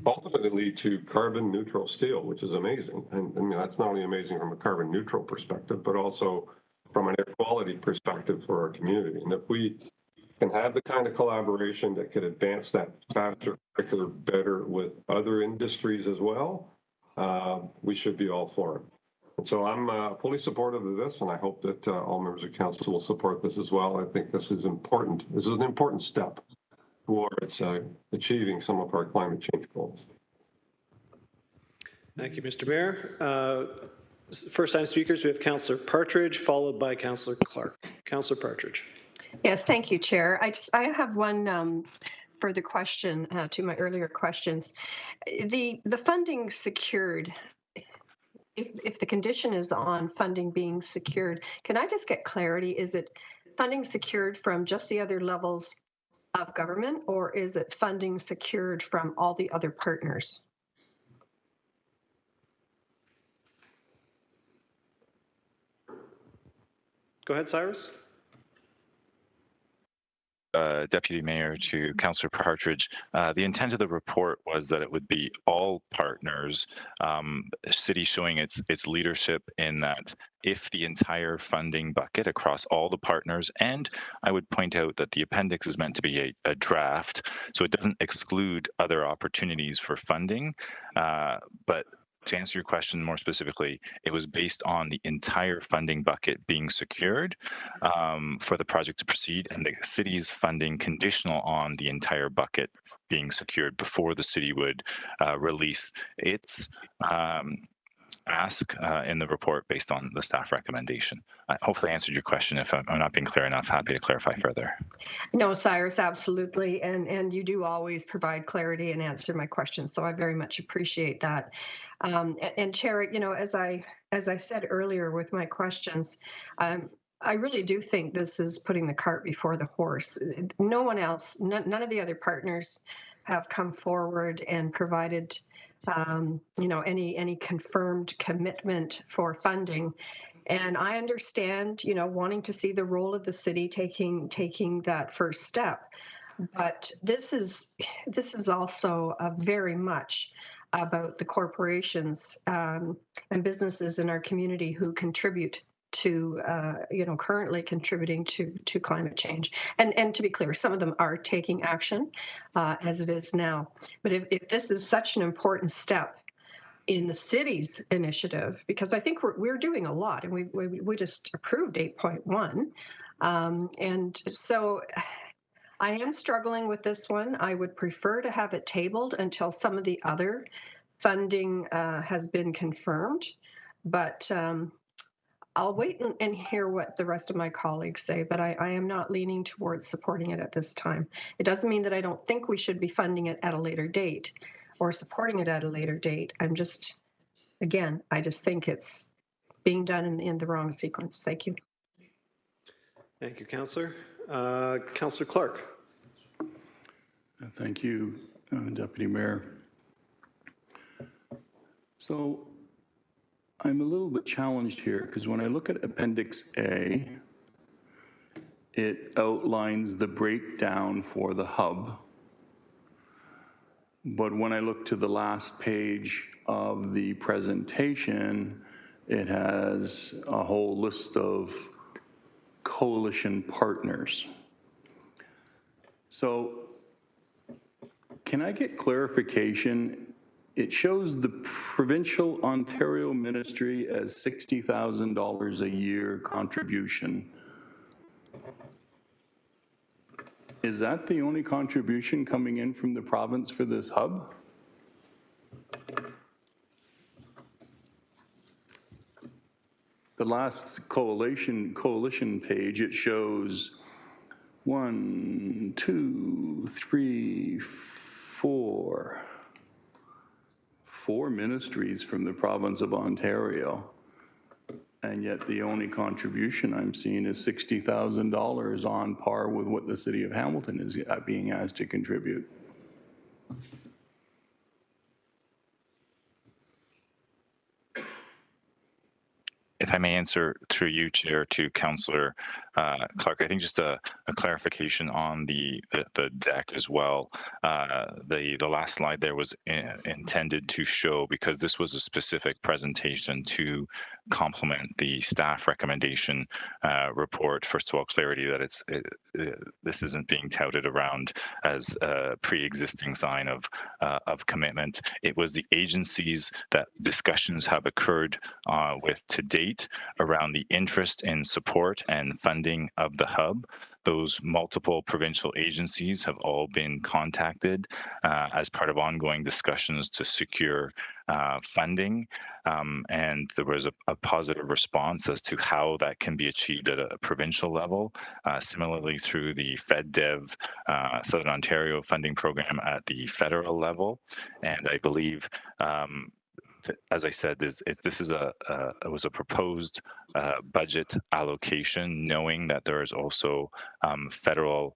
ultimately lead to carbon neutral steel, which is amazing. And I mean, that's not only amazing from a carbon neutral perspective, but also from an air quality perspective for our community. And if we can have the kind of collaboration that could advance that faster, quicker, better with other industries as well, we should be all for it. And so I'm fully supportive of this, and I hope that all members of council will support this as well. I think this is important. This is an important step towards achieving some of our climate change goals. Thank you, Mr. Mayor. First-time speakers, we have Councillor Partridge, followed by Councillor Clark. Councillor Partridge. Yes, thank you, Chair. I have one further question to my earlier questions. The funding secured, if the condition is on funding being secured, can I just get clarity? Is it funding secured from just the other levels of government, or is it funding secured from all the other partners? Go ahead, Cyrus. Deputy Mayor to Councillor Partridge. The intent of the report was that it would be all partners, city showing its leadership in that if the entire funding bucket across all the partners, and I would point out that the appendix is meant to be a draft, so it doesn't exclude other opportunities for funding, but to answer your question more specifically, it was based on the entire funding bucket being secured for the project to proceed, and the city's funding conditional on the entire bucket being secured before the city would release its ask in the report based on the staff recommendation. Hopefully I answered your question. If I'm not being clear enough, happy to clarify further. No, Cyrus, absolutely. And you do always provide clarity and answer my questions, so I very much appreciate that. And Chair, as I said earlier with my questions, I really do think this is putting the cart before the horse. No one else, none of the other partners have come forward and provided, any confirmed commitment for funding. And I understand, wanting to see the role of the city taking that first step. But this is also very much about the corporations and businesses in our community who contribute to, currently contributing to climate change. And to be clear, some of them are taking action as it is now. But if this is such an important step in the city's initiative, because I think we're doing a lot, and we just approved 8.1, and so I am struggling with this one. I would prefer to have it tabled until some of the other funding has been confirmed, but I'll wait and hear what the rest of my colleagues say, but I am not leaning towards supporting it at this time. It doesn't mean that I don't think we should be funding it at a later date or supporting it at a later date. I just think it's being done in the wrong sequence. Thank you. Thank you, Councillor. Councillor Clark. Thank you, Deputy Mayor. So I'm a little bit challenged here because when I look at Appendix A, it outlines the breakdown for the hub. But when I look to the last page of the presentation, it has a whole list of coalition partners. So can I get clarification? It shows the provincial Ontario ministry as $60,000 a year contribution. Is that the only contribution coming in from the province for this hub? The last coalition page, it shows 1, 2, 3, 4 ministries from the province of Ontario. And yet the only contribution I'm seeing is $60,000 on par with what the city of Hamilton is being asked to contribute. If I may answer through you, Chair, to Councillor Clark, I think just a clarification on the deck as well. The last slide there was intended to show, because this was a specific presentation to complement the staff recommendation report. First of all, clarity that this isn't being touted around as a pre-existing sign of commitment. It was the agencies that discussions have occurred with to date around the interest in support and funding of the hub. Those multiple provincial agencies have all been contacted as part of ongoing discussions to secure funding, and there was a positive response as to how that can be achieved at a provincial level. Similarly, through the FedDev Southern Ontario funding program at the federal level, and I believe, as I said, this was a proposed budget allocation, knowing that there is also federal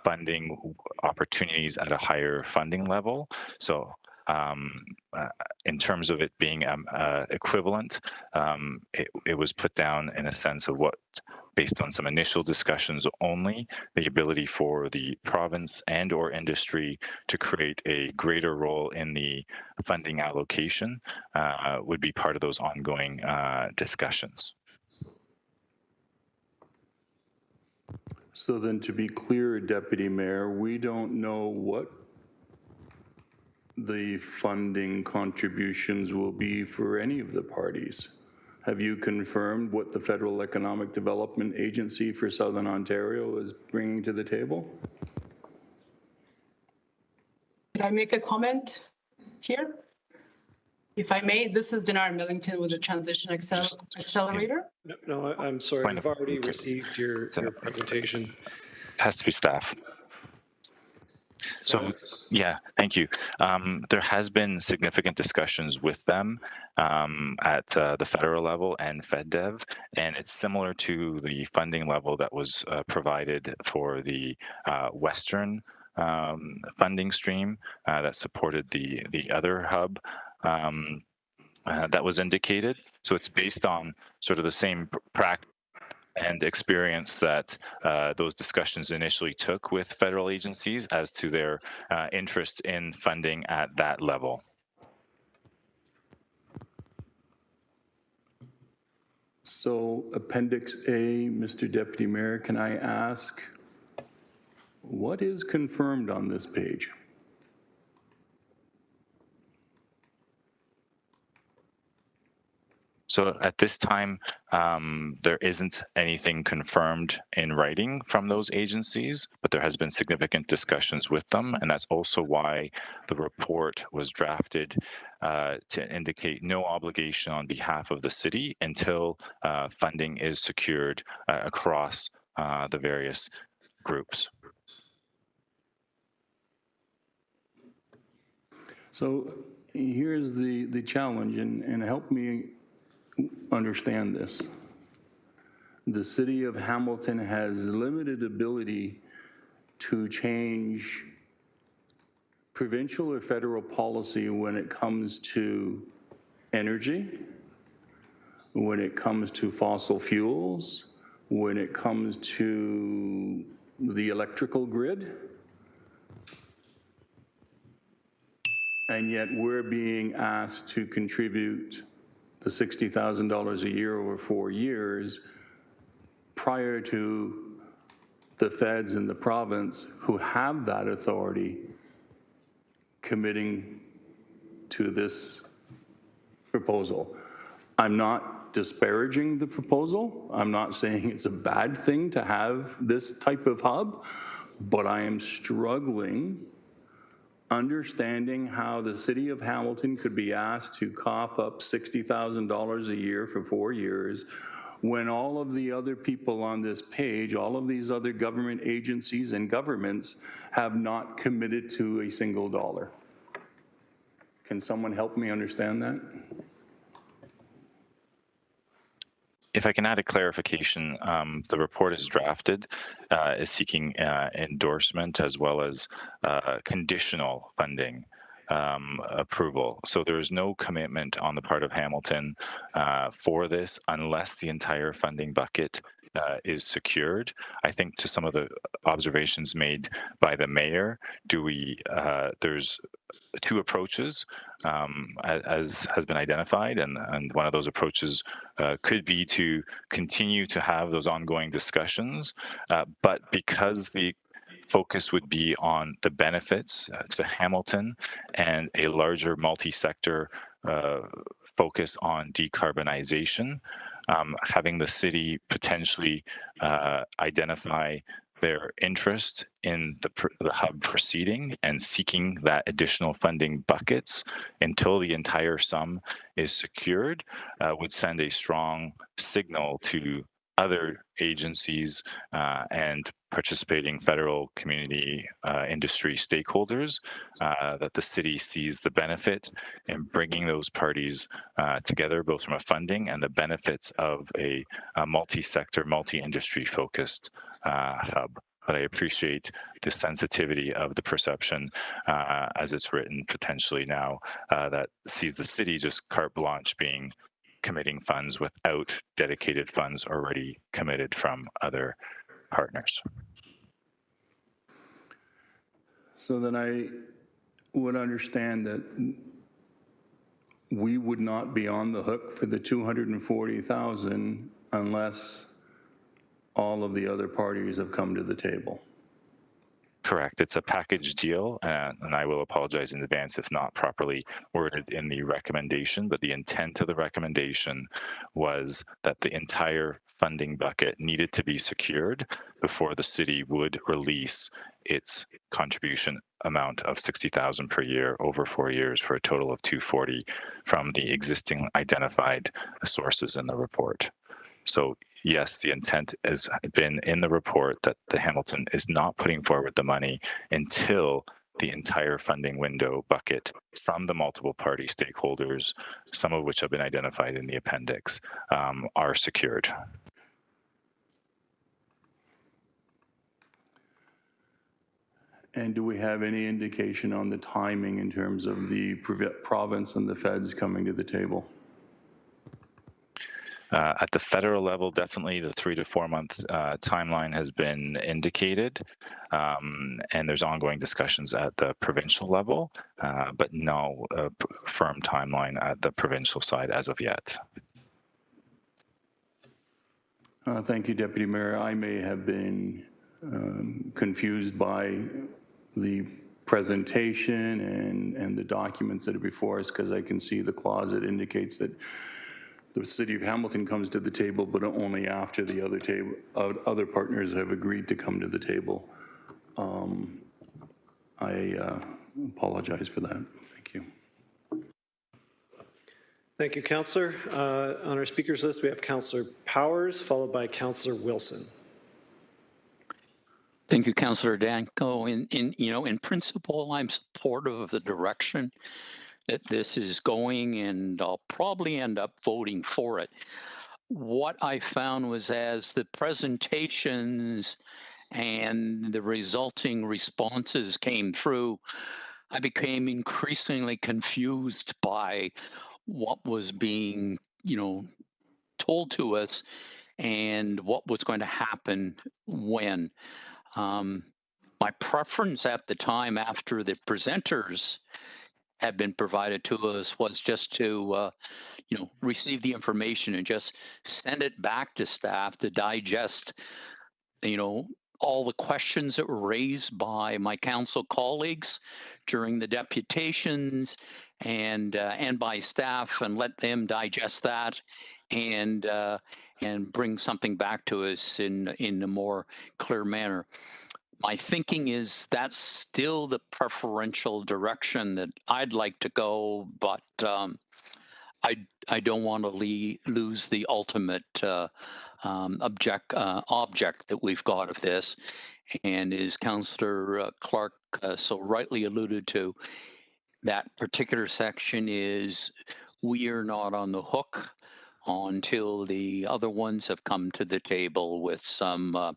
funding opportunities at a higher funding level. So in terms of it being equivalent, it was put down in a sense of what, based on some initial discussions only, the ability for the province and or industry to create a greater role in the funding allocation would be part of those ongoing discussions. So then, to be clear, Deputy Mayor, we don't know what the funding contributions will be for any of the parties. Have you confirmed what the Federal Economic Development Agency for Southern Ontario is bringing to the table? Could I make a comment here? If I may, this is Dinar Millington with the Transition Accelerator. No, I'm sorry. I've already received your presentation. It has to be staff. So, Yeah, thank you. There has been significant discussions with them at the federal level and FedDev, and it's similar to the funding level that was provided for the Western funding stream that supported the other hub. That was indicated. So it's based on sort of the same practice and experience that those discussions initially took with federal agencies as to their interest in funding at that level. So Appendix A, Mr. Deputy Mayor, can I ask, what is confirmed on this page? So at this time, there isn't anything confirmed in writing from those agencies, but there has been significant discussions with them, and that's also why the report was drafted to indicate no obligation on behalf of the city until funding is secured across the various groups. So here's the challenge, and help me understand this. The city of Hamilton has limited ability to change provincial or federal policy when it comes to energy, when it comes to fossil fuels, when it comes to the electrical grid. And yet we're being asked to contribute the $60,000 a year over 4 years prior to the feds in the province who have that authority committing to this proposal. I'm not disparaging the proposal. I'm not saying it's a bad thing to have this type of hub, but I am struggling understanding how the city of Hamilton could be asked to cough up $60,000 a year for 4 years when all of the other people on this page, all of these other government agencies and governments have not committed to a single dollar. Can someone help me understand that? If I can add a clarification, the report is drafted, is seeking endorsement as well as conditional funding approval. So there is no commitment on the part of Hamilton for this unless the entire funding bucket is secured. I think to some of the observations made by the mayor, there's two approaches as has been identified, and one of those approaches could be to continue to have those ongoing discussions, but because the focus would be on the benefits to Hamilton and a larger multi-sector focus on decarbonization, having the city potentially identify their interest in the hub proceeding and seeking that additional funding buckets until the entire sum is secured would send a strong signal to other agencies and participating federal community industry stakeholders that the city sees the benefit in bringing those parties together, both from a funding and the benefits of a multi-sector, multi-industry focused hub. But I appreciate the sensitivity of the perception as it's written potentially now that sees the city just carte blanche being committing funds without dedicated funds already committed from other partners. So then I would understand that we would not be on the hook for the $240,000 unless all of the other parties have come to the table. Correct. It's a package deal, and I will apologize in advance if not properly worded in the recommendation, but the intent of the recommendation was that the entire funding bucket needed to be secured before the city would release its contribution amount of $60,000 per year over 4 years for a total of $240 from the existing identified sources in the report. So yes, the intent has been in the report that the Hamilton is not putting forward the money until the entire funding window bucket from the multiple party stakeholders, some of which have been identified in the appendix, are secured. And do we have any indication on the timing in terms of the province and the feds coming to the table? At the federal level, definitely the 3 to 4 month timeline has been indicated, and there's ongoing discussions at the provincial level, but no firm timeline at the provincial side as of yet. Thank you, Deputy Mayor. I may have been confused by the presentation and the documents that are before us, because I can see the clause that indicates that the City of Hamilton comes to the table, but only after the other partners have agreed to come to the table. I apologize for that. Thank you. Thank you, Councillor. On our speakers list, we have Councillor Powers, followed by Councillor Wilson. Thank you, Councillor Danko. In principle, I'm supportive of the direction that this is going, and I'll probably end up voting for it. What I found was, as the presentations and the resulting responses came through, I became increasingly confused by what was being, told to us and what was going to happen when. My preference at the time, after the presenters had been provided to us, was just to receive the information and just send it back to staff to digest all the questions that were raised by my council colleagues during the deputations and by staff, and let them digest that and bring something back to us in a more clear manner. My thinking is that's still the preferential direction that I'd like to go, but I don't want to lose the ultimate object that we've got of this. And as Councillor Clark so rightly alluded to, that particular section is, we are not on the hook until the other ones have come to the table with some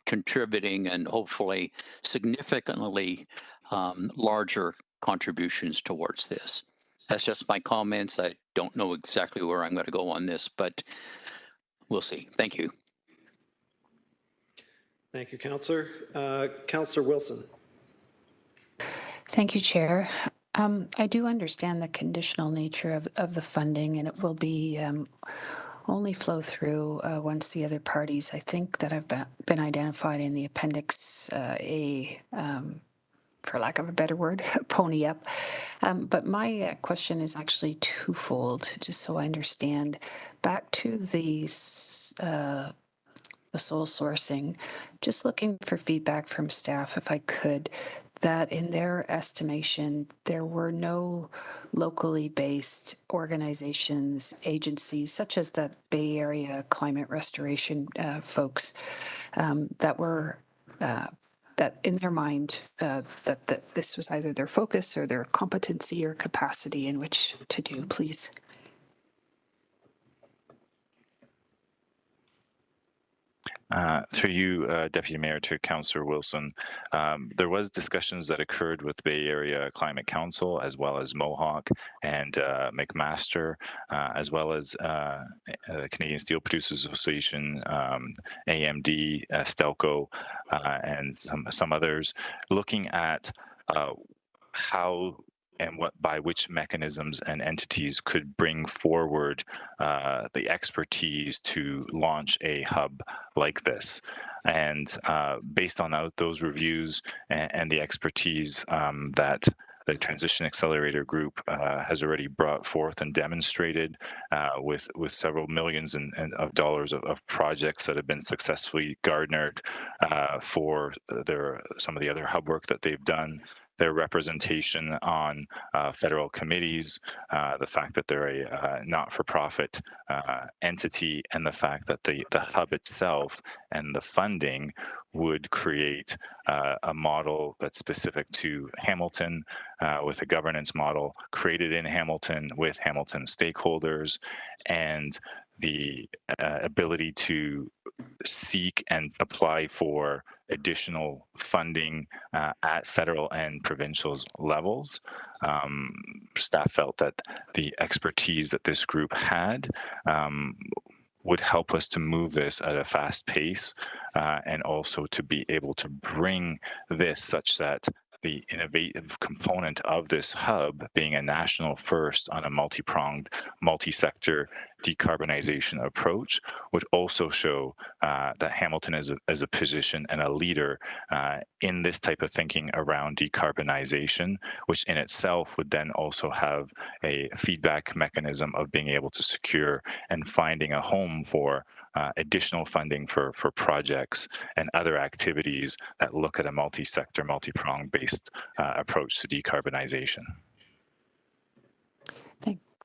contributing and hopefully significantly larger contributions towards this. That's just my comments. I don't know exactly where I'm going to go on this, but we'll see. Thank you. Thank you, Councillor. Councillor Wilson. Thank you, Chair. I do understand the conditional nature of the funding, and it will be only flow through once the other parties, I think, that have been identified in the Appendix A, for lack of a better word, pony up. But my question is actually twofold, just so I understand. Back to the sole sourcing, just looking for feedback from staff, if I could, that in their estimation, there were no locally based organizations, agencies, such as the Bay Area climate restoration folks, that were, that in their mind, that this was either their focus or their competency or capacity in which to do, please. Through you, Deputy Mayor, to Councillor Wilson, there was discussions that occurred with Bay Area Climate Council, as well as Mohawk and McMaster, as well as Canadian Steel Producers Association, AMD, Stelco, and some others, looking at how and by which mechanisms and entities could bring forward the expertise to launch a hub like this. And based on those reviews and the expertise that the Transition Accelerator group has already brought forth and demonstrated with several millions of dollars of projects that have been successfully garnered for some of the other hub work that they've done. their representation on federal committees, the fact that they're a not-for-profit entity, and the fact that the hub itself and the funding would create a model that's specific to Hamilton, with a governance model created in Hamilton with Hamilton stakeholders, and the ability to seek and apply for additional funding at federal and provincial levels. Staff felt that the expertise that this group had would help us to move this at a fast pace, and also to be able to bring this such that the innovative component of this hub being a national first on a multi-pronged, multi-sector decarbonization approach would also show that Hamilton is a position and a leader in this type of thinking around decarbonization, which in itself would then also have a feedback mechanism of being able to secure and finding a home for additional funding for projects and other activities that look at a multi-sector, multi-pronged based approach to decarbonization.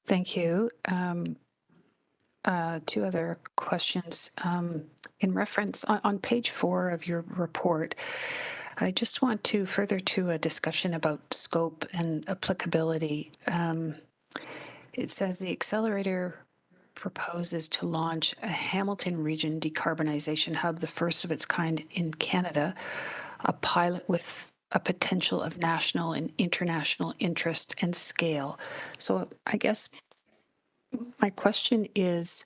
Thank you. Two other questions. In reference, on page 4 of your report, I just want to further to a discussion about scope and applicability. It says the accelerator proposes to launch a Hamilton Region Decarbonization Hub, the first of its kind in Canada, a pilot with a potential of national and international interest and scale. So I guess my question is,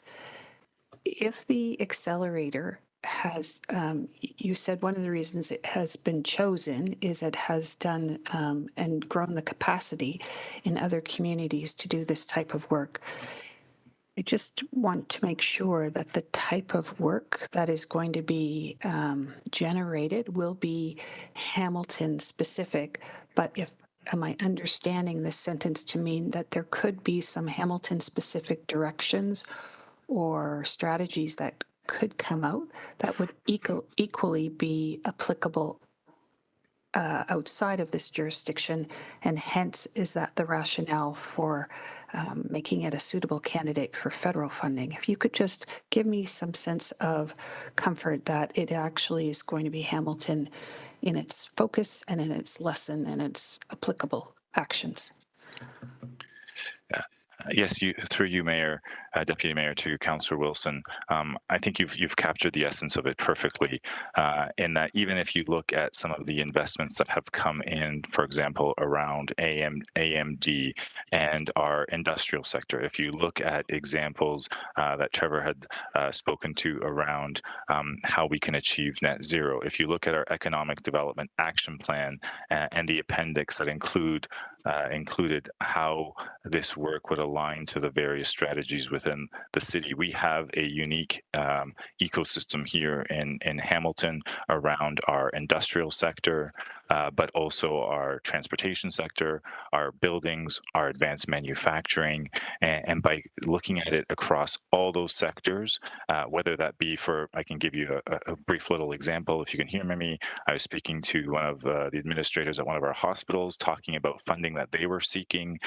if the accelerator has, you said one of the reasons it has been chosen is it has done and grown the capacity in other communities to do this type of work. I just want to make sure that the type of work that is going to be generated will be Hamilton specific, but am I understanding this sentence to mean that there could be some Hamilton specific directions or strategies that could come out that would equally be applicable outside of this jurisdiction, and hence is that the rationale for making it a suitable candidate for federal funding? If you could just give me some sense of comfort that it actually is going to be Hamilton in its focus and in its lesson and its applicable actions. Yes, through you, Mayor, Deputy Mayor, to Councillor Wilson. I think you've captured the essence of it perfectly. In that, even if you look at some of the investments that have come in, for example, around AMD and our industrial sector, if you look at examples that Trevor had spoken to around how we can achieve net zero, if you look at our economic development action plan and the appendix that included how this work would align to the various strategies within the city. We have a unique ecosystem here in Hamilton around our industrial sector, but also our transportation sector, our buildings, our advanced manufacturing, and by looking at it across all those sectors, whether that be for, I can give you a brief little example if you can hear me. I was speaking to one of the administrators at one of our hospitals talking about funding that they were seeking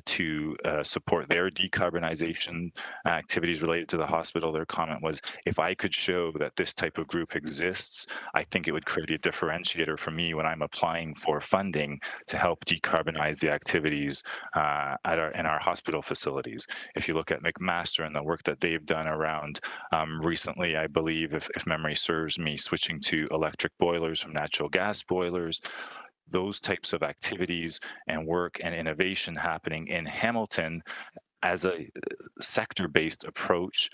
to support their decarbonization activities related to the hospital. Their comment was, if I could show that this type of group exists, I think it would create a differentiator for me when I'm applying for funding to help decarbonize the activities in our hospital facilities. If you look at McMaster and the work that they've done around recently, I believe, if memory serves me, switching to electric boilers from natural gas boilers, those types of activities and work and innovation happening in Hamilton as a sector-based approach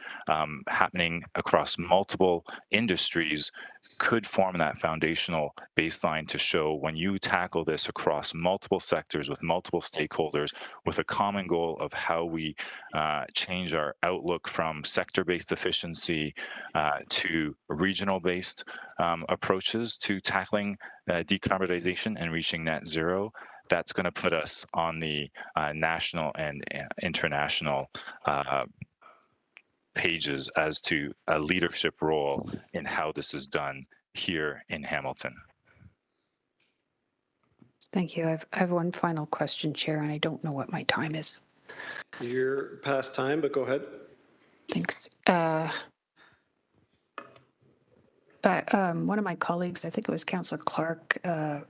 happening across multiple industries could form that foundational baseline to show when you tackle this across multiple sectors with multiple stakeholders with a common goal of how we change our outlook from sector-based efficiency to regional-based approaches to tackling decarbonization and reaching net zero. That's going to put us on the national and international pages as to a leadership role in how this is done here in Hamilton. Thank you. I have one final question, Chair, and I don't know what my time is. You're past time, but go ahead. Thanks. But one of my colleagues, I think it was Councillor Clark, a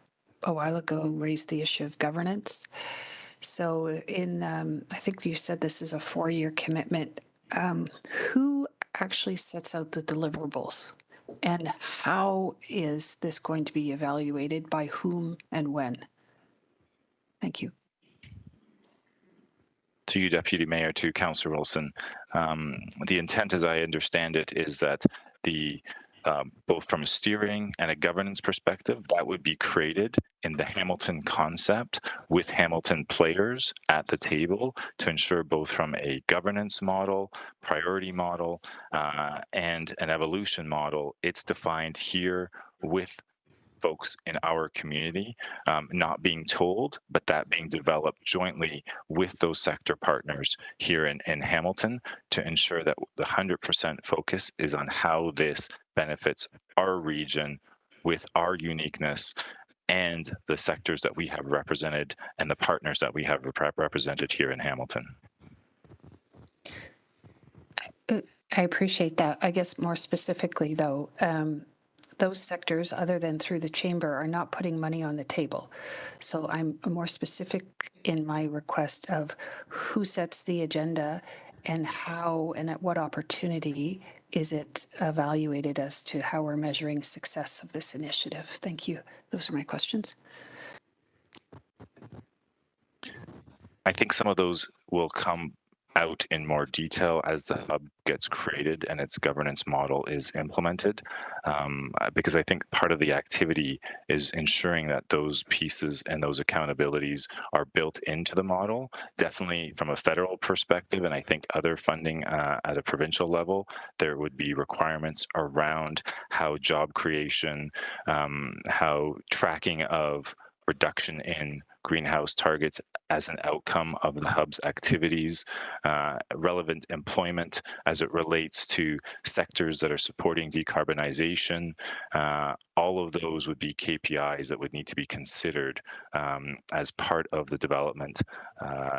while ago, raised the issue of governance. So I think you said this is a 4-year commitment. Who actually sets out the deliverables? And how is this going to be evaluated by whom and when? Thank you. To you, Deputy Mayor, to Councillor Wilson. The intent, as I understand it, is that both from a steering and a governance perspective, that would be created in the Hamilton concept with Hamilton players at the table to ensure both from a governance model, priority model, and an evolution model, it's defined here with folks in our community, not being told, but that being developed jointly with those sector partners here in Hamilton to ensure that the 100% focus is on how this benefits our region with our uniqueness and the sectors that we have represented and the partners that we have represented here in Hamilton. I appreciate that. I guess more specifically, though, those sectors, other than through the chamber, are not putting money on the table. So I'm more specific in my request of who sets the agenda and how and at what opportunity is it evaluated as to how we're measuring success of this initiative. Thank you. Those are my questions. I think some of those will come out in more detail as the hub gets created and its governance model is implemented, because I think part of the activity is ensuring that those pieces and those accountabilities are built into the model, definitely from a federal perspective, and I think other funding at a provincial level, there would be requirements around how job creation, how tracking of reduction in greenhouse targets as an outcome of the hub's activities, relevant employment as it relates to sectors that are supporting decarbonization. All of those would be KPIs that would need to be considered as part of the development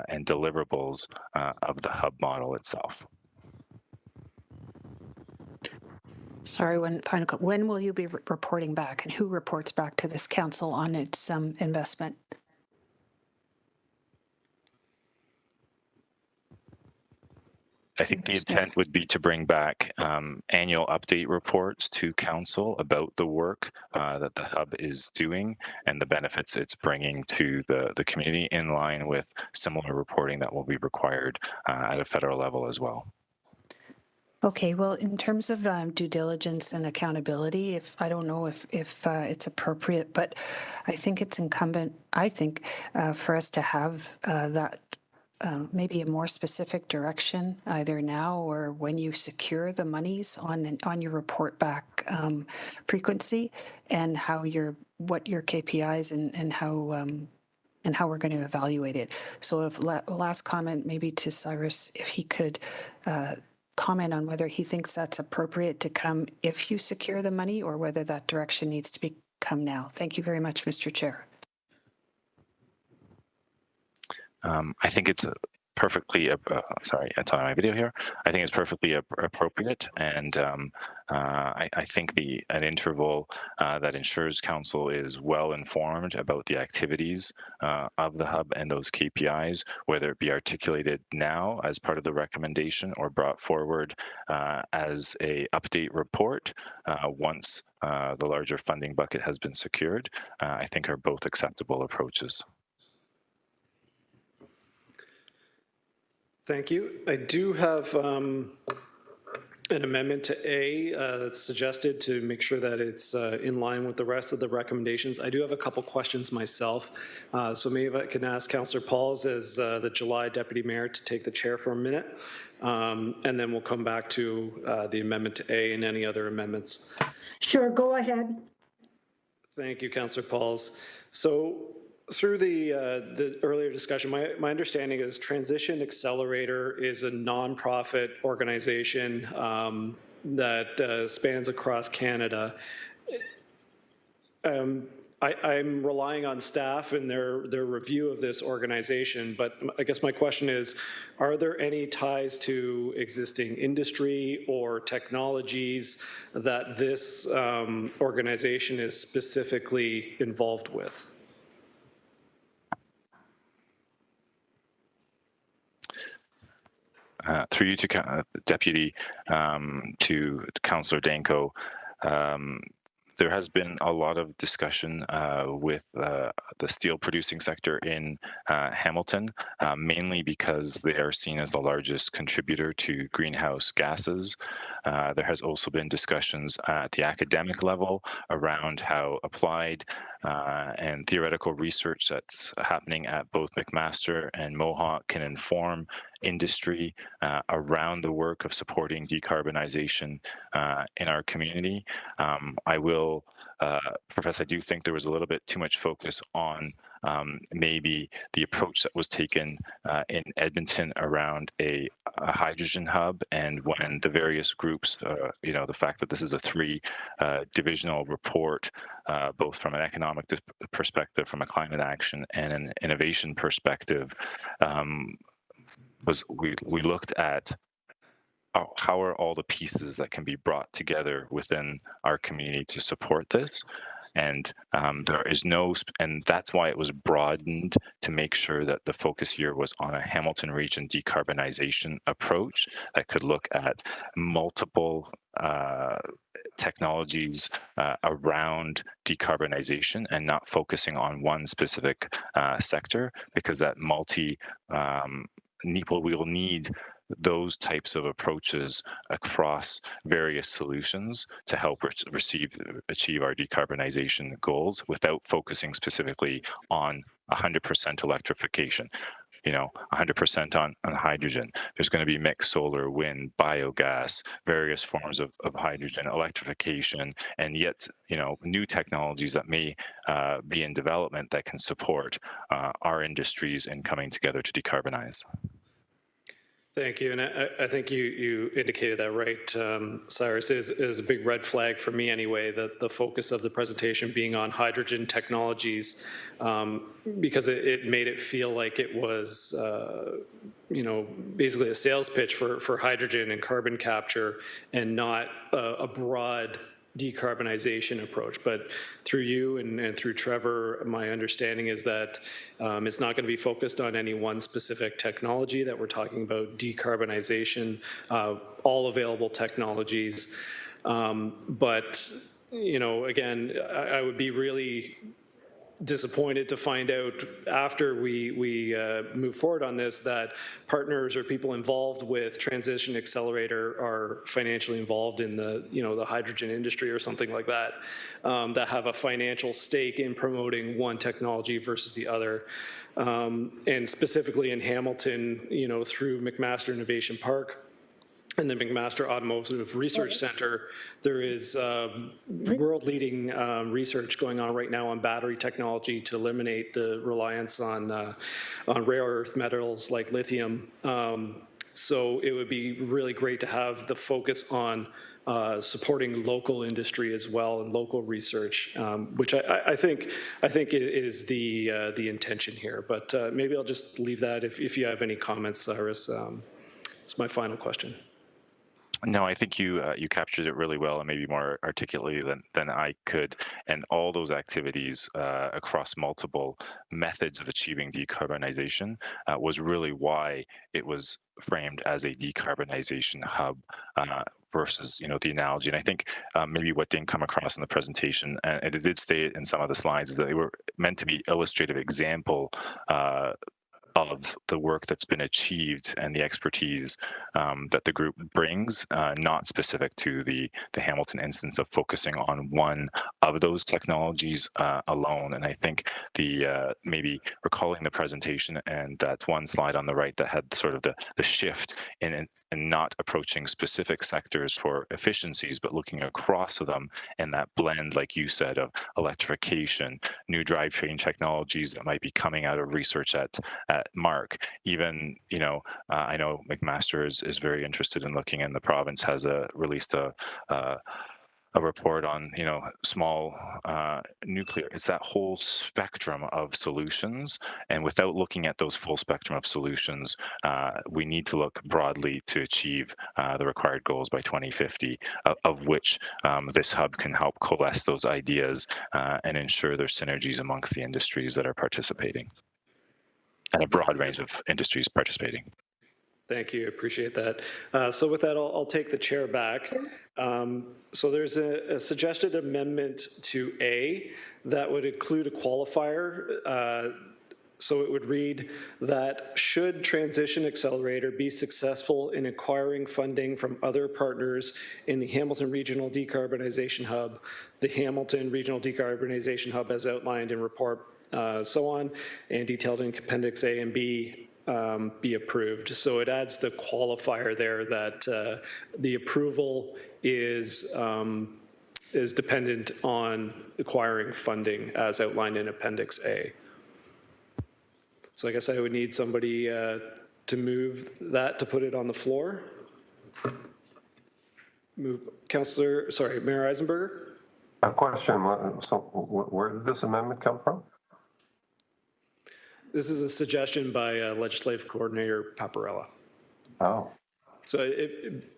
and deliverables of the hub model itself. Sorry, when will you be reporting back, and who reports back to this council on its investment? I think the intent would be to bring back annual update reports to council about the work that the hub is doing and the benefits it's bringing to the community, in line with similar reporting that will be required at a federal level as well. Okay, well, in terms of due diligence and accountability, I don't know if it's appropriate, but I think it's incumbent, for us to have that maybe a more specific direction, either now or when you secure the monies on your report back frequency, and what your KPIs and how we're going to evaluate it. So if last comment maybe to Cyrus, if he could comment on whether he thinks that's appropriate to come if you secure the money, or whether that direction needs to come now. Thank you very much, Mr. Chair. I think it's perfectly, sorry, I'm on my video here. I think it's perfectly appropriate, and I think an interval that ensures council is well informed about the activities of the hub and those KPIs, whether it be articulated now as part of the recommendation or brought forward as a update report once the larger funding bucket has been secured, I think are both acceptable approaches. Thank you. I do have an amendment to A that's suggested to make sure that it's in line with the rest of the recommendations. I do have a couple questions myself. So maybe I can ask Councillor Pauls as the July Deputy Mayor to take the chair for a minute. And then we'll come back to the amendment to A and any other amendments. Sure, go ahead. Thank you, Councillor Pauls. So through the earlier discussion, my understanding is Transition Accelerator is a nonprofit organization that spans across Canada. I'm relying on staff and their review of this organization, but I guess my question is, are there any ties to existing industry or technologies that this organization is specifically involved with? Through you to Deputy, to Councillor Danko, there has been a lot of discussion with the steel producing sector in Hamilton, mainly because they are seen as the largest contributor to greenhouse gases. There has also been discussions at the academic level around how applied and theoretical research that's happening at both McMaster and Mohawk can inform industry around the work of supporting decarbonization in our community. I will profess I do think there was a little bit too much focus on maybe the approach that was taken in Edmonton around a hydrogen hub, and when the various groups, the fact that this is a three-divisional report, both from an economic perspective, from a climate action, and an innovation perspective, was we looked at how are all the pieces that can be brought together within our community to support this. And there is no, and that's why it was broadened to make sure that the focus here was on a Hamilton region decarbonization approach that could look at multiple technologies around decarbonization and not focusing on one specific sector, because that we will need those types of approaches across various solutions to help achieve our decarbonization goals without focusing specifically on 100% electrification. 100% on hydrogen. There's going to be mixed solar, wind, biogas, various forms of hydrogen, electrification, and yet, new technologies that may be in development that can support our industries in coming together to decarbonize. Thank you, and I think you indicated that right, Cyrus. It is a big red flag for me anyway, that the focus of the presentation being on hydrogen technologies, because it made it feel like it was, basically a sales pitch for hydrogen and carbon capture, and not a broad decarbonization approach. But through you and through Trevor, my understanding is that it's not going to be focused on any one specific technology, that we're talking about decarbonization, all available technologies. But, again, I would be really disappointed to find out after we move forward on this that partners or people involved with Transition Accelerator are financially involved in the hydrogen industry or something like that, that have a financial stake in promoting one technology versus the other. And specifically in Hamilton, through McMaster Innovation Park and the McMaster Automotive Research Center, there is world-leading research going on right now on battery technology to eliminate the reliance on rare earth metals like lithium. So it would be really great to have the focus on supporting local industry as well and local research, which I think is the intention here. But maybe I'll just leave that if you have any comments, Cyrus. It's my final question. No, I think you captured it really well and maybe more articulately than I could. And all those activities across multiple methods of achieving decarbonization was really why it was framed as a decarbonization hub versus, the analogy. And I think maybe what didn't come across in the presentation, and it did state in some of the slides, is that they were meant to be illustrative example of the work that's been achieved and the expertise that the group brings, not specific to the Hamilton instance of focusing on one of those technologies alone. And I think maybe recalling the presentation and that one slide on the right that had sort of the shift in not approaching specific sectors for efficiencies, but looking across them, and that blend, like you said, of electrification, new drivetrain technologies that might be coming out of research at Mark. Even, I know McMaster is very interested in looking, and the province has released a a report on, small nuclear. It's that whole spectrum of solutions. And without looking at those full spectrum of solutions, we need to look broadly to achieve the required goals by 2050, of which this hub can help coalesce those ideas and ensure there's synergies amongst the industries that are participating, and a broad range of industries participating. Thank you, appreciate that. So with that, I'll take the chair back. So there's a suggested amendment to A that would include a qualifier. So it would read that should Transition Accelerator be successful in acquiring funding from other partners in the Hamilton Regional Decarbonization Hub, the Hamilton Regional Decarbonization Hub as outlined in report so on, and detailed in Appendix A and B, be approved. So it adds the qualifier there that the approval is dependent on acquiring funding as outlined in Appendix A. So I guess I would need somebody to move that, to put it on the floor. Mayor Eisenberger? A question, so where did this amendment come from? This is a suggestion by Legislative Coordinator Paparella. Oh. So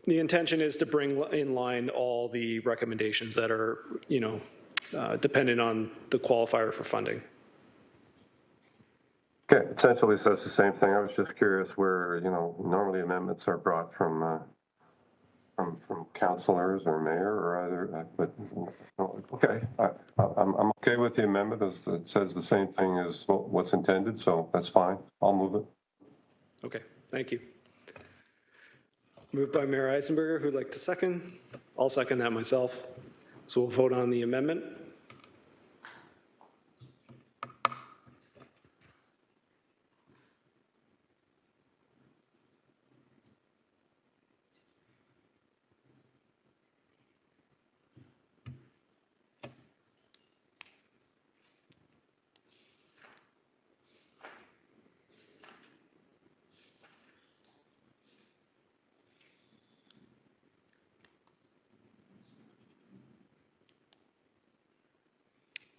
the intention is to bring in line all the recommendations that are, dependent on the qualifier for funding. Okay, essentially says the same thing. I was just curious where, normally amendments are brought from councilors or mayor or either, but okay, I'm okay with the amendment as it says the same thing as what's intended, so that's fine. I'll move it. Okay, thank you. Moved by Mayor Eisenberger. Who'd like to second? I'll second that myself. So we'll vote on the amendment.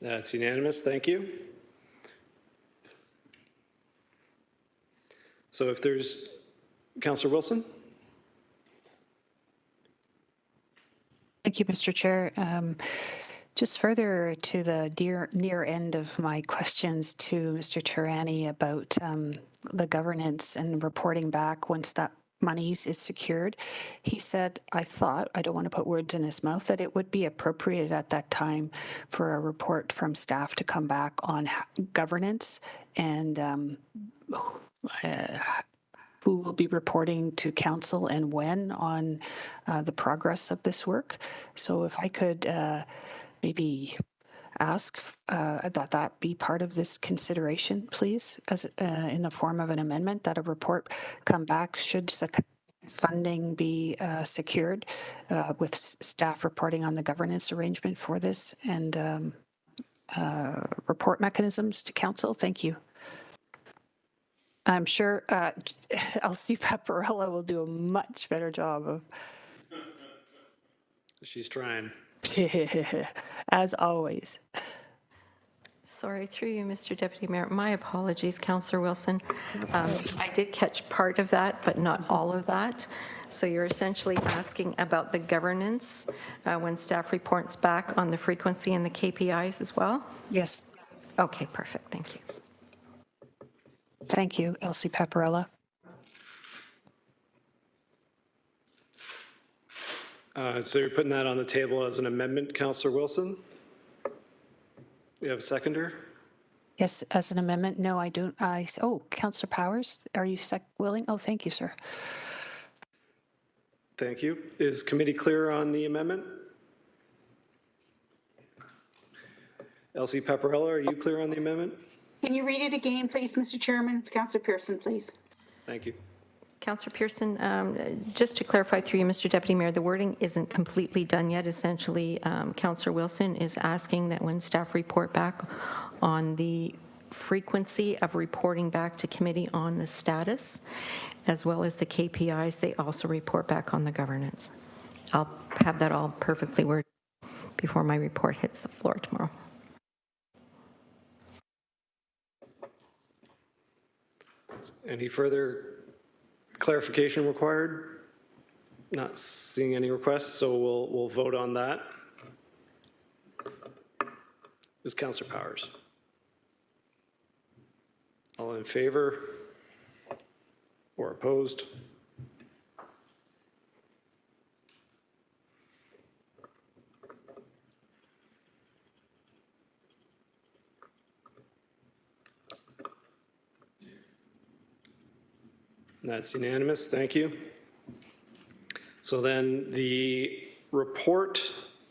That's unanimous, thank you. So if there's, Councillor Wilson? Thank you, Mr. Chair. Just further to the near end of my questions to Mr. Turani about the governance and reporting back once that monies is secured. He said, I don't want to put words in his mouth, that it would be appropriate at that time for a report from staff to come back on governance and who will be reporting to council and when on the progress of this work. So if I could maybe ask that be part of this consideration, please, as in the form of an amendment, that a report come back should funding be secured with staff reporting on the governance arrangement for this and report mechanisms to council. Thank you. I'm sure Elsie Paparella will do a much better job of. She's trying. As always. Sorry, through you, Mr. Deputy Mayor. My apologies, Councillor Wilson. I did catch part of that, but not all of that. So you're essentially asking about the governance when staff reports back on the frequency and the KPIs as well? Yes. Okay, perfect. Thank you. Thank you, Elsie Paparella. So you're putting that on the table as an amendment, Councillor Wilson? You have a seconder? Yes, as an amendment. No, I don't. Councillor Powers, are you willing? Oh, thank you, sir. Thank you. Is committee clear on the amendment? Elsie Paparella, are you clear on the amendment? Can you read it again, please, Mr. Chairman? It's Councillor Pearson, please. Thank you. Councillor Pearson, just to clarify through you, Mr. Deputy Mayor, the wording isn't completely done yet. Essentially, Councillor Wilson is asking that when staff report back on the frequency of reporting back to committee on the status, as well as the KPIs, they also report back on the governance. I'll have that all perfectly worded. before my report hits the floor tomorrow. Any further clarification required? Not seeing any requests, so we'll vote on that. Is Councillor Powers? All in favor or opposed? That's unanimous, thank you. So then the report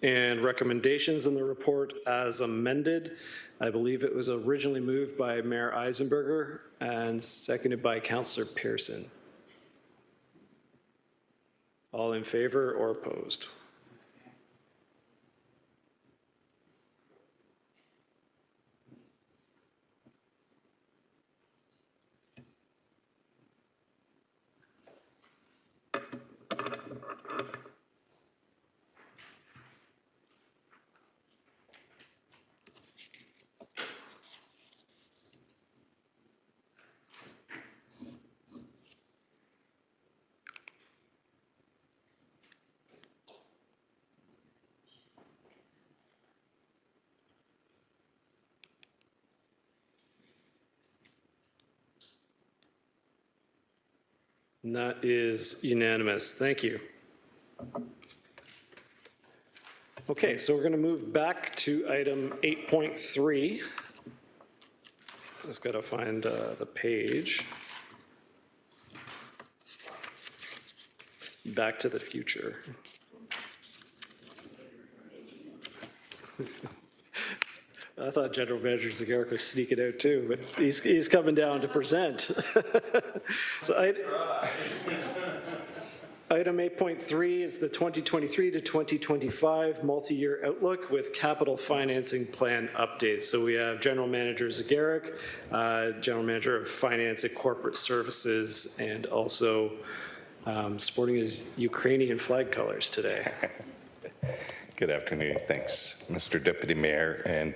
and recommendations in the report as amended, I believe it was originally moved by Mayor Eisenberger and seconded by Councillor Pearson. All in favor or opposed? And that is unanimous. Thank you. Okay, so we're going to move back to item 8.3. Just got to find the page. Back to the Future. I thought General Manager Zagaric was sneaking out too, but he's coming down to present. So item 8.3 is the 2023 to 2025 multi-year outlook with capital financing plan updates. So we have General Manager Zagaric, General Manager of Finance and Corporate Services, and also sporting his Ukrainian flag colors today. Good afternoon. Thanks, Mr. Deputy Mayor. And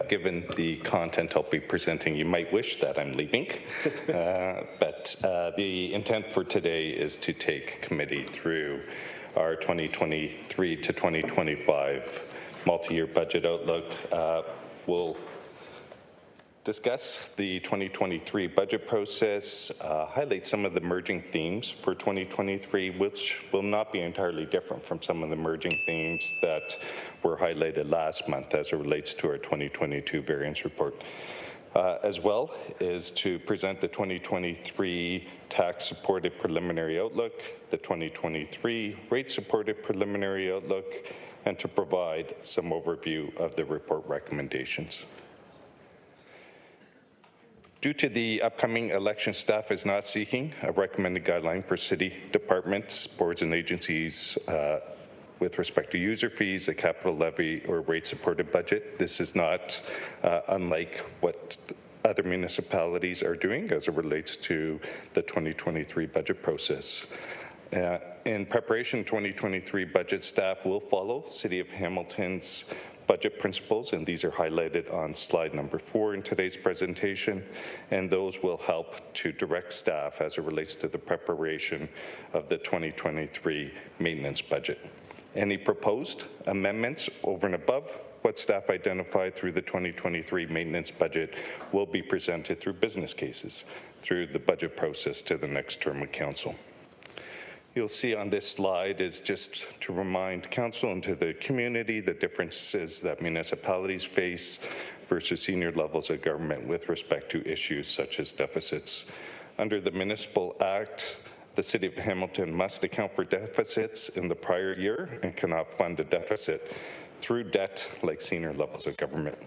given the content I'll be presenting, you might wish that I'm leaving. But the intent for today is to take committee through our 2023 to 2025 multi-year budget outlook. We'll discuss the 2023 budget process, highlight some of the emerging themes for 2023, which will not be entirely different from some of the emerging themes that were highlighted last month as it relates to our 2022 variance report. As well is to present the 2023 tax-supported preliminary outlook, the 2023 rate-supported preliminary outlook, and to provide some overview of the report recommendations. Due to the upcoming election, staff is not seeking a recommended guideline for city departments, boards, and agencies with respect to user fees, a capital levy, or rate-supported budget. This is not unlike what other municipalities are doing as it relates to the 2023 budget process. In preparation, 2023 budget staff will follow City of Hamilton's budget principles, and these are highlighted on slide number 4 in today's presentation, and those will help to direct staff as it relates to the preparation of the 2023 maintenance budget. Any proposed amendments over and above what staff identified through the 2023 maintenance budget will be presented through business cases through the budget process to the next term of council. You'll see on this slide is just to remind council and to the community the differences that municipalities face versus senior levels of government with respect to issues such as deficits. Under the Municipal Act, the City of Hamilton must account for deficits in the prior year and cannot fund a deficit through debt like senior levels of government.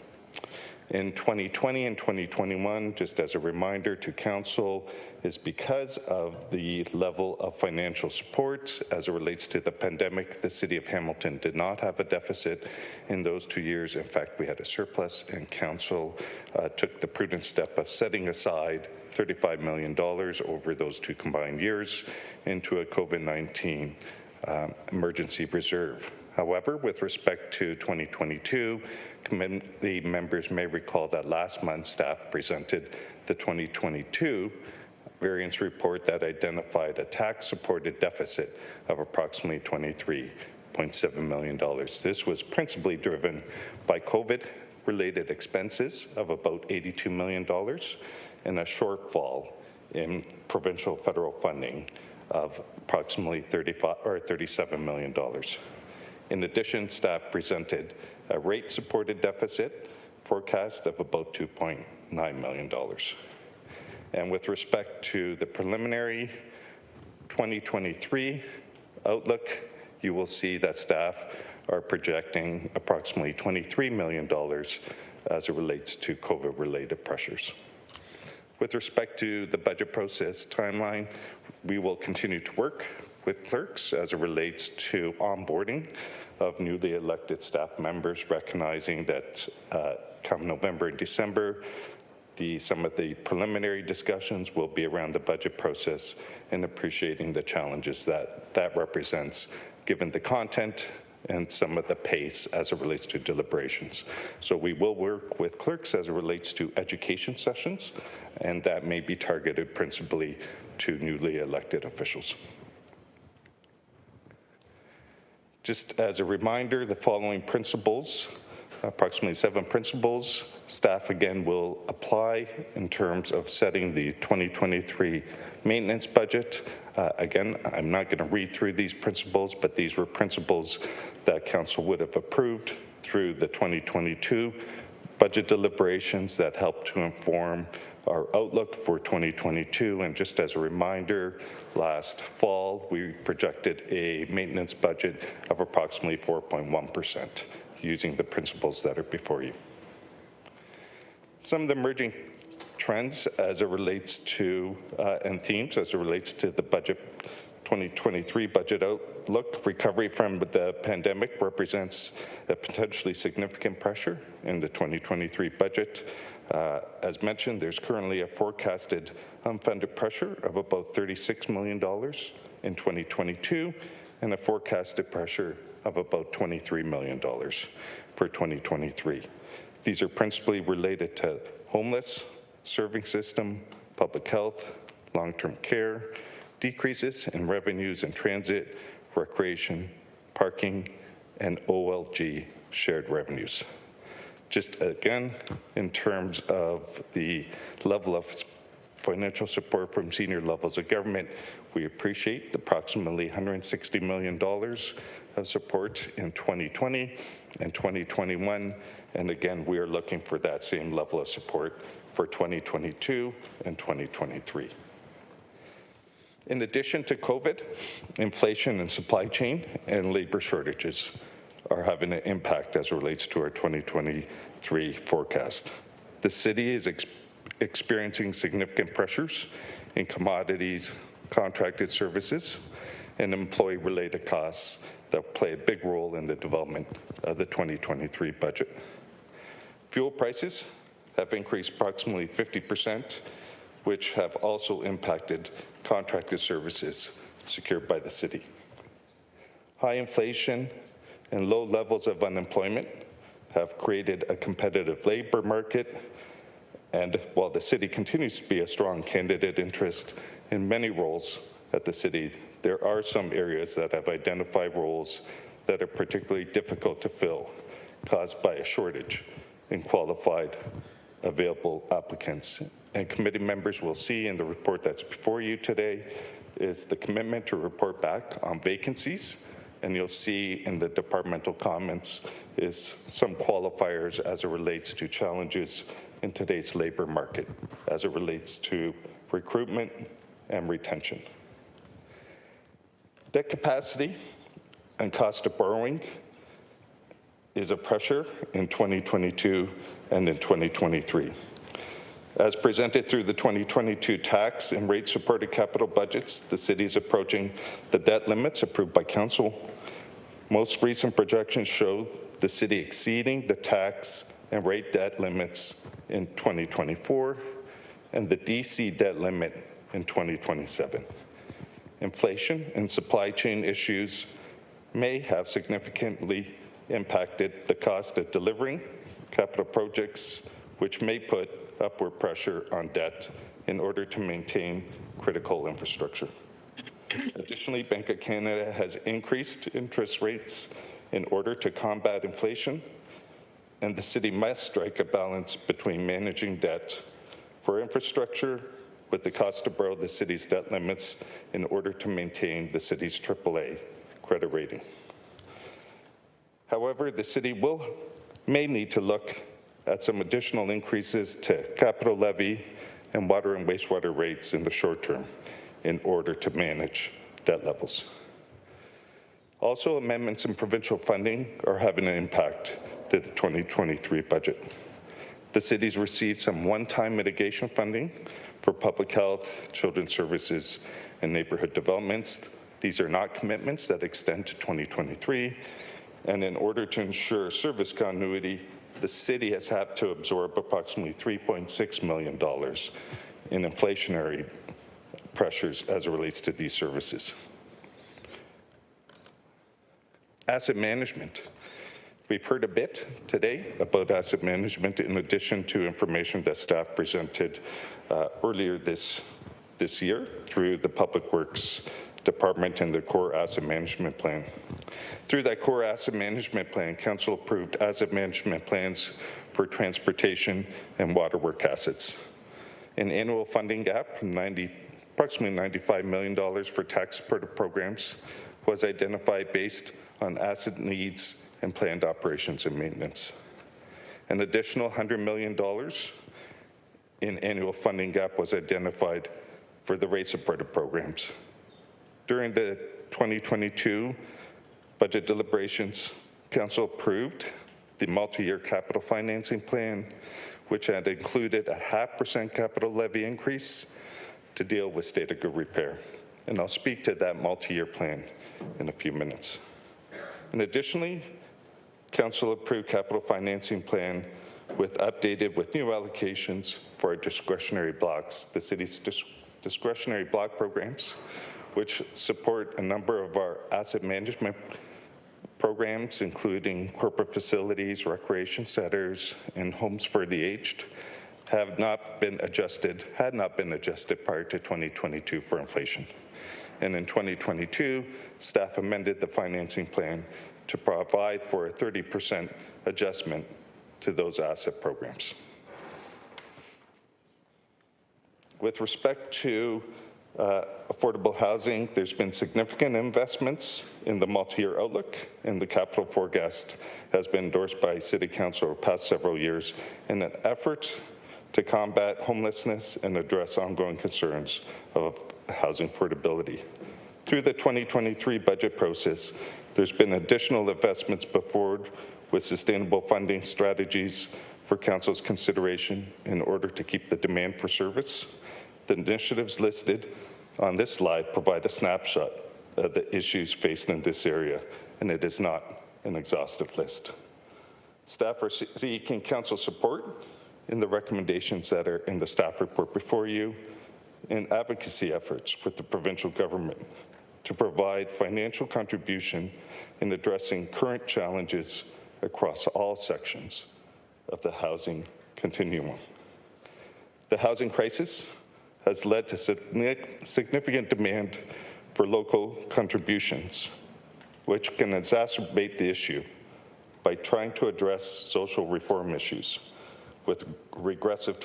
In 2020 and 2021, just as a reminder to council, is because of the level of financial support as it relates to the pandemic, the City of Hamilton did not have a deficit in those 2 years. In fact, we had a surplus, and council took the prudent step of setting aside $35 million over those 2 combined years into a COVID-19 emergency reserve. However, with respect to 2022, committee members may recall that last month staff presented the 2022 variance report that identified a tax-supported deficit of approximately $23.7 million. This was principally driven by COVID-related expenses of about $82 million and a shortfall in provincial federal funding of approximately $37 million. In addition, staff presented a rate-supported deficit forecast of about $2.9 million. And with respect to the preliminary 2023 outlook, you will see that staff are projecting approximately $23 million as it relates to COVID-related pressures. With respect to the budget process timeline, we will continue to work with clerks as it relates to onboarding of newly elected staff members, recognizing that come November and December, some of the preliminary discussions will be around the budget process and appreciating the challenges that represents given the content and some of the pace as it relates to deliberations. So we will work with clerks as it relates to education sessions, and that may be targeted principally to newly elected officials. Just as a reminder, the following principles, approximately 7 principles, staff again will apply in terms of setting the 2023 maintenance budget. Again, I'm not going to read through these principles, but these were principles that Council would have approved through the 2022 budget deliberations that helped to inform our outlook for 2022. And just as a reminder, last fall, we projected a maintenance budget of approximately 4.1% using the principles that are before you. Some of the emerging trends as it relates to and themes as it relates to the budget 2023 budget outlook. Recovery from the pandemic represents a potentially significant pressure in the 2023 budget. As mentioned, there's currently a forecasted unfunded pressure of about $36 million in 2022 and a forecasted pressure of about $23 million for 2023. These are principally related to homeless, serving system, public health, long-term care, decreases in revenues in transit, recreation, parking, and OLG shared revenues. Just again, in terms of the level of financial support from senior levels of government, we appreciate approximately $160 million of support in 2020 and 2021. And again, we are looking for that same level of support for 2022 and 2023. In addition to COVID, inflation and supply chain and labor shortages are having an impact as it relates to our 2023 forecast. The city is experiencing significant pressures in commodities, contracted services, and employee-related costs that play a big role in the development of the 2023 budget. Fuel prices have increased approximately 50%, which have also impacted contracted services secured by the city. High inflation and low levels of unemployment have created a competitive labor market, and while the city continues to be a strong candidate interest in many roles at the city, there are some areas that have identified roles that are particularly difficult to fill, caused by a shortage in qualified available applicants. And committee members will see in the report that's before you today is the commitment to report back on vacancies, and you'll see in the departmental comments is some qualifiers as it relates to challenges in today's labor market, as it relates to recruitment and retention. Debt capacity and cost of borrowing is a pressure in 2022 and in 2023. As presented through the 2022 tax and rate-supported capital budgets, the city is approaching the debt limits approved by council. Most recent projections show the city exceeding the tax and rate debt limits in 2024 and the DC debt limit in 2027. Inflation and supply chain issues may have significantly impacted the cost of delivering capital projects, which may put upward pressure on debt in order to maintain critical infrastructure. Additionally, Bank of Canada has increased interest rates in order to combat inflation, and the city must strike a balance between managing debt for infrastructure with the cost to borrow the city's debt limits in order to maintain the city's AAA credit rating. However, the city may need to look at some additional increases to capital levy and water and wastewater rates in the short term in order to manage debt levels. Also, amendments in provincial funding are having an impact to the 2023 budget. The city's received some one-time mitigation funding for public health, children's services, and neighborhood developments. These are not commitments that extend to 2023, and in order to ensure service continuity, the city has had to absorb approximately $3.6 million in inflationary pressures as it relates to these services. Asset management. We've heard a bit today about asset management in addition to information that staff presented earlier this year through the Public Works Department and the Core Asset Management Plan. Through that Core Asset Management Plan, Council approved asset management plans for transportation and waterwork assets. An annual funding gap, approximately $95 million for tax supported programs, was identified based on asset needs and planned operations and maintenance. An additional $100 million in annual funding gap was identified for the rate supported programs. During the 2022 budget deliberations, Council approved the multi-year capital financing plan, which had included a 0.5% capital levy increase to deal with state of good repair. And I'll speak to that multi-year plan in a few minutes. And additionally, Council approved capital financing plan updated with new allocations for our discretionary blocks, the city's discretionary block programs, which support a number of our asset management programs, including corporate facilities, recreation centers, and homes for the aged, had not been adjusted prior to 2022 for inflation. And in 2022, staff amended the financing plan to provide for a 30% adjustment to those asset programs. With respect to affordable housing, there's been significant investments in the multi-year outlook, and the capital forecast has been endorsed by City Council over the past several years in an effort to combat homelessness and address ongoing concerns of housing affordability. Through the 2023 budget process, there's been additional investments put forward with sustainable funding strategies for Council's consideration in order to keep the demand for service. The initiatives listed on this slide provide a snapshot of the issues faced in this area, and it is not an exhaustive list. Staff are seeking Council support in the recommendations that are in the staff report before you, in advocacy efforts with the provincial government to provide financial contribution in addressing current challenges across all sections of the housing continuum. The housing crisis has led to significant demand for local contributions, which can exacerbate the issue by trying to address social reform issues with regressive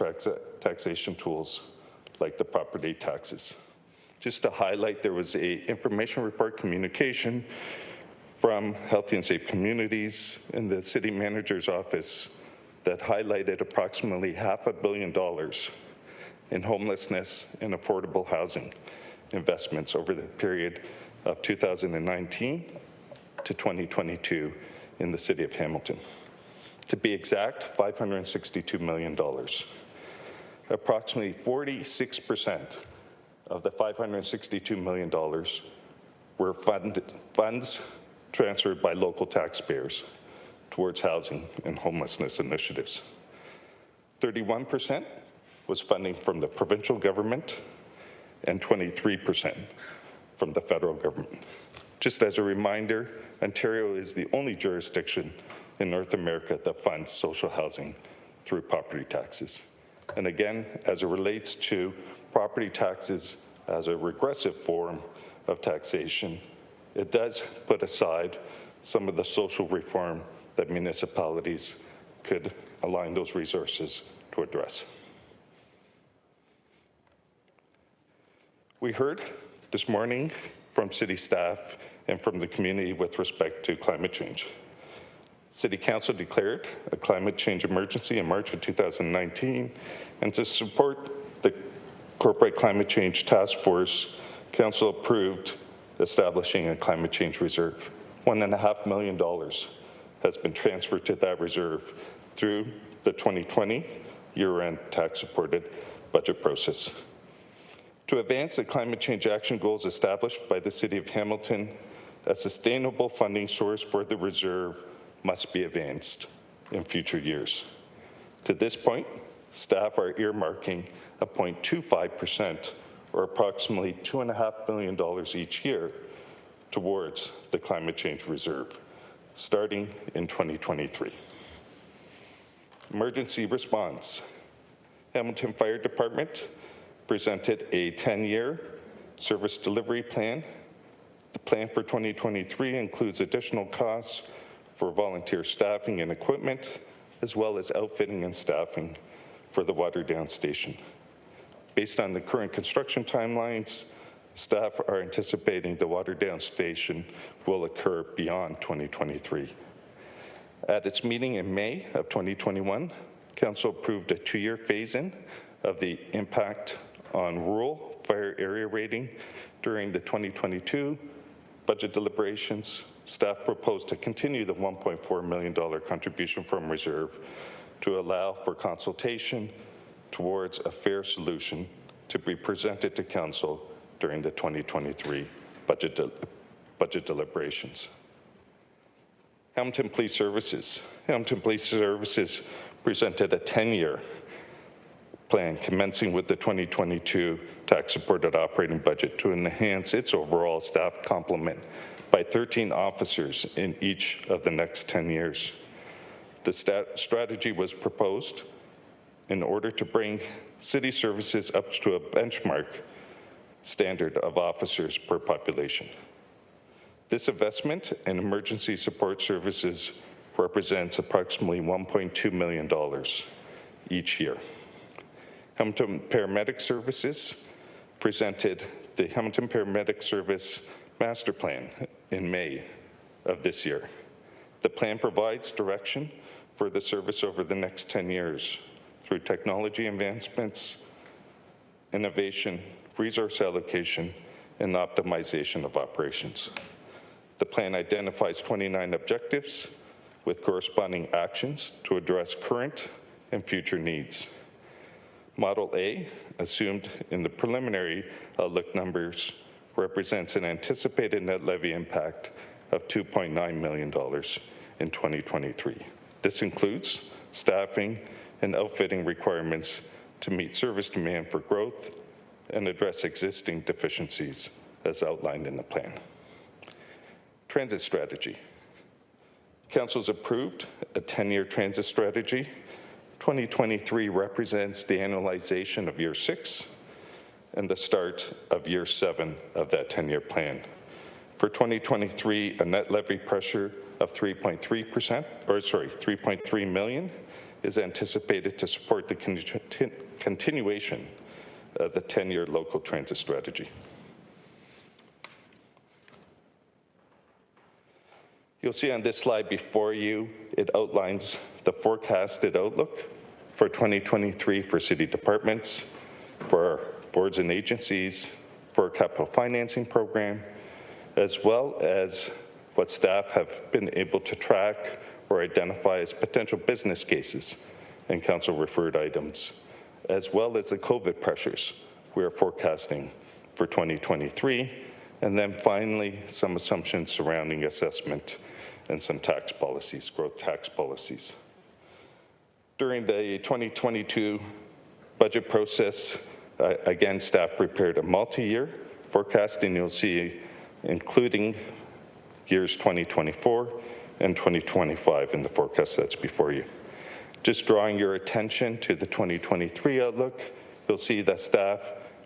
taxation tools like the property taxes. Just to highlight, there was an information report communication from Healthy and Safe Communities in the City Manager's Office that highlighted approximately $500 million in homelessness and affordable housing investments over the period of 2019 to 2022 in the City of Hamilton. To be exact, $562 million. Approximately 46% of the $562 million were funds transferred by local taxpayers towards housing and homelessness initiatives. 31% was funding from the provincial government and 23% from the federal government. Just as a reminder, Ontario is the only jurisdiction in North America that funds social housing through property taxes. And again, as it relates to property taxes as a regressive form of taxation, it does put aside some of the social reform that municipalities could align those resources to address. We heard this morning from city staff and from the community with respect to climate change. City Council declared a climate change emergency in March of 2019, and to support the Corporate Climate Change Task Force, Council approved establishing a climate change reserve. $1.5 million has been transferred to that reserve through the 2020 year-end tax-supported budget process. To advance the climate change action goals established by the City of Hamilton, a sustainable funding source for the reserve must be advanced in future years. To this point, staff are earmarking a 0.25%, or approximately $2.5 million each year, towards the climate change reserve, starting in 2023. Emergency response. Hamilton Fire Department presented a 10-year service delivery plan. The plan for 2023 includes additional costs for volunteer staffing and equipment, as well as outfitting and staffing for the water down station. Based on the current construction timelines, staff are anticipating the water down station will occur beyond 2023. At its meeting in May of 2021, Council approved a 2-year phase-in of the impact on rural fire area rating. During the 2022 budget deliberations, staff proposed to continue the $1.4 million contribution from reserve to allow for consultation towards a fair solution to be presented to Council during the 2023 budget deliberations. Hamilton Police Services. Hamilton Police Services presented a 10-year plan commencing with the 2022 tax-supported operating budget to enhance its overall staff complement by 13 officers in each of the next 10 years. The strategy was proposed in order to bring city services up to a benchmark standard of officers per population. This investment in emergency support services represents approximately $1.2 million each year. Hamilton Paramedic Services presented the Hamilton Paramedic Service Master Plan in May of this year. The plan provides direction for the service over the next 10 years through technology advancements, innovation, resource allocation, and optimization of operations. The plan identifies 29 objectives with corresponding actions to address current and future needs. Model A, assumed in the preliminary outlook numbers, represents an anticipated net levy impact of $2.9 million in 2023. This includes staffing and outfitting requirements to meet service demand for growth and address existing deficiencies as outlined in the plan. Transit strategy. Council's approved a 10-year transit strategy. 2023 represents the annualization of year 6 and the start of year 7 of that 10-year plan. For 2023, a net levy pressure of 3.3 million is anticipated to support the continuation of the 10-year local transit strategy. You'll see on this slide before you, it outlines the forecasted outlook for 2023 for city departments, for our boards and agencies, for our capital financing program, as well as what staff have been able to track or identify as potential business cases and council-referred items, as well as the COVID pressures we are forecasting for 2023, and then finally, some assumptions surrounding assessment and some tax policies, growth tax policies. During the 2022 budget process, again, staff prepared a multi-year forecast, and you'll see including years 2024 and 2025 in the forecast that's before you. Just drawing your attention to the 2023 outlook, you'll see that staff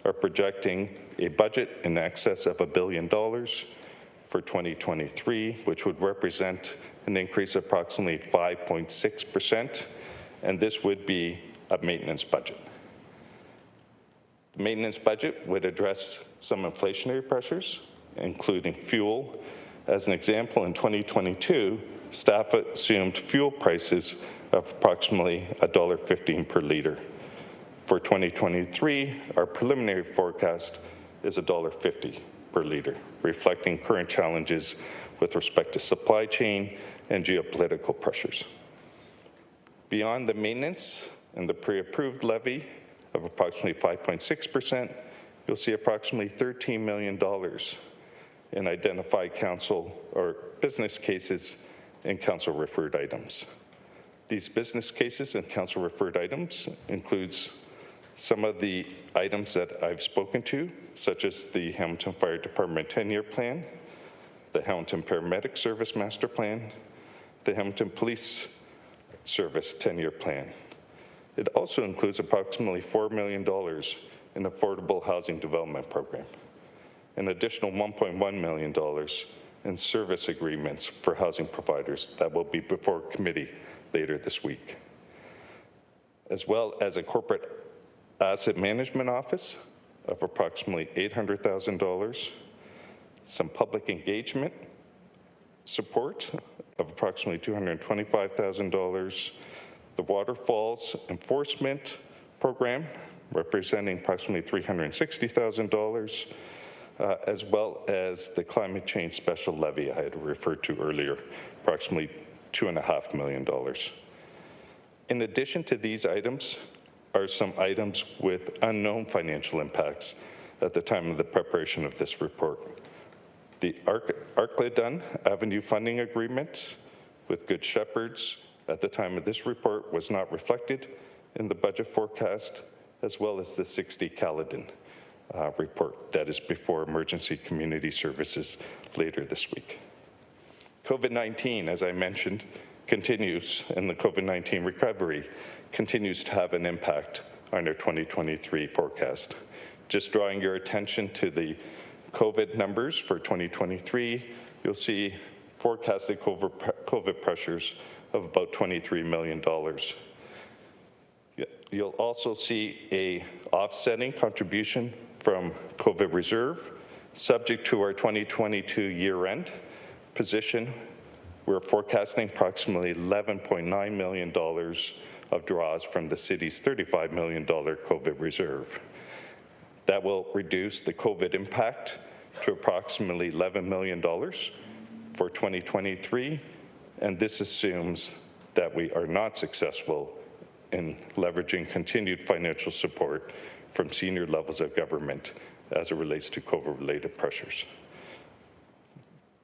are projecting a budget in excess of $1 billion for 2023, which would represent an increase of approximately 5.6%, and this would be a maintenance budget. The maintenance budget would address some inflationary pressures, including fuel. As an example, in 2022, staff assumed fuel prices of approximately $1.15 per litre. For 2023, our preliminary forecast is $1.50 per litre, reflecting current challenges with respect to supply chain and geopolitical pressures. Beyond the maintenance and the pre-approved levy of approximately 5.6%, you'll see approximately $13 million in identified council or business cases and council referred items. These business cases and council referred items includes some of the items that I've spoken to, such as the Hamilton Fire Department 10-year plan, the Hamilton Paramedic Service Master Plan, the Hamilton Police Service 10-year plan. It also includes approximately $4 million in affordable housing development program, an additional $1.1 million in service agreements for housing providers that will be before committee later this week, as well as a corporate asset management office of approximately $800,000, some public engagement support of approximately $225,000, the waterfalls enforcement program representing approximately $360,000, as well as the climate change special levy I had referred to earlier, approximately $2.5 million. In addition to these items are some items with unknown financial impacts at the time of the preparation of this report. The Arcledon Avenue funding agreement with Good Shepherds at the time of this report was not reflected in the budget forecast, as well as the 60 Caledon report that is before Emergency Community Services later this week. COVID-19, as I mentioned, continues, and the COVID-19 recovery continues to have an impact on our 2023 forecast. Just drawing your attention to the COVID numbers for 2023, you'll see forecasted COVID pressures of about $23 million. You'll also see a offsetting contribution from COVID reserve, subject to our 2022 year-end position. We're forecasting approximately $11.9 million of draws from the city's $35 million COVID reserve. That will reduce the COVID impact to approximately $11 million for 2023, and this assumes that we are not successful in leveraging continued financial support from senior levels of government as it relates to COVID-related pressures.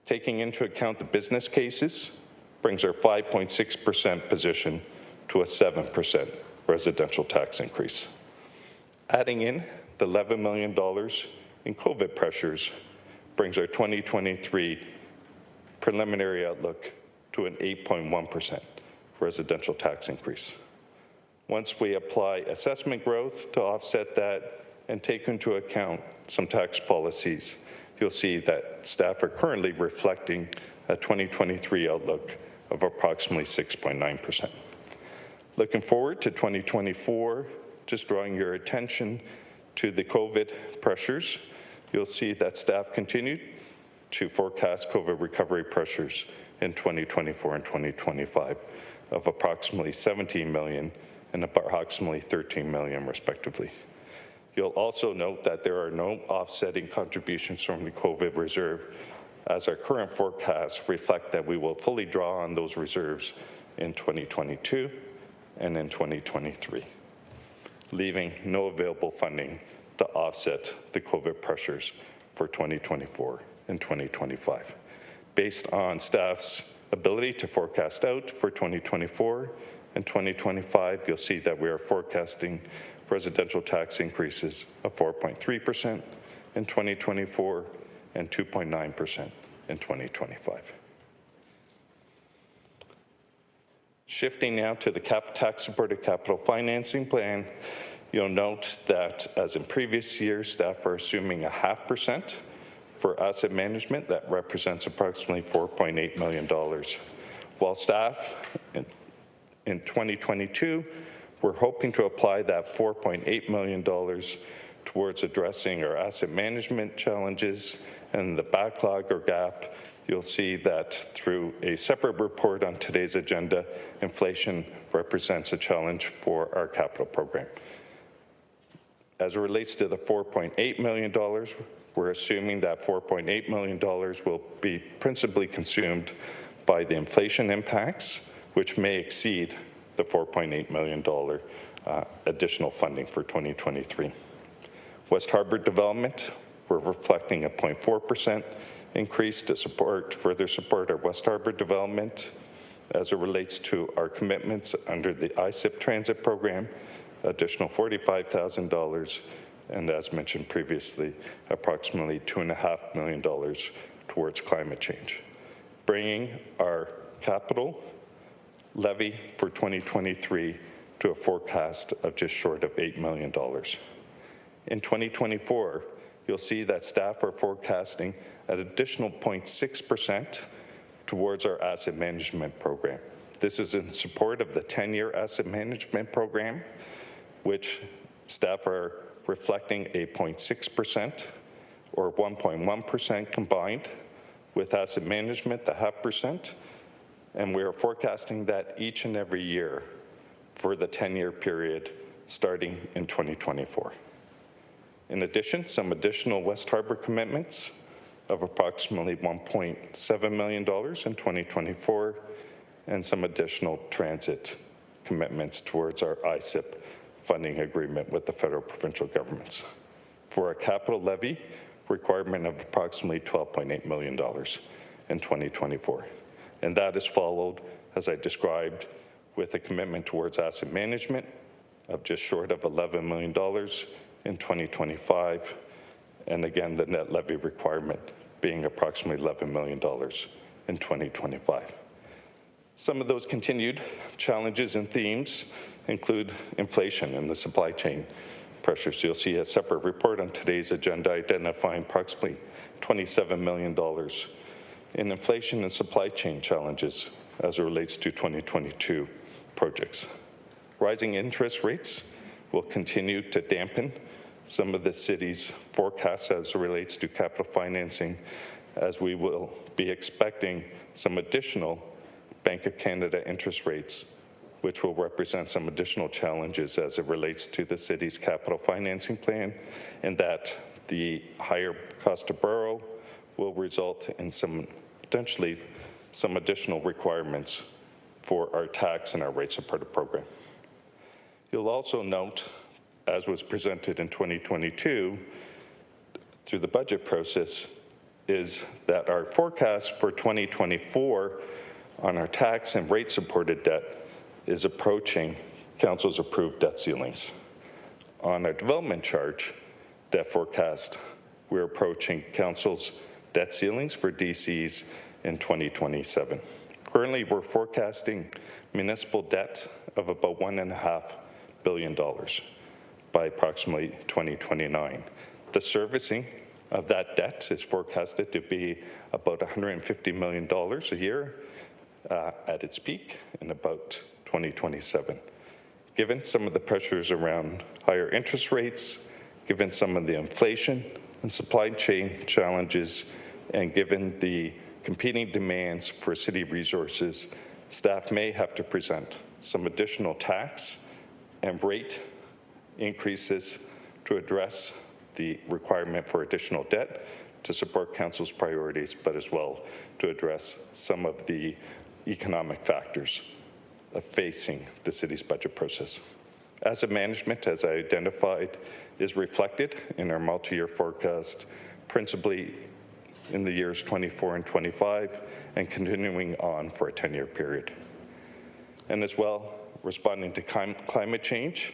Taking into account the business cases brings our 5.6% position to a 7% residential tax increase. Adding in the $11 million in COVID pressures brings our 2023 preliminary outlook to an 8.1% residential tax increase. Once we apply assessment growth to offset that and take into account some tax policies, you'll see that staff are currently reflecting a 2023 outlook of approximately 6.9%. Looking forward to 2024, just drawing your attention to the COVID pressures, you'll see that staff continued to forecast COVID recovery pressures in 2024 and 2025 of approximately $17 million and approximately $13 million, respectively. You'll also note that there are no offsetting contributions from the COVID reserve, as our current forecasts reflect that we will fully draw on those reserves in 2022 and in 2023, leaving no available funding to offset the COVID pressures for 2024 and 2025. Based on staff's ability to forecast out for 2024 and 2025, you'll see that we are forecasting residential tax increases of 4.3% in 2024 and 2.9% in 2025. Shifting now to the tax-supported capital financing plan, you'll note that, as in previous years, staff are assuming 0.5% for asset management. That represents approximately $4.8 million. While staff in 2022, we're hoping to apply that $4.8 million towards addressing our asset management challenges and the backlog or gap. You'll see that through a separate report on today's agenda, inflation represents a challenge for our capital program. As it relates to the $4.8 million, we're assuming that $4.8 million will be principally consumed by the inflation impacts, which may exceed the $4.8 million additional funding for 2023. West Harbour development, we're reflecting a 0.4% increase to further support our West Harbour development. As it relates to our commitments under the ISIP transit program, additional $45,000, and as mentioned previously, approximately $2.5 million towards climate change, bringing our capital levy for 2023 to a forecast of just short of $8 million. In 2024, you'll see that staff are forecasting an additional 0.6% towards our asset management program. This is in support of the 10-year asset management program, which staff are reflecting a 0.6% or 1.1% combined with asset management, the 0.5%, and we are forecasting that each and every year for the 10-year period starting in 2024. In addition, some additional West Harbour commitments of approximately $1.7 million in 2024, and some additional transit commitments towards our ISIP funding agreement with the federal provincial governments, for a capital levy requirement of approximately $12.8 million in 2024. And that is followed, as I described, with a commitment towards asset management of just short of $11 million in 2025, and again, the net levy requirement being approximately $11 million in 2025. Some of those continued challenges and themes include inflation and the supply chain pressures. You'll see a separate report on today's agenda identifying approximately $27 million in inflation and supply chain challenges as it relates to 2022 projects. Rising interest rates will continue to dampen some of the city's forecasts as it relates to capital financing, as we will be expecting some additional Bank of Canada interest rates, which will represent some additional challenges as it relates to the city's capital financing plan, and that the higher cost to borrow will result in potentially some additional requirements for our tax and our rate-supported program. You'll also note, as was presented in 2022 through the budget process, is that our forecast for 2024 on our tax and rate-supported debt is approaching Council's approved debt ceilings. On our development charge debt forecast, we're approaching Council's debt ceilings for DCs in 2027. Currently, we're forecasting municipal debt of about $1.5 billion by approximately 2029. The servicing of that debt is forecasted to be about $150 million a year at its peak in about 2027. Given some of the pressures around higher interest rates, given some of the inflation and supply chain challenges, and given the competing demands for city resources, staff may have to present some additional tax and rate increases to address the requirement for additional debt to support Council's priorities, but as well to address some of the economic factors of facing the city's budget process. Asset management, as I identified, is reflected in our multi-year forecast, principally in the years 24 and 25, and continuing on for a 10-year period. And as well, responding to climate change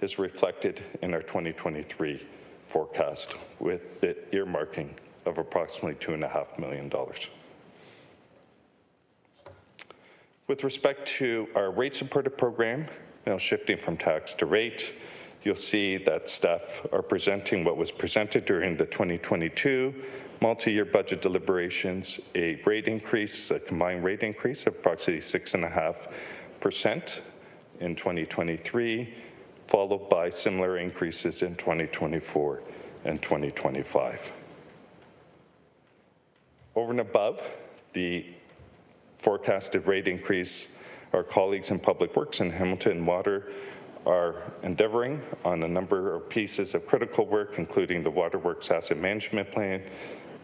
is reflected in our 2023 forecast, with the earmarking of approximately $2.5 million. With respect to our rate supported program, shifting from tax to rate, you'll see that staff are presenting what was presented during the 2022 multi-year budget deliberations, a combined rate increase of approximately 6.5% in 2023, followed by similar increases in 2024 and 2025. Over and above the forecasted rate increase, our colleagues in Public Works and Hamilton Water are endeavoring on a number of pieces of critical work, including the Waterworks Asset Management Plan,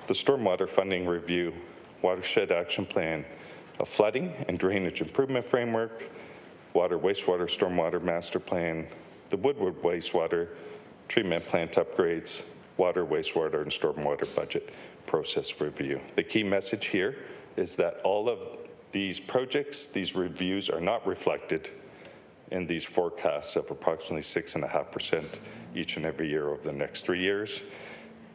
the Stormwater Funding Review, Watershed Action Plan, a Flooding and Drainage Improvement Framework, Water, Wastewater, Stormwater Master Plan, the Woodward Wastewater Treatment Plant Upgrades, Water, Wastewater, and Stormwater Budget Process Review. The key message here is that all of these projects, these reviews are not reflected in these forecasts of approximately 6.5% each and every year over the next 3 years.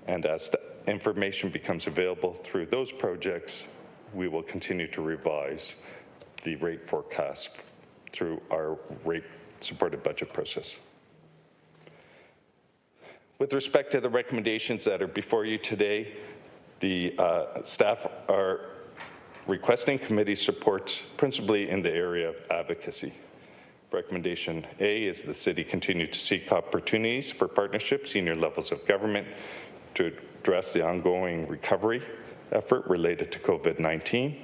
And as the information becomes available through those projects, we will continue to revise the rate forecast through our rate-supported budget process. With respect to the recommendations that are before you today, the staff are requesting committee support principally in the area of advocacy. Recommendation A is the city continue to seek opportunities for partnerships, senior levels of government to address the ongoing recovery effort related to COVID-19.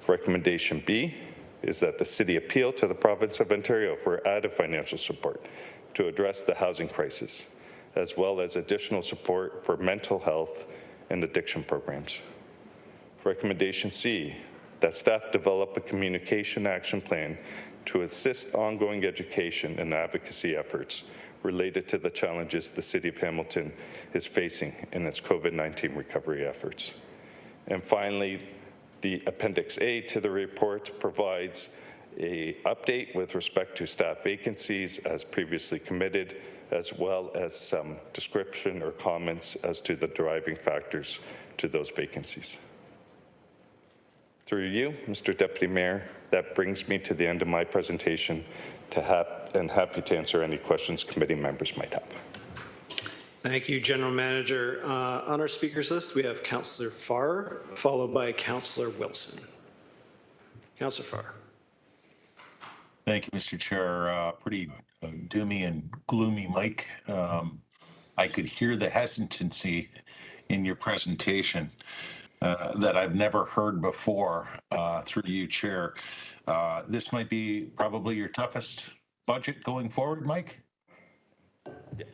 Recommendation B is that the city appeal to the province of Ontario for added financial support to address the housing crisis, as well as additional support for mental health and addiction programs. Recommendation C, that staff develop a communication action plan to assist ongoing education and advocacy efforts related to the challenges the City of Hamilton is facing in its COVID-19 recovery efforts. And finally, the Appendix A to the report provides an update with respect to staff vacancies as previously committed, as well as some description or comments as to the driving factors to those vacancies. Through you, Mr. Deputy Mayor, that brings me to the end of my presentation and happy to answer any questions committee members might have. Thank you, General Manager. On our speakers list, we have Councillor Farr, followed by Councillor Wilson. Councillor Farr. Thank you, Mr. Chair. Pretty doomy and gloomy, Mike. I could hear the hesitancy in your presentation that I've never heard before through you, Chair. This might be probably your toughest budget going forward, Mike? Yeah.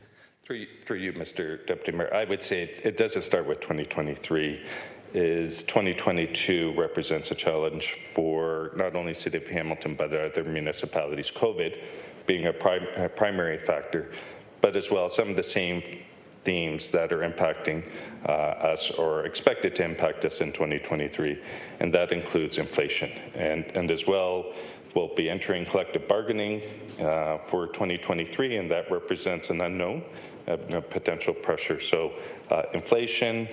Through you, Mr. Deputy Mayor, I would say it doesn't start with 2023. 2022 represents a challenge for not only City of Hamilton, but other municipalities, COVID being a primary factor, but as well some of the same themes that are impacting us or expected to impact us in 2023, and that includes inflation. And as well, we'll be entering collective bargaining for 2023, and that represents an unknown potential pressure. So inflation,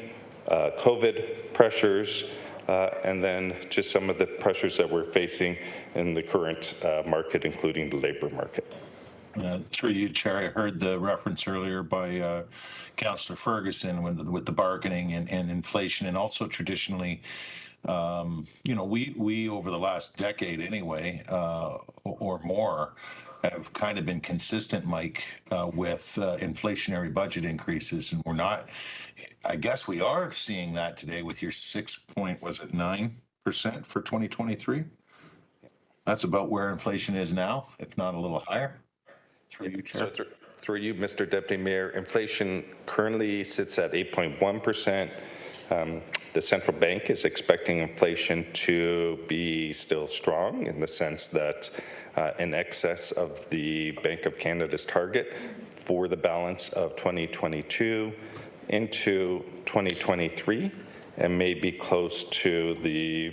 COVID pressures, and then just some of the pressures that we're facing in the current market, including the labor market. Through you, Chair, I heard the reference earlier by Councillor Ferguson with the bargaining and inflation, and also traditionally, we over the last decade anyway, or more, have kind of been consistent, Mike, with inflationary budget increases, and we're not. I guess we are seeing that today with your 9% for 2023. That's about where inflation is now, if not a little higher. Through you, Chair. So through you, Mr. Deputy Mayor, inflation currently sits at 8.1%. The central bank is expecting inflation to be still strong in the sense that in excess of the Bank of Canada's target for the balance of 2022 into 2023, and may be close to the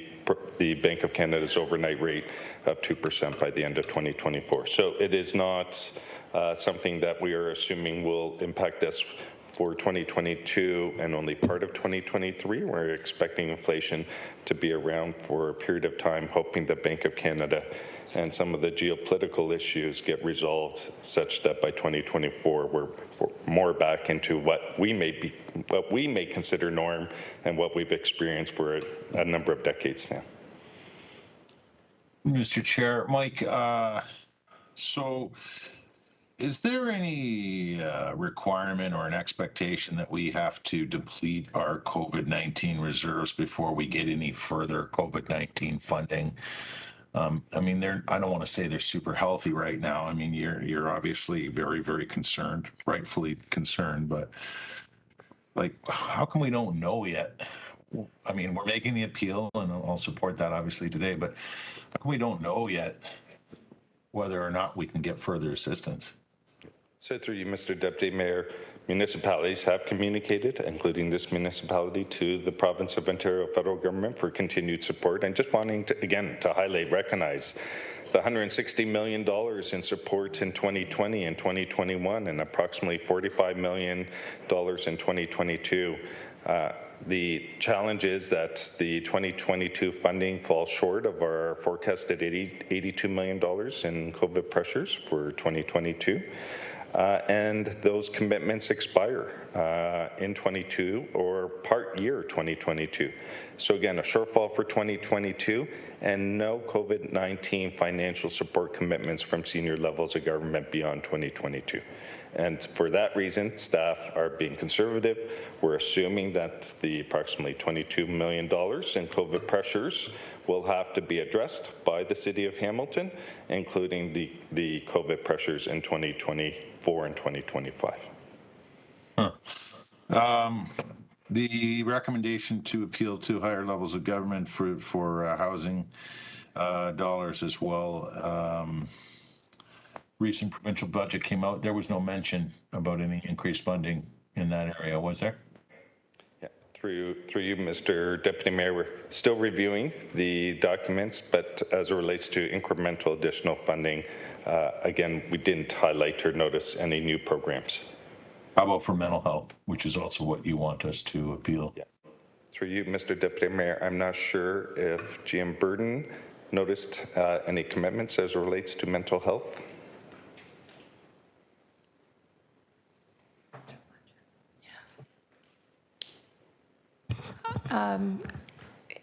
Bank of Canada's overnight rate of 2% by the end of 2024. So it is not something that we are assuming will impact us for 2022 and only part of 2023. We're expecting inflation to be around for a period of time, hoping the Bank of Canada and some of the geopolitical issues get resolved such that by 2024 we're more back into what we may consider norm and what we've experienced for a number of decades now. Mr. Chair, Mike, so is there any requirement or an expectation that we have to deplete our COVID-19 reserves before we get any further COVID-19 funding? I mean, I don't want to say they're super healthy right now. I mean, you're obviously very, very concerned, rightfully concerned, but like, how come we don't know yet? I mean, we're making the appeal, and I'll support that obviously today, but how come we don't know yet whether or not we can get further assistance? So through you, Mr. Deputy Mayor, municipalities have communicated, including this municipality, to the province of Ontario federal government for continued support, and just wanting to, again, to highlight, recognize the $160 million in support in 2020 and 2021 and approximately $45 million in 2022. The challenge is that the 2022 funding falls short of our forecasted $82 million in COVID pressures for 2022. And those commitments expire in 22 or part year 2022. So again, a shortfall for 2022 and no COVID-19 financial support commitments from senior levels of government beyond 2022. And for that reason, staff are being conservative. We're assuming that the approximately $22 million in COVID pressures will have to be addressed by the City of Hamilton, including the COVID pressures in 2024 and 2025. The recommendation to appeal to higher levels of government for housing dollars as well. Recent provincial budget came out. There was no mention about any increased funding in that area, was there? Yeah, through you, Mr. Deputy Mayor, we're still reviewing the documents, but as it relates to incremental additional funding, again, we didn't highlight or notice any new programs. How about for mental health, which is also what you want us to appeal? Yeah. Through you, Mr. Deputy Mayor, I'm not sure if GM Burden noticed any commitments as it relates to mental health.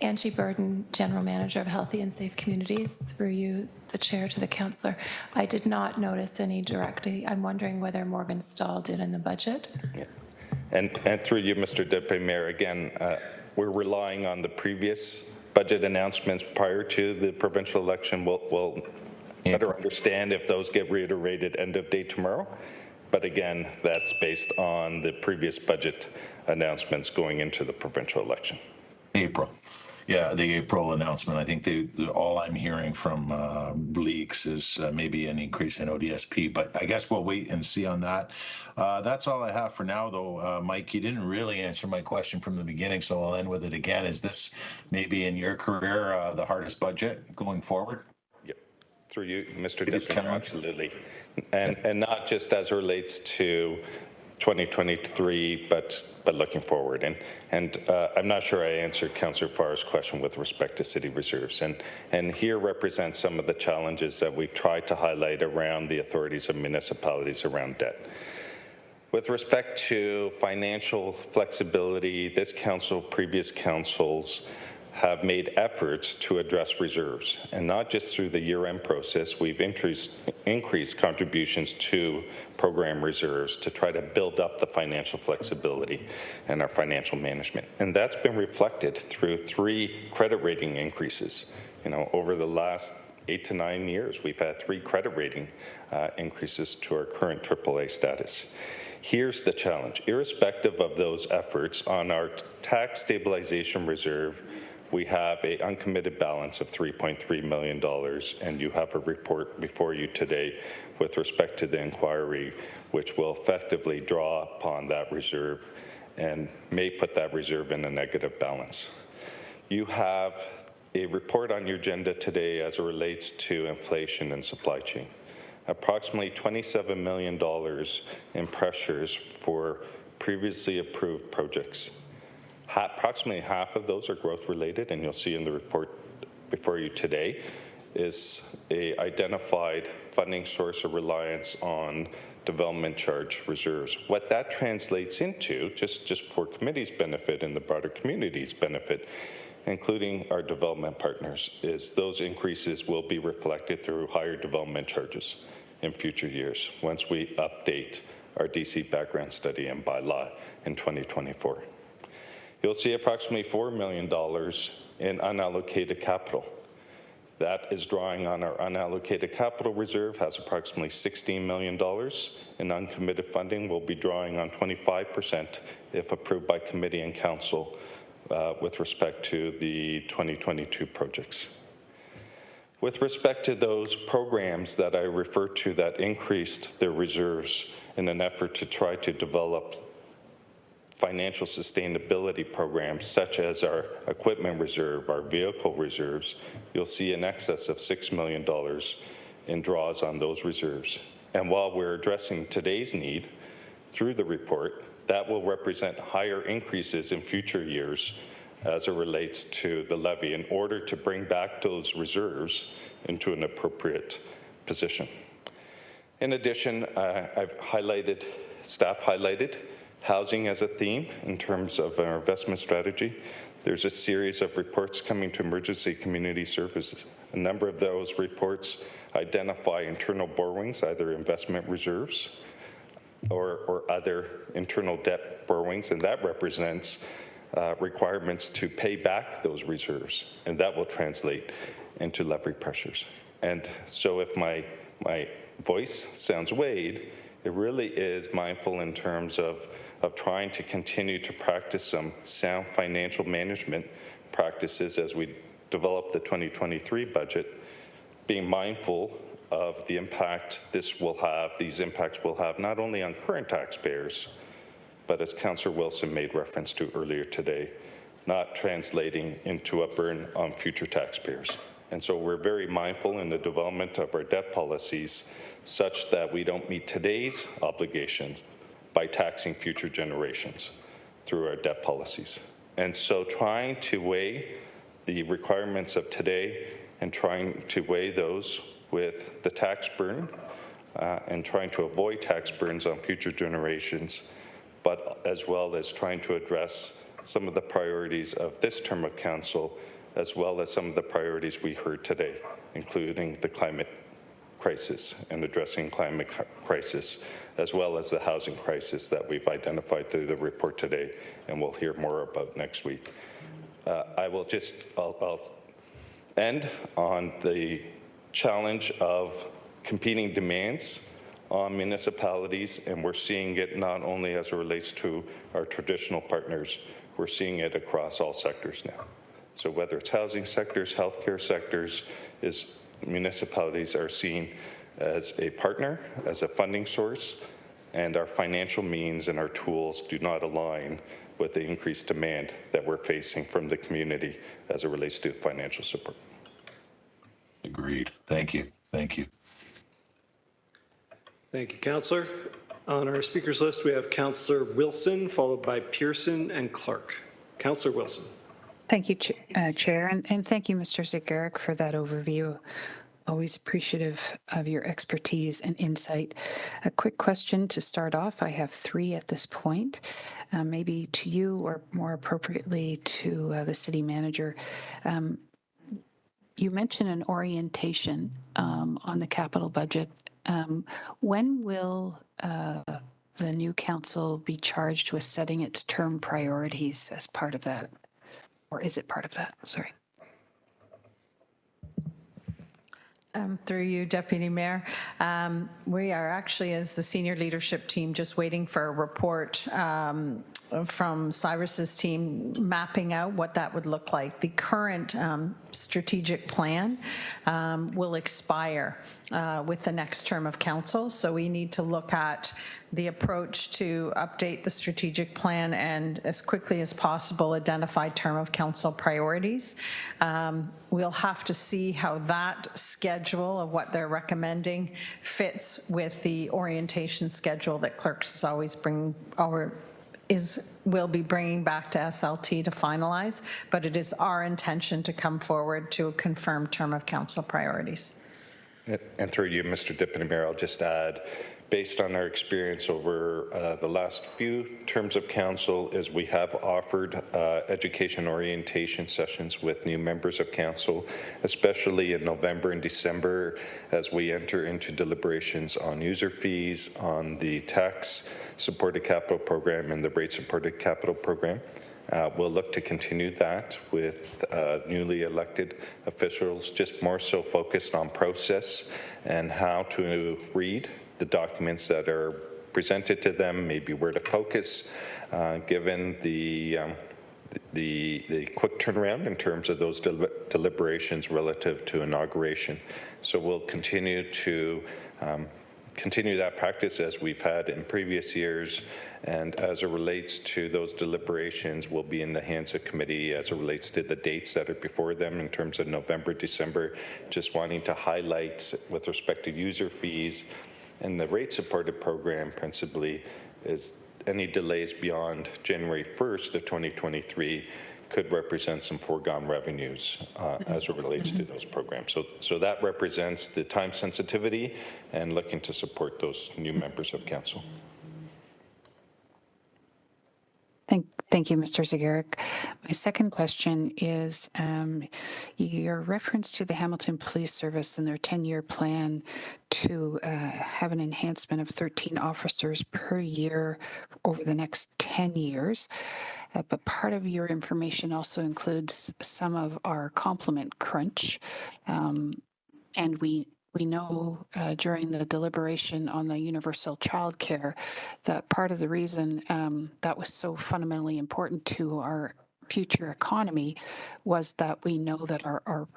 Angie Burden, General Manager of Healthy and Safe Communities, through you, the Chair, to the Councillor. I did not notice any directly. I'm wondering whether Morgan Stahl did in the budget. Yeah. And through you, Mr. Deputy Mayor, again, we're relying on the previous budget announcements prior to the provincial election. We'll better understand if those get reiterated end of day tomorrow. But again, that's based on the previous budget announcements going into the provincial election. April. Yeah, the April announcement. I think all I'm hearing from leaks is maybe an increase in ODSP, but I guess we'll wait and see on that. That's all I have for now, though. Mike, you didn't really answer my question from the beginning, so I'll end with it again. Is this maybe in your career the hardest budget going forward? Yep. Through you, Mr. Deputy Mayor, absolutely. And not just as it relates to 2023, but looking forward. And I'm not sure I answered Councillor Farr's question with respect to city reserves. And here represents some of the challenges that we've tried to highlight around the authorities of municipalities around debt. With respect to financial flexibility, this council, previous councils, have made efforts to address reserves, and not just through the year-end process. We've increased contributions to program reserves to try to build up the financial flexibility and our financial management, and that's been reflected through 3 credit rating increases. You know, over the last 8 to 9 years, we've had 3 credit rating increases to our current AAA status. Here's the challenge: irrespective of those efforts, on our tax stabilization reserve, we have an uncommitted balance of $3.3 million, and you have a report before you today with respect to the inquiry, which will effectively draw upon that reserve and may put that reserve in a negative balance. You have a report on your agenda today as it relates to inflation and supply chain. Approximately $27 million in pressures for previously approved projects. Approximately half of those are growth related, and you'll see in the report before you today is a identified funding source of reliance on development charge reserves. What that translates into, just for committee's benefit and the broader community's benefit, including our development partners, is those increases will be reflected through higher development charges in future years once we update our DC background study and bylaw in 2024. You'll see approximately $4 million in unallocated capital. That is drawing on our unallocated capital reserve, has approximately $16 million in uncommitted funding. We'll be drawing on 25% if approved by committee and council with respect to the 2022 projects. With respect to those programs that I referred to that increased their reserves in an effort to try to develop financial sustainability programs such as our equipment reserve, our vehicle reserves, you'll see in excess of $6 million in draws on those reserves. And while we're addressing today's need through the report, that will represent higher increases in future years as it relates to the levy in order to bring back those reserves into an appropriate position. In addition, staff highlighted housing as a theme in terms of our investment strategy. There's a series of reports coming to Emergency Community Services. A number of those reports identify internal borrowings, either investment reserves or other internal debt borrowings, and that represents requirements to pay back those reserves, and that will translate into levy pressures. And so if my voice sounds weighed, it really is mindful in terms of trying to continue to practice some sound financial management practices as we develop the 2023 budget, being mindful of the impact these impacts will have not only on current taxpayers, but as Councillor Wilson made reference to earlier today, not translating into a burden on future taxpayers. And so we're very mindful in the development of our debt policies such that we don't meet today's obligations by taxing future generations through our debt policies. And so trying to weigh the requirements of today and trying to weigh those with the tax burden and trying to avoid tax burdens on future generations, but as well as trying to address some of the priorities of this term of council, as well as some of the priorities we heard today, including the climate crisis and addressing climate crisis, as well as the housing crisis that we've identified through the report today and we'll hear more about next week. I'll end on the challenge of competing demands on municipalities, and we're seeing it not only as it relates to our traditional partners, we're seeing it across all sectors now. So whether it's housing sectors, healthcare sectors, municipalities are seen as a partner, as a funding source, and our financial means and our tools do not align with the increased demand that we're facing from the community as it relates to financial support. Agreed. Thank you. Thank you. Thank you, Councillor. On our speakers list, we have Councillor Wilson, followed by Pearson and Clark. Councillor Wilson. Thank you, Chair, and thank you, Mr. Zagaric, for that overview. Always appreciative of your expertise and insight. A quick question to start off. I have three at this point, maybe to you or more appropriately to the city manager. You mentioned an orientation on the capital budget. When will the new council be charged with setting its term priorities as part of that? Or is it part of that? Sorry. Through you, Deputy Mayor. We are actually, as the senior leadership team, just waiting for a report from Cyrus's team mapping out what that would look like. The current strategic plan will expire with the next term of council, so we need to look at the approach to update the strategic plan and as quickly as possible identify term of council priorities. We'll have to see how that schedule of what they're recommending fits with the orientation schedule that clerks always bring will be bringing back to SLT to finalize, but it is our intention to come forward to a confirmed term of council priorities. And through you, Mr. Deputy Mayor, I'll just add, based on our experience over the last few terms of council, is we have offered education orientation sessions with new members of council, especially in November and December as we enter into deliberations on user fees, on the tax supported capital program and the rate supported capital program. We'll look to continue that with newly elected officials, just more so focused on process and how to read the documents that are presented to them, maybe where to focus, given the quick turnaround in terms of those deliberations relative to inauguration. So we'll continue to continue that practice as we've had in previous years, and as it relates to those deliberations will be in the hands of committee as it relates to the dates that are before them in terms of November, December, just wanting to highlight with respect to user fees and the rate supported program principally is any delays beyond January 1st of 2023 could represent some foregone revenues as it relates to those programs. So that represents the time sensitivity and looking to support those new members of council. Thank you, Mr. Zagarek. My second question is your reference to the Hamilton Police Service and their 10-year plan to have an enhancement of 13 officers per year over the next 10 years. But part of your information also includes some of our complement crunch. And we know during the deliberation on the universal childcare that part of the reason that was so fundamentally important to our future economy was that we know that our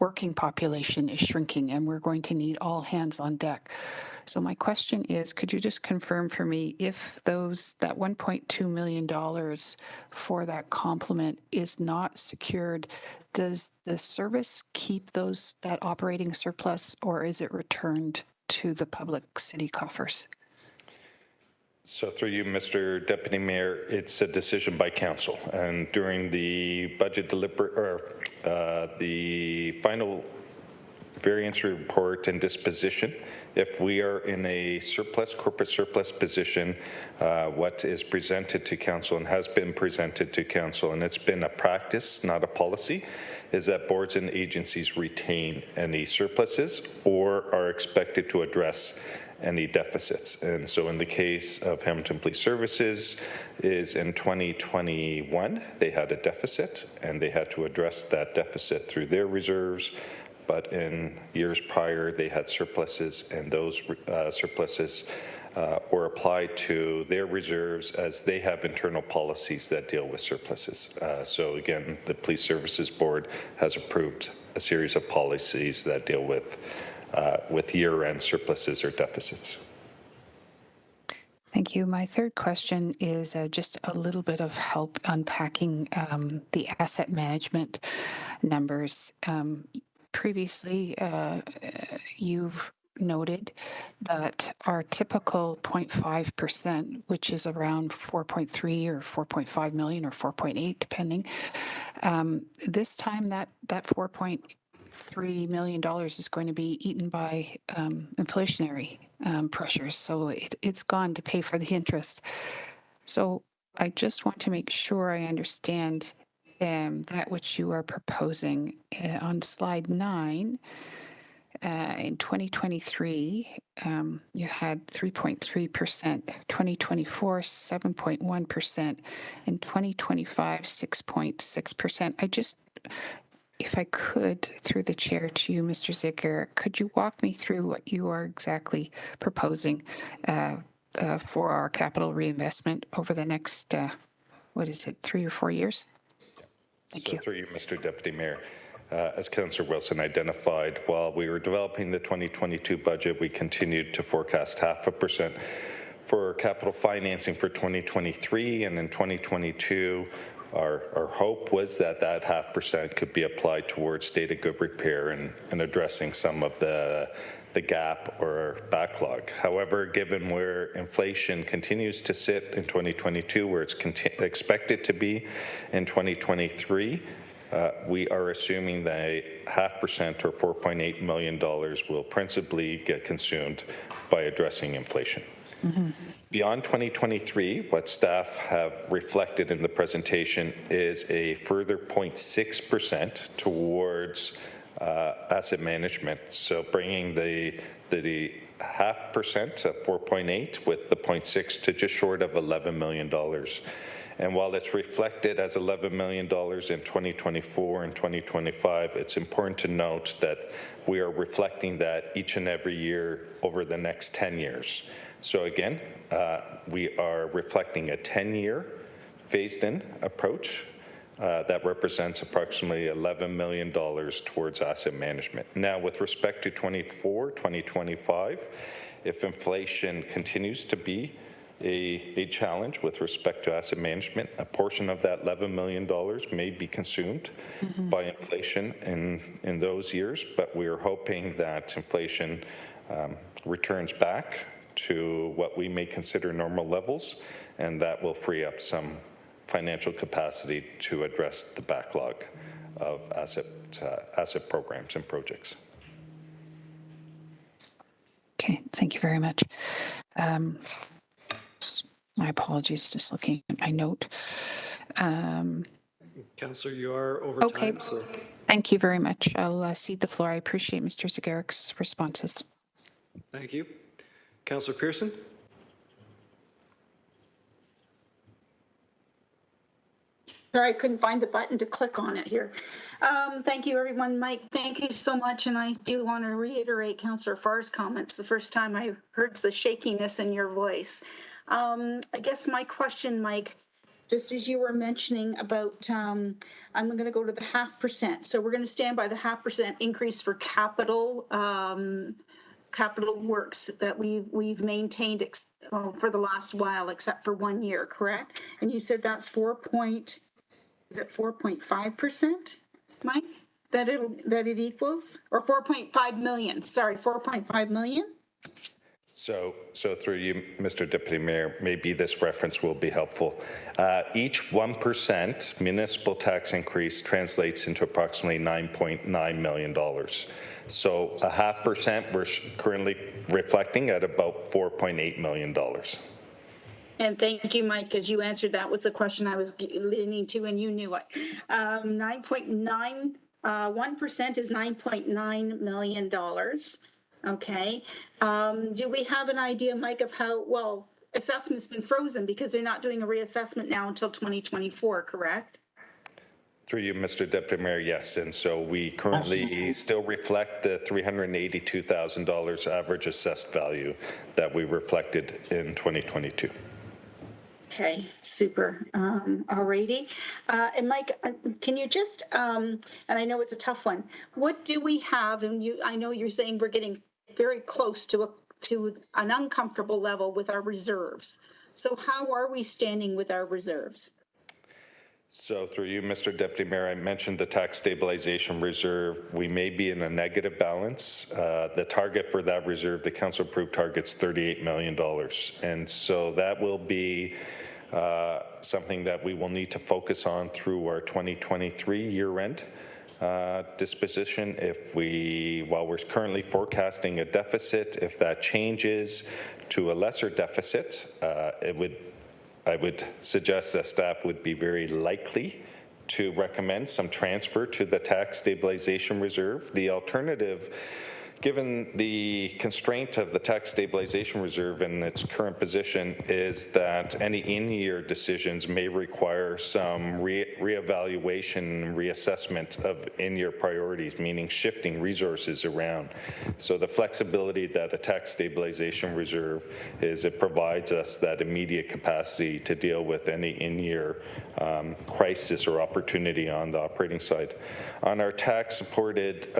working population is shrinking and we're going to need all hands on deck. So my question is, could you just confirm for me if that $1.2 million for that complement is not secured, does the service keep that operating surplus, or is it returned to the public city coffers? So through you, Mr. Deputy Mayor, it's a decision by council, and during the budget the final variance report and disposition, if we are in a surplus, corporate surplus position, what is presented to council and has been presented to council, and it's been a practice, not a policy, is that boards and agencies retain any surpluses or are expected to address any deficits. And so in the case of Hamilton Police Services is in 2021, they had a deficit and they had to address that deficit through their reserves. But in years prior, they had surpluses, and those surpluses were applied to their reserves as they have internal policies that deal with surpluses. So again, the Police Services Board has approved a series of policies that deal with year-end surpluses or deficits. Thank you. My third question is just a little bit of help unpacking the asset management numbers. Previously, you've noted that our typical 0.5%, which is around 4.3 or 4.5 million or 4.8, depending, this time that $4.3 million is going to be eaten by inflationary pressures. So it's gone to pay for the interest. So I just want to make sure I understand that which you are proposing. On slide 9, in 2023, you had 3.3%, 2024, 7.1%, and 2025, 6.6%. If I could, through the chair to you, Mr. Zicker, could you walk me through what you are exactly proposing for our capital reinvestment over the next, 3 or 4 years? Thank you. Through you, Mr. Deputy Mayor. As Councillor Wilson identified, while we were developing the 2022 budget, we continued to forecast 0.5% for capital financing for 2023, and in 2022, our hope was that 0.5% could be applied towards state of good repair and addressing some of the the gap or backlog. However, given where inflation continues to sit in 2022, where it's expected to be in 2023, we are assuming that 0.5% or $4.8 million will principally get consumed by addressing inflation. Beyond 2023, what staff have reflected in the presentation is a further 0.6% towards asset management. So bringing the 0.5% of 4.8 with the 0.6 to just short of $11 million. And while it's reflected as $11 million in 2024 and 2025, it's important to note that we are reflecting that each and every year over the next 10 years. So again, we are reflecting a 10-year phased-in approach that represents approximately $11 million towards asset management. Now, with respect to 2025, if inflation continues to be a challenge with respect to asset management, a portion of that $11 million may be consumed by inflation in those years, but we are hoping that inflation returns back to what we may consider normal levels, and that will free up some financial capacity to address the backlog of asset programs and projects. Okay, thank you very much. My apologies, just looking at my note. Councillor, you are over time. So. Thank you very much. I'll cede the floor. I appreciate Mr. Zagarik's responses. Thank you. Councillor Pearson? Sorry, I couldn't find the button to click on it here. Thank you, everyone. Mike, thank you so much. And I do want to reiterate Councillor Farr's comments. The first time I heard the shakiness in your voice. I guess my question, Mike, just as you were mentioning about, I'm going to go to the 0.5%. So we're going to stand by the 0.5% increase for capital works that we've maintained for the last while, except for 1 year, correct? And you said that's 4.5%, Mike? That it equals, or 4.5 million? Sorry, 4.5 million. So through you, Mr. Deputy Mayor, maybe this reference will be helpful. Each 1% municipal tax increase translates into approximately $9.9 million. So 0.5% we're currently reflecting at about $4.8 million. And thank you, Mike, because you answered that was the question I was leaning to, and you knew it. 9.9, 1% is $9.9 million. Okay. Do we have an idea, Mike, of how, well, assessment's been frozen because they're not doing a reassessment now until 2024, correct? Through you, Mr. Deputy Mayor, yes. And so we currently still reflect the $382,000 average assessed value that we reflected in 2022. Okay, super. Alrighty. And Mike, can you just, and I know it's a tough one, what do we have, and I know you're saying we're getting very close to an uncomfortable level with our reserves. So how are we standing with our reserves? So through you, Mr. Deputy Mayor, I mentioned the tax stabilization reserve. We may be in a negative balance. The target for that reserve, the council approved target's $38 million. And so that will be something that we will need to focus on through our 2023 year-end disposition. While we're currently forecasting a deficit, if that changes to a lesser deficit, I would suggest that staff would be very likely to recommend some transfer to the tax stabilization reserve. The alternative, given the constraint of the tax stabilization reserve in its current position, is that any in-year decisions may require some reevaluation, reassessment of in-year priorities, meaning shifting resources around. So the flexibility that a tax stabilization reserve is, it provides us that immediate capacity to deal with any in-year crisis or opportunity on the operating side. On our tax-supported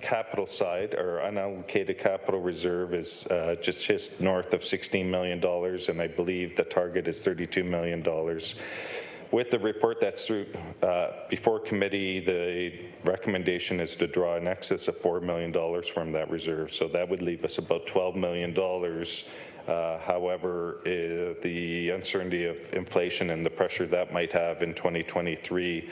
capital side, our unallocated capital reserve is just north of $16 million, and I believe the target is $32 million. with the report that's through before committee, the recommendation is to draw in excess of $4 million from that reserve. So that would leave us about $12 million. However, the uncertainty of inflation and the pressure that might have in 2023,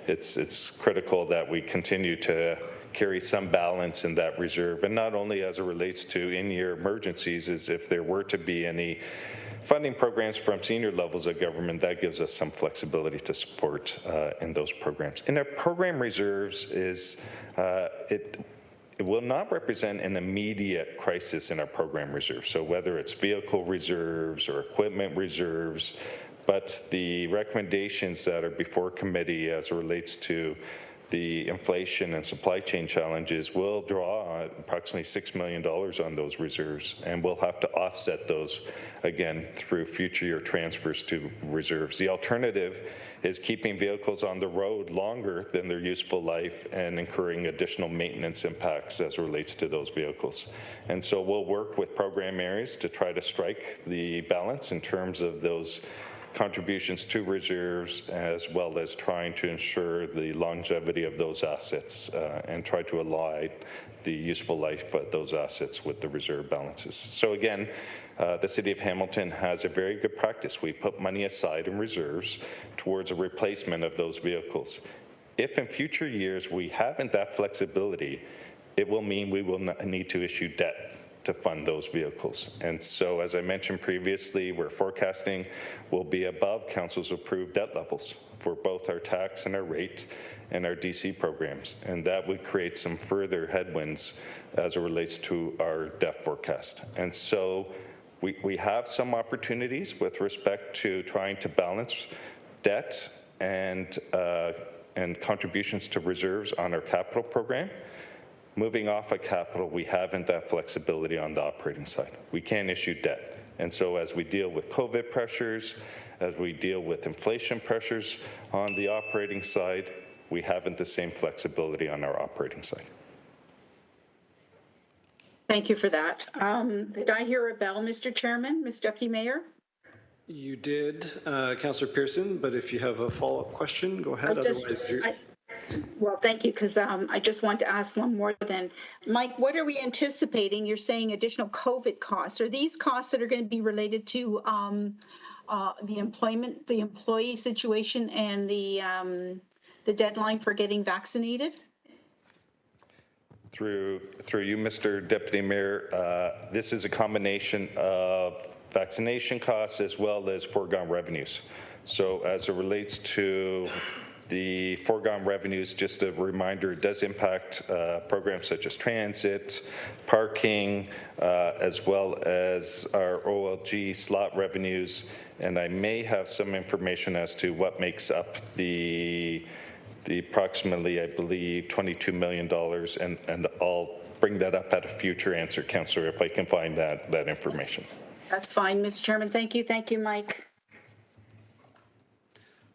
it's critical that we continue to carry some balance in that reserve, and not only as it relates to in-year emergencies, is if there were to be any funding programs from senior levels of government, that gives us some flexibility to support in those programs. In our program reserves it will not represent an immediate crisis in our program reserves. So whether it's vehicle reserves or equipment reserves, but the recommendations that are before committee as it relates to the inflation and supply chain challenges will draw approximately $6 million on those reserves, and we'll have to offset those again through future year transfers to reserves. The alternative is keeping vehicles on the road longer than their useful life and incurring additional maintenance impacts as it relates to those vehicles. And so we'll work with program areas to try to strike the balance in terms of those contributions to reserves, as well as trying to ensure the longevity of those assets and try to align the useful life of those assets with the reserve balances. So again, the City of Hamilton has a very good practice. We put money aside in reserves towards a replacement of those vehicles. If in future years we haven't that flexibility, it will mean we will need to issue debt to fund those vehicles. And so, as I mentioned previously, we're forecasting will be above Council's approved debt levels for both our tax and our rate and our DC programs. And that would create some further headwinds as it relates to our debt forecast. And so we have some opportunities with respect to trying to balance debt and contributions to reserves on our capital program. Moving off of capital, we haven't that flexibility on the operating side. We can't issue debt. And so as we deal with COVID pressures, as we deal with inflation pressures on the operating side, we haven't the same flexibility on our operating side. Thank you for that. Did I hear a bell, Mr. Chairman, Ms. Deputy Mayor? You did, Councillor Pearson, but if you have a follow-up question, go ahead. Well, thank you, because I just want to ask one more then. Mike, what are we anticipating? You're saying additional COVID costs. Are these costs that are going to be related to the employee situation and the deadline for getting vaccinated? Through you, Mr. Deputy Mayor, this is a combination of vaccination costs as well as foregone revenues. So as it relates to the foregone revenues, just a reminder, it does impact programs such as transit, parking, as well as our OLG slot revenues. And I may have some information as to what makes up the approximately, I believe, $22 million, and I'll bring that up at a future answer, Councillor, if I can find that information. That's fine, Mr. Chairman. Thank you. Thank you, Mike.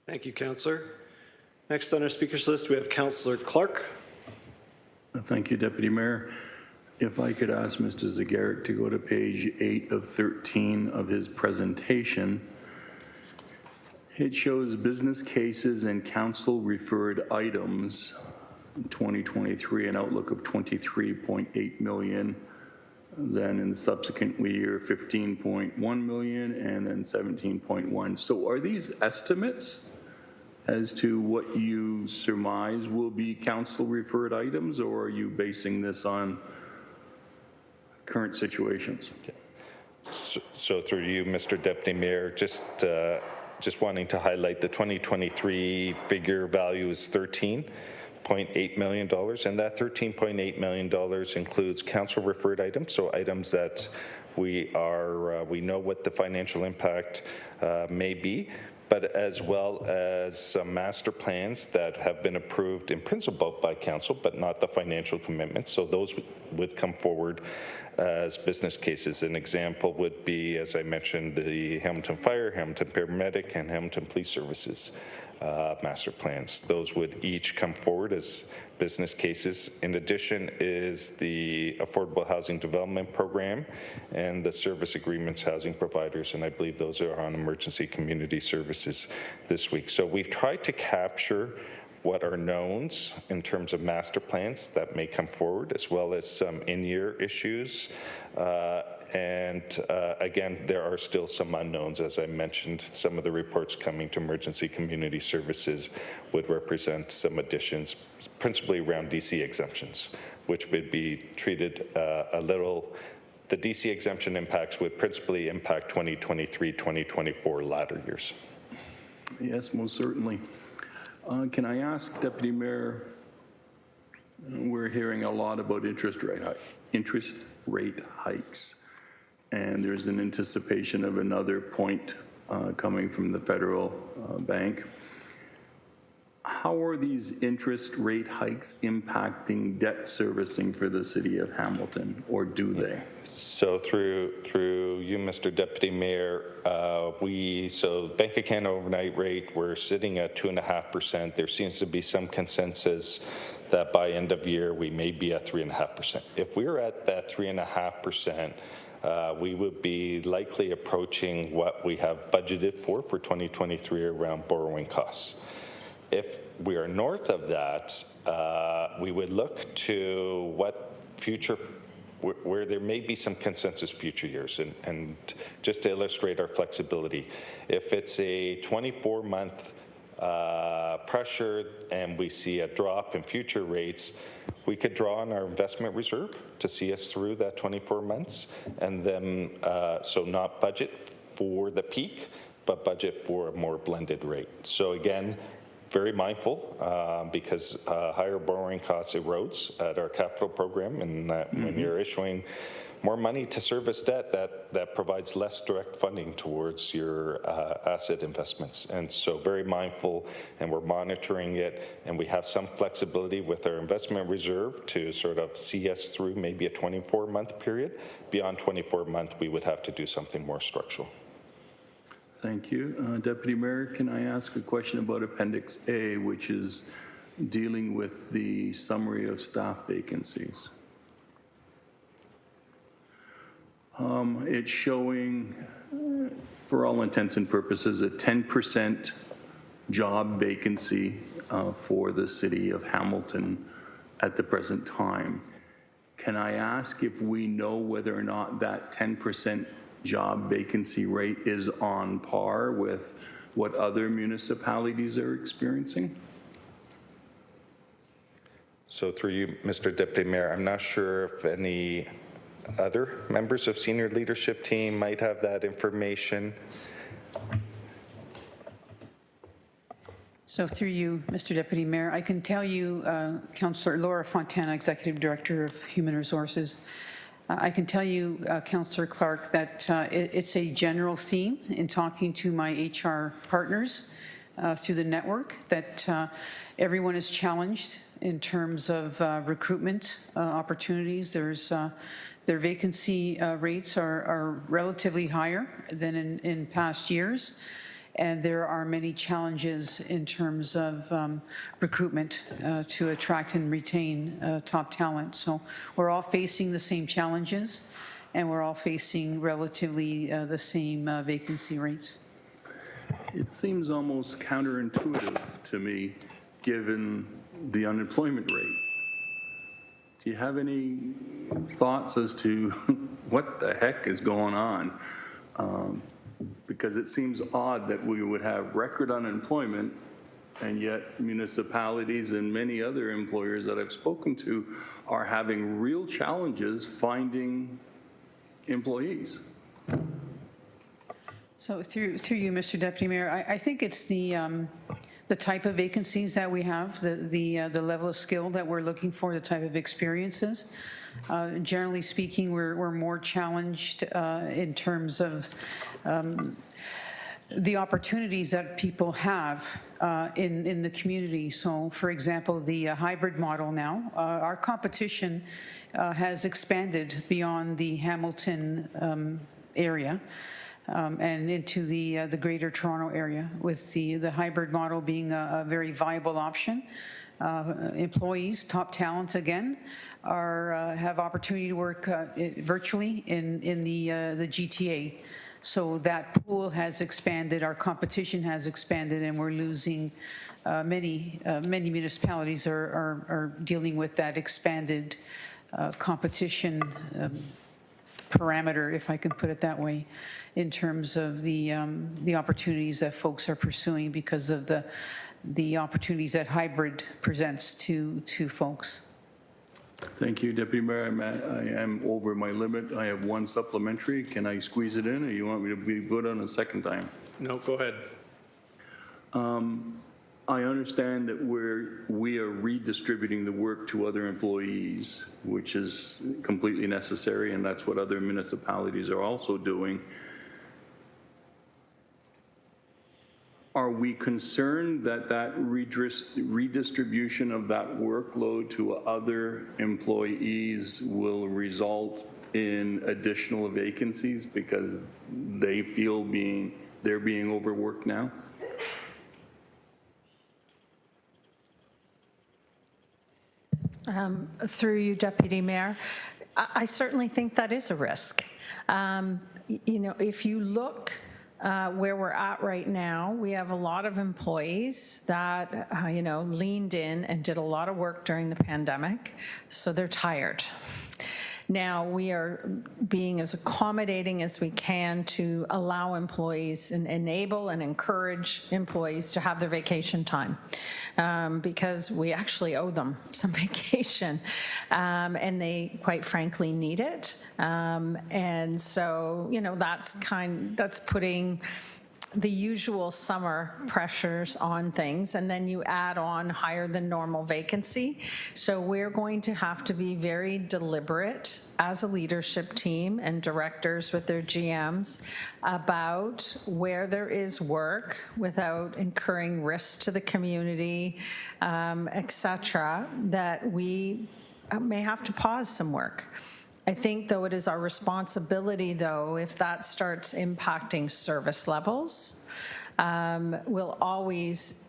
Thank you, Councillor. Next on our speakers list, we have Councillor Clark. Thank you, Deputy Mayor. If I could ask Mr. Zagarek to go to page 8 of 13 of his presentation. It shows business cases and council referred items in 2023, an outlook of 23.8 million. Then in the subsequent year, 15.1 million, and then 17.1. So are these estimates as to what you surmise will be council referred items, or are you basing this on current situations? So through you, Mr. Deputy Mayor, just wanting to highlight the 2023 figure value is $13.8 million, and that $13.8 million includes council referred items, so items that we know what the financial impact may be, but as well as some master plans that have been approved in principle by council, but not the financial commitments. So those would come forward as business cases. An example would be, as I mentioned, the Hamilton Fire, Hamilton Paramedic, and Hamilton Police Services master plans. Those would each come forward as business cases. In addition is the Affordable Housing Development Program and the service agreements housing providers, and I believe those are on emergency community services this week. So we've tried to capture what are knowns in terms of master plans that may come forward, as well as some in-year issues. Again, there are still some unknowns. As I mentioned, some of the reports coming to emergency community services would represent some additions, principally around DC exemptions, which would be treated a little. The DC exemption impacts would principally impact 2023, 2024 latter years. Yes, most certainly. Can I ask, Deputy Mayor, we're hearing a lot about interest rate hikes, and there's an anticipation of another point coming from the federal bank. How are these interest rate hikes impacting debt servicing for the city of Hamilton, or do they? So through you, Mr. Deputy Mayor, so Bank of Canada overnight rate, we're sitting at 2.5%. There seems to be some consensus that by end of year we may be at 3.5%. If we're at that 3.5%, we would be likely approaching what we have budgeted for 2023 around borrowing costs. If we are north of that, we would look to what future, where there may be some consensus future years. And just to illustrate our flexibility, if it's a 24-month pressure and we see a drop in future rates, we could draw on our investment reserve to see us through that 24 months, and then so not budget for the peak, but budget for a more blended rate. So again, very mindful because higher borrowing costs erodes at our capital program, and that when you're issuing more money to service debt, that provides less direct funding towards your asset investments. And so very mindful, and we're monitoring it, and we have some flexibility with our investment reserve to sort of see us through maybe a 24-month period. Beyond 24-month, we would have to do something more structural. Thank you. Deputy Mayor, can I ask a question about Appendix A, which is dealing with the summary of staff vacancies? It's showing, for all intents and purposes, a 10% job vacancy for the city of Hamilton at the present time. Can I ask if we know whether or not that 10% job vacancy rate is on par with what other municipalities are experiencing? So through you, Mr. Deputy Mayor, I'm not sure if any other members of senior leadership team might have that information. So through you, Mr. Deputy Mayor, I can tell you, Councillor Laura Fontana, Executive Director of Human Resources, I can tell you, Councillor Clark, that it's a general theme in talking to my HR partners through the network, that everyone is challenged in terms of recruitment opportunities. Their vacancy rates are relatively higher than in past years, and there are many challenges in terms of recruitment to attract and retain top talent. So we're all facing the same challenges, and we're all facing relatively the same vacancy rates. It seems almost counterintuitive to me, given the unemployment rate. Do you have any thoughts as to what the heck is going on? Because it seems odd that we would have record unemployment, and yet municipalities and many other employers that I've spoken to are having real challenges finding employees. So through you, Mr. Deputy Mayor, I think it's the type of vacancies that we have, the level of skill that we're looking for, the type of experiences. Generally speaking, we're more challenged in terms of the opportunities that people have in the community. So, for example, the hybrid model now, our competition has expanded beyond the Hamilton area. and into the Greater Toronto area, with the hybrid model being a very viable option. Employees, top talent again, have opportunity to work virtually in the GTA. So that pool has expanded, our competition has expanded, and we're losing many municipalities are dealing with that expanded competition parameter, if I can put it that way, in terms of the opportunities that folks are pursuing because of the opportunities that hybrid presents to folks. Thank you, Deputy Mayor. I am over my limit. I have one supplementary. Can I squeeze it in, or you want me to be good on a second time? No, go ahead. I understand that we are redistributing the work to other employees, which is completely necessary, and that's what other municipalities are also doing. Are we concerned that redistribution of that workload to other employees will result in additional vacancies because they feel they're being overworked now? Through you, Deputy Mayor, I certainly think that is a risk. If you look where we're at right now, we have a lot of employees that, leaned in and did a lot of work during the pandemic, so they're tired. Now, we are being as accommodating as we can to allow employees and enable and encourage employees to have their vacation time because we actually owe them some vacation and they, quite frankly, need it. And so, that's putting the usual summer pressures on things, and then you add on higher than normal vacancy. So we're going to have to be very deliberate as a leadership team and directors with their GMs about where there is work without incurring risk to the community, et cetera, that we may have to pause some work. I think, though, it is our responsibility, though, if that starts impacting service levels, we'll always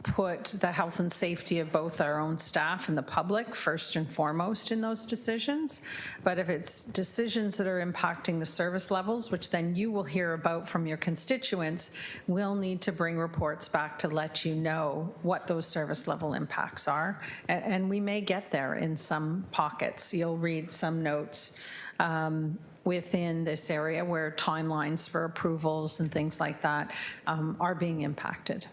put the health and safety of both our own staff and the public first and foremost in those decisions. But if it's decisions that are impacting the service levels, which then you will hear about from your constituents, we'll need to bring reports back to let you know what those service level impacts are. And we may get there in some pockets. You'll read some notes within this area where timelines for approvals and things like that are being impacted.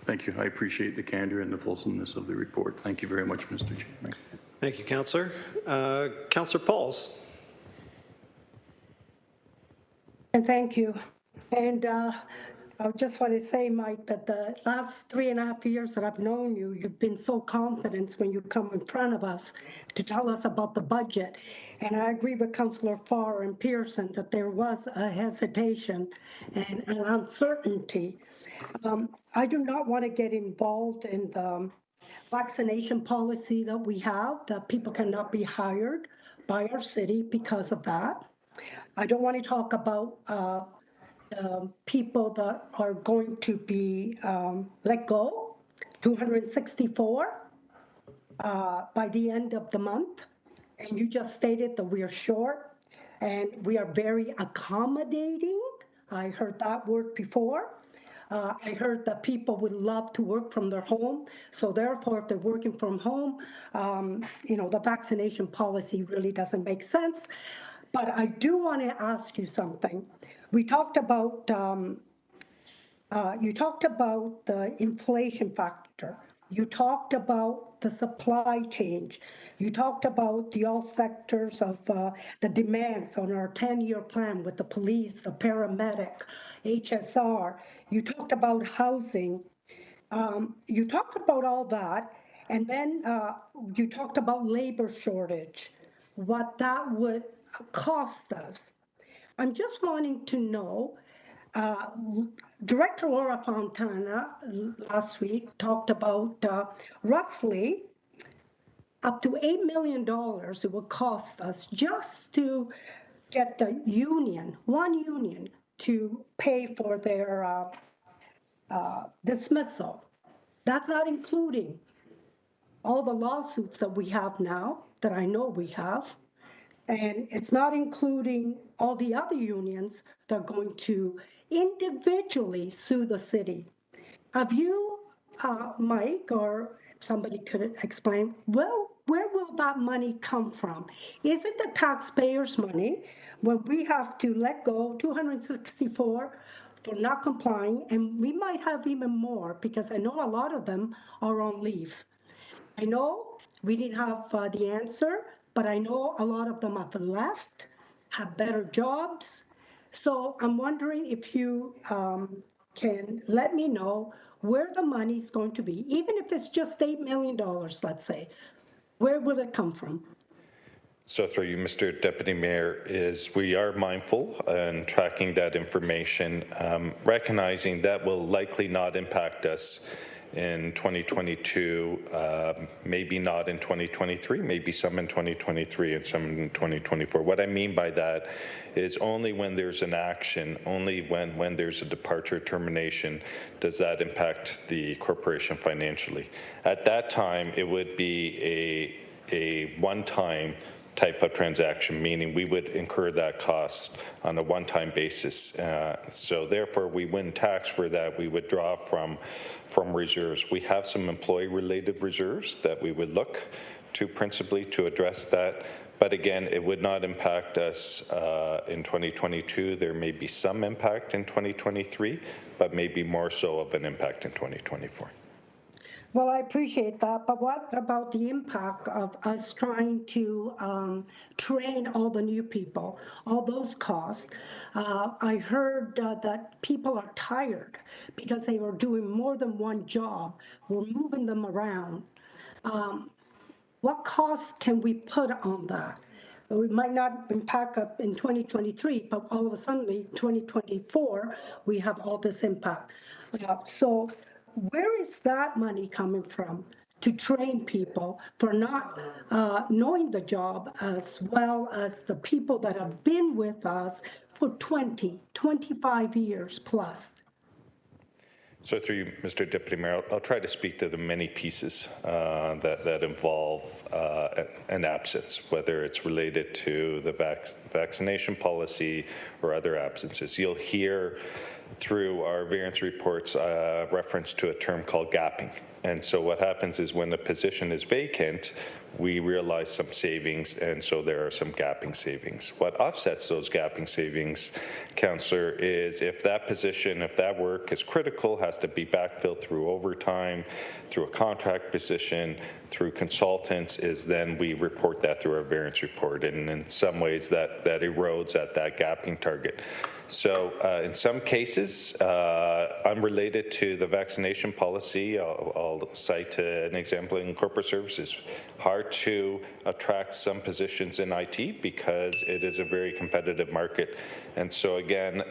Thank you. I appreciate the candor and the fulsomeness of the report. Thank you very much, Mr. Chairman. Thank you, Councillor. Councillor Pauls. And thank you. And I just want to say, Mike, that the last 3.5 years that I've known you, you've been so confident when you come in front of us to tell us about the budget. And I agree with Councillor Farr and Pearson that there was a hesitation and an uncertainty. I do not want to get involved in the vaccination policy that we have, that people cannot be hired by our city because of that. I don't want to talk about people that are going to be let go, 264 by the end of the month. And you just stated that we are short and we are very accommodating. I heard that word before. I heard that people would love to work from their home. So therefore, if they're working from home, the vaccination policy really doesn't make sense. But I do want to ask you something. We talked about, you talked about the inflation factor. You talked about the supply chain. You talked about the all sectors of the demands on our 10-year plan with the police, the paramedic, HSR. You talked about housing. You talked about all that. And then you talked about labor shortage, what that would cost us. I'm just wanting to know, Director Laura Fontana last week talked about roughly up to $8 million it would cost us just to get the union, one union, to pay for their dismissal. That's not including all the lawsuits that we have now, that I know we have. And it's not including all the other unions that are going to individually sue the city. Have you, Mike, or somebody could explain, well, where will that money come from? Is it the taxpayers' money when we have to let go 264 for not complying, and we might have even more because I know a lot of them are on leave. I know we didn't have the answer, but I know a lot of them have left, have better jobs. So I'm wondering if you can let me know where the money is going to be, even if it's just $8 million, let's say. Where will it come from? So through you, Mr. Deputy Mayor, is we are mindful and tracking that information, recognizing that will likely not impact us in 2022, maybe not in 2023, maybe some in 2023 and some in 2024. What I mean by that is only when there's an action, only when there's a departure termination, does that impact the corporation financially. At that time, it would be a one-time type of transaction, meaning we would incur that cost on a one-time basis. So therefore, we wouldn't tax for that. We would draw from reserves. We have some employee-related reserves that we would look to principally to address that. But again, it would not impact us in 2022. There may be some impact in 2023, but maybe more so of an impact in 2024. Well, I appreciate that, but what about the impact of us trying to train all the new people, all those costs? I heard that people are tired because they were doing more than one job. We're moving them around. What costs can we put on that? It might not impact up in 2023, but all of a sudden, 2024, we have all this impact. So where is that money coming from to train people for not knowing the job as well as the people that have been with us for 20, 25 years plus? So through you, Mr. Deputy Mayor, I'll try to speak to the many pieces that involve an absence, whether it's related to the vaccination policy or other absences. You'll hear through our variance reports reference to a term called gapping. And so what happens is when the position is vacant, we realize some savings, and so there are some gapping savings. What offsets those gapping savings, Councillor, is if that position, if that work is critical, has to be backfilled through overtime, through a contract position, through consultants, is then we report that through our variance report. And in some ways that erodes at that gapping target. So in some cases, unrelated to the vaccination policy, I'll cite an example in corporate services. Hard to attract some positions in IT because it is a very competitive market. And so again,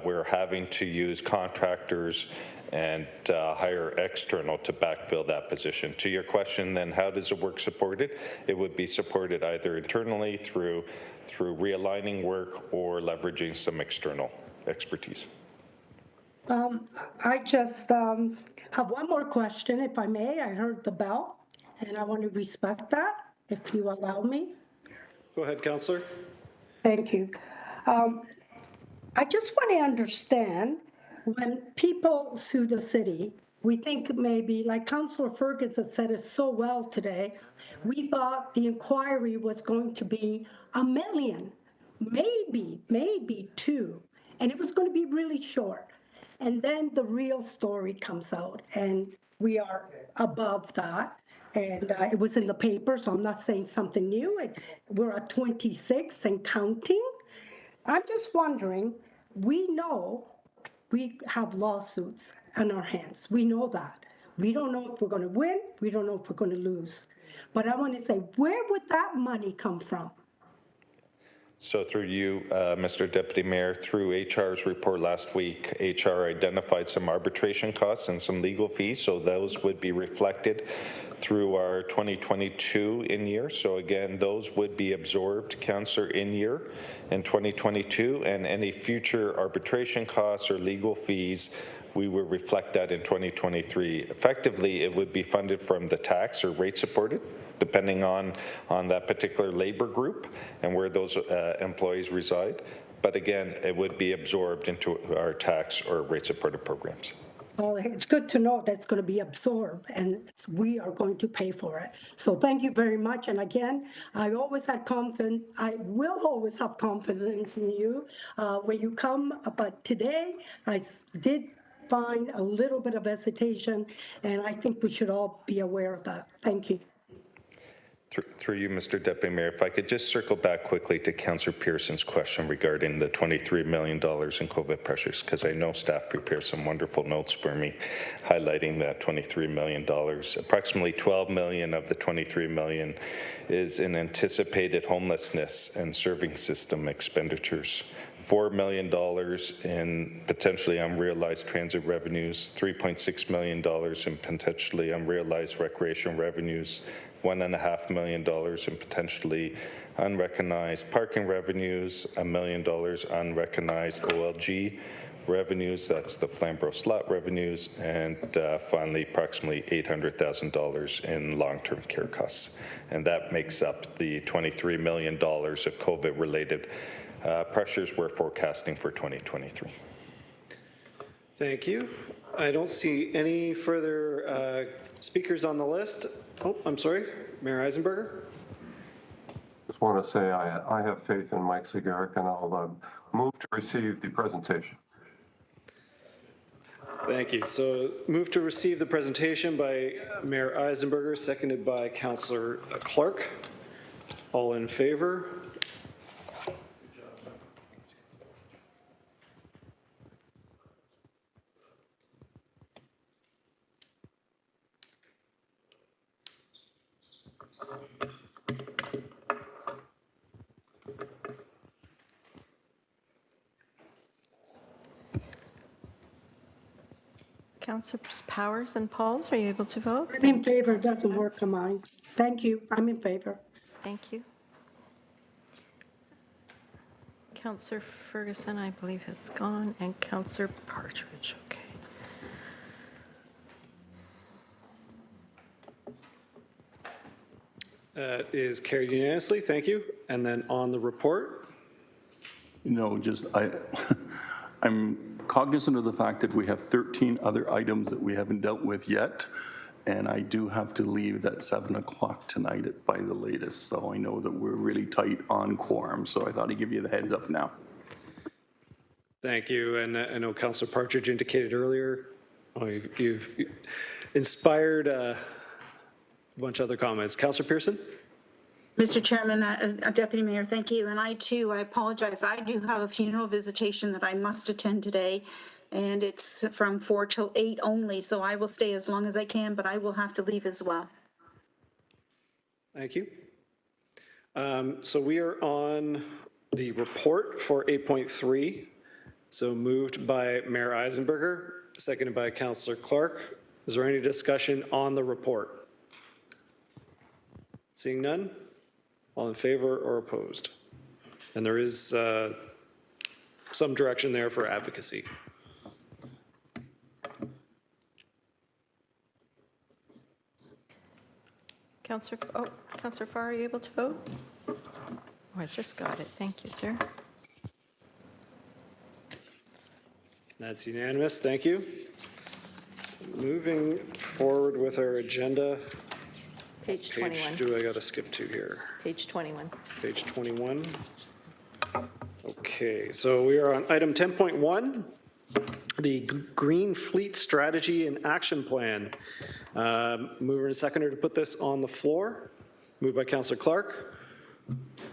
we're having to use contractors and hire external to backfill that position. To your question, then, how does the work supported? It would be supported either internally through realigning work or leveraging some external expertise. I just have one more question, if I may. I heard the bell, and I want to respect that, if you allow me. Go ahead, Councillor. Thank you. I just want to understand, when people sue the city, we think maybe, like Councillor Ferguson said it so well today, we thought the inquiry was going to be $1 million, maybe 2, and it was going to be really short. And then the real story comes out, and we are above that. And it was in the paper, so I'm not saying something new. We're at 26 and counting. I'm just wondering, we know we have lawsuits on our hands. We know that. We don't know if we're going to win. We don't know if we're going to lose. But I want to say, where would that money come from? So through you, Mr. Deputy Mayor, through HR's report last week, HR identified some arbitration costs and some legal fees, so those would be reflected through our 2022 in year. So again, those would be absorbed, Councillor, in year in 2022, and any future arbitration costs or legal fees, we will reflect that in 2023. Effectively, it would be funded from the tax or rate supported, depending on that particular labor group and where those employees reside. But again, it would be absorbed into our tax or rate supported programs. Well, it's good to know that's going to be absorbed and we are going to pay for it. So thank you very much. And again, I always had confidence, I will always have confidence in you when you come. But today I did find a little bit of hesitation, and I think we should all be aware of that. Thank you. Through you, Mr. Deputy Mayor, if I could just circle back quickly to Councillor Pearson's question regarding the $23 million in COVID pressures, because I know staff prepared some wonderful notes for me highlighting that $23 million. Approximately $12 million of the $23 million is in anticipated homelessness and serving system expenditures. $4 million in potentially unrealized transit revenues, $3.6 million in potentially unrealized recreation revenues, $1.5 million in potentially unrecognized parking revenues, $1 million unrecognized OLG revenues, that's the Flamborough slot revenues, and finally approximately $800,000 in long-term care costs. And that makes up the $23 million of COVID-related pressures we're forecasting for 2023. Thank you. I don't see any further speakers on the list. Oh, I'm sorry, Mayor Eisenberger. Just want to say I have faith in Mike Sigarik, and I'll move to receive the presentation. Thank you. So move to receive the presentation by Mayor Eisenberger, seconded by Councillor Clark. All in favor? Councillors Powers and Pauls, are you able to vote? I'm in favor. It doesn't work on mine. Thank you. I'm in favor. Thank you. Councillor Ferguson, I believe, has gone, and Councillor Partridge. Okay. That is carried unanimously. Thank you. And then on the report. You know, I'm cognizant of the fact that we have 13 other items that we haven't dealt with yet, and I do have to leave at 7 o'clock tonight by the latest, so I know that we're really tight on quorum, so I thought I'd give you the heads up now. Thank you. And I know Councillor Partridge indicated earlier, you've inspired a bunch of other comments. Councillor Pearson? Mr. Chairman, Deputy Mayor, thank you. And I apologize. I do have a funeral visitation that I must attend today, and it's from 4 till 8 only, so I will stay as long as I can, but I will have to leave as well. Thank you. So we are on the report for 8.3. So moved by Mayor Eisenberger, seconded by Councillor Clark. Is there any discussion on the report? Seeing none? All in favor or opposed? And there is some direction there for advocacy. Councillor Farr, are you able to vote? Oh, I just got it. Thank you, sir. That's unanimous. Thank you. So moving forward with our agenda. Page 21. Do I got to skip to here? Page 21. Page 21. Okay, so we are on item 10.1, the Green Fleet Strategy and Action Plan. Mover and seconder to put this on the floor. Moved by Councillor Clark,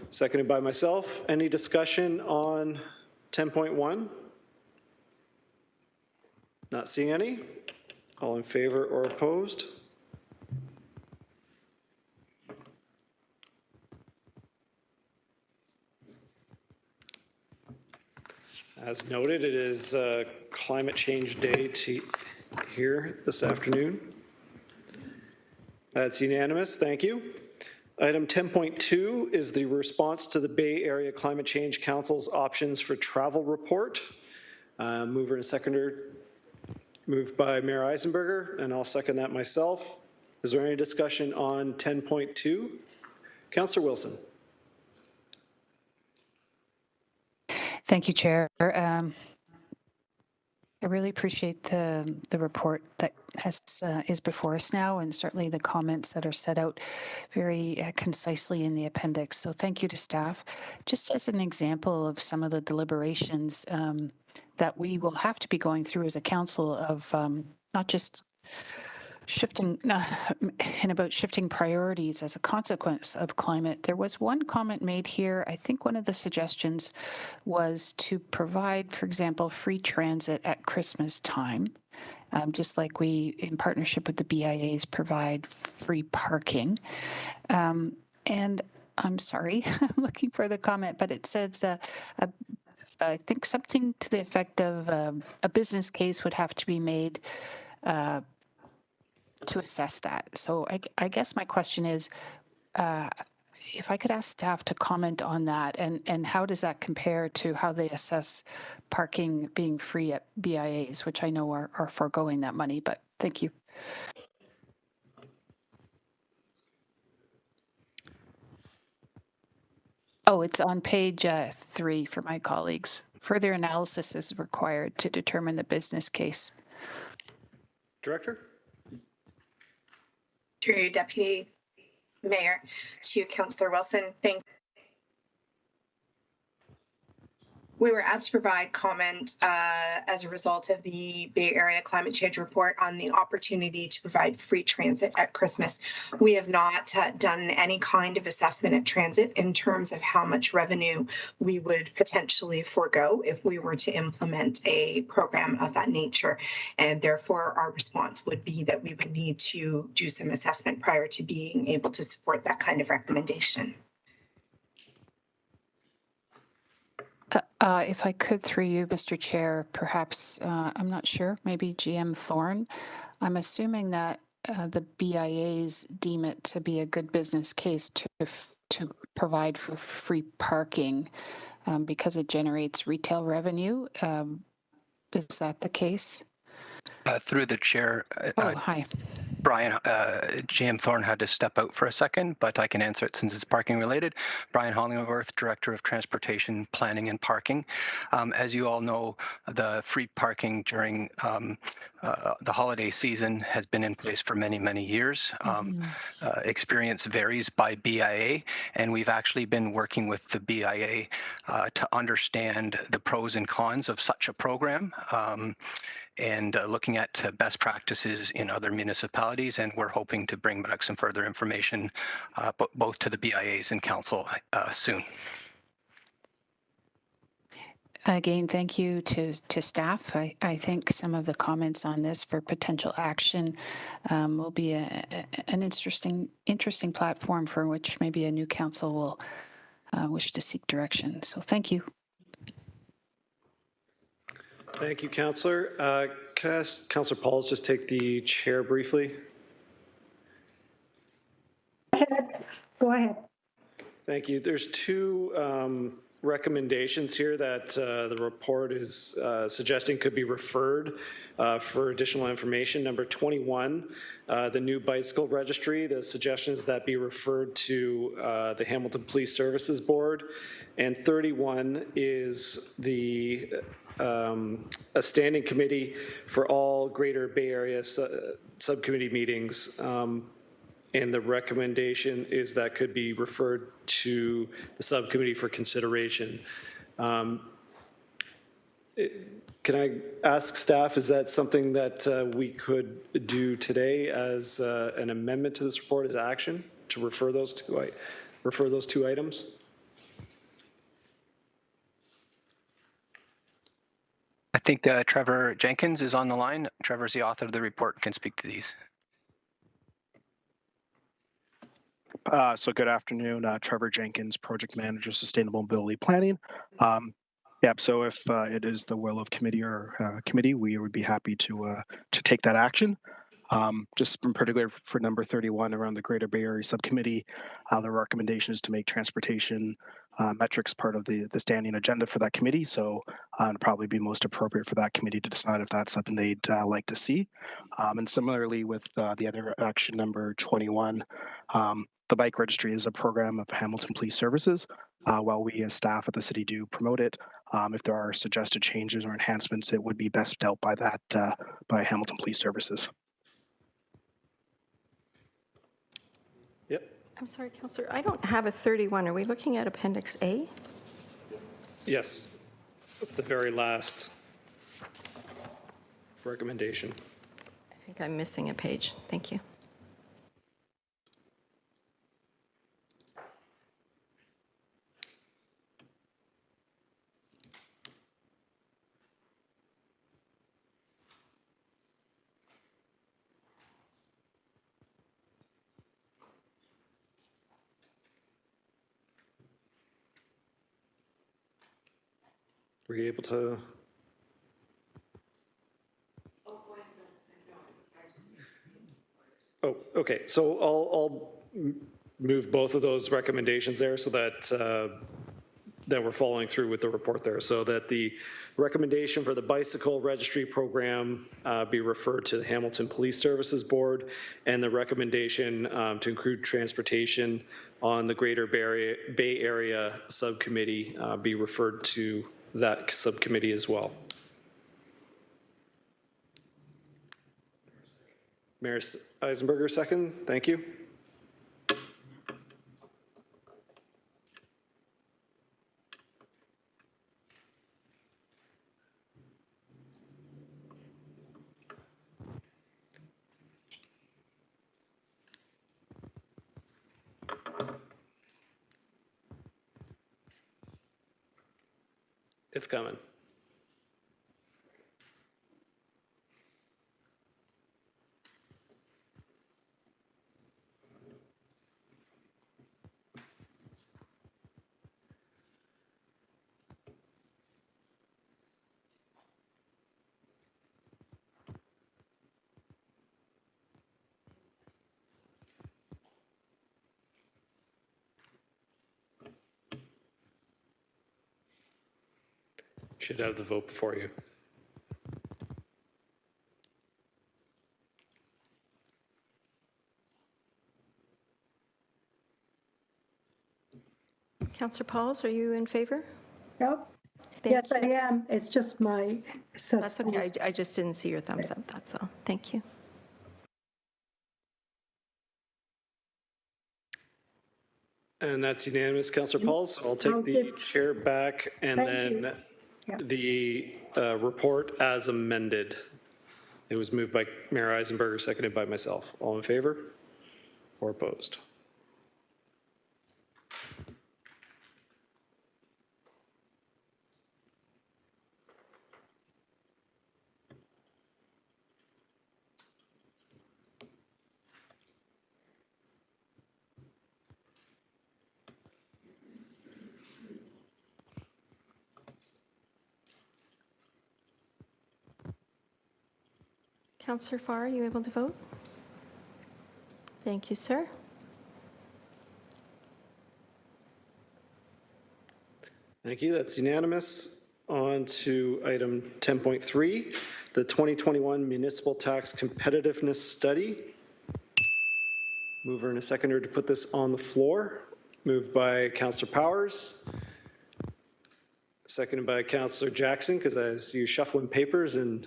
seconded by myself. Any discussion on 10.1? Not seeing any. All in favor or opposed? As noted, it is Climate Change Day here this afternoon. That's unanimous. Thank you. Item 10.2 is the response to the Bay Area Climate Change Council's options for travel report. Mover and seconder, moved by Mayor Eisenberger, and I'll second that myself. Is there any discussion on 10.2? Councillor Wilson. Thank you, Chair. I really appreciate the report that is before us now, and certainly the comments that are set out very concisely in the appendix. So thank you to staff. Just as an example of some of the deliberations that we will have to be going through as a council of not just shifting priorities as a consequence of climate. There was one comment made here. I think one of the suggestions was to provide, for example, free transit at Christmas time, just like we, in partnership with the BIAs, provide free parking. And I'm sorry, I'm looking for the comment, but it says I think something to the effect of a business case would have to be made to assess that. So I guess my question is, if I could ask staff to comment on that, and how does that compare to how they assess parking being free at BIAs, which I know are foregoing that money, but thank you. Oh, it's on page 3 for my colleagues. Further analysis is required to determine the business case. Director? Through you, Deputy Mayor, to Councillor Wilson, thank you. We were asked to provide comment as a result of the Bay Area Climate Change Report on the opportunity to provide free transit at Christmas. We have not done any kind of assessment at transit in terms of how much revenue we would potentially forego if we were to implement a program of that nature. And therefore, our response would be that we would need to do some assessment prior to being able to support that kind of recommendation. If I could, through you, Mr. Chair, perhaps, I'm not sure, maybe GM Thorne. I'm assuming that the BIAs deem it to be a good business case to provide for free parking because it generates retail revenue. Is that the case? Through the chair. Hi. Brian, GM Thorne had to step out for a second, but I can answer it since it's parking related. Brian Hollingworth, Director of Transportation, Planning and Parking. As you all know, the free parking during the holiday season has been in place for many, many years. Experience varies by BIA, and we've actually been working with the BIA to understand the pros and cons of such a program. And looking at best practices in other municipalities, and we're hoping to bring back some further information both to the BIAs and council soon. Again, thank you to staff. I think some of the comments on this for potential action will be an interesting platform for which maybe a new council will wish to seek direction. So thank you. Thank you, Councillor. Can I ask Councillor Pauls just take the chair briefly? Go ahead. Thank you. There's two recommendations here that the report is suggesting could be referred for additional information. Number 21, the new bicycle registry. The suggestion is that be referred to the Hamilton Police Services Board. And 31 is the a standing committee for all Greater Bay Area subcommittee meetings. And the recommendation is that could be referred to the subcommittee for consideration. Can I ask staff, is that something that we could do today as an amendment to this report as action to refer those two items? I think Trevor Jenkins is on the line. Trevor is the author of the report and can speak to these. So good afternoon, Trevor Jenkins, Project Manager, Sustainable Mobility Planning. Yep. So if it is the will of committee or committee, we would be happy to take that action. Just in particular for number 31 around the Greater Bay Area Subcommittee, the recommendation is to make transportation metrics part of the standing agenda for that committee. So it'd probably be most appropriate for that committee to decide if that's something they'd like to see. And similarly with the other action number 21, the bike registry is a program of Hamilton Police Services. While we as staff at the city do promote it, if there are suggested changes or enhancements, it would be best dealt by that by Hamilton Police Services. Yep. I'm sorry, Councillor, I don't have a 31. Are we looking at Appendix A? Yes. That's the very last recommendation. I think I'm missing a page. Thank you. Were you able to? Oh, okay. So I'll move both of those recommendations there so that that we're following through with the report there. So that the recommendation for the bicycle registry program be referred to the Hamilton Police Services Board, and the recommendation to include transportation on the Greater Bay Area Subcommittee be referred to that subcommittee as well. Mayor Eisenberger, second. Thank you. It's coming. Should have the vote before you. Councillor Pauls, are you in favor? Yep. Yes, I am. It's just my system. That's okay. I just didn't see your thumbs up, that's all. Thank you. And that's unanimous, Councillor Pauls. So I'll take the chair back, and then the report as amended. It was moved by Mayor Eisenberger, seconded by myself. All in favor or opposed? Councillor Farr, are you able to vote? Thank you, sir. Thank you. That's unanimous. On to item 10.3, the 2021 Municipal Tax Competitiveness Study. Mover and a seconder to put this on the floor. Moved by Councillor Powers. Seconded by Councillor Jackson, because I see you shuffling papers and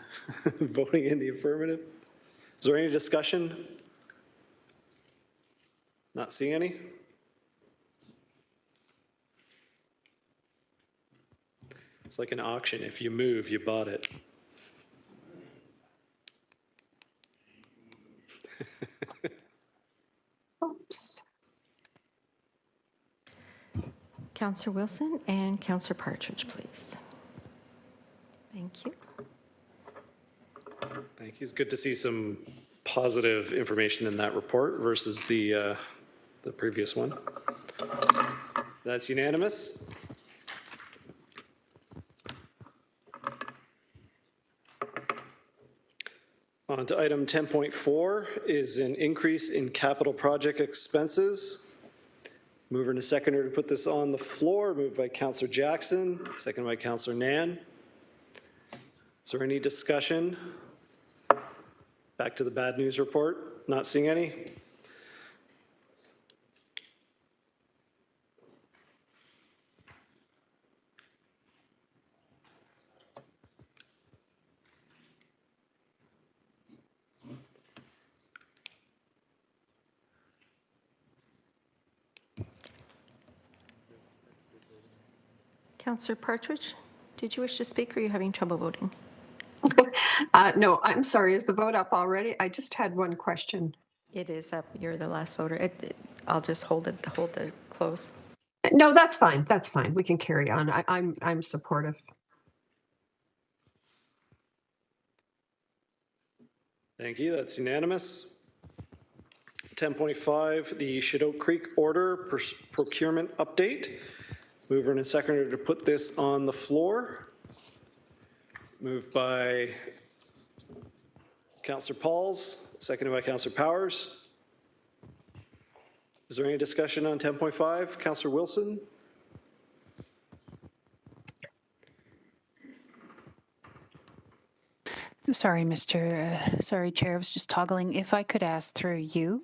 voting in the affirmative. Is there any discussion? Not seeing any? It's like an auction. If you move, you bought it. Oops. Councillor Wilson and Councillor Partridge, please. Thank you. Thank you. It's good to see some positive information in that report versus the previous one. That's unanimous. On to item 10.4 is an increase in capital project expenses. Mover and a seconder to put this on the floor. Moved by Councillor Jackson, seconded by Councillor Nan. Is there any discussion? Back to the bad news report. Not seeing any. Councillor Partridge, did you wish to speak, or are you having trouble voting? No, I'm sorry. Is the vote up already? I just had one question. It is up. You're the last voter. I'll just hold the close. No, that's fine. That's fine. We can carry on. I'm supportive. Thank you. That's unanimous. 10.5, the Shadow Creek Order Procurement Update. Mover and a seconder to put this on the floor. Moved by Councillor Pauls, seconded by Councillor Powers. Is there any discussion on 10.5? Councillor Wilson? Sorry, Chair, I was just toggling. If I could ask through you,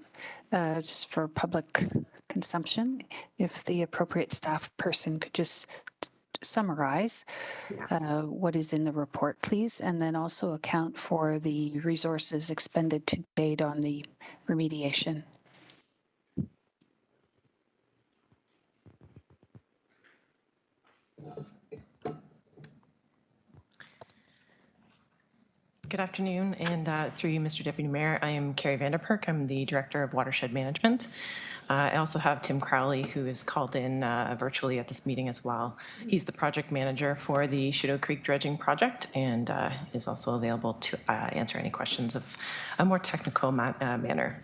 just for public consumption, if the appropriate staff person could just summarize what is in the report, please, and then also account for the resources expended to date on the remediation. Good afternoon, and through you, Mr. Deputy Mayor, I am Carrie Vanderperk. I'm the Director of Watershed Management. I also have Tim Crowley, who is called in virtually at this meeting as well. He's the project manager for the Shadow Creek Dredging Project and is also available to answer any questions of a more technical manner.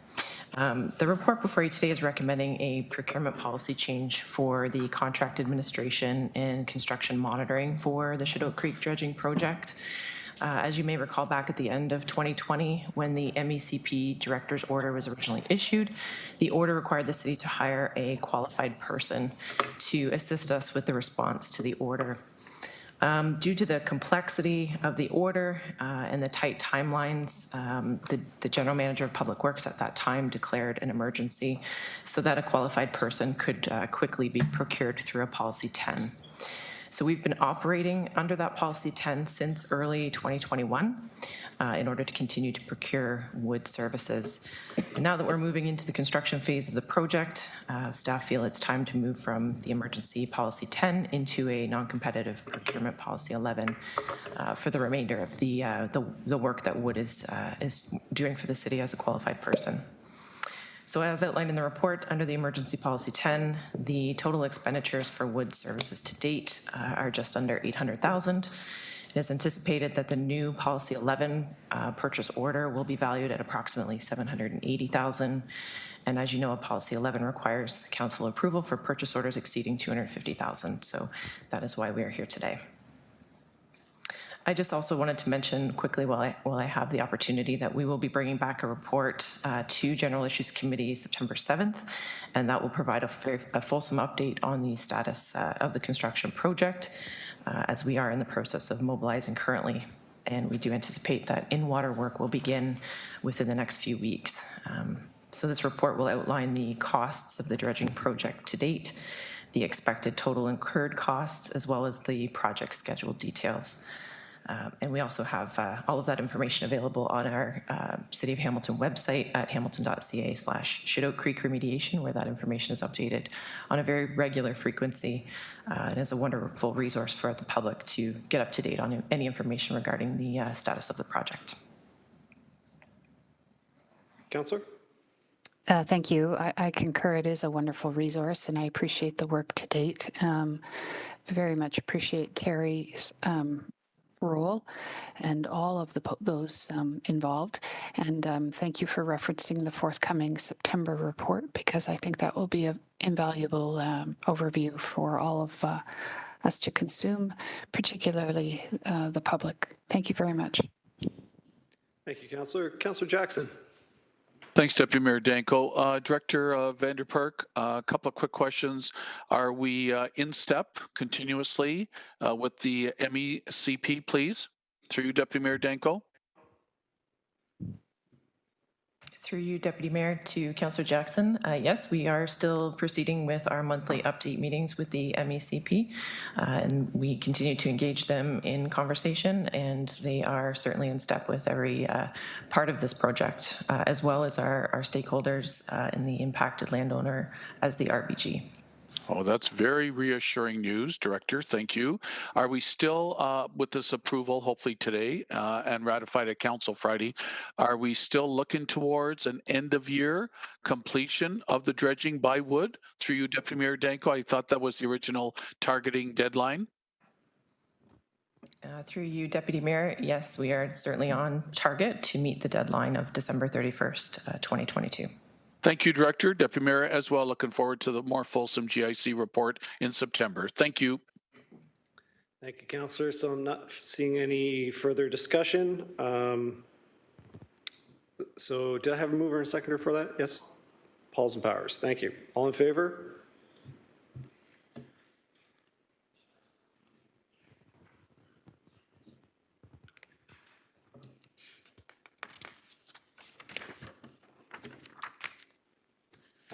The report before you today is recommending a procurement policy change for the contract administration and construction monitoring for the Shadow Creek Dredging Project. As you may recall, back at the end of 2020, when the MECP director's order was originally issued, the order required the city to hire a qualified person to assist us with the response to the order. Due to the complexity of the order and the tight timelines, the general manager of Public Works at that time declared an emergency so that a qualified person could quickly be procured through a Policy 10. So we've been operating under that Policy 10 since early 2021 in order to continue to procure wood services. And now that we're moving into the construction phase of the project, staff feel it's time to move from the Emergency Policy 10 into a non-competitive Procurement Policy 11 for the remainder of the work that Wood is doing for the city as a qualified person. So as outlined in the report, under the Emergency Policy 10, the total expenditures for wood services to date are just under $800,000. It is anticipated that the new Policy 11 purchase order will be valued at approximately $780,000. And as you know, a Policy 11 requires council approval for purchase orders exceeding $250,000. So that is why we are here today. I just also wanted to mention quickly while I have the opportunity that we will be bringing back a report to General Issues Committee September 7th, and that will provide a fulsome update on the status of the construction project as we are in the process of mobilizing currently. And we do anticipate that in-water work will begin within the next few weeks. So this report will outline the costs of the dredging project to date, the expected total incurred costs, as well as the project schedule details. And we also have all of that information available on our City of Hamilton website at hamilton.ca/Shadow Creek Remediation, where that information is updated on a very regular frequency. It is a wonderful resource for the public to get up to date on any information regarding the status of the project. Councillor? Thank you. I concur. It is a wonderful resource, and I appreciate the work to date. Very much appreciate Carrie's role and all of those involved. And thank you for referencing the forthcoming September report, because I think that will be an invaluable overview for all of us to consume, particularly the public. Thank you very much. Thank you, Councillor. Councillor Jackson. Thanks, Deputy Mayor Danko. Director Vanderperk, a couple of quick questions. Are we in step continuously with the MECP, please? Through you, Deputy Mayor Danko. Through you, Deputy Mayor, to Councillor Jackson. Yes, we are still proceeding with our monthly update meetings with the MECP, and we continue to engage them in conversation, and they are certainly in step with every part of this project, as well as our stakeholders in the impacted landowner as the RBG. Oh, that's very reassuring news, Director. Thank you. Are we still, with this approval, hopefully today, and ratified at Council Friday, are we still looking towards an end-of-year completion of the dredging by Wood? Through you, Deputy Mayor Danko, I thought that was the original targeting deadline. Through you, Deputy Mayor, yes, we are certainly on target to meet the deadline of December 31st, 2022. Thank you, Director. Deputy Mayor, as well, looking forward to the more fulsome GIC report in September. Thank you. Thank you, Councillor. So I'm not seeing any further discussion. So did I have a mover and seconder for that? Yes? Pauls and Powers. Thank you. All in favor?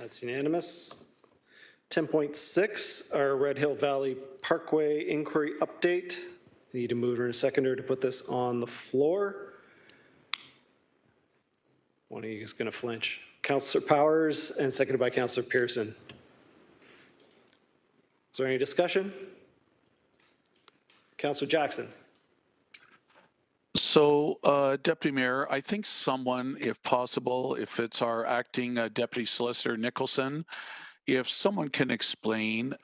That's unanimous. 10.6, our Red Hill Valley Parkway inquiry update. Need a mover and a seconder to put this on the floor. One of you is going to flinch. Councillor Powers and seconded by Councillor Pearson. Is there any discussion? Councillor Jackson. So, Deputy Mayor, I think someone, if possible, if it's our acting Deputy Solicitor Nicholson, if someone can explain,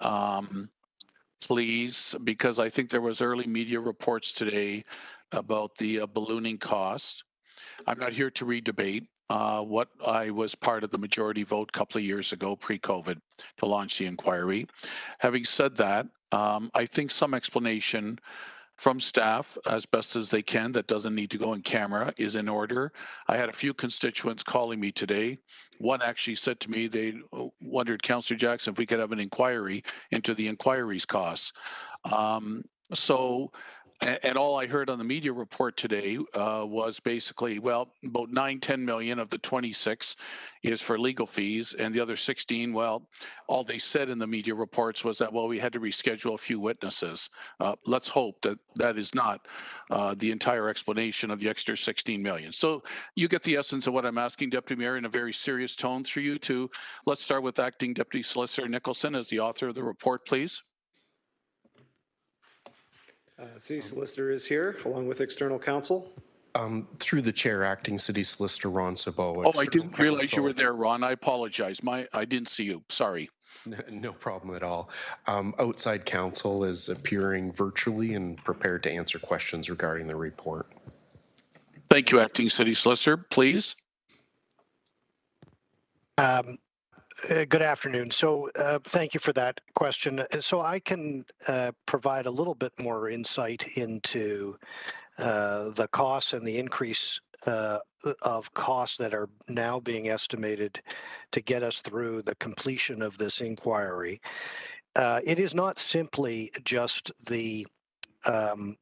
please, because I think there was early media reports today about the ballooning cost. I'm not here to re-debate what I was part of the majority vote a couple of years ago, pre-COVID, to launch the inquiry. Having said that, I think some explanation from staff as best as they can that doesn't need to go in camera is in order. I had a few constituents calling me today. One actually said to me they wondered, Councillor Jackson, if we could have an inquiry into the inquiry's costs. And all I heard on the media report today was basically, well, about 9-10 million of the 26 is for legal fees, and the other 16, well, all they said in the media reports was that, well, we had to reschedule a few witnesses. Let's hope that that is not the entire explanation of the extra 16 million. So you get the essence of what I'm asking, Deputy Mayor, in a very serious tone through you to, let's start with Acting Deputy Solicitor Nicholson as the author of the report, please. City Solicitor is here, along with external counsel. Through the chair, Acting City Solicitor Ron Sabo. Oh, I didn't realize you were there, Ron. I apologize. I didn't see you. Sorry. No problem at all. Outside counsel is appearing virtually and prepared to answer questions regarding the report. Thank you, Acting City Solicitor. Please. Good afternoon. So thank you for that question. So I can provide a little bit more insight into the costs and the increase of costs that are now being estimated to get us through the completion of this inquiry. It is not simply just the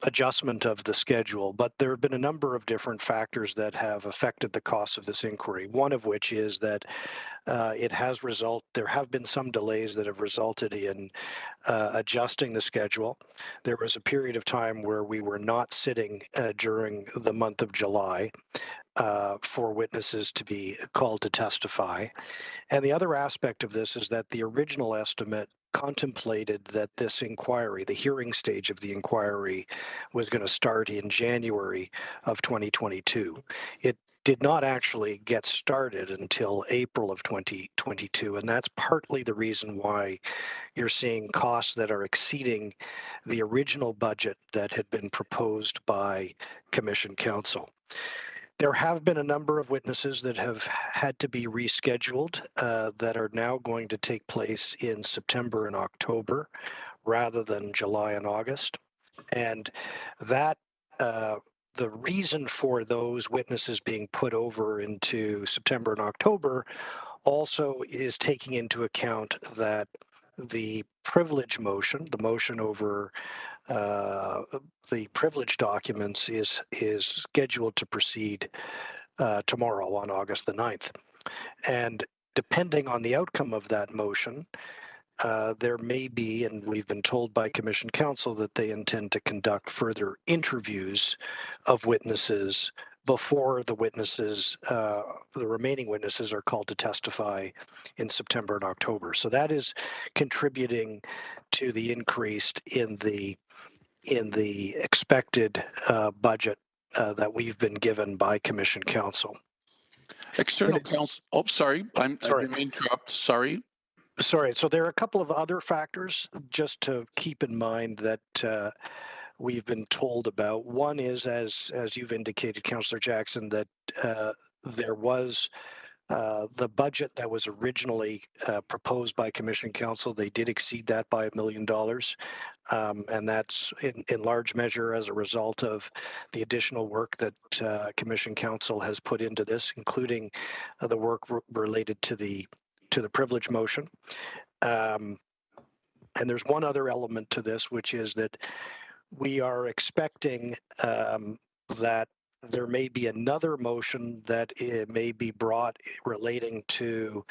adjustment of the schedule, but there have been a number of different factors that have affected the cost of this inquiry. One of which is that there have been some delays that have resulted in adjusting the schedule. There was a period of time where we were not sitting during the month of July for witnesses to be called to testify. And the other aspect of this is that the original estimate contemplated that this inquiry, the hearing stage of the inquiry, was going to start in January of 2022. It did not actually get started until April of 2022, and that's partly the reason why you're seeing costs that are exceeding the original budget that had been proposed by Commission Council. There have been a number of witnesses that have had to be rescheduled that are now going to take place in September and October rather than July and August. And that the reason for those witnesses being put over into September and October also is taking into account that the privilege motion, the motion over the privilege documents, is scheduled to proceed tomorrow on August the 9th. And depending on the outcome of that motion, there may be, and we've been told by Commission Counsel that they intend to conduct further interviews of witnesses before the witnesses, the remaining witnesses, are called to testify in September and October. So that is contributing to the increase in the expected budget that we've been given by Commission Counsel. External counsel. Oh, sorry. I didn't mean to interrupt. Sorry. Sorry. So there are a couple of other factors just to keep in mind that we've been told about. One is, as you've indicated, Councillor Jackson, that there was the budget that was originally proposed by Commission Council. They did exceed that by $1 million. And that's in large measure as a result of the additional work that Commission Council has put into this, including the work related to the privilege motion. And there's one other element to this, which is that we are expecting that there may be another motion that it may be brought relating to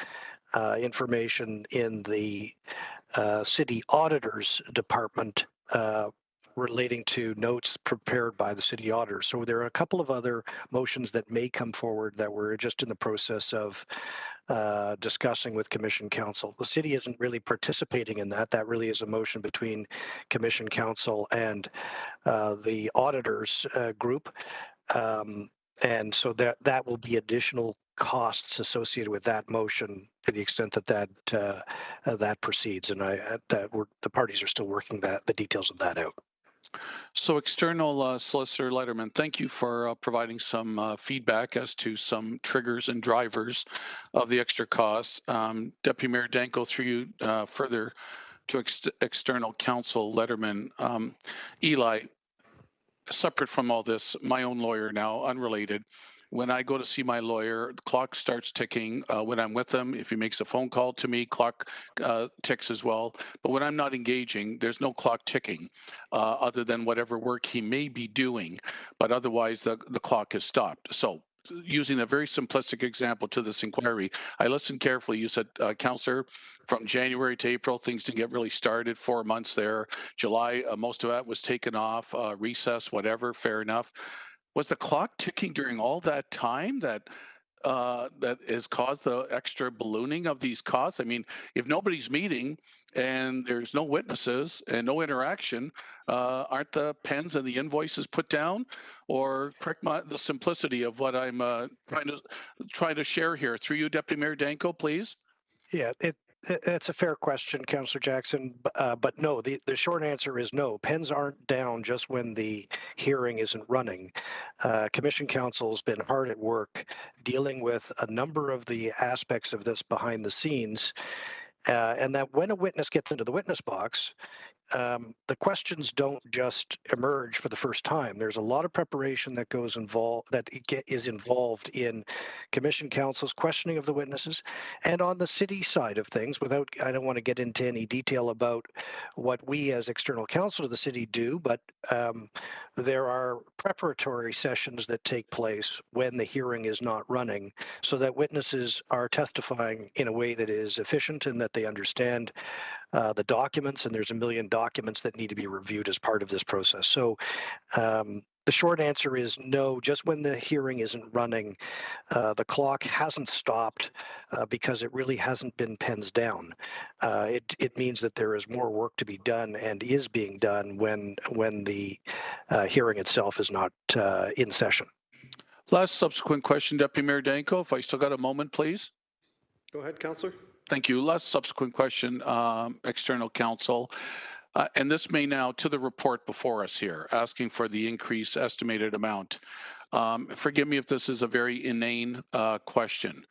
information in the city auditor's department relating to notes prepared by the city auditor. So there are a couple of other motions that may come forward that we're just in the process of discussing with Commission Council. The city isn't really participating in that. That really is a motion between Commission Council and the auditors group. And so that will be additional costs associated with that motion to the extent that that proceeds. And the parties are still working the details of that out. So external Solicitor Letterman, thank you for providing some feedback as to some triggers and drivers of the extra costs. Deputy Mayor Danko, through you further to external counsel Letterman. Eli, separate from all this, my own lawyer now, unrelated. When I go to see my lawyer, the clock starts ticking. When I'm with him, if he makes a phone call to me, clock ticks as well. But when I'm not engaging, there's no clock ticking other than whatever work he may be doing. But otherwise, the clock is stopped. So using a very simplistic example to this inquiry, I listened carefully. You said, Councillor, from January to April, things didn't get really started, 4 months there. July, most of that was taken off, recess, whatever, fair enough. Was the clock ticking during all that time that has caused the extra ballooning of these costs? I mean, if nobody's meeting and there's no witnesses and no interaction, aren't the pens and the invoices put down? Or correct the simplicity of what I'm trying to share here. Through you, Deputy Mayor Danko, please. Yeah, it's a fair question, Councillor Jackson, but no, the short answer is no. Pens aren't down just when the hearing isn't running. Commission Counsel has been hard at work dealing with a number of the aspects of this behind the scenes, and that when a witness gets into the witness box, the questions don't just emerge for the first time. There's a lot of preparation that is involved in Commission Counsel's questioning of the witnesses, and on the city side of things. I don't want to get into any detail about what we as external counsel to the city do, but there are preparatory sessions that take place when the hearing is not running, so that witnesses are testifying in a way that is efficient and that they understand the documents, and there's 1 million documents that need to be reviewed as part of this process. So the short answer is no, just when the hearing isn't running, the clock hasn't stopped because it really hasn't been pens down. It means that there is more work to be done and is being done when the hearing itself is not in session. Last subsequent question, Deputy Mayor Danko, if I still got a moment, please. Go ahead, Councillor. Thank you. Last subsequent question, external counsel. And this may now to the report before us here, asking for the increased estimated amount. Forgive me if this is a very inane question,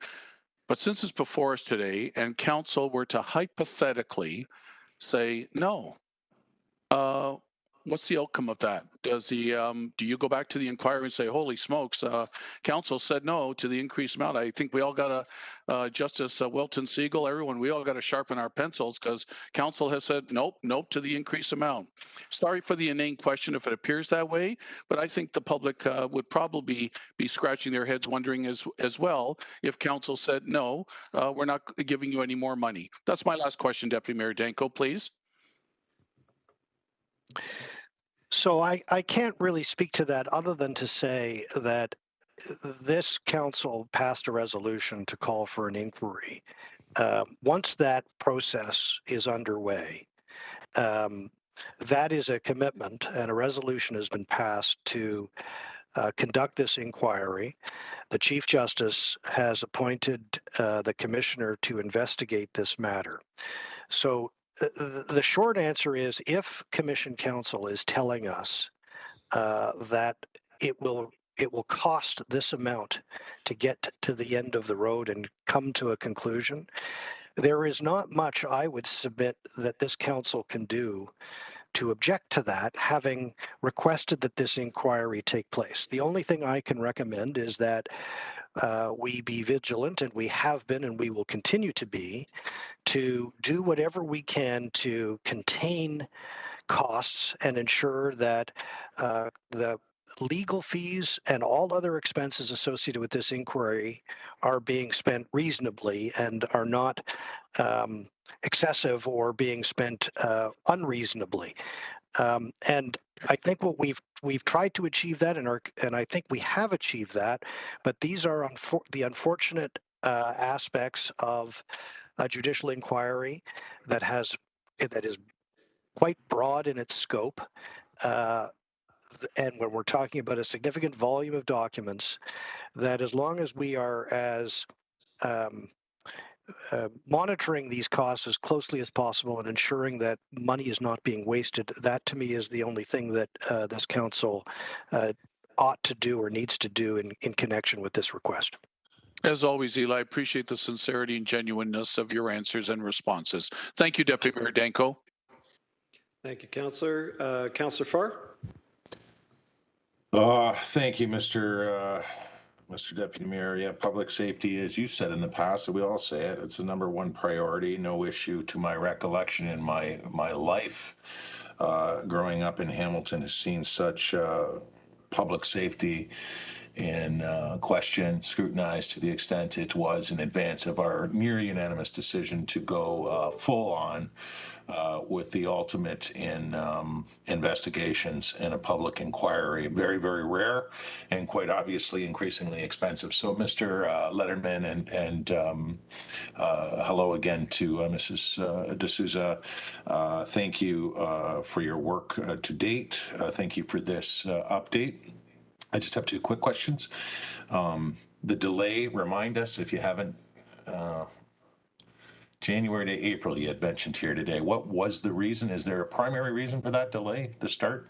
but since it's before us today and council were to hypothetically say, no, What's the outcome of that? Does the do you go back to the inquiry and say, "Holy smokes, council said no to the increased amount"? I think we all got to, Justice Wilton Siegel, everyone, we all got to sharpen our pencils because council has said nope, nope to the increased amount. Sorry for the inane question if it appears that way, but I think the public would probably be scratching their heads, wondering as well if council said no, we're not giving you any more money. That's my last question, Deputy Mayor Danko, please. So I can't really speak to that other than to say that this council passed a resolution to call for an inquiry. Once that process is underway, that is a commitment, and a resolution has been passed to conduct this inquiry. The Chief Justice has appointed the commissioner to investigate this matter. So the short answer is, if Commission Council is telling us that it will cost this amount to get to the end of the road and come to a conclusion, there is not much I would submit that this council can do to object to that, having requested that this inquiry take place. The only thing I can recommend is that we be vigilant, and we have been and we will continue to be, to do whatever we can to contain costs and ensure that the legal fees and all other expenses associated with this inquiry are being spent reasonably and are not excessive or being spent unreasonably. And I think what we've tried to achieve that, and I think we have achieved that. But these are the unfortunate aspects of a judicial inquiry that is quite broad in its scope. And when we're talking about a significant volume of documents, that as long as we are as monitoring these costs as closely as possible and ensuring that money is not being wasted, that to me is the only thing that this council ought to do or needs to do in connection with this request. As always, Eli, I appreciate the sincerity and genuineness of your answers and responses. Thank you, Deputy Mayor Danko. Thank you, Councillor. Councillor Farr? Thank you, Mr. Deputy Mayor. Yeah, public safety, as you've said in the past, we all say it, it's the #1 priority. No issue to my recollection in my life growing up in Hamilton has seen such public safety in question, scrutinized to the extent it was in advance of our near unanimous decision to go full on with the ultimate in investigations and a public inquiry. Very, very rare and quite obviously increasingly expensive. So Mr. Letterman and hello again to Mrs. D'Souza. Thank you for your work to date. Thank you for this update. I just have 2 quick questions. The delay, remind us if you haven't, January to April you had mentioned here today. What was the reason? Is there a primary reason for that delay, the start?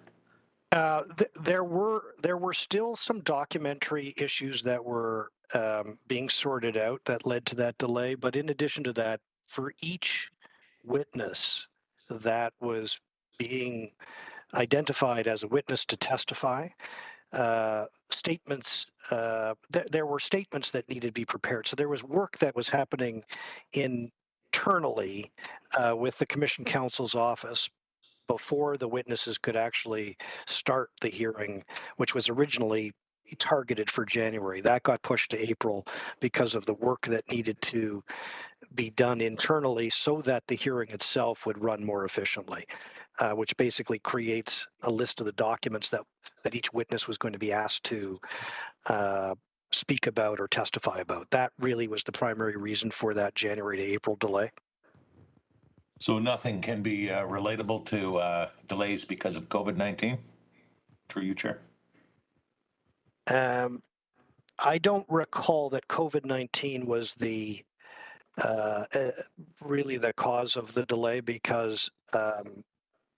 There were still some documentary issues that were being sorted out that led to that delay. But in addition to that, for each witness that was being identified as a witness to testify, statements, there were statements that needed to be prepared. So there was work that was happening internally with the Commission Counsel's office before the witnesses could actually start the hearing, which was originally targeted for January. That got pushed to April because of the work that needed to be done internally so that the hearing itself would run more efficiently, which basically creates a list of the documents that each witness was going to be asked to speak about or testify about. That really was the primary reason for that January to April delay. So nothing can be relatable to delays because of COVID-19? Through you, Chair. I don't recall that COVID-19 was the really the cause of the delay, because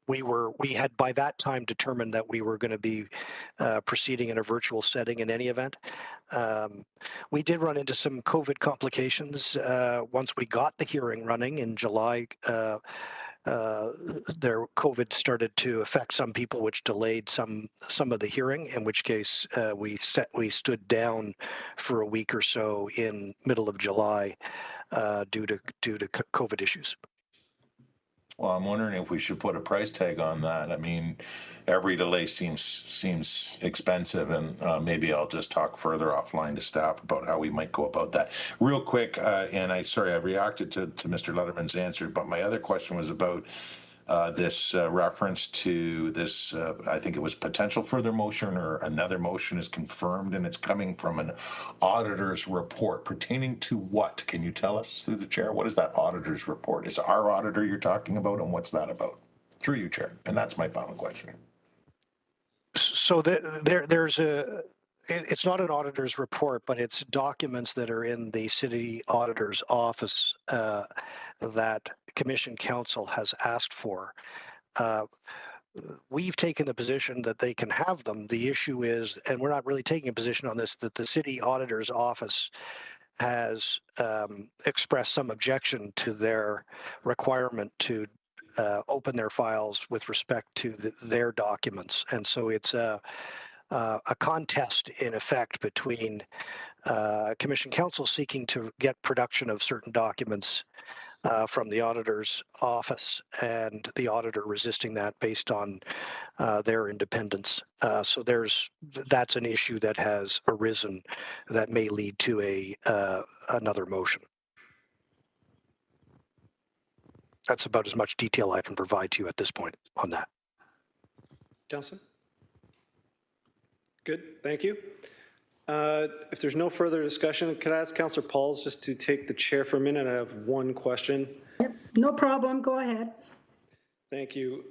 we had by that time determined that we were going to be proceeding in a virtual setting in any event. We did run into some COVID complications once we got the hearing running in July their COVID started to affect some people, which delayed some of the hearing. In which case, we stood down for a week or so in middle of July due to COVID issues. Well, I'm wondering if we should put a price tag on that. I mean, every delay seems expensive, and maybe I'll just talk further offline to staff about how we might go about that. Real quick, and I reacted to Mr. Letterman's answer, but my other question was about this reference to this, I think it was potential further motion or another motion is confirmed, and it's coming from an auditor's report pertaining to what? Can you tell us through the chair? What is that auditor's report? Is our auditor you're talking about, and what's that about? Through you, Chair. And that's my final question. So there's a, it's not an auditor's report, but it's documents that are in the city auditor's office that Commission Council has asked for. We've taken the position that they can have them. The issue is, and we're not really taking a position on this, that the city auditor's office has expressed some objection to their requirement to open their files with respect to their documents. And so it's a contest in effect between Commission Council seeking to get production of certain documents from the auditor's office and the auditor resisting that based on their independence. So that's an issue that has arisen that may lead to another motion. That's about as much detail I can provide to you at this point on that. Councillor? Good, thank you. If there's no further discussion, could I ask Councillor Pauls just to take the chair for a minute? I have one question. Yep, no problem. Go ahead. Thank you.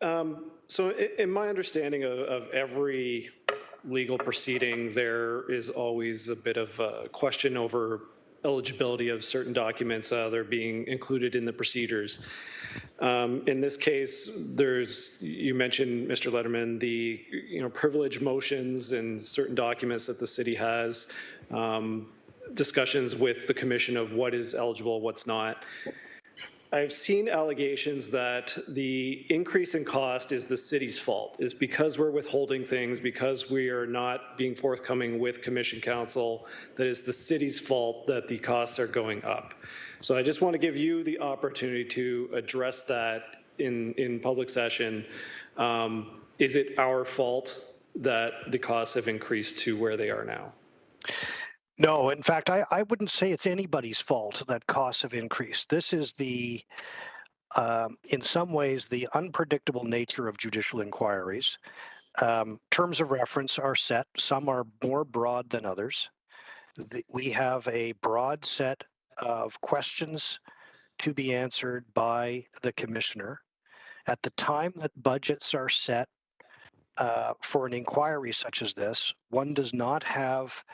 So in my understanding of every legal proceeding, there is always a bit of a question over eligibility of certain documents that are being included in the procedures. In this case, you mentioned, Mr. Letterman, the privilege motions and certain documents that the city has, discussions with the commission of what is eligible, what's not. I've seen allegations that the increase in cost is the city's fault, is because we're withholding things, because we are not being forthcoming with Commission Council, that it's the city's fault that the costs are going up. So I just want to give you the opportunity to address that in public session. Is it our fault that the costs have increased to where they are now? No, in fact, I wouldn't say it's anybody's fault that costs have increased. This is in some ways, the unpredictable nature of judicial inquiries. Terms of reference are set. Some are more broad than others. We have a broad set of questions to be answered by the commissioner. At the time that budgets are set for an inquiry such as this, one does not have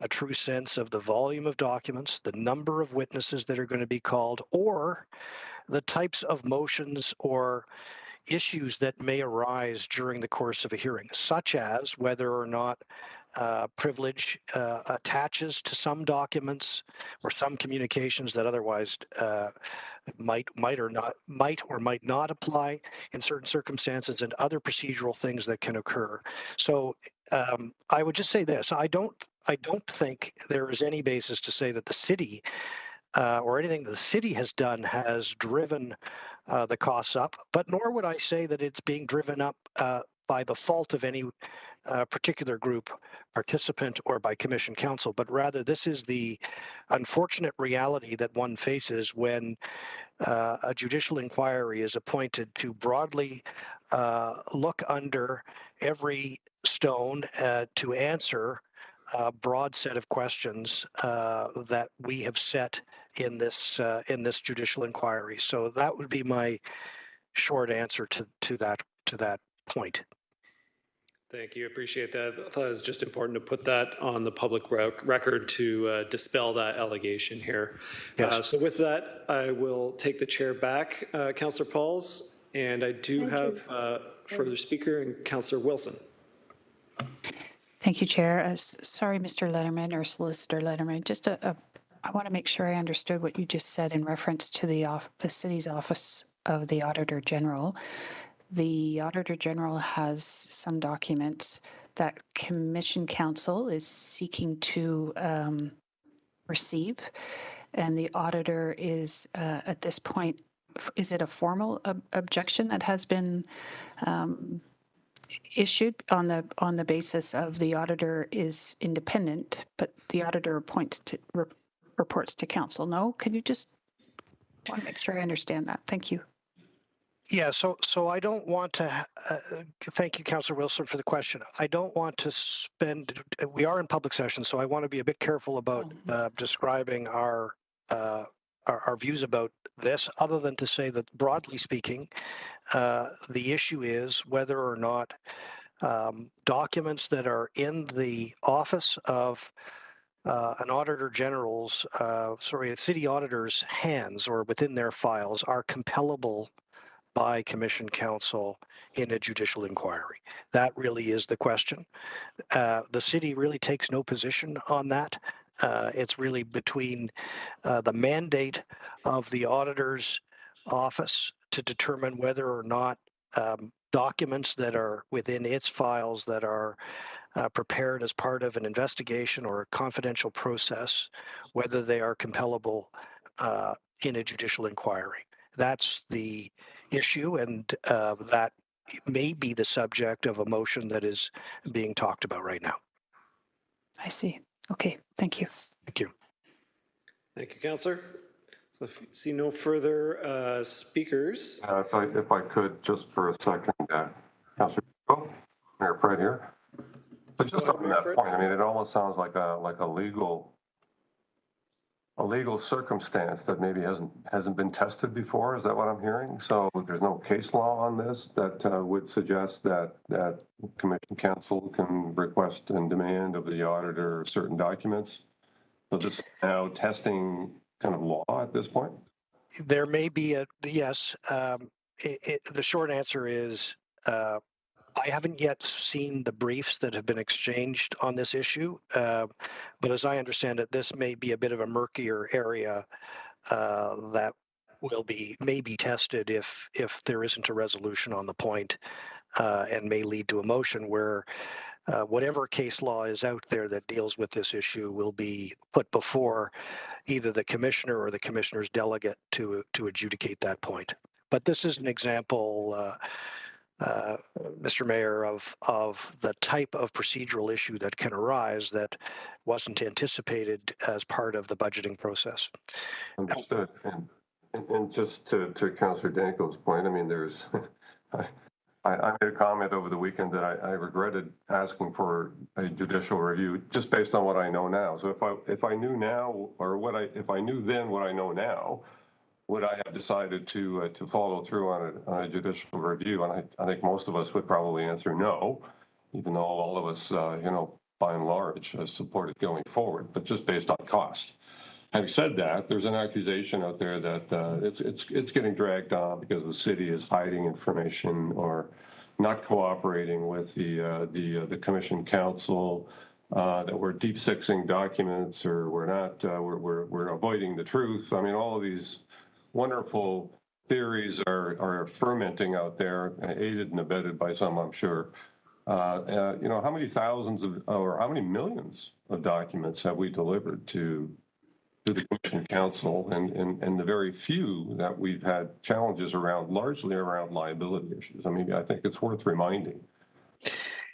a true sense of the volume of documents, the number of witnesses that are going to be called, or the types of motions or issues that may arise during the course of a hearing, such as whether or not privilege attaches to some documents or some communications that otherwise might or might not apply in certain circumstances, and other procedural things that can occur. So I would just say this: I don't think there is any basis to say that the city or anything the city has done has driven the costs up, but nor would I say that it's being driven up by the fault of any particular group, participant, or by Commission Council, but rather this is the unfortunate reality that one faces when a judicial inquiry is appointed to broadly look under every stone to answer a broad set of questions that we have set in this judicial inquiry. So that would be my short answer to that point. Thank you. Appreciate that. I thought it was just important to put that on the public record to dispel that allegation here. Yes. So with that, I will take the chair back, Councillor Pauls, and I do have further speaker, and Councillor Wilson. Thank you, Chair. Sorry, Mr. Letterman or Solicitor Letterman. I want to make sure I understood what you just said in reference to the city's office of the Auditor General. The Auditor General has some documents that Commission Council is seeking to receive, and the auditor is at this point, is it a formal objection that has been issued on the basis of the auditor is independent, but the auditor reports to council? No, can you just want to make sure I understand that? Thank you. Yeah, so I don't want to, thank you, Councillor Wilson, for the question. I don't want to spend, we are in public session, so I want to be a bit careful about describing our views about this, other than to say that, broadly speaking, the issue is whether or not documents that are in the office of an auditor general's, a city auditor's hands or within their files are compellable by Commission Council in a judicial inquiry. That really is the question. The city really takes no position on that. It's really between the mandate of the auditor's office to determine whether or not documents that are within its files that are prepared as part of an investigation or a confidential process, whether they are compellable in a judicial inquiry. That's the issue, and that may be the subject of a motion that is being talked about right now. I see. Okay, thank you. Thank you. Thank you, Councillor. So if you see no further speakers. If I could, just for a second, Councillor Mayor Fred here. But just on that point, I mean, it almost sounds like a legal circumstance that maybe hasn't been tested before. Is that what I'm hearing? So there's no case law on this that would suggest that Commission Council can request and demand of the auditor certain documents. So this is now testing kind of law at this point. There may be a yes. The short answer is I haven't yet seen the briefs that have been exchanged on this issue, but as I understand it, this may be a bit of a murkier area that may be tested if there isn't a resolution on the point, and may lead to a motion where whatever case law is out there that deals with this issue will be put before either the commissioner or the commissioner's delegate to adjudicate that point. But this is an example, Mr. Mayor, of the type of procedural issue that can arise that wasn't anticipated as part of the budgeting process. Understood. And just to Councillor Danko's point, I mean, there's, I made a comment over the weekend that I regretted asking for a judicial review just based on what I know now. So if I knew now, or if I knew then what I know now, would I have decided to follow through on a judicial review? And I think most of us would probably answer no, even though all of us, by and large, support it going forward, but just based on cost. Having said that, there's an accusation out there that it's getting dragged on because the city is hiding information or not cooperating with the Commission Council, that we're deep sixing documents, or we're avoiding the truth. I mean, all of these wonderful theories are fermenting out there, aided and abetted by some, I'm sure. How many thousands or how many millions of documents have we delivered to the Commission Council, and the very few that we've had challenges around, largely around liability issues? I mean, I think it's worth reminding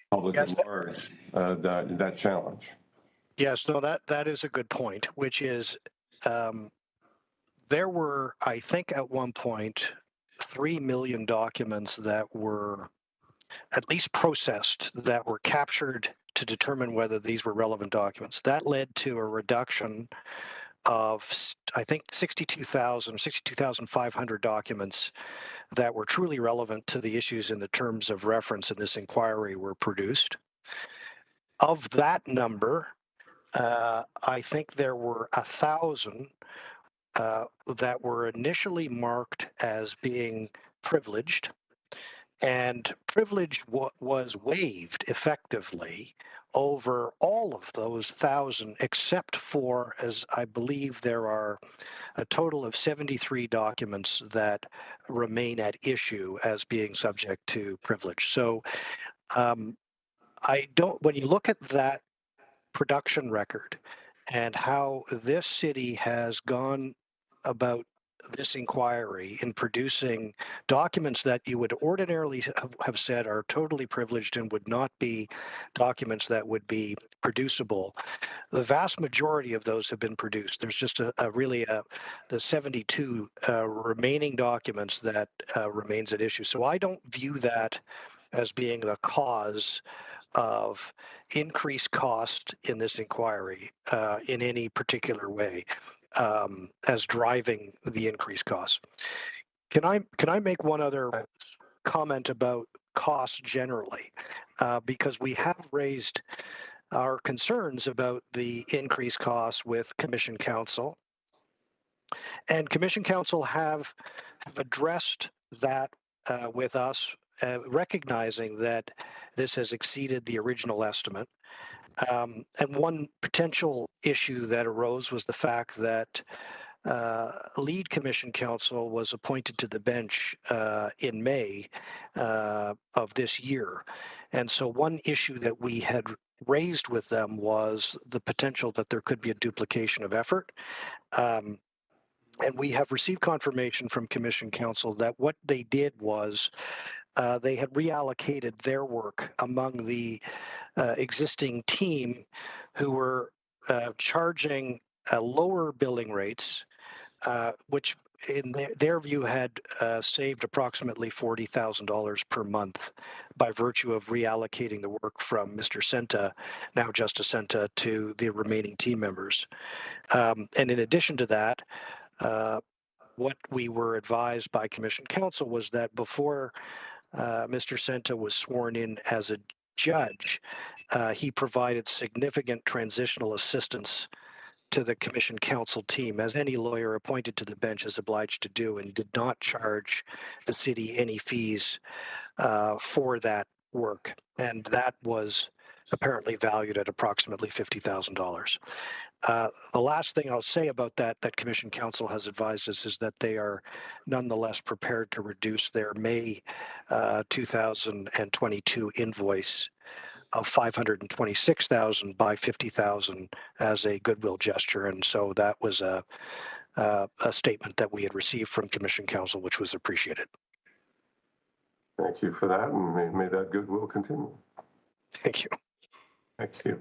public at large that challenge. Yes, no, that is a good point, which is there were, I think at one point, 3 million documents that were at least processed, that were captured to determine whether these were relevant documents. That led to a reduction of, I think, 62,500 documents that were truly relevant to the issues in the terms of reference in this inquiry were produced. Of that number, I think there were 1,000 that were initially marked as being privileged, and privilege was waived effectively over all of those 1,000, except for, as I believe there are a total of 73 documents that remain at issue as being subject to privilege. So when you look at that production record and how this city has gone about this inquiry in producing documents that you would ordinarily have said are totally privileged and would not be documents that would be producible. The vast majority of those have been produced. There's just the 72 remaining documents that remains at issue. So I don't view that as being the cause of increased cost in this inquiry in any particular way as driving the increased costs. Can I make one other comment about costs generally? Because we have raised our concerns about the increased costs with Commission Council, and Commission Council have addressed that with us, recognizing that this has exceeded the original estimate. And one potential issue that arose was the fact that lead Commission Counsel was appointed to the bench in May of this year. And so one issue that we had raised with them was the potential that there could be a duplication of effort. And we have received confirmation from Commission Council that what they did was they had reallocated their work among the existing team who were charging lower billing rates, which in their view had saved approximately $40,000 per month by virtue of reallocating the work from Mr. Senta, now Justice Senta, to the remaining team members. And in addition to that, what we were advised by Commission Council was that before Mr. Senta was sworn in as a judge, he provided significant transitional assistance to the Commission Council team, as any lawyer appointed to the bench is obliged to do, and did not charge the city any fees for that work. And that was apparently valued at approximately $50,000. The last thing I'll say about that Commission Council has advised us is that they are nonetheless prepared to reduce their May 2022 invoice of $526,000 by $50,000 as a goodwill gesture. And so that was a statement that we had received from Commission Council, which was appreciated. Thank you for that, and may that goodwill continue. Thank you. Thank you.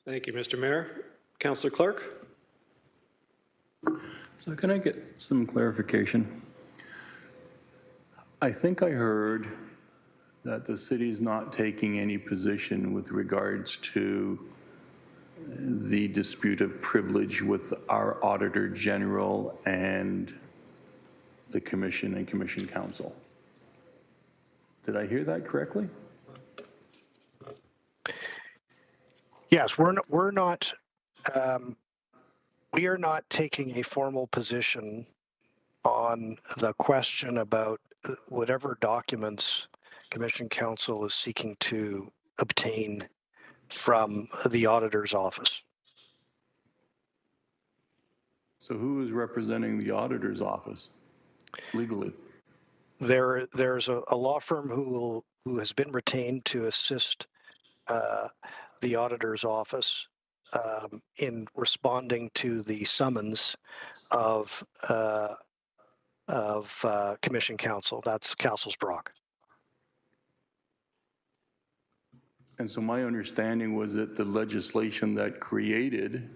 Thank you, Mr. Mayor. Councillor Clark? So can I get some clarification? I think I heard that the city is not taking any position with regards to the dispute of privilege with our Auditor General and the Commission and Commission Council. Did I hear that correctly? Yes, we are not taking a formal position on the question about whatever documents Commission Council is seeking to obtain from the auditor's office. So who is representing the auditor's office legally? There's a law firm who has been retained to assist the auditor's office in responding to the summons of Commission Council. That's Castlesbrock. And so my understanding was that the legislation that created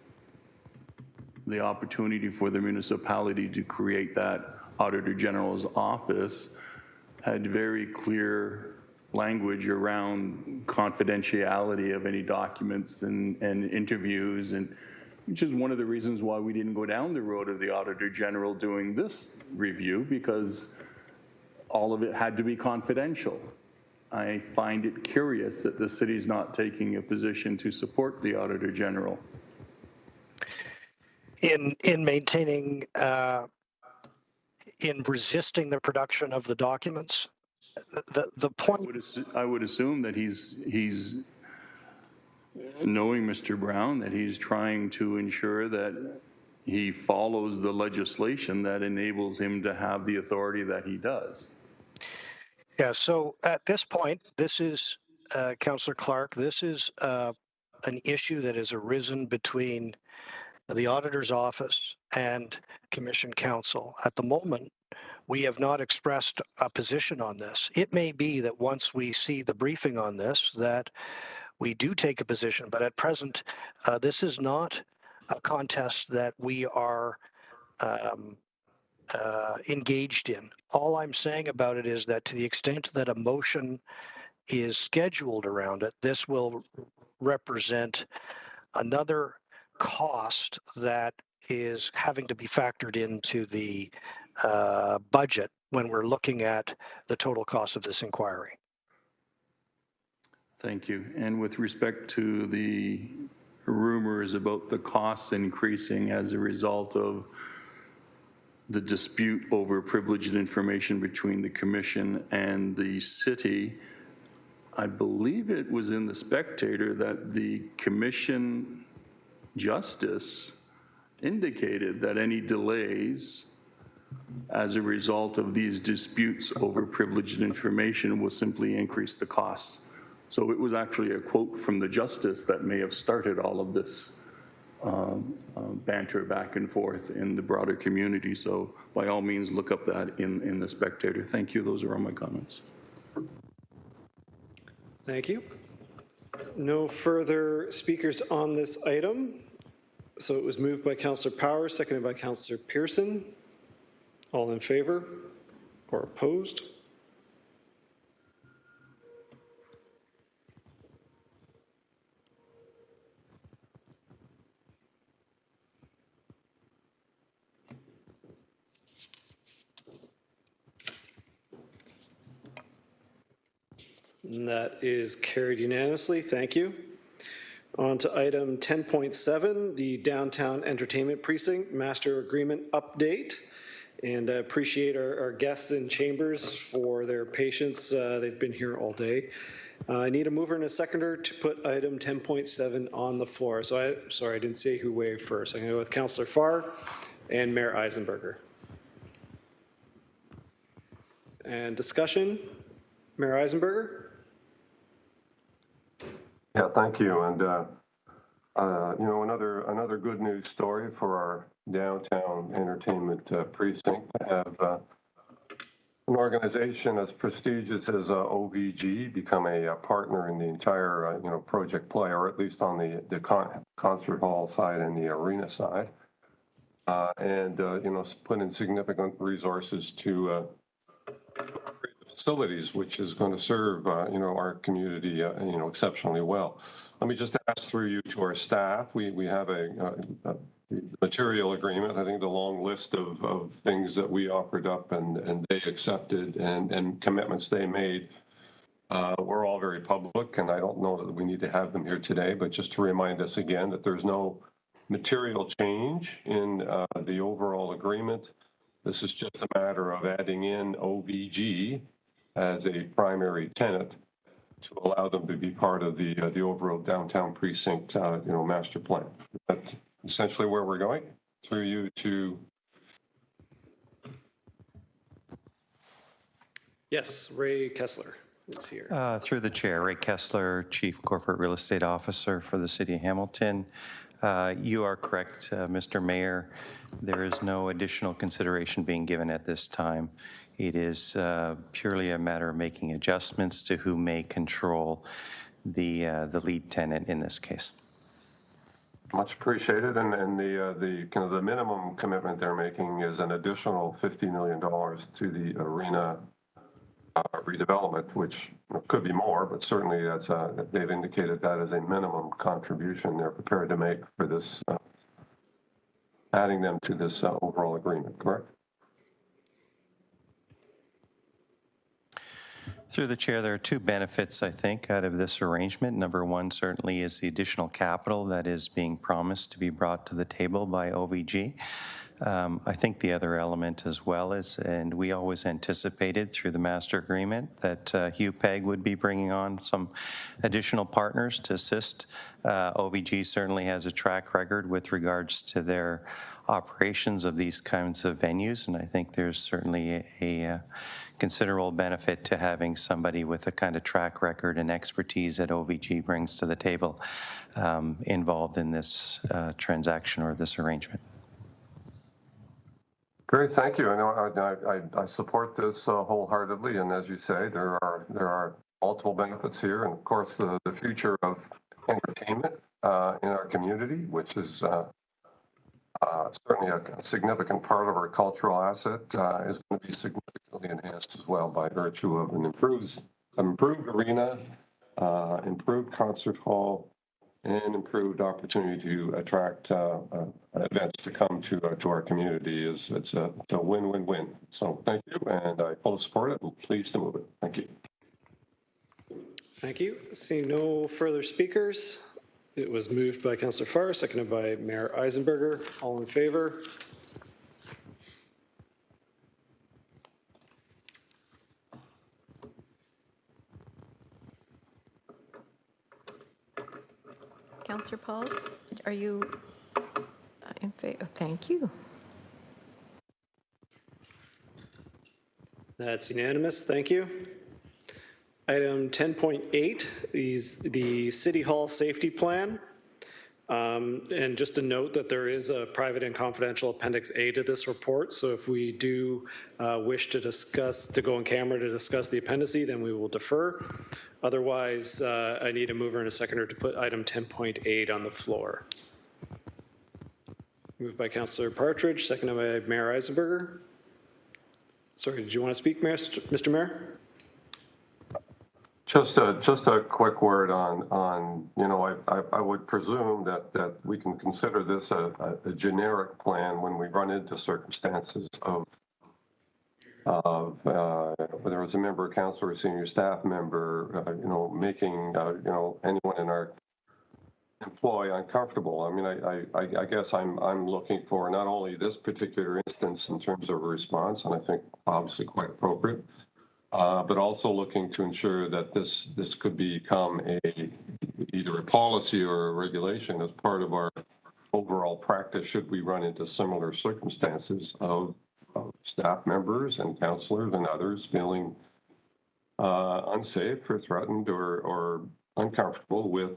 the opportunity for the municipality to create that Auditor General's office had very clear language around confidentiality of any documents and interviews, and which is one of the reasons why we didn't go down the road of the Auditor General doing this review, because all of it had to be confidential. I find it curious that the city's not taking a position to support the Auditor General. In maintaining, in resisting the production of the documents, the point. I would assume that he's knowing Mr. Brown, that he's trying to ensure that he follows the legislation that enables him to have the authority that he does. Yeah, so at this point, this is, Councillor Clark, this is an issue that has arisen between the auditor's office and Commission Council. At the moment, we have not expressed a position on this. It may be that once we see the briefing on this, that we do take a position, but at present, this is not a contest that we are engaged in. All I'm saying about it is that to the extent that a motion is scheduled around it, this will represent another cost that is having to be factored into the budget when we're looking at the total cost of this inquiry. Thank you. And with respect to the rumors about the costs increasing as a result of the dispute over privileged information between the Commission and the city, I believe it was in the Spectator that the Commission Justice indicated that any delays as a result of these disputes over privileged information will simply increase the costs. So it was actually a quote from the Justice that may have started all of this banter back and forth in the broader community. So by all means, look up that in the Spectator. Thank you. Those are all my comments. Thank you. No further speakers on this item. So it was moved by Councillor Power, seconded by Councillor Pearson. All in favor or opposed? And that is carried unanimously. Thank you. On to item 10.7, the Downtown Entertainment Precinct Master Agreement Update. And I appreciate our guests in chambers for their patience. They've been here all day. I need a mover and a seconder to put item 10.7 on the floor. So sorry, I didn't say who waved first. I'm going to go with Councillor Farr and Mayor Eisenberger. And discussion, Mayor Eisenberger? Yeah, thank you. And, you know, another good news story for our downtown entertainment precinct to have an organization as prestigious as OVG become a partner in the entire, you know, project play, or at least on the concert hall side and the arena side. And, you know, put in significant resources to facilities, which is going to serve, you know, our community, you know, exceptionally well. Let me just ask through you to our staff. We have a material agreement. I think the long list of things that we offered up and they accepted and commitments they made were all very public, and I don't know that we need to have them here today, but just to remind us again that there's no material change in the overall agreement. This is just a matter of adding in OVG as a primary tenant to allow them to be part of the overall downtown precinct, you know, master plan. That's essentially where we're going. Through you to. Yes, Ray Kessler is here. Through the chair, Ray Kessler, Chief Corporate Real Estate Officer for the City of Hamilton. You are correct, Mr. Mayor. There is no additional consideration being given at this time. It is purely a matter of making adjustments to who may control the lead tenant in this case. Much appreciated, and the kind of the minimum commitment they're making is an additional $50 million to the arena redevelopment, which could be more, but certainly that's they've indicated that as a minimum contribution they're prepared to make for this, adding them to this overall agreement. Correct? Through the chair, there are two benefits, I think, out of this arrangement. Number one certainly is the additional capital that is being promised to be brought to the table by OVG. I think the other element as well is, and we always anticipated through the master agreement that Hugh Peg would be bringing on some additional partners to assist. OVG certainly has a track record with regards to their operations of these kinds of venues, and I think there's certainly a considerable benefit to having somebody with the kind of track record and expertise that OVG brings to the table involved in this transaction or this arrangement. Great, thank you. I know I support this wholeheartedly, and as you say, there are multiple benefits here, and of course the future of entertainment in our community, which is certainly a significant part of our cultural asset, is going to be significantly enhanced as well by virtue of an improved arena, improved concert hall, and improved opportunity to attract events to come to our community. It's a win-win-win. So thank you, and I fully support it and pleased to move it. Thank you. Thank you. Seeing no further speakers, it was moved by Councillor Farr, seconded by Mayor Eisenberger. All in favor? Councillor Pauls, are you in favor? Thank you. That's unanimous. Thank you. Item 10.8 is the City Hall Safety Plan. And just a note that there is a private and confidential Appendix A to this report. So if we do wish to go on camera to discuss the appendice, then we will defer. Otherwise, I need a mover and a seconder to put item 10.8 on the floor. Moved by Councillor Partridge, seconded by Mayor Eisenberger. Sorry, did you want to speak, Mr. Mayor? Just a quick word on I would presume that we can consider this a generic plan when we run into circumstances of whether it's a member of council or a senior staff member, making anyone in our employ uncomfortable. I mean, I guess I'm looking for not only this particular instance in terms of a response, and I think obviously quite appropriate, but also looking to ensure that this could become either a policy or a regulation as part of our overall practice should we run into similar circumstances of staff members and councillors and others feeling unsafe or threatened or uncomfortable with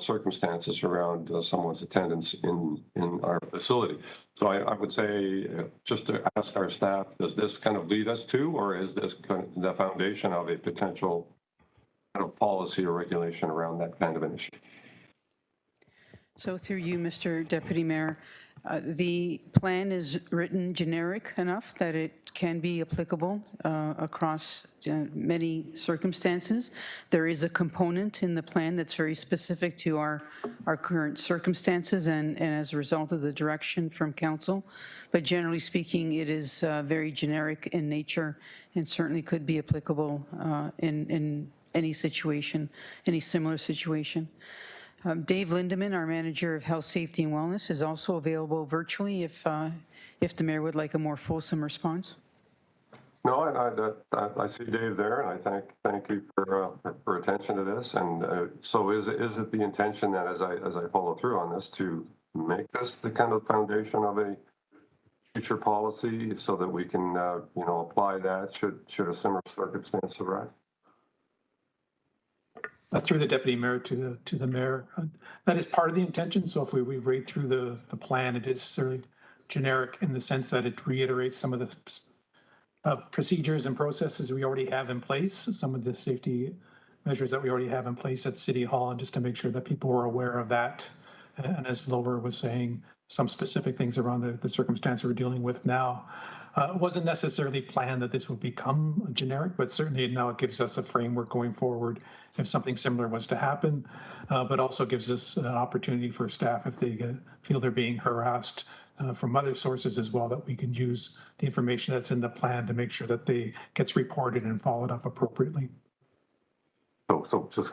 circumstances around someone's attendance in our facility. So I would say just to ask our staff, does this kind of lead us to, or is this kind of the foundation of a potential kind of policy or regulation around that kind of an issue? So through you, Mr. Deputy Mayor, the plan is written generic enough that it can be applicable across many circumstances. There is a component in the plan that's very specific to our current circumstances and as a result of the direction from council. But generally speaking, it is very generic in nature and certainly could be applicable in any situation, any similar situation. Dave Lindeman, our Manager of Health, Safety and Wellness, is also available virtually if the Mayor would like a more fulsome response. No, I see Dave there, and I thank you for attention to this. And so is it the intention that as I follow through on this to make this the kind of foundation of a future policy so that we can apply that should a similar circumstance arise? Through the deputy mayor to the mayor, that is part of the intention. So if we read through the plan, it is certainly generic in the sense that it reiterates some of the procedures and processes we already have in place, some of the safety measures that we already have in place at City Hall, and just to make sure that people are aware of that. And as Laura was saying, some specific things around the circumstance we're dealing with now. It wasn't necessarily planned that this would become generic, but certainly now it gives us a framework going forward if something similar was to happen, but also gives us an opportunity for staff if they feel they're being harassed from other sources as well, that we can use the information that's in the plan to make sure that they gets reported and followed up appropriately. So just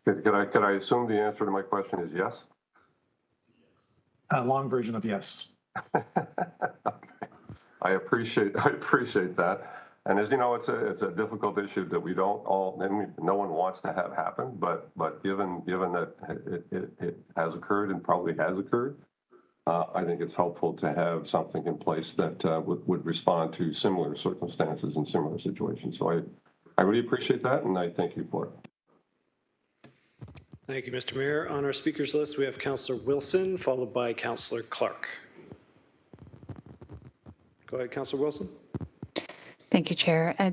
could I assume the answer to my question is yes? Long version of yes. I appreciate that. And as you know, it's a difficult issue that we don't all, no one wants to have happen, but given that it has occurred and probably has occurred, I think it's helpful to have something in place that would respond to similar circumstances and similar situations. So I really appreciate that, and I thank you for it. Thank you, Mr. Mayor. On our speakers list, we have Councillor Wilson, followed by Councillor Clark. Go ahead, Councillor Wilson. Thank you, Chair. I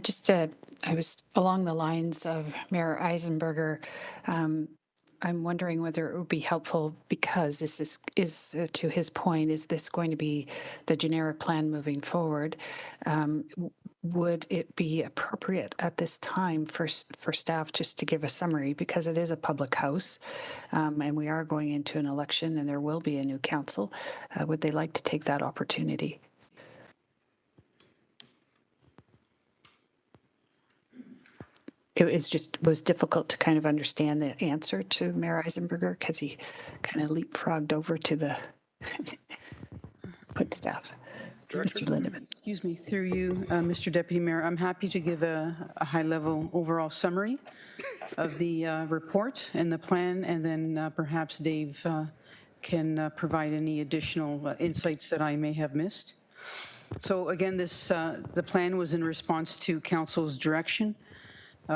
was along the lines of Mayor Eisenberger. I'm wondering whether it would be helpful, because this is to his point, is this going to be the generic plan moving forward? Would it be appropriate at this time for staff just to give a summary, because it is a public house and we are going into an election and there will be a new council? Would they like to take that opportunity? It was difficult to kind of understand the answer to Mayor Eisenberger, because he kind of leapfrogged over to the put staff. Mr. Lindeman. Excuse me, through you, Mr. Deputy Mayor, I'm happy to give a high-level overall summary of the report and the plan, and then perhaps Dave can provide any additional insights that I may have missed. So again, the plan was in response to Council's direction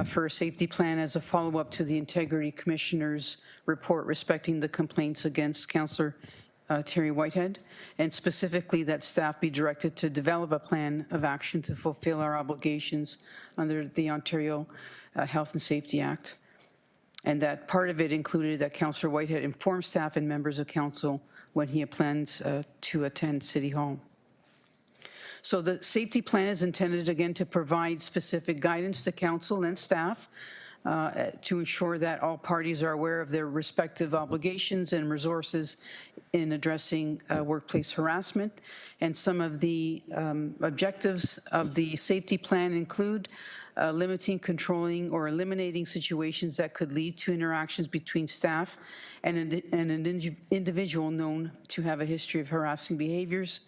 for a safety plan as a follow-up to the Integrity Commissioner's report respecting the complaints against Councillor Terry Whitehead, and specifically that staff be directed to develop a plan of action to fulfill our obligations under the Ontario Health and Safety Act. And that part of it included that Councillor Whitehead inform staff and members of council when he plans to attend City Hall. So the safety plan is intended, again, to provide specific guidance to council and staff to ensure that all parties are aware of their respective obligations and resources in addressing workplace harassment. And some of the objectives of the safety plan include limiting, controlling, or eliminating situations that could lead to interactions between staff and an individual known to have a history of harassing behaviors,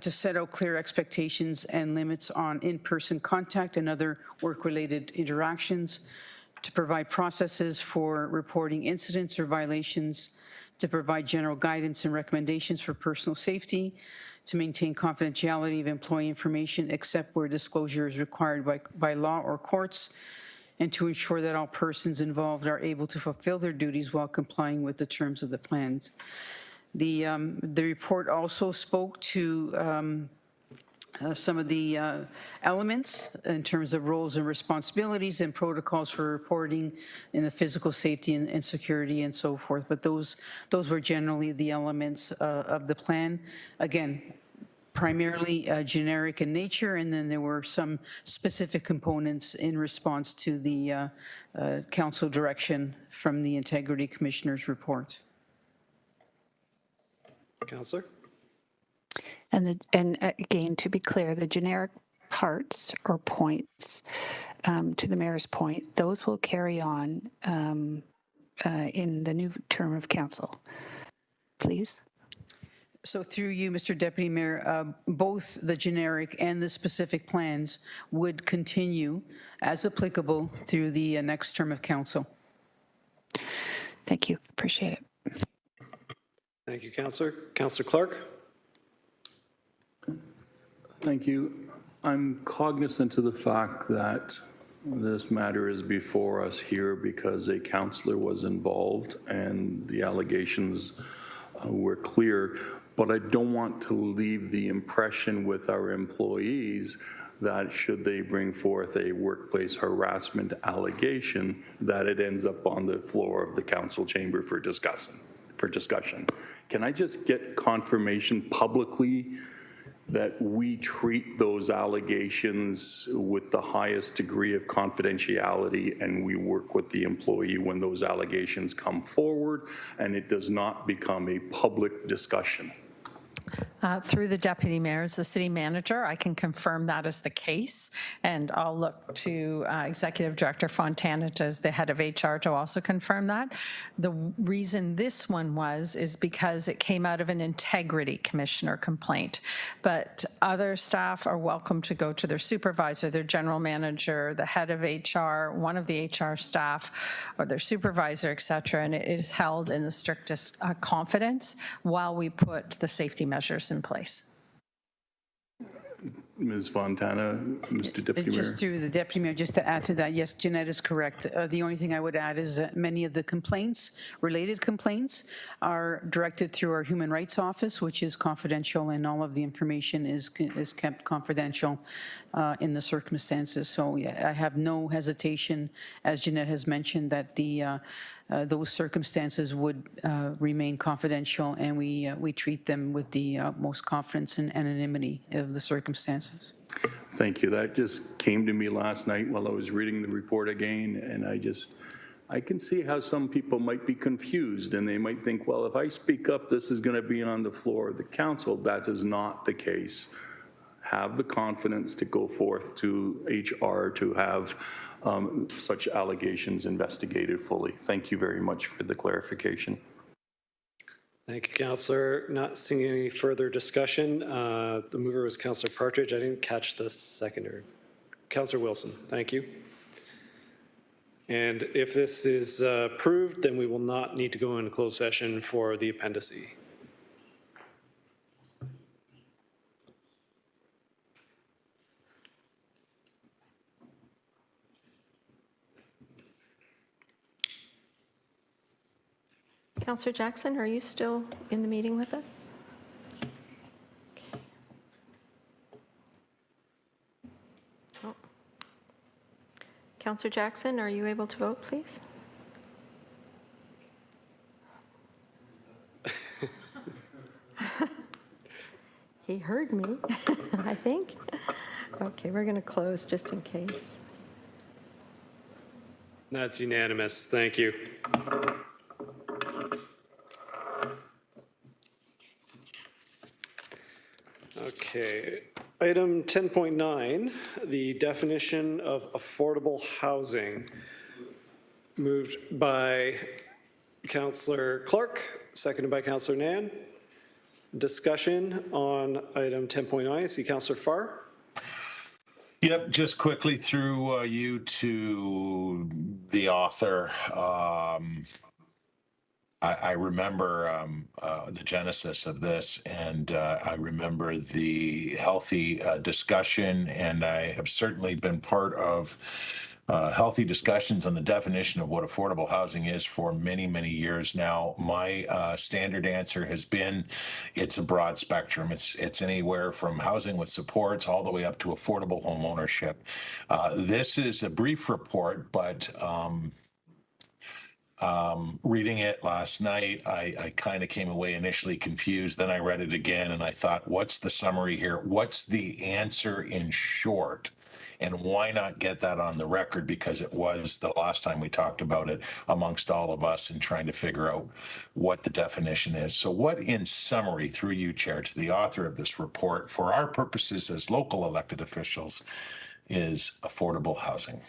to set out clear expectations and limits on in-person contact and other work-related interactions, to provide processes for reporting incidents or violations, to provide general guidance and recommendations for personal safety, to maintain confidentiality of employee information except where disclosure is required by law or courts, and to ensure that all persons involved are able to fulfill their duties while complying with the terms of the plans. The report also spoke to some of the elements in terms of roles and responsibilities and protocols for reporting in the physical safety and security and so forth. But those were generally the elements of the plan. Again, primarily generic in nature, and then there were some specific components in response to the council direction from the Integrity Commissioner's report. Councillor? And again, to be clear, the generic parts or points, to the mayor's point, those will carry on in the new term of council. Please. So through you, Mr. Deputy Mayor, both the generic and the specific plans would continue as applicable through the next term of council. Thank you. Appreciate it. Thank you, Councillor. Councillor Clark? Thank you. I'm cognizant of the fact that this matter is before us here because a councillor was involved and the allegations were clear, but I don't want to leave the impression with our employees that should they bring forth a workplace harassment allegation, that it ends up on the floor of the council chamber for discussion. Can I just get confirmation publicly that we treat those allegations with the highest degree of confidentiality and we work with the employee when those allegations come forward and it does not become a public discussion? Through the deputy mayor, as the city manager, I can confirm that is the case, and I'll look to Executive Director Fontana as the head of HR to also confirm that. The reason this one is because it came out of an integrity commissioner complaint, but other staff are welcome to go to their supervisor, their general manager, the head of HR, one of the HR staff, or their supervisor, et cetera, and it is held in the strictest confidence while we put the safety measures in place. Ms. Fontana, Mr. Deputy Mayor. Just through the Deputy Mayor, just to add to that, yes, Jeanette is correct. The only thing I would add is that many of the complaints, related complaints, are directed through our Human Rights Office, which is confidential, and all of the information is kept confidential in the circumstances. So yeah, I have no hesitation, as Jeanette has mentioned, that those circumstances would remain confidential, and we treat them with the most confidence and anonymity of the circumstances. Thank you. That just came to me last night while I was reading the report again, and I can see how some people might be confused, and they might think, well, if I speak up, this is going to be on the floor of the council. That is not the case. Have the confidence to go forth to HR to have such allegations investigated fully. Thank you very much for the clarification. Thank you, Councillor. Not seeing any further discussion. The mover was Councillor Partridge. I didn't catch the seconder. Councillor Wilson, thank you. And if this is approved, then we will not need to go into closed session for the appendice. Councillor Jackson, are you still in the meeting with us? Okay. Oh. Councillor Jackson, are you able to vote, please? He heard me, I think. Okay, we're going to close just in case. That's unanimous. Thank you. Okay, item 10.9, the definition of affordable housing. Moved by Councillor Clark, seconded by Councillor Nan. Discussion on item 10.9. I see Councillor Farr. Yep, just quickly through you to the author. I remember the genesis of this, and I remember the healthy discussion, and I have certainly been part of healthy discussions on the definition of what affordable housing is for many, many years now. My standard answer has been it's a broad spectrum. It's anywhere from housing with supports all the way up to affordable home ownership. This is a brief report, but reading it last night, I kind of came away initially confused. Then I read it again and I thought, what's the summary here? What's the answer in short? And why not get that on the record? Because it was the last time we talked about it amongst all of us and trying to figure out what the definition is. So what, in summary, through you, Chair, to the author of this report, for our purposes as local elected officials, is affordable housing?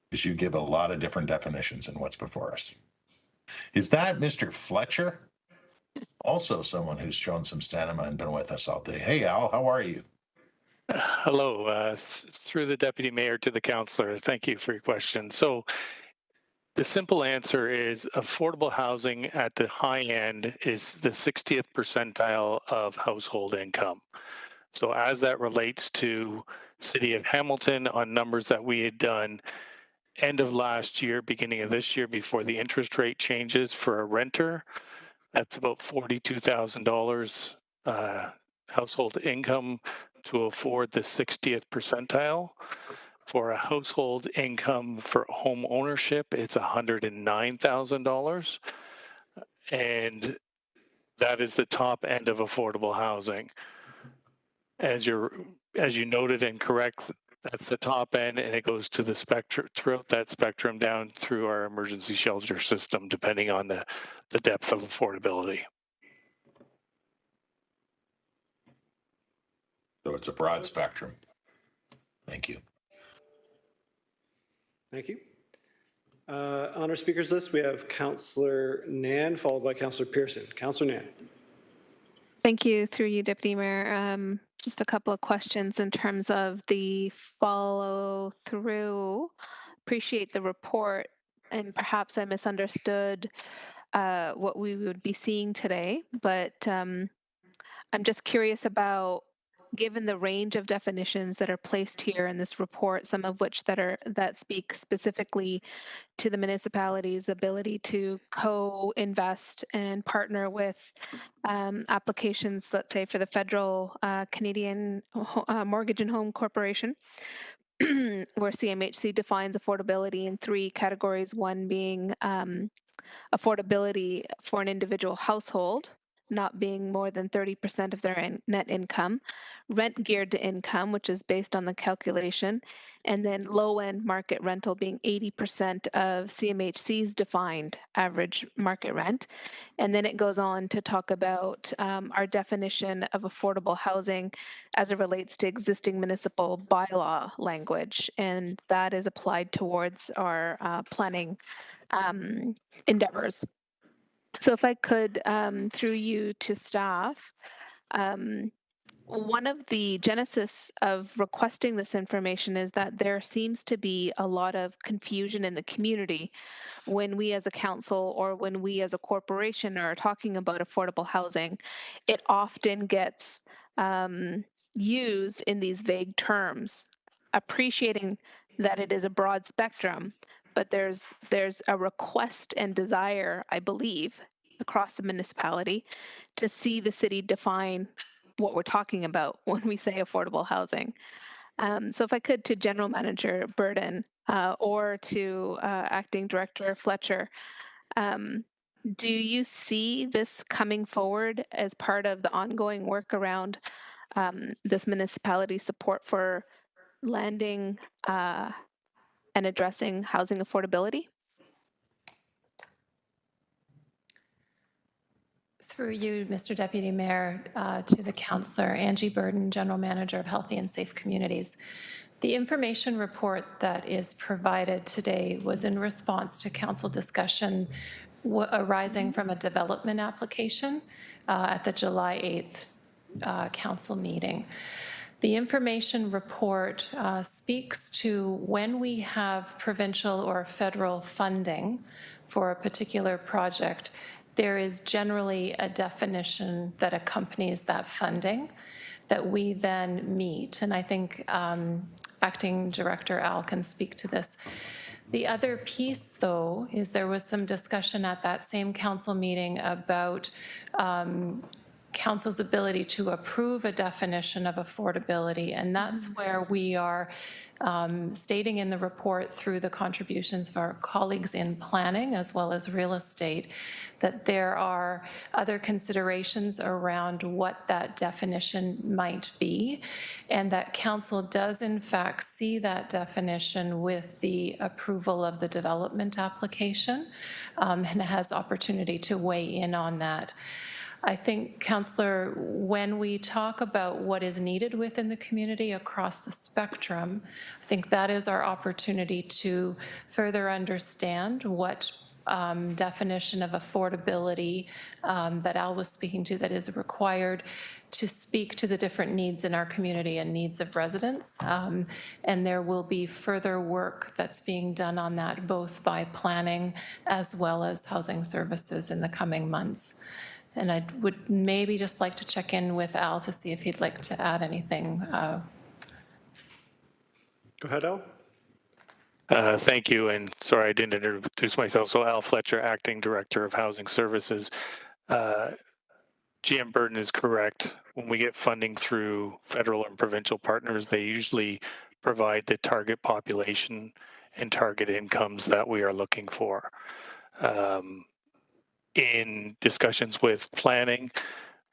Because you give a lot of different definitions in what's before us. Is that Mr. Fletcher? Also someone who's shown some stamina and been with us all day. Hey, Al, how are you? Hello, through the Deputy Mayor to the Councillor. Thank you for your question. So the simple answer is affordable housing at the high end is the 60th percentile of household income. So as that relates to City of Hamilton on numbers that we had done end of last year, beginning of this year, before the interest rate changes for a renter, that's about $42,000 household income to afford the 60th percentile. For a household income for home ownership, it's $109,000. And that is the top end of affordable housing. As you noted and correct, that's the top end, and it goes to the spectrum, throughout that spectrum down through our emergency shelter system, depending on the depth of affordability. So it's a broad spectrum. Thank you. Thank you. On our speakers list, we have Councillor Nan, followed by Councillor Pearson. Councillor Nan. Thank you, through you, Deputy Mayor. Just a couple of questions in terms of the follow through. Appreciate the report, and perhaps I misunderstood what we would be seeing today, but I'm just curious about, given the range of definitions that are placed here in this report, some of which that speak specifically to the municipality's ability to co-invest and partner with applications, let's say for the federal Canadian Mortgage and Home Corporation, where CMHC defines affordability in 3 categories, one being affordability for an individual household, not being more than 30% of their net income, rent geared to income, which is based on the calculation, and then low-end market rental being 80% of CMHC's defined average market rent. And then it goes on to talk about our definition of affordable housing as it relates to existing municipal bylaw language, and that is applied towards our planning endeavors. So if I could, through you to staff, one of the genesis of requesting this information is that there seems to be a lot of confusion in the community when we as a council or when we as a corporation are talking about affordable housing. It often gets used in these vague terms, appreciating that it is a broad spectrum, but there's a request and desire, I believe, across the municipality to see the city define what we're talking about when we say affordable housing. So if I could, to General Manager Burden or to Acting Director Fletcher, do you see this coming forward as part of the ongoing work around this municipality support for landing and addressing housing affordability? Through you, Mr. Deputy Mayor, to the Councillor Angie Burden, General Manager of Healthy and Safe Communities. The information report that is provided today was in response to council discussion arising from a development application at the July 8th council meeting. The information report speaks to when we have provincial or federal funding for a particular project, there is generally a definition that accompanies that funding that we then meet. And I think Acting Director Al can speak to this. The other piece, though, is there was some discussion at that same council meeting about council's ability to approve a definition of affordability, and that's where we are stating in the report through the contributions of our colleagues in planning as well as real estate that there are other considerations around what that definition might be, and that council does in fact see that definition with the approval of the development application and has opportunity to weigh in on that. I think, Councillor, when we talk about what is needed within the community across the spectrum, I think that is our opportunity to further understand what definition of affordability that Al was speaking to that is required to speak to the different needs in our community and needs of residents. And there will be further work that's being done on that, both by planning as well as housing services in the coming months. And I would maybe just like to check in with Al to see if he'd like to add anything. Go ahead, Al. Thank you, and sorry I didn't introduce myself. So Al Fletcher, Acting Director of Housing Services. GM Burden is correct. When we get funding through federal and provincial partners, they usually provide the target population and target incomes that we are looking for. In discussions with planning,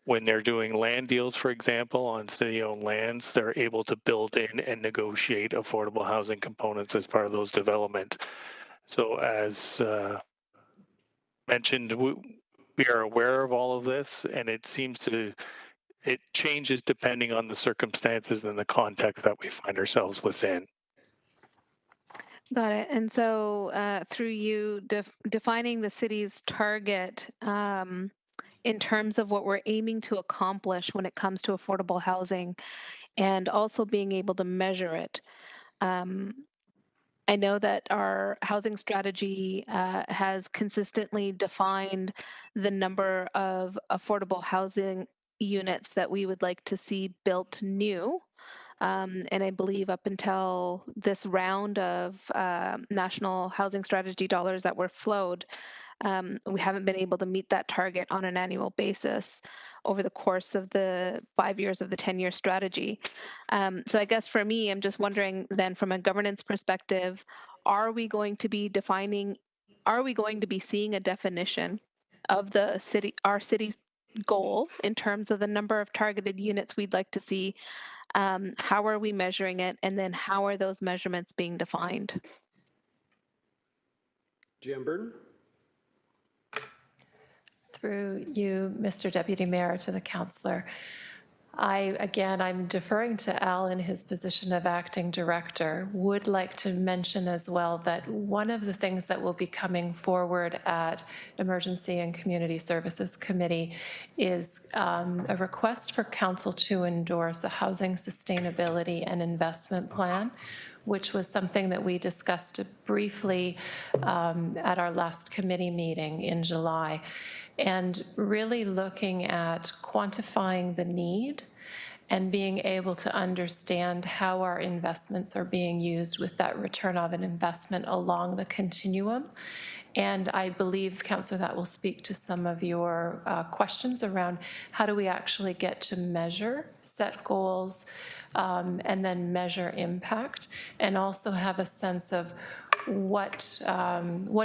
when they're doing land deals, for example, on city-owned lands, they're able to build in and negotiate affordable housing components as part of those development. So as mentioned, we are aware of all of this, and it seems to it changes depending on the circumstances and the context that we find ourselves within. Got it. And so, through you defining the city's target in terms of what we're aiming to accomplish when it comes to affordable housing, and also being able to measure it. Um, I know that our housing strategy has consistently defined the number of affordable housing units that we would like to see built new. And I believe up until this round of national housing strategy dollars that were flowed, we haven't been able to meet that target on an annual basis over the course of the 5 years of the 10-year strategy. So I guess for me, I'm just wondering then from a governance perspective, are we going to be defining, are we going to be seeing a definition of the city, our city's goal in terms of the number of targeted units we'd like to see? How are we measuring it? And then how are those measurements being defined? GM Burton? Through you, Mr. Deputy Mayor, to the councillor. I'm deferring to Al in his position of acting director, would like to mention as well that one of the things that will be coming forward at Emergency and Community Services Committee is a request for council to endorse a housing sustainability and investment plan, which was something that we discussed briefly at our last committee meeting in July. And really looking at quantifying the need and being able to understand how our investments are being used with that return of an investment along the continuum. And I believe, Councillor, that will speak to some of your questions around how do we actually get to measure, set goals, and then measure impact, and also have a sense of what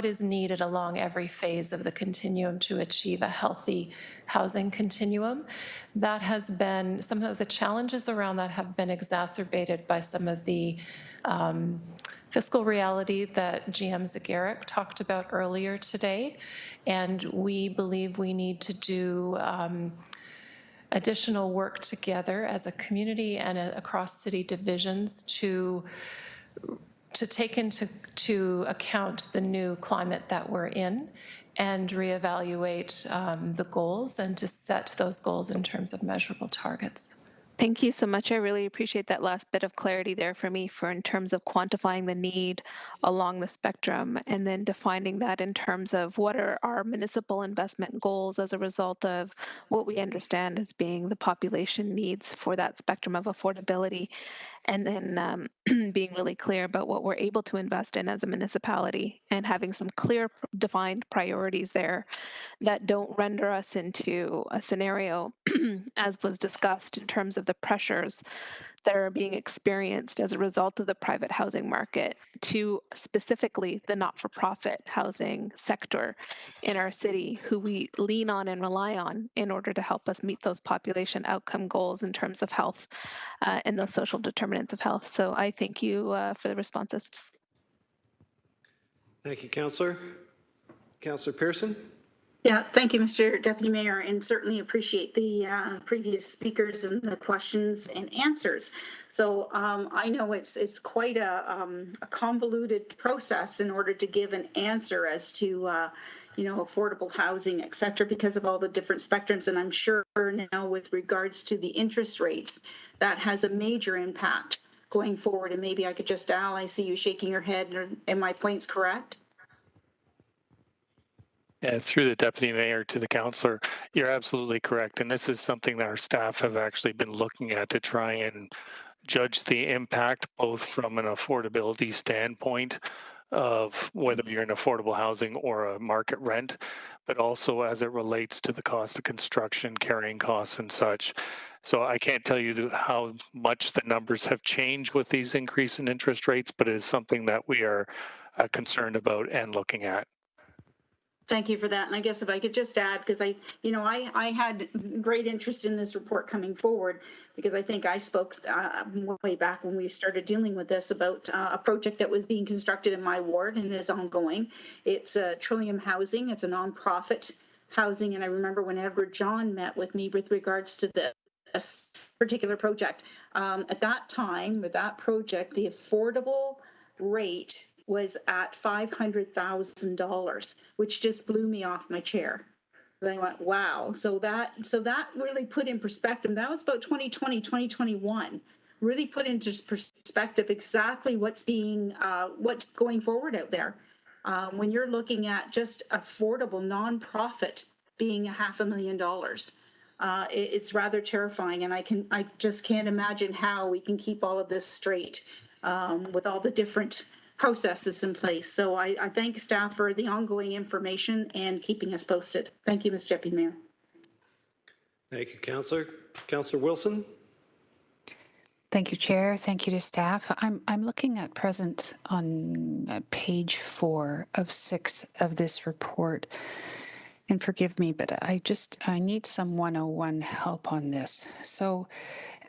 is needed along every phase of the continuum to achieve a healthy housing continuum. That has been, some of the challenges around that have been exacerbated by some of the fiscal reality that GM Zagaric talked about earlier today. And we believe we need to do additional work together as a community and across city divisions to take into account the new climate that we're in and reevaluate the goals and to set those goals in terms of measurable targets. Thank you so much. I really appreciate that last bit of clarity there for me for in terms of quantifying the need along the spectrum and then defining that in terms of what are our municipal investment goals as a result of what we understand as being the population needs for that spectrum of affordability. And then being really clear about what we're able to invest in as a municipality and having some clear defined priorities there that don't render us into a scenario as was discussed in terms of the pressures that are being experienced as a result of the private housing market to specifically the not-for-profit housing sector in our city, who we lean on and rely on in order to help us meet those population outcome goals in terms of health and those social determinants of health. So I thank you for the responses. Thank you, Councillor. Councillor Pearson? Yeah, thank you, Mr. Deputy Mayor, and certainly appreciate the previous speakers and the questions and answers. So I know it's quite a convoluted process in order to give an answer as to affordable housing, et cetera, because of all the different spectrums. And I'm sure now with regards to the interest rates, that has a major impact going forward. And maybe I could just, Al, I see you shaking your head. Are my points correct? Through the Deputy Mayor to the Councillor, you're absolutely correct. And this is something that our staff have actually been looking at to try and judge the impact, both from an affordability standpoint of whether you're in affordable housing or a market rent, but also as it relates to the cost of construction, carrying costs and such. So I can't tell you how much the numbers have changed with these increase in interest rates, but it is something that we are concerned about and looking at. Thank you for that. And I guess if I could just add, because I had great interest in this report coming forward, because I think I spoke way back when we started dealing with this about a project that was being constructed in my ward and is ongoing. It's Trillium Housing. It's a nonprofit housing. And I remember when Edward John met with me with regards to this, this particular project. At that time, with that project, the affordable rate was at $500,000, which just blew me off my chair. And I went, wow. So that really put in perspective. That was about 2020, 2021. Really put into perspective exactly what's going forward out there. When you're looking at just affordable nonprofit being $500,000. It's rather terrifying, and I just can't imagine how we can keep all of this straight with all the different processes in place. So I thank staff for the ongoing information and keeping us posted. Thank you, Mr. Deputy Mayor. Thank you, Councillor. Councillor Wilson. Thank you, Chair. Thank you to staff. I'm looking at present on page 4 of 6 of this report. And forgive me, but I need some 101 help on this. So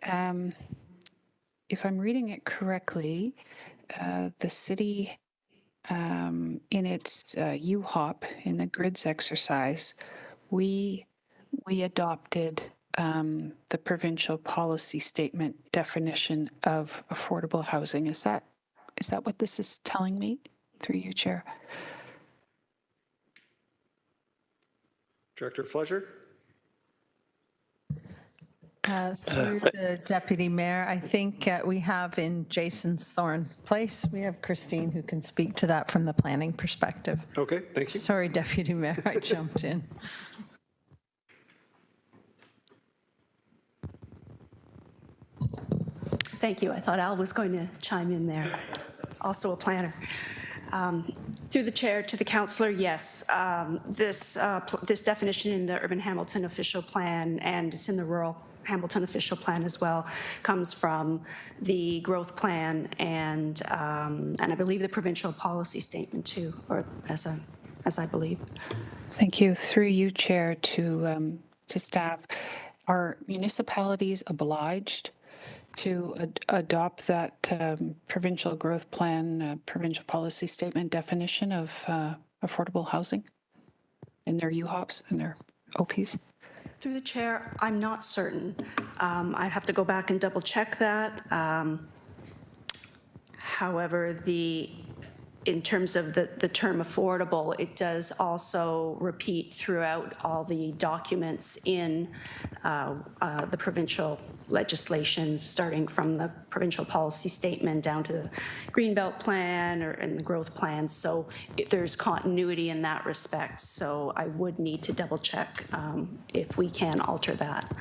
if I'm reading it correctly, the city in its UHOP, in the grids exercise, we adopted the provincial policy statement definition of affordable housing. Is that what this is telling me, through you, Chair? Director Fletcher. Through the Deputy Mayor, I think we have in Jason's Thorn Place, we have Christine who can speak to that from the planning perspective. Okay, thank you. Sorry, Deputy Mayor, I jumped in. Thank you. I thought Al was going to chime in there. Also a planner. Through the chair to the councillor, yes, this definition in the Urban Hamilton official plan, and it's in the Rural Hamilton official plan as well, comes from the growth plan and I believe the provincial policy statement too, or as I believe. Thank you. Through you, Chair, to staff, are municipalities obliged to adopt that provincial growth plan, provincial policy statement definition of affordable housing in their UHOPs and their OPs? Through the chair, I'm not certain. I'd have to go back and double check that. However, in terms of the term affordable, it does also repeat throughout all the documents in the provincial legislation, starting from the provincial policy statement down to the Greenbelt plan and the growth plan. So there's continuity in that respect. So I would need to double check if we can alter that.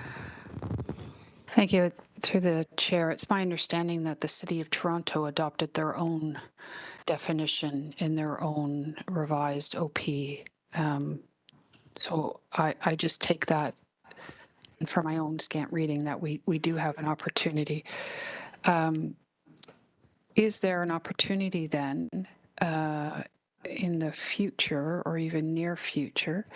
Thank you. Through the chair, it's my understanding that the City of Toronto adopted their own definition in their own revised OP. So I just take that for my own scant reading that we do have an opportunity. Is there an opportunity then in the future or even near future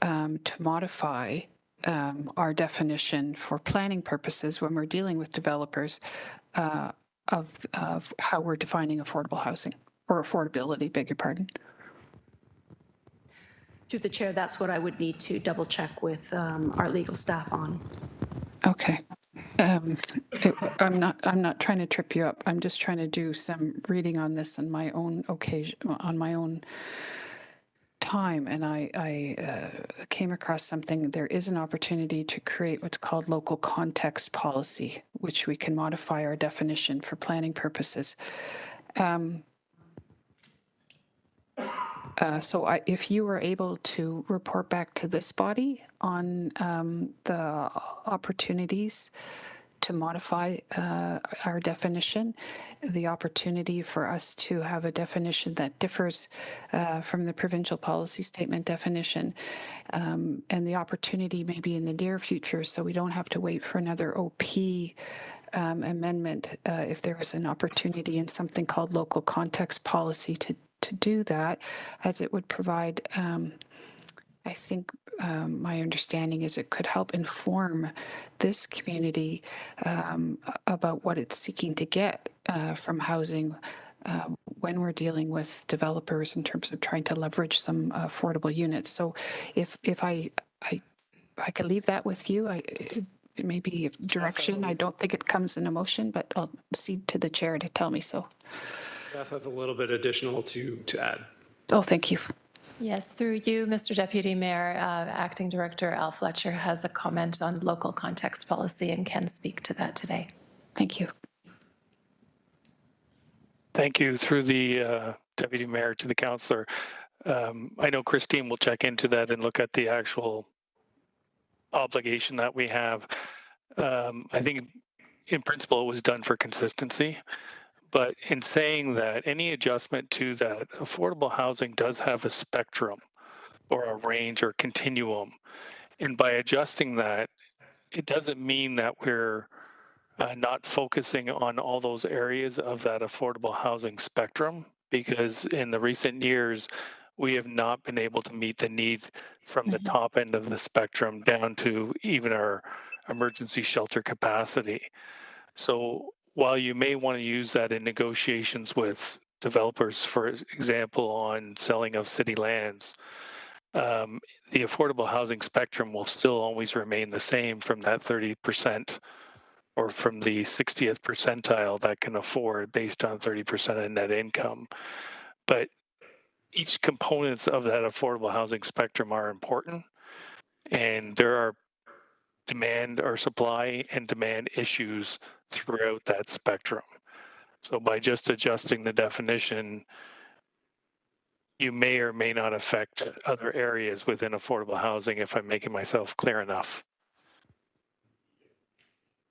to modify our definition for planning purposes when we're dealing with developers of how we're defining affordable housing or affordability, beg your pardon? Through the chair, that's what I would need to double check with our legal staff on. Okay. I'm not trying to trip you up. I'm just trying to do some reading on this on my own occasion, on my own time, and I came across something. There is an opportunity to create what's called local context policy, which we can modify our definition for planning purposes. So if you were able to report back to this body on the opportunities to modify our definition, the opportunity for us to have a definition that differs from the provincial policy statement definition, and the opportunity maybe in the near future, so we don't have to wait for another OP amendment, if there is an opportunity in something called local context policy to do that, as it would provide, I think my understanding is it could help inform this community about what it's seeking to get from housing when we're dealing with developers in terms of trying to leverage some affordable units. So if I could leave that with you, maybe direction. I don't think it comes in a motion, but I'll cede to the chair to tell me so. Staff have a little bit additional to add. Oh, thank you. Yes, through you, Mr. Deputy Mayor, Acting Director Al Fletcher has a comment on local context policy and can speak to that today. Thank you. Thank you. Through the Deputy Mayor to the Councillor. I know Christine will check into that and look at the actual obligation that we have. I think in principle it was done for consistency, but in saying that, any adjustment to that, affordable housing does have a spectrum or a range or continuum. And by adjusting that, it doesn't mean that we're not focusing on all those areas of that affordable housing spectrum, because in the recent years, we have not been able to meet the need from the top end of the spectrum down to even our emergency shelter capacity. So while you may want to use that in negotiations with developers, for example, on selling of city lands, the affordable housing spectrum will still always remain the same from that 30% or from the 60th percentile that can afford based on 30% of net income. But each components of that affordable housing spectrum are important, and there are demand or supply and demand issues throughout that spectrum. So by just adjusting the definition, you may or may not affect other areas within affordable housing, if I'm making myself clear enough.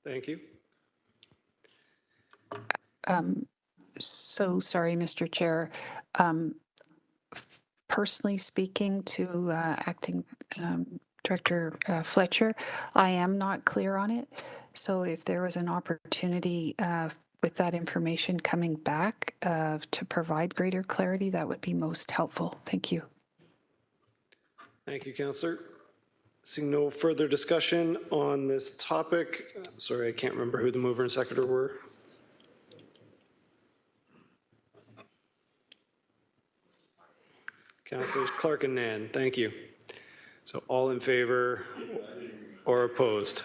Thank you. So sorry, Mr. Chair. Personally speaking to Acting Director Fletcher, I am not clear on it. So if there was an opportunity with that information coming back to provide greater clarity, that would be most helpful. Thank you. Thank you, Councillor. Seeing no further discussion on this topic, sorry, I can't remember who the mover and seconder were. Councillors Clark and Nan, thank you. So all in favor or opposed?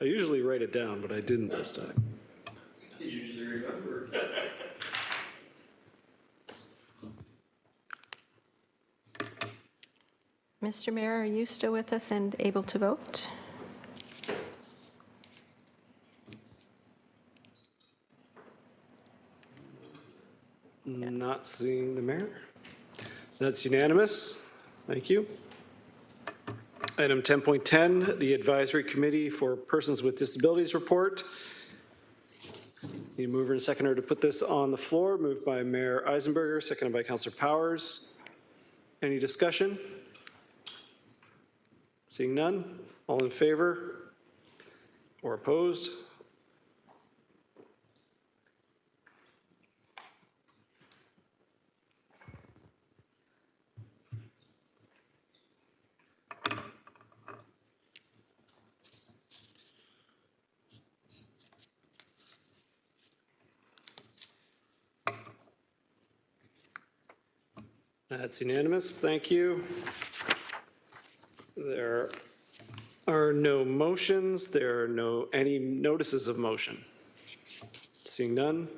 I usually write it down, but I didn't this time. You usually remember. Mr. Mayor, are you still with us and able to vote? Not seeing the mayor. That's unanimous. Thank you. Item 10.10, the Advisory Committee for Persons with Disabilities report. Need a mover and seconder to put this on the floor. Moved by Mayor Eisenberger, seconded by Councillor Powers. Any discussion? Seeing none, all in favor or opposed? That's unanimous. Thank you. There are no motions. There are any notices of motion. Seeing none.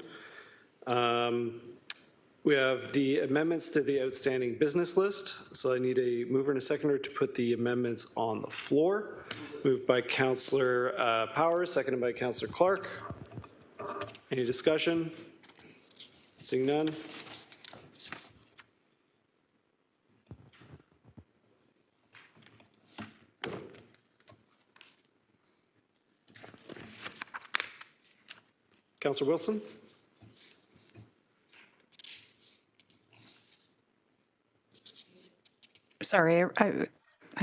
We have the amendments to the outstanding business list. So I need a mover and a seconder to put the amendments on the floor. Moved by Councillor Powers, seconded by Councillor Clark. Any discussion? Seeing none. Councillor Wilson? Sorry, I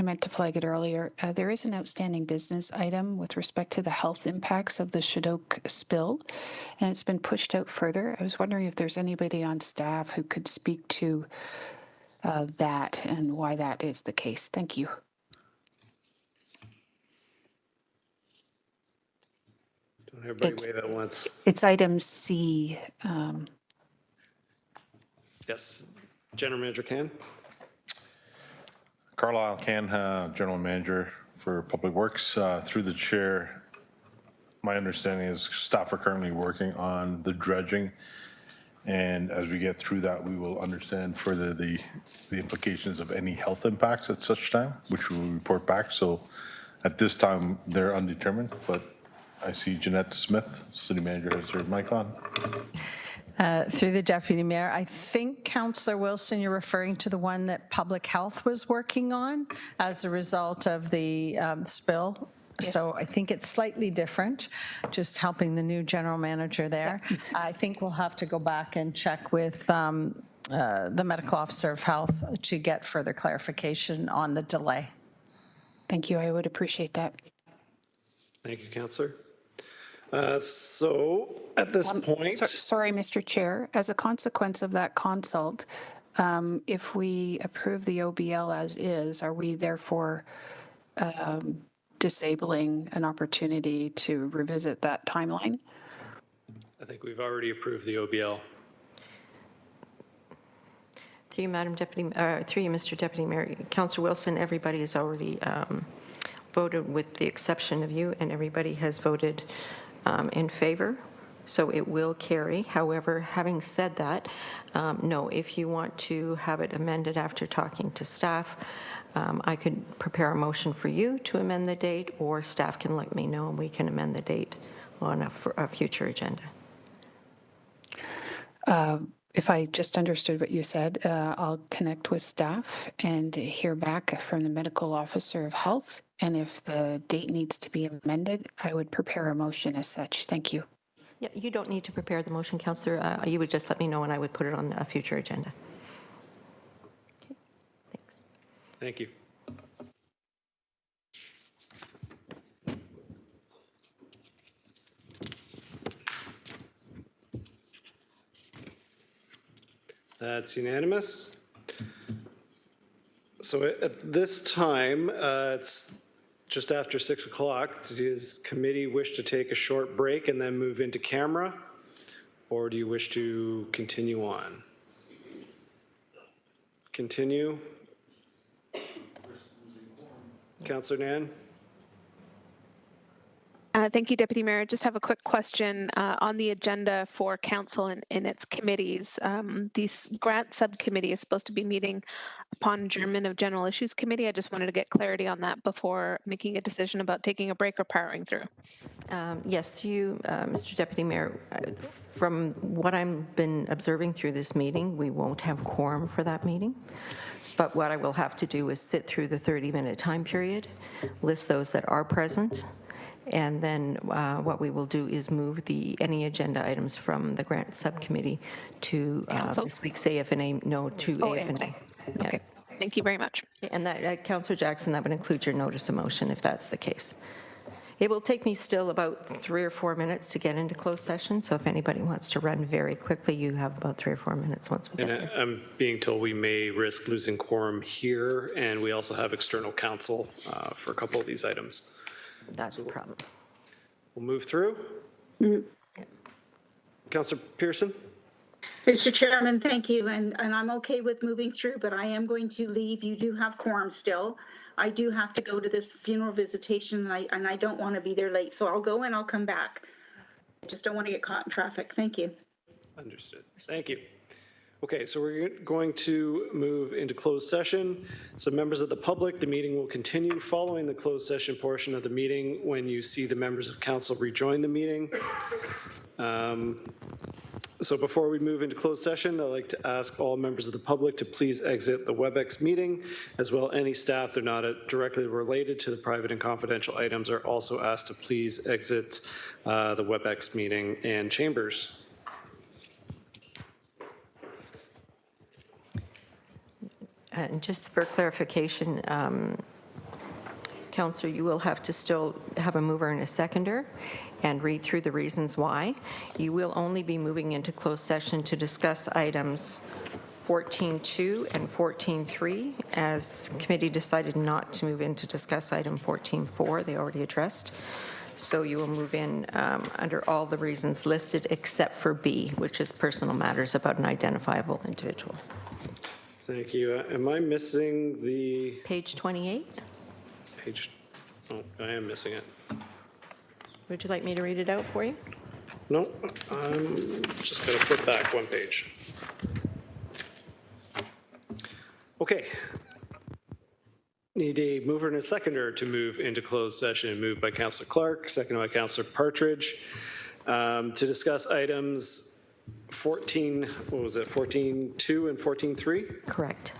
meant to flag it earlier. There is an outstanding business item with respect to the health impacts of the Shadoke spill, and it's been pushed out further. I was wondering if there's anybody on staff who could speak to that and why that is the case. Thank you. Don't everybody wave at once. It's item C. Yes. General Manager Can. Carlisle Canha, General Manager for Public Works. Through the chair, my understanding is staff are currently working on the dredging, and as we get through that, we will understand further the implications of any health impacts at such time, which we will report back. So at this time, they're undetermined, but I see Jeanette Smith, City Manager, has her mic on. Through the Deputy Mayor, I think, Councillor Wilson, you're referring to the one that Public Health was working on as a result of the spill. Yes. So I think it's slightly different, just helping the new general manager there. Yeah. I think we'll have to go back and check with the medical officer of health to get further clarification on the delay. Thank you. I would appreciate that. Thank you, Councillor. So at this point... Sorry, Mr. Chair. As a consequence of that consult, if we approve the OBL as is, are we therefore disabling an opportunity to revisit that timeline? I think we've already approved the OBL. Through you, Madam Deputy, through you, Mr. Deputy Mayor, Councillor Wilson, everybody has already voted with the exception of you, and everybody has voted in favor, so it will carry. However, having said that, no, if you want to have it amended after talking to staff, I could prepare a motion for you to amend the date, or staff can let me know and we can amend the date on a future agenda. If I just understood what you said, I'll connect with staff and hear back from the medical officer of health. And if the date needs to be amended, I would prepare a motion as such. Thank you. Yeah, you don't need to prepare the motion, Councillor. You would just let me know and I would put it on a future agenda. Okay. Thanks. Thank you. That's unanimous. So at this time, it's just after 6 o'clock. Does committee wish to take a short break and then move into camera? Or do you wish to continue on? Continue. Councillor Nan? Thank you, Deputy Mayor. Just have a quick question on the agenda for council and its committees. The grant subcommittee is supposed to be meeting upon adjournment of General Issues Committee. I just wanted to get clarity on that before making a decision about taking a break or powering through. Yes, through you, Mr. Deputy Mayor, from what I've been observing through this meeting, we won't have quorum for that meeting. But what I will have to do is sit through the 30-minute time period, list those that are present, and then what we will do is move any agenda items from the grant subcommittee to this week's AFNA, to AFNA. Yeah. Okay, thank you very much. And that, Councillor Jackson, that would include your notice of motion if that's the case. It will take me still about 3 or 4 minutes to get into closed session, so if anybody wants to run very quickly, you have about 3 or 4 minutes once we get there. And I'm being told we may risk losing quorum here, and we also have external counsel for a couple of these items. That's a problem. We'll move through. Councillor Pearson? Mr. Chairman, thank you. And I'm okay with moving through, but I am going to leave. You do have quorum still. I do have to go to this funeral visitation, and I don't want to be there late. So I'll go and I'll come back. I just don't want to get caught in traffic. Thank you. Understood. Thank you. Okay, so we're going to move into closed session. So members of the public, the meeting will continue following the closed session portion of the meeting when you see the members of council rejoin the meeting. So before we move into closed session, I'd like to ask all members of the public to please exit the WebEx meeting, as well any staff that are not directly related to the private and confidential items are also asked to please exit the WebEx meeting and chambers. And just for clarification, Councillor, you will have to still have a mover and a seconder and read through the reasons why. You will only be moving into closed session to discuss items 14.2 and 14.3, as committee decided not to move in to discuss item 14.4, they already addressed. So you will move in under all the reasons listed except for B, which is personal matters about an identifiable individual. Thank you. Am I missing the Page 28. page? Oh, I am missing it. Would you like me to read it out for you? No, I'm just going to flip back one page. Okay. Need a mover and a seconder to move into closed session. Moved by Councillor Clark, seconded by Councillor Partridge, to discuss items 14, what was it, 14.2 and 14.3? Correct.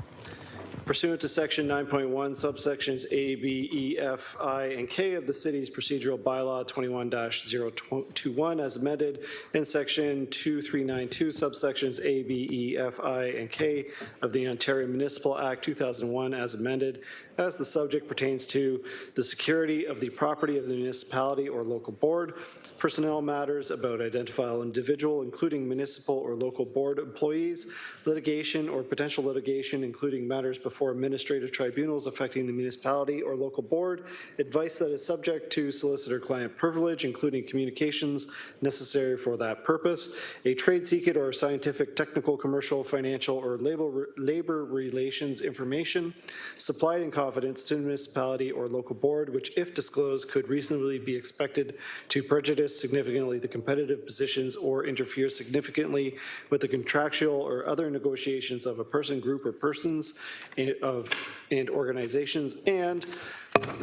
Pursuant to section 9.1, subsections A, B, E, F, I, and K of the city's procedural bylaw 21-021 as amended, and section 2392, subsections A, B, E, F, I, and K of the Ontario Municipal Act 2001 as amended, as the subject pertains to the security of the property of the municipality or local board, personnel matters about identifiable individual, including municipal or local board employees, litigation or potential litigation, including matters before administrative tribunals affecting the municipality or local board, advice that is subject to solicitor-client privilege, including communications necessary for that purpose, a trade secret or scientific, technical, commercial, financial, or labor relations information supplied in confidence to the municipality or local board, which, if disclosed, could reasonably be expected to prejudice significantly the competitive positions or interfere significantly with the contractual or other negotiations of a person, group, or persons and organizations, and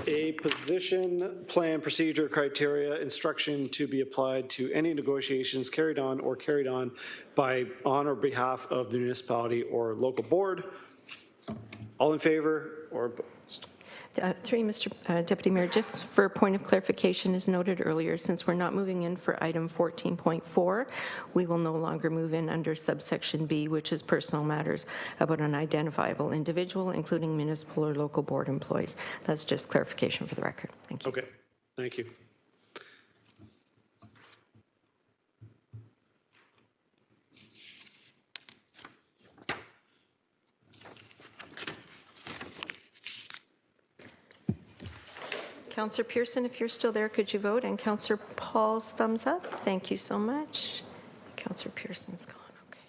a position, plan, procedure, criteria, instruction to be applied to any negotiations carried on by on or behalf of the municipality or local board. All in favor or opposed? Through you, Mr. Deputy Mayor, just for a point of clarification, as noted earlier, since we're not moving in for item 14.4, we will no longer move in under subsection B, which is personal matters about an identifiable individual, including municipal or local board employees. That's just clarification for the record. Thank you. Okay, thank you. Councillor Pearson, if you're still there, could you vote? And Councillor Paul's thumbs up. Thank you so much. Councillor Pearson's gone. Okay.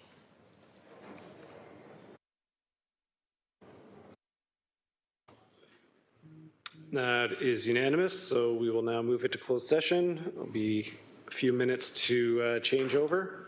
That is unanimous, so we will now move it to closed session. It'll be a few minutes to change over.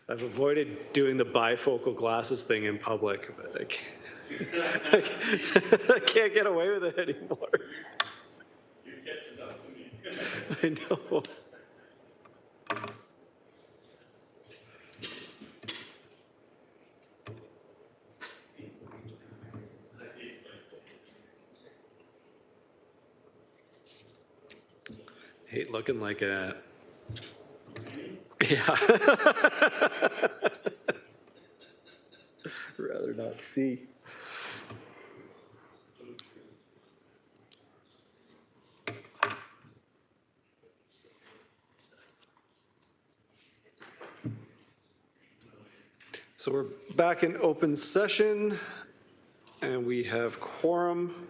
I've avoided doing the bifocal glasses thing in public, but I can't get away with it anymore. I know. Hate looking like a. Yeah. Rather not see. So we're back in open session, and we have quorum.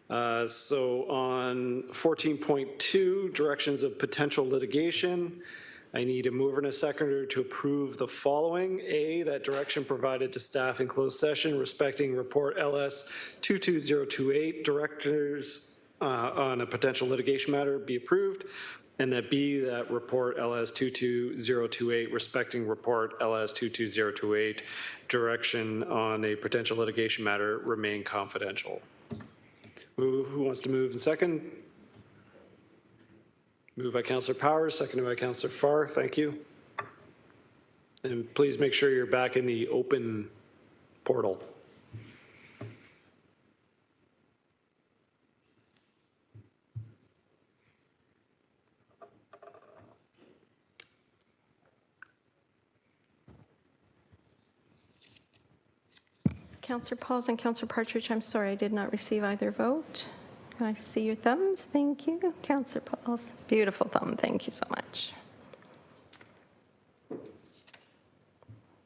So on 14.2, directions of potential litigation, I need a mover and a seconder to approve the following. A, that direction provided to staff in closed session respecting report LS 22028, directors on a potential litigation matter be approved. And that B, that report LS 22028 respecting report LS 22028, direction on a potential litigation matter remain confidential. Who wants to move in second? Moved by Councillor Powers, seconded by Councillor Farr. Thank you. And please make sure you're back in the open portal. Councillor Pauls and Councillor Partridge, I'm sorry I did not receive either vote. Can I see your thumbs? Thank you. Councillor Pauls, beautiful thumb. Thank you so much.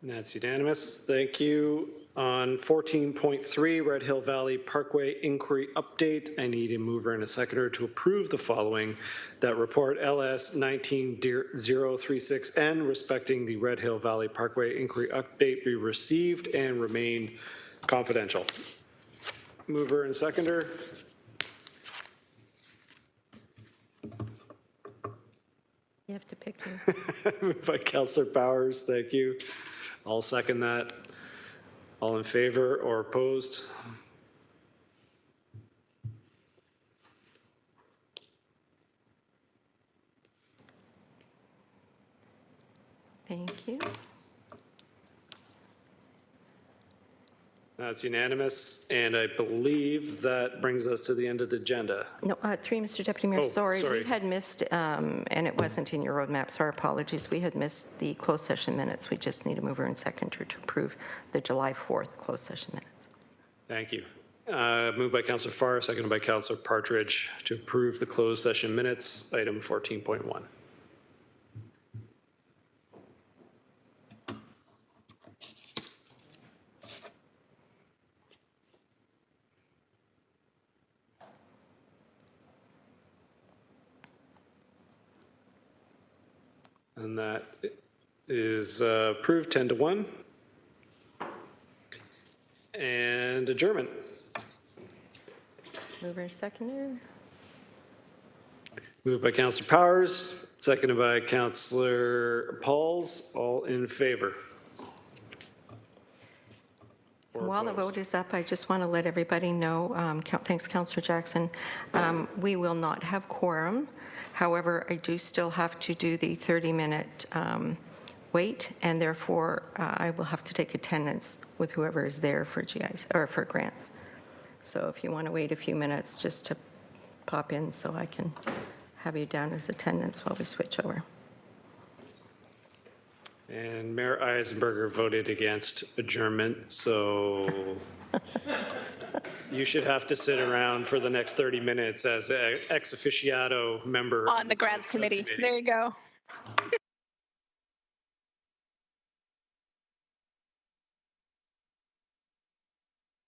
That's unanimous. Thank you. On 14.3, Red Hill Valley Parkway Inquiry Update, I need a mover and a seconder to approve the following. That report LS 19036N respecting the Red Hill Valley Parkway Inquiry Update be received and remain confidential. Mover and seconder. You have to pick me. Moved by Councillor Powers, thank you. I'll second that. All in favor or opposed? Thank you. That's unanimous, and I believe that brings us to the end of the agenda. No, 3, Mr. Deputy Mayor, Oh, sorry. sorry. We had missed, and it wasn't in your roadmap, so our apologies. We had missed the closed session minutes. We just need a mover and seconder to approve the July 4th closed session minutes. Thank you. Moved by Councillor Farr, seconded by Councillor Partridge to approve the closed session minutes, item 14.1. And that is approved 10-1. And adjournment. Mover and seconder. Moved by Councillor Powers, seconded by Councillor Pauls. All in favor? While the vote is up, I just want to let everybody know, thanks, Councillor Jackson, we will not have quorum. However, I do still have to do the 30-minute wait, and therefore I will have to take attendance with whoever is there for GIs or for grants. So if you want to wait a few minutes just to pop in so I can have you down as attendance while we switch over. And Mayor Eisenberger voted against adjournment, so you should have to sit around for the next 30 minutes as an ex officiato member. On the grants committee. There you go.